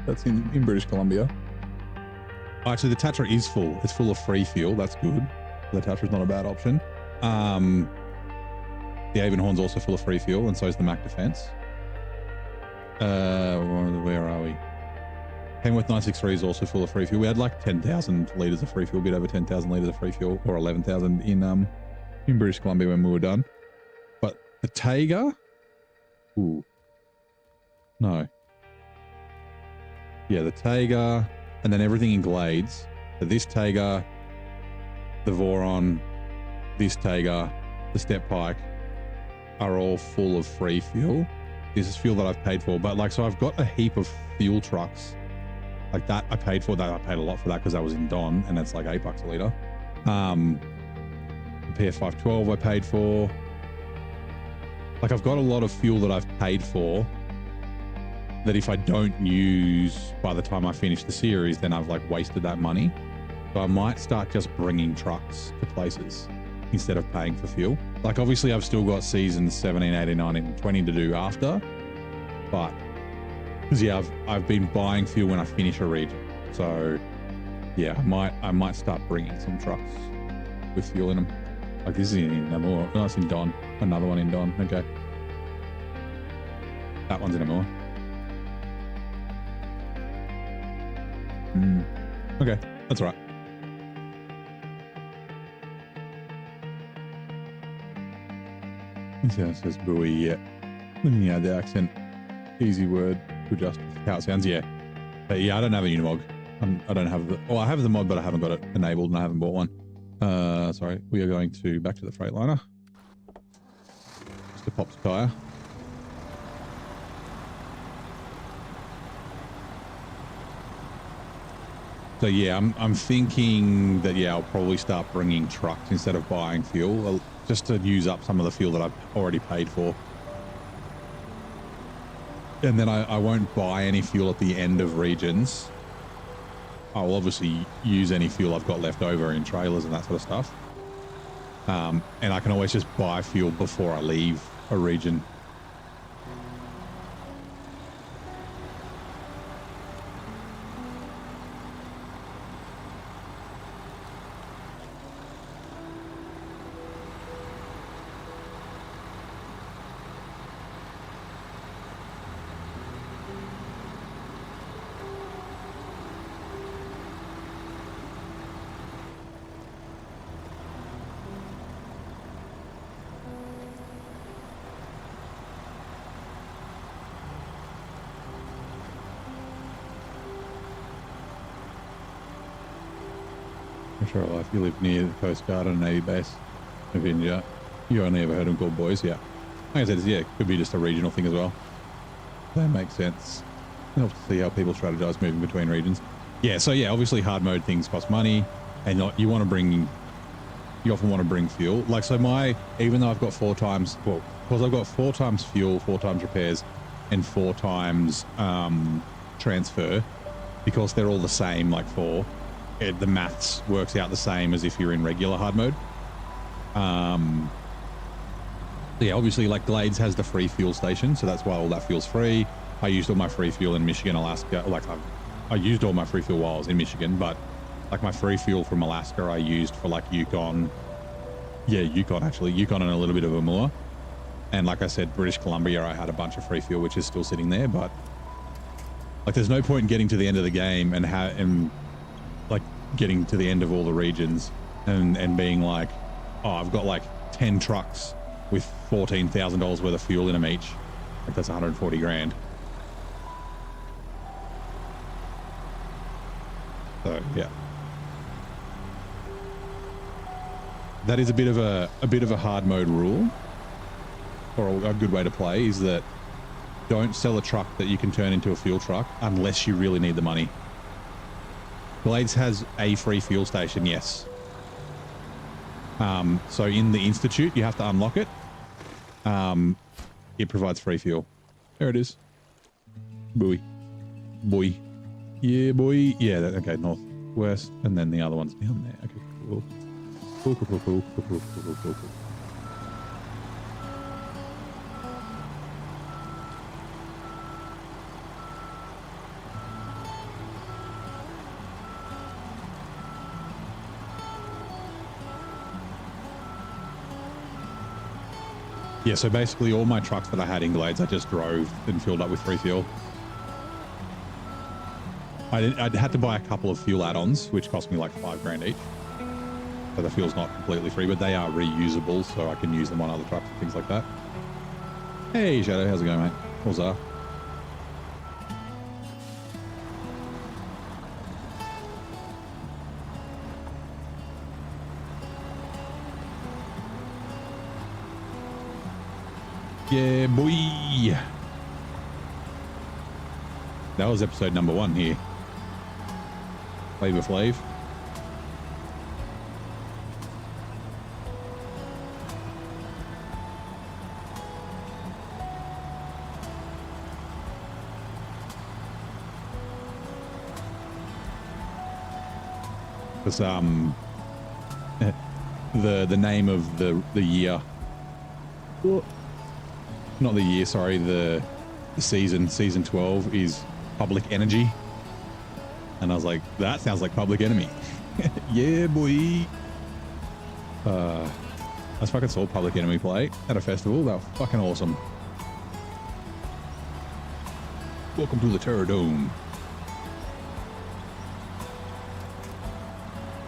S1: that's in British Columbia. Actually, the Tatra is full. It's full of free fuel. That's good. The Tatra's not a bad option. The Avonhorn's also full of free fuel, and so is the Mac Defense. Where are we? Penworth 963 is also full of free fuel. We had like 10,000 litres of free fuel, a bit over 10,000 litres of free fuel, or 11,000 in British Columbia when we were done. But the Tega, ooh, no. Yeah, the Tega, and then everything in Glades. So this Tega, the ʍoron, this Tega, the Step Pike are all full of free fuel. This is fuel that I've paid for, but like, so I've got a heap of fuel trucks like that. I paid for that. I paid a lot for that because I was in Don, and that's like $8 a litre. The PF512 I paid for. Like, I've got a lot of fuel that I've paid for that if I don't use by the time I finish the series, then I've like wasted that money. So I might start just bringing trucks to places instead of paying for fuel. Like, obviously I've still got seasons 17, 18, 19, and 20 to do after, but because yeah, I've been buying fuel when I finish a region. So yeah, I might start bringing some trucks with fuel in them. Like, this is in Namur. No, it's in Don. Another one in Don. Okay. That one's in Namur. Okay, that's right. Let's see how it says buoy, yeah. Looking at the accent, easy word to adjust how it sounds, yeah. But yeah, I don't have a Unimog. I don't have the, oh, I have the mod, but I haven't got it enabled and I haven't bought one. Sorry, we are going back to the Freightliner. Just to pop the tyre. So yeah, I'm thinking that, yeah, I'll probably start bringing trucks instead of buying fuel, just to use up some of the fuel that I've already paid for. And then I won't buy any fuel at the end of regions. I'll obviously use any fuel I've got left over in trailers and that sort of stuff. And I can always just buy fuel before I leave a region. Sure, if you live near the Coast Guard and Navy base of India, you only ever heard them called boys, yeah. Like I said, yeah, it could be just a regional thing as well. That makes sense. Helps to see how people strategize moving between regions. Yeah, so yeah, obviously hard mode things cost money, and you want to bring, you often want to bring fuel. Like, so even though I've got 4 times, well, because I've got 4 times fuel, 4 times repairs, and 4 times transfer, because they're all the same, like 4, the maths works out the same as if you're in regular hard mode. Yeah, obviously, like Glades has the free fuel station, so that's why all that fuel's free. I used all my free fuel in Michigan, Alaska. Like I used all my free fuel while I was in Michigan, but like my free fuel from Alaska, I used for like Yukon. Yeah, Yukon actually, Yukon and a little bit of Amur. And like I said, British Columbia, I had a bunch of free fuel, which is still sitting there. But like, there's no point in getting to the end of the game and like getting to the end of all the regions and being like, oh, I've got like 10 trucks with $14,000 worth of fuel in them each. Like, that's 140 grand. So yeah, that is a bit of a hard mode rule, or a good way to play, is that don't sell a truck that you can turn into a fuel truck unless you really need the money. Blades has a free fuel station, yes. So in the Institute, you have to unlock it. It provides free fuel. There it is. Boy. Yeah, boy. Yeah, okay, northwest, and then the other one's down there. Okay, cool. Cool. Yeah, so basically all my trucks that I had in Glades, I just drove and filled up with free fuel. I had to buy a couple of fuel add-ons, which cost me like 5 grand each. So the fuel's not completely free, but they are reusable, so I can use them on other trucks and things like that. Hey, Shadow, how's it going, mate? What's up? Yeah, boy. That was episode number 1 here. Flavor Flav. Because the name of the year. Not the year, sorry, the season 12 is Public Energy. And I was like, that sounds like Public Enemy. Yeah, boy. I just fucking saw Public Enemy play at a festival. That was fucking awesome. Welcome to the Terror Dome.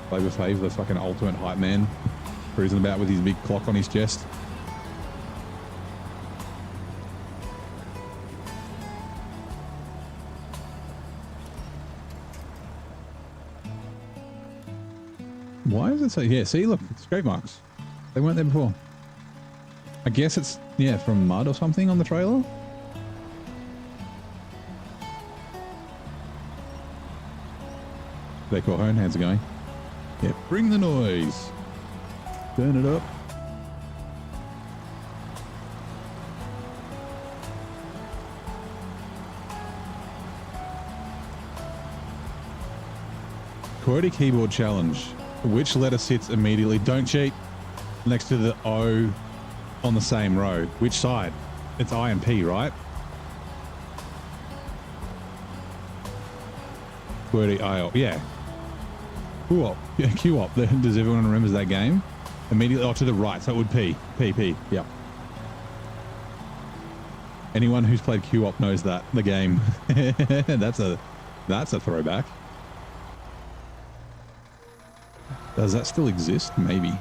S1: Flavor Flav, the fucking ultimate hype man, cruising about with his big clock on his chest. Why does it say, yeah, see, look, it's scrape marks. They weren't there before. I guess it's, yeah, from mud or something on the trailer. ಧಾರ್ಕೋಹೋನ್, how's it going? Yeah, bring the noise. Turn it up. QWERTY keyboard challenge. Which letter sits immediately? Don't cheat. Next to the O on the same row. Which side? It's I and P, right? QWERTY IO. Yeah. Q-op. Yeah, Q-op. Does everyone remember that game? Immediately, oh, to the right. So it would P. P. Yeah. Anyone who's played Q-op knows that, the game. That's a throwback. Does that still exist? Maybe.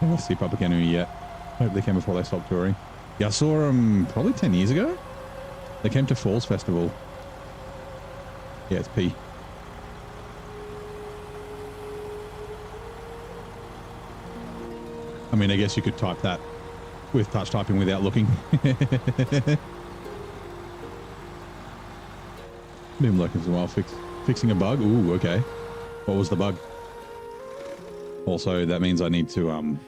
S1: Never see Public Enemy yet. Hope they came before they stopped touring. Yeah, I saw them probably 10 years ago. They came to Falls Festival. Yeah, it's P. I mean, I guess you could type that with touch typing without looking. Been looking for a while, fixing a bug. Ooh, okay. What was the bug? Also, that means I need to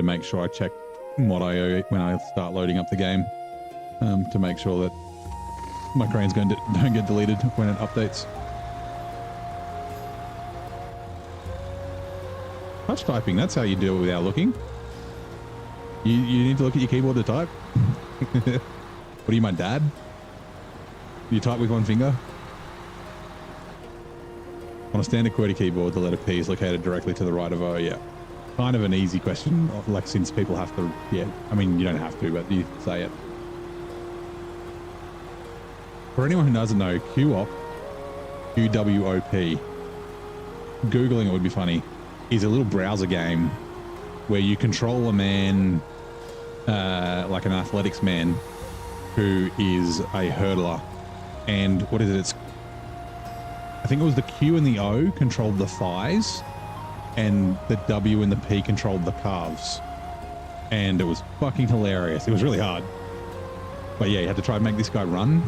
S1: make sure I check mod.io when I start loading up the game, to make sure that my cranes don't get deleted when it updates. Touch typing, that's how you do it without looking. You need to look at your keyboard to type. What are you, my dad? You type with one finger? On a standard QWERTY keyboard, the letter P is located directly to the right of O. Yeah. Kind of an easy question, like, since people have to, yeah. I mean, you don't have to, but you say it. For anyone who doesn't know, Q-op, Q-W-O-P, Googling it would be funny, is a little browser game where you control a man, like an athletics man, who is a hurdler. And what is it? It's, I think it was the Q and the O controlled the thighs, and the W and the P controlled the calves. And it was fucking hilarious. It was really hard. But yeah, you had to try and make this guy run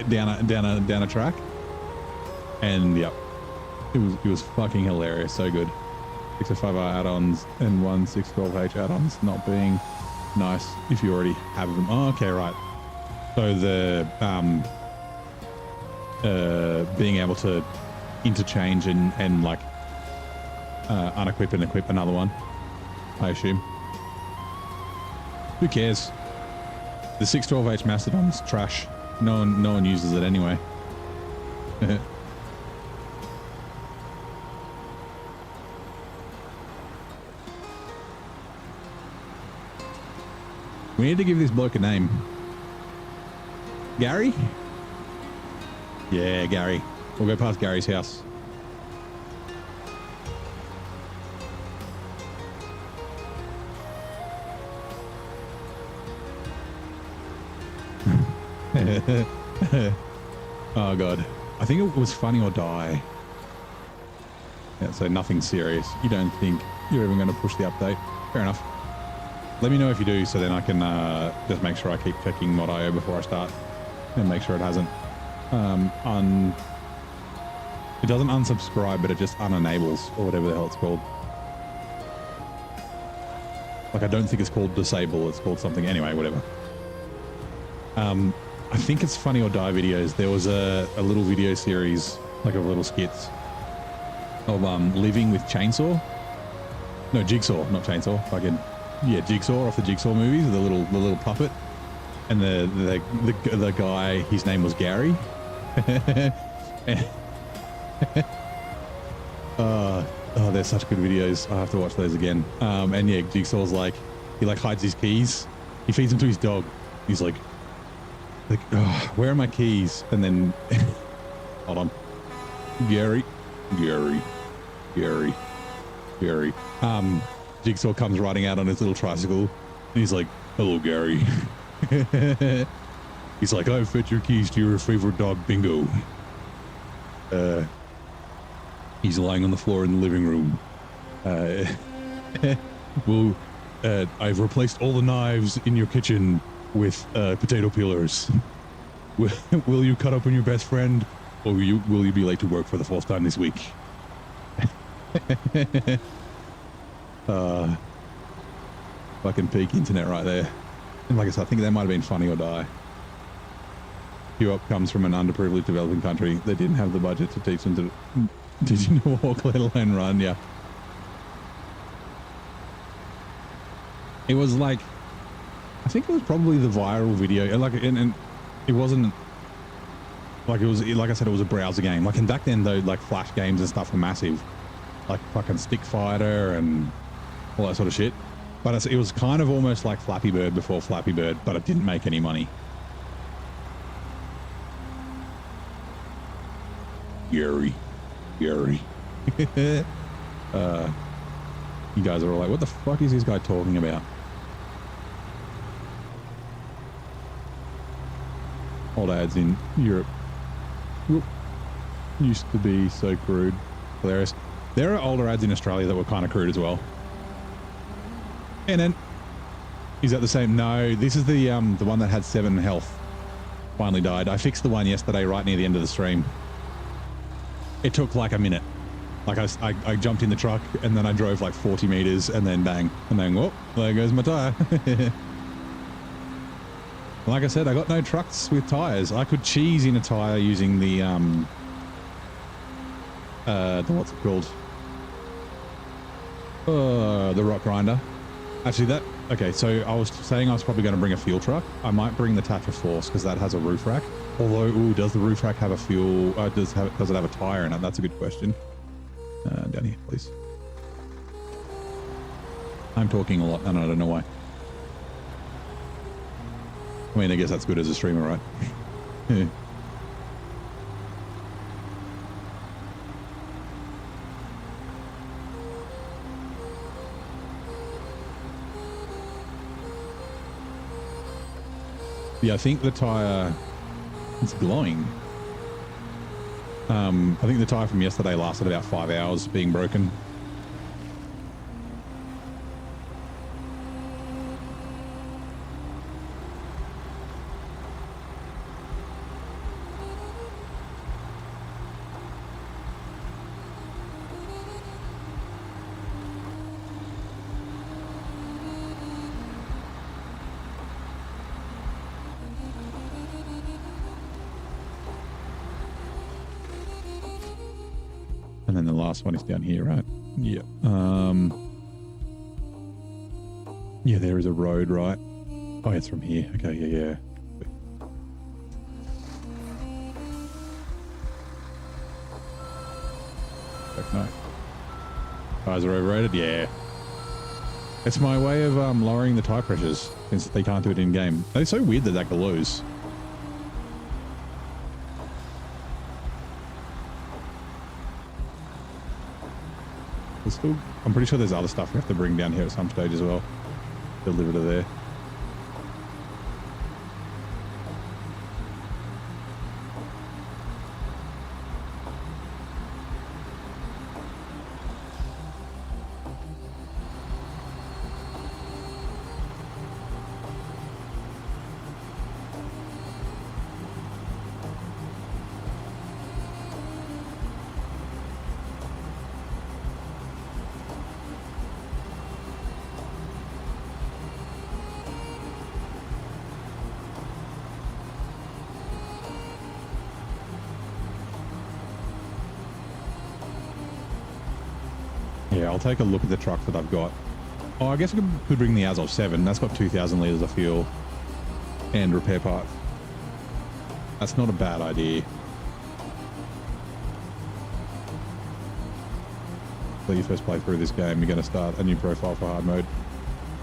S1: down a track. And yeah, it was fucking hilarious. So good. 605R add-ons and 1612H add-ons not being nice if you already have them. Oh, okay, right. So the being able to interchange and like unequip and equip another one, I assume. Who cares? The 612H Mastodon's trash. No one uses it anyway. We need to give this bloke a name. Gary? Yeah, Gary. We'll go past Gary's house. Oh god, I think it was Funny or Die. Yeah, so nothing serious. You don't think you're even going to push the update? Fair enough. Let me know if you do, so then I can just make sure I keep checking mod.io before I start and make sure it hasn't it doesn't unsubscribe, but it just unenables, or whatever the hell it's called. Like, I don't think it's called disable, it's called something. Anyway, whatever. I think it's Funny or Die videos. There was a little video series, like of little skits of living with Chainsaw. No, Jigsaw, not Chainsaw. Fucking yeah, Jigsaw off the Jigsaw movies. The little puppet, and the guy. His name was Gary. Oh, they're such good videos. I have to watch those again. And yeah, Jigsaw's like, he like hides his keys. He feeds them to his dog. He's like, oh, where are my keys? And then, hold on, Gary. Jigsaw comes riding out on his little tricycle, and he's like, hello, Gary. He's like, I've fetched your keys to your favorite dog, Bingo. He's lying on the floor in the living room. I've replaced all the knives in your kitchen with potato peelers. Will you cut up on your best friend, or will you be late to work for the fourth time this week? Fucking peak internet right there. And like I said, I think that might have been Funny or Die. q-op comes from an underprivileged developing country that didn't have the budget to teach them to walk, let alone run. Yeah. It was like, I think it was probably the viral video. Like, and it wasn't like, it was, like I said, it was a browser game. Like, and back then though, like Flash games and stuff were massive, like fucking Stick Fighter and all that sort of shit. But it was kind of almost like Flappy Bird before Flappy Bird, but it didn't make any money. Gary. You guys are all like, what the fuck is this guy talking about? Old ads in Europe. Whoop. Used to be so crude. Hilarious. There are older ads in Australia that were kind of crude as well. And then, is that the same? No, this is the one that had 7 health. Finally died. I fixed the one yesterday right near the end of the stream. It took like a minute. Like I jumped in the truck and then I drove like 40 meters and then bang. And then, whoop, there goes my tire. Like I said, I got no trucks with tires. I could cheese in a tire using the what's it called? The rock grinder. Actually, okay, so I was saying I was probably going to bring a fuel truck. I might bring the Thatcher Force because that has a roof rack. Although, ooh, does the roof rack have a fuel? Does it have a tire in it? That's a good question. Down here, please. I'm talking a lot, and I don't know why. I mean, I guess that's good as a streamer, right? Yeah. Yeah, I think the tire, it's glowing. I think the tire from yesterday lasted about 5 hours being broken. And then the last one is down here, right? Yeah. Yeah, there is a road, right? Oh, it's from here. Okay, yeah. No. Tires are overrated? Yeah. It's my way of lowering the tire pressures since they can't do it in-game. It's so weird that glows. I'm pretty sure there's other stuff we have to bring down here at some stage as well. Deliver to there. Yeah, I'll take a look at the truck that I've got. Oh, I guess I could bring the Azov 7. That's got 2,000 litres of fuel and repair parts. That's not a bad idea. So you first play through this game, you're going to start a new profile for hard mode.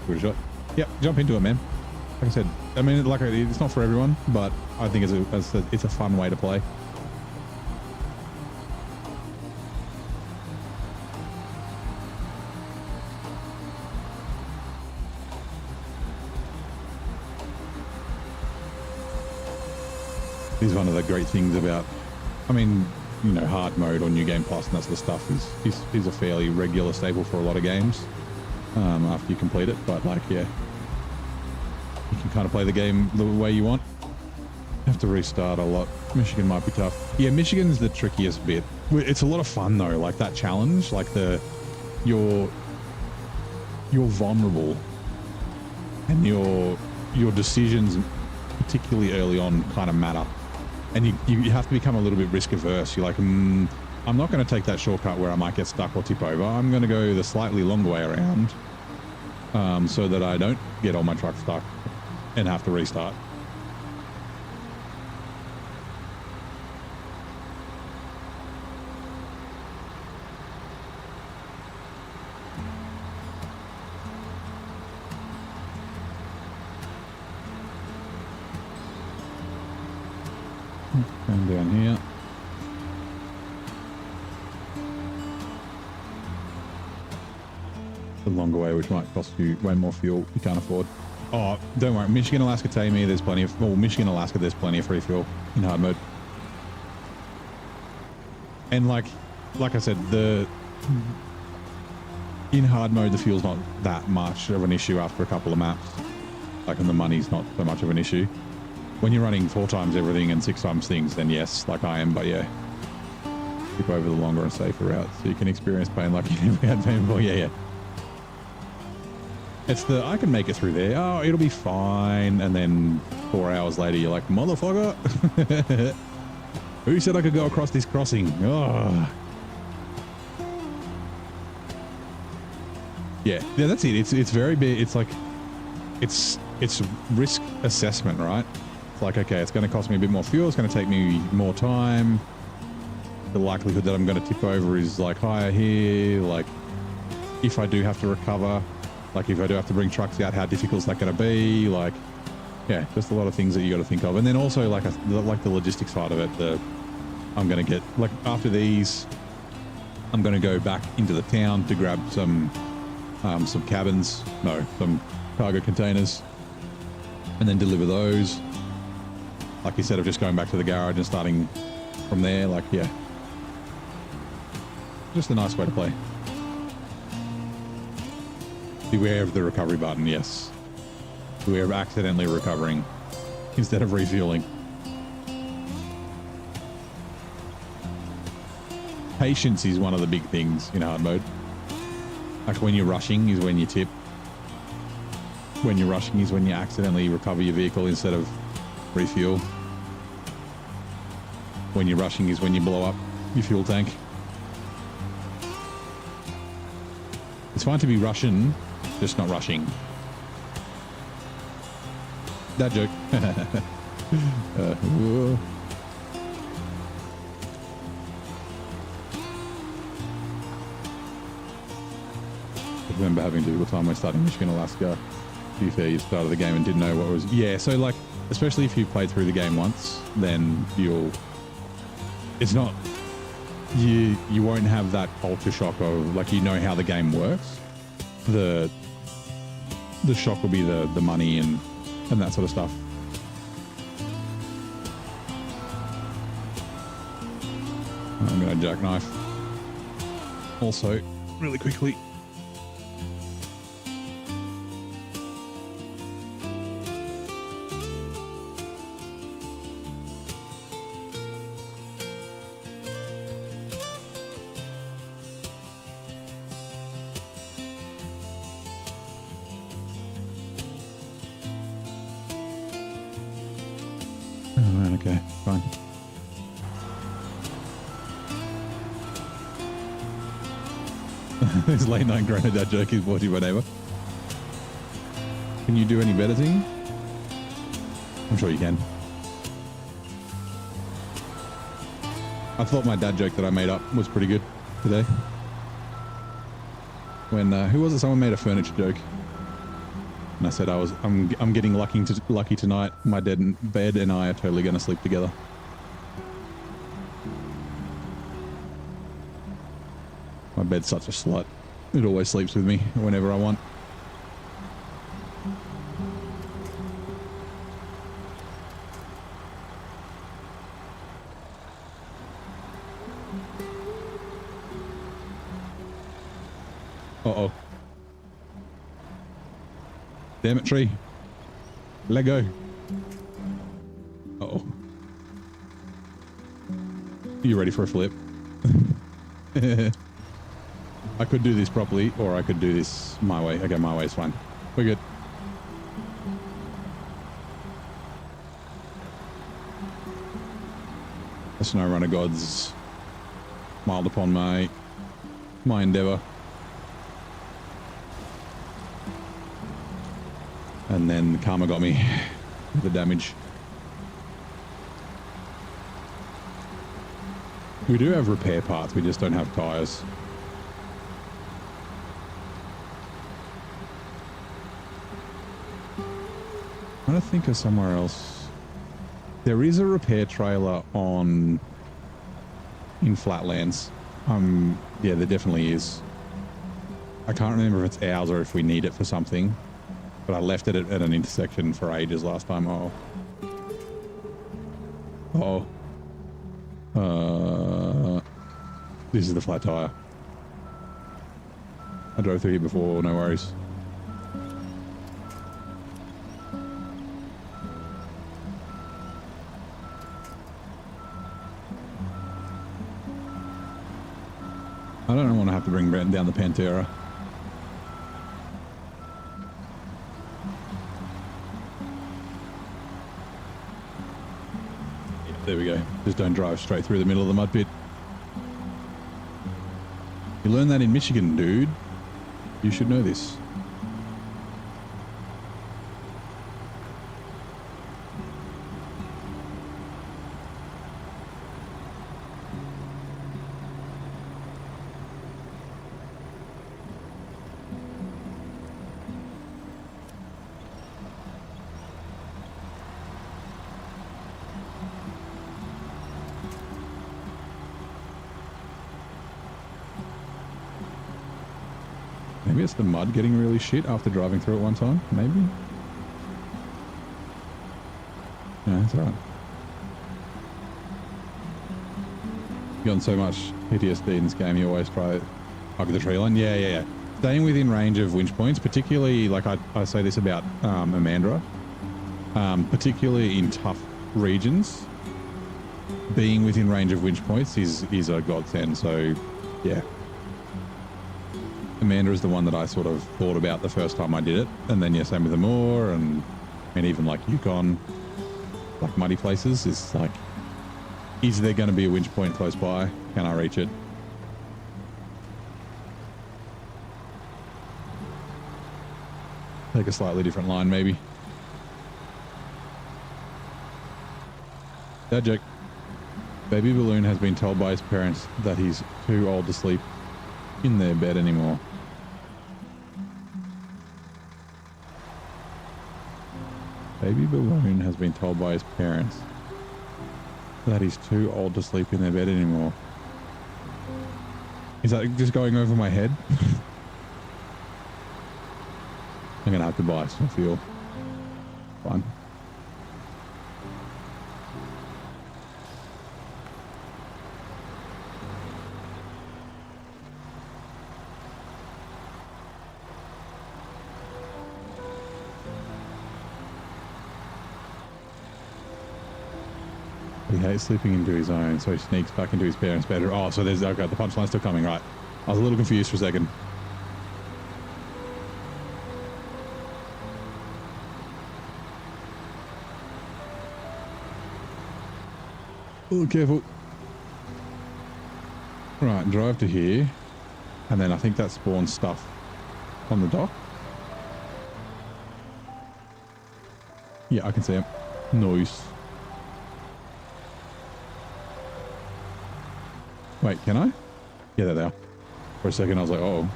S1: Give it a shot. Yep, jump into it, man. Like I said, I mean, like it's not for everyone, but I think it's a fun way to play. Is one of the great things about, I mean, you know, hard mode or New Game Plus and that sort of stuff is a fairly regular staple for a lot of games after you complete it. But like, yeah, you can kind of play the game the way you want. Have to restart a lot. Michigan might be tough. Yeah, Michigan's the trickiest bit. It's a lot of fun though, like that challenge, like you're vulnerable, and your decisions, particularly early on, kind of matter, and you have to become a little bit risk averse. You're like, I'm not going to take that shortcut where I might get stuck or tip over. I'm going to go the slightly longer way around, so that I don't get all my truck stuck and have to restart. And down here. The longer way, which might cost you way more fuel you can't afford. Oh, don't worry. Michigan, Alaska, Tamir, there's plenty of... Well, Michigan, Alaska, there's plenty of free fuel in hard mode. And like I said, in hard mode, the fuel's not that much of an issue after a couple of maps. Like, and the money's not so much of an issue. When you're running 4 times everything and 6 times things, then yes, like I am, but yeah. Skip over the longer and safer route so you can experience pain like you never had pain before. Yeah. It's I can make it through there. Oh, it'll be fine. And then 4 hours later, you're like, motherfucker. Who said I could go across this crossing? Oh. Yeah, that's it. It's very big. It's like, it's risk assessment, right? Like, okay, it's going to cost me a bit more fuel, it's going to take me more time, the likelihood that I'm going to tip over is like higher here. Like, if I do have to recover, like if I do have to bring trucks out, how difficult is that going to be? Like, yeah, just a lot of things that you got to think of. And then also like the logistics side of it, I'm going to get, like, after these, I'm going to go back into the town to grab some cabins, no, some cargo containers, and then deliver those. Like, instead of just going back to the garage and starting from there, like, yeah. Just a nice way to play. Beware of the recovery button, yes. Beware of accidentally recovering instead of refueling. Patience is one of the big things in hard mode. Like, when you're rushing is when you tip. When you're rushing is when you accidentally recover your vehicle instead of refuel. When you're rushing is when you blow up your fuel tank. It's fine to be Russian, just not rushing. That joke. I remember having a difficult time when starting Michigan, Alaska. To be fair, you started the game and didn't know what was... Yeah, so like, especially if you played through the game once, then you'll... It's not... You won't have that culture shock of, like, you know how the game works. The shock will be the money and that sort of stuff. I'm going to jackknife. Also, really quickly... Okay, fine. This late night grown dad joke is brought to you by neighbor. Can you do any better thing? I'm sure you can. I thought my dad joke that I made up was pretty good today. When who was it? Someone made a furniture joke. And I said I'm getting lucky tonight. My bed and I are totally going to sleep together. My bed's such a slut. It always sleeps with me whenever I want. Uh-oh. Damn it, tree. Let go. Uh-oh. You ready for a flip? I could do this properly, or I could do this my way. Okay, my way is fine. We're good. The SnowRunner gods smiled upon my endeavor. And then karma got me with the damage. We do have repair parts, we just don't have tires. I'm trying to think of somewhere else. There is a repair trailer in Flatlands. Yeah, there definitely is. I can't remember if it's ours or if we need it for something, but I left it at an intersection for ages last time. This is the flat tire. I drove through here before, no worries. I don't want to have to bring Brent down the Pantera. Yeah, there we go. Just don't drive straight through the middle of the mud pit. You learned that in Michigan, dude. You should know this. Maybe it's the mud getting really shit after driving through it one time, maybe? Yeah, that's alright. You've gotten so much PTSD in this game, you always try hug the tree line. Yeah. Staying within range of winch points, particularly, like I say this about Amandra, particularly in tough regions, being within range of winch points is a godsend, so yeah. Amanda is the one that I sort of thought about the first time I did it, and then yeah, same with Amur, and even like Yukon, like muddy places, is like, is there going to be a winch point close by? Can I reach it? Take a slightly different line, maybe. Dad joke. Baby Balloon has been told by his parents that he's too old to sleep in their bed anymore. Baby Balloon has been told by his parents that he's too old to sleep in their bed anymore. Is that just going over my head? I'm gonna have to buy some fuel. Fine. He hates sleeping into his own, so he sneaks back into his parents' bedroom. Oh, so there's, okay, the punchline's still coming, right. I was a little confused for a second. Oh, careful. Right, drive to here. And then I think that spawns stuff on the dock. Yeah, I can see him. Nice. Wait, can I? Yeah, there they are. For a second I was like, oh.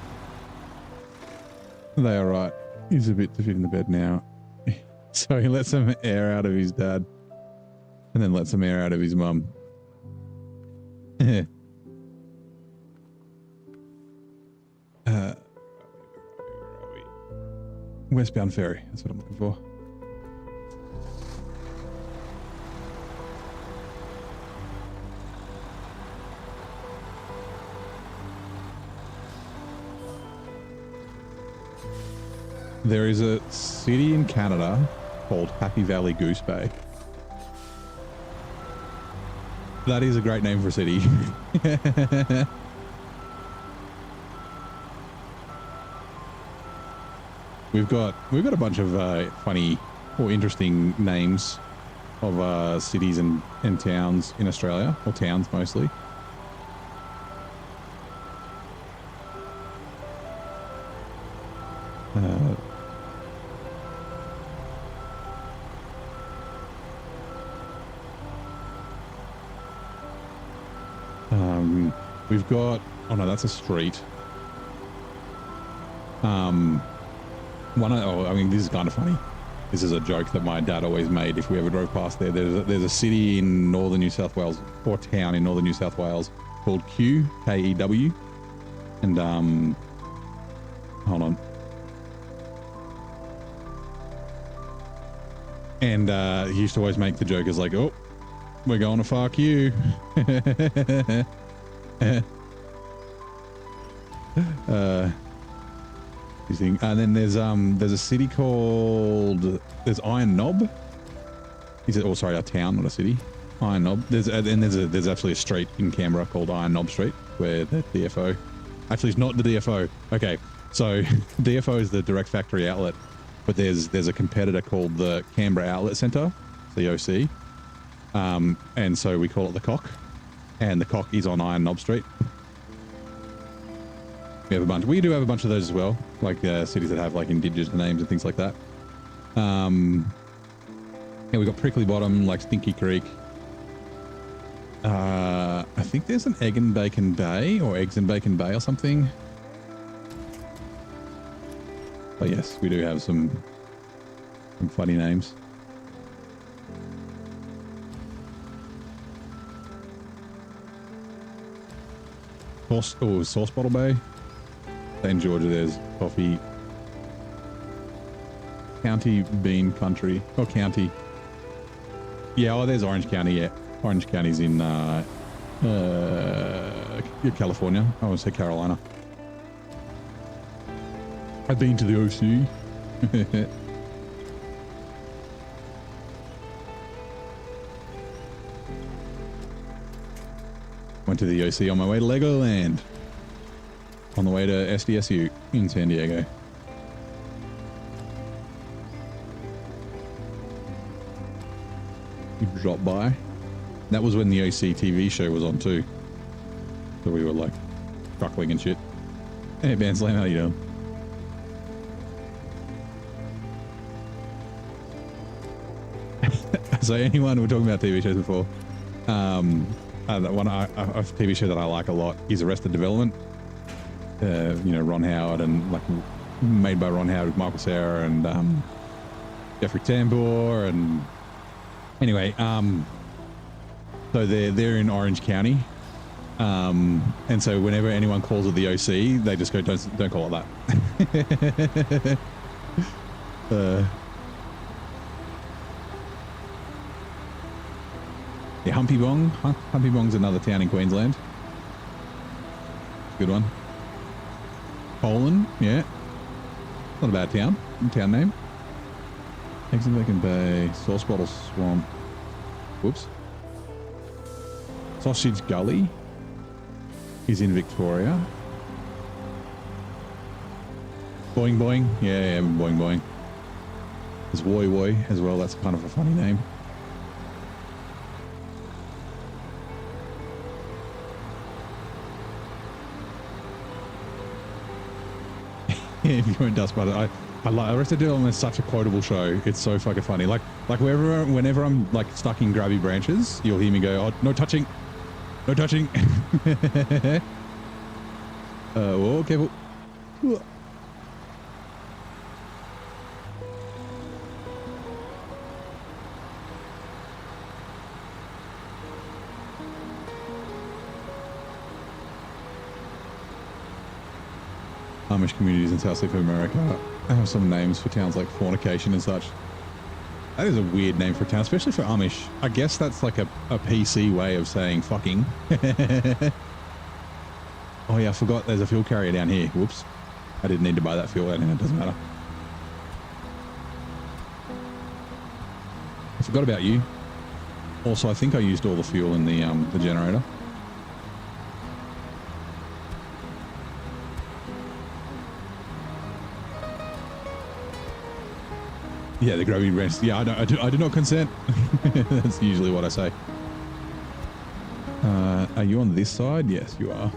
S1: They are right. He's a bit to fit in the bed now. So he lets some air out of his dad. And then lets some air out of his mum. Westbound ferry. That's what I'm looking for. There is a city in Canada called Happy Valley Goose Bay. That is a great name for a city. We've got a bunch of funny or interesting names of cities and towns in Australia, or towns mostly. We've got, oh no, that's a street. I mean, this is kind of funny. This is a joke that my dad always made if we ever drove past there. There's a city in northern New South Wales, or town in northern New South Wales, called K-E-W. And, hold on. And he used to always make the joke as like, oh, we're going to fuck you. And then there's a city called, there's Iron Knob. Is it? Oh, sorry, a town, not a city. Iron Knob. There's actually a street in Canberra called Iron Knob Street, where the DFO. Actually, it's not the DFO. Okay, so DFO is the direct factory outlet, but there's a competitor called the Canberra Outlet Centre, the OC. And so we call it the Cock, and the Cock is on Iron Knob Street. We do have a bunch of those as well, like cities that have like indigenous names and things like that. Yeah, we got Prickly Bottom, like Stinky Creek. I think there's an Egg and Bacon Bay, or Eggs and Bacon Bay or something. But yes, we do have some funny names. Sauce Bottle Bay. In Georgia, there's coffee. County Bean Country. Oh, county. Yeah, oh, there's Orange County, yeah. Orange County's in California. I want to say Carolina. I've been to the OC. Went to the OC on my way to Legoland. On the way to SDSU in San Diego. You dropped by. That was when the OC TV show was on too. So we were like chuckling and shit. Hey, Banslam, how you doing? So anyone, we're talking about TV shows before. A TV show that I like a lot is Arrested Development. You know, Ron Howard, and like made by Ron Howard with Michael Cera and Jeffrey Tambor, and anyway, so they're in Orange County, and so whenever anyone calls it the OC, they just go, don't call it that. Yeah, Humpy Bong. Humpy Bong's another town in Queensland. Good one. Poland, yeah. Not a bad town name. Eggs and Bacon Bay, Sauce Bottle Swamp. Whoops. Sausage Gully is in Victoria. Boing Boing, yeah, Boing Boing. There's Woy Woy as well, that's kind of a funny name. If you weren't dust butter, I like Arrested Development is such a quotable show. It's so fucking funny. Like whenever I'm like stuck in grabby branches, you'll hear me go, "Oh, no touching, no touching." Whoa, careful. Amish communities in South Central America have some names for towns like Fornication and such. That is a weird name for a town, especially for Amish. I guess that's like a PC way of saying fucking. Oh yeah, I forgot there's a fuel carrier down here. Whoops. I didn't need to buy that fuel, and it doesn't matter. I forgot about you. Also, I think I used all the fuel in the generator. Yeah, the gravity rest. Yeah, I do not consent. That's usually what I say. Are you on this side? Yes, you are.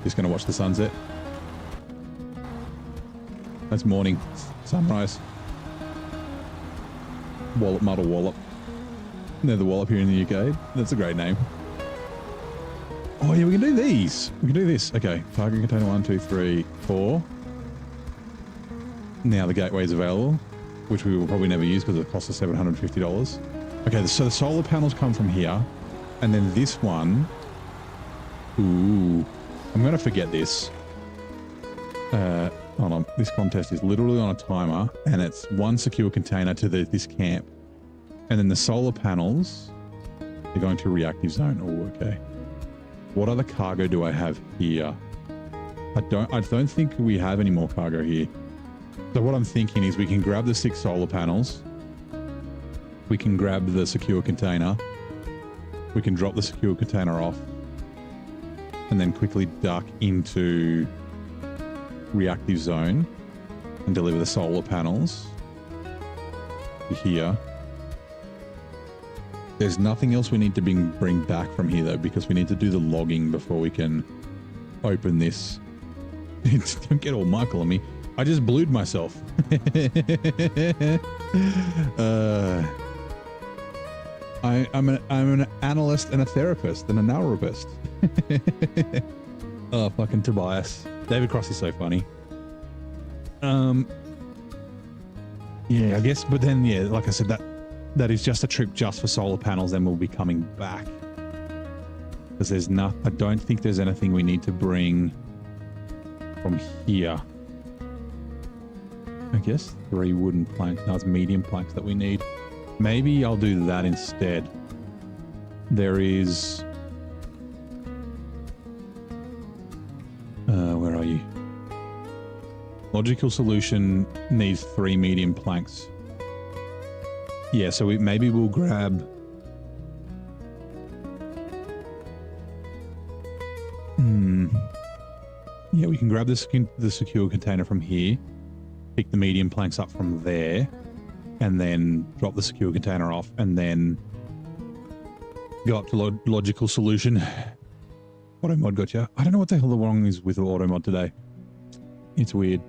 S1: Just going to watch the sunset. That's morning. Sunrise. Wallop, muddle, wallop. They're the wallop here in the UK. That's a great name. Oh, yeah, we can do these. We can do this. Okay, target container 1, 2, 3, 4. Now the gateway is available, which we will probably never use because it costs us $750. Okay, so the solar panels come from here, and then this one. Ooh, I'm going to forget this. Hold on. This contest is literally on a timer, and it's one secure container to this camp. And then the solar panels, they're going to reactive zone. Oh, okay. What other cargo do I have here? I don't think we have any more cargo here. So what I'm thinking is we can grab the 6 solar panels. We can grab the secure container. We can drop the secure container off. And then quickly duck into reactive zone and deliver the solar panels here. There's nothing else we need to bring back from here though, because we need to do the logging before we can open this. Don't get all Michael on me. I just blued myself. I'm an analyst and a therapist and a neuropist. Oh, fucking Tobias. David Cross is so funny. Yeah, I guess, but then, yeah, like I said, that is just a trip just for solar panels. Then we'll be coming back. Because there's I don't think there's anything we need to bring from here. I guess 3 wooden planks. No, it's medium planks that we need. Maybe I'll do that instead. There is... where are you? Logical solution needs 3 medium planks. Yeah, so maybe we'll grab... Yeah, we can grab the secure container from here, pick the medium planks up from there, and then drop the secure container off, and then go up to logical solution. Auto mod gotcha. I don't know what the hell the wrong is with auto mod today. It's weird.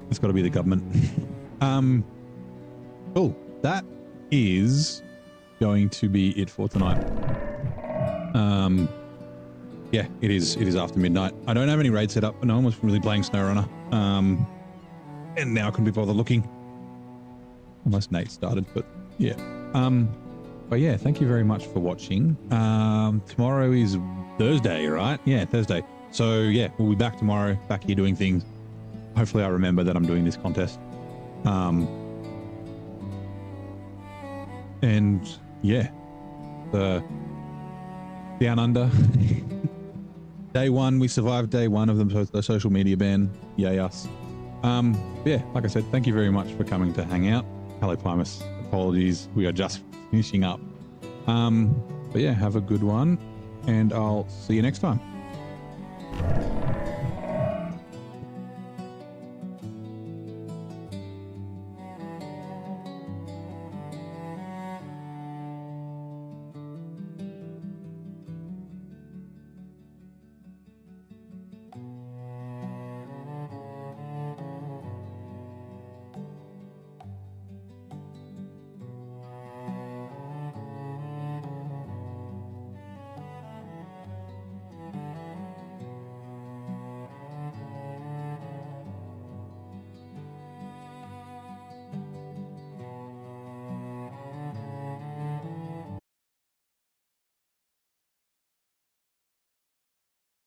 S1: It's got to be the government. Cool. That is going to be it for tonight. Yeah, it is after midnight. I don't have any raid set up. No one was really playing SnowRunner. And now I couldn't be bothered looking. Unless Nate started, but yeah. But yeah, thank you very much for watching. Tomorrow is Thursday, right? Yeah, Thursday. So yeah, we'll be back tomorrow, back here doing things. Hopefully I remember that I'm doing this contest. And yeah, the Down Under. Day 1, we survived day 1 of the social media ban. Yay us. Yeah, like I said, thank you very much for coming to hang out. Hello, Primus. Apologies, we are just finishing up. But yeah, have a good one, and I'll see you next time.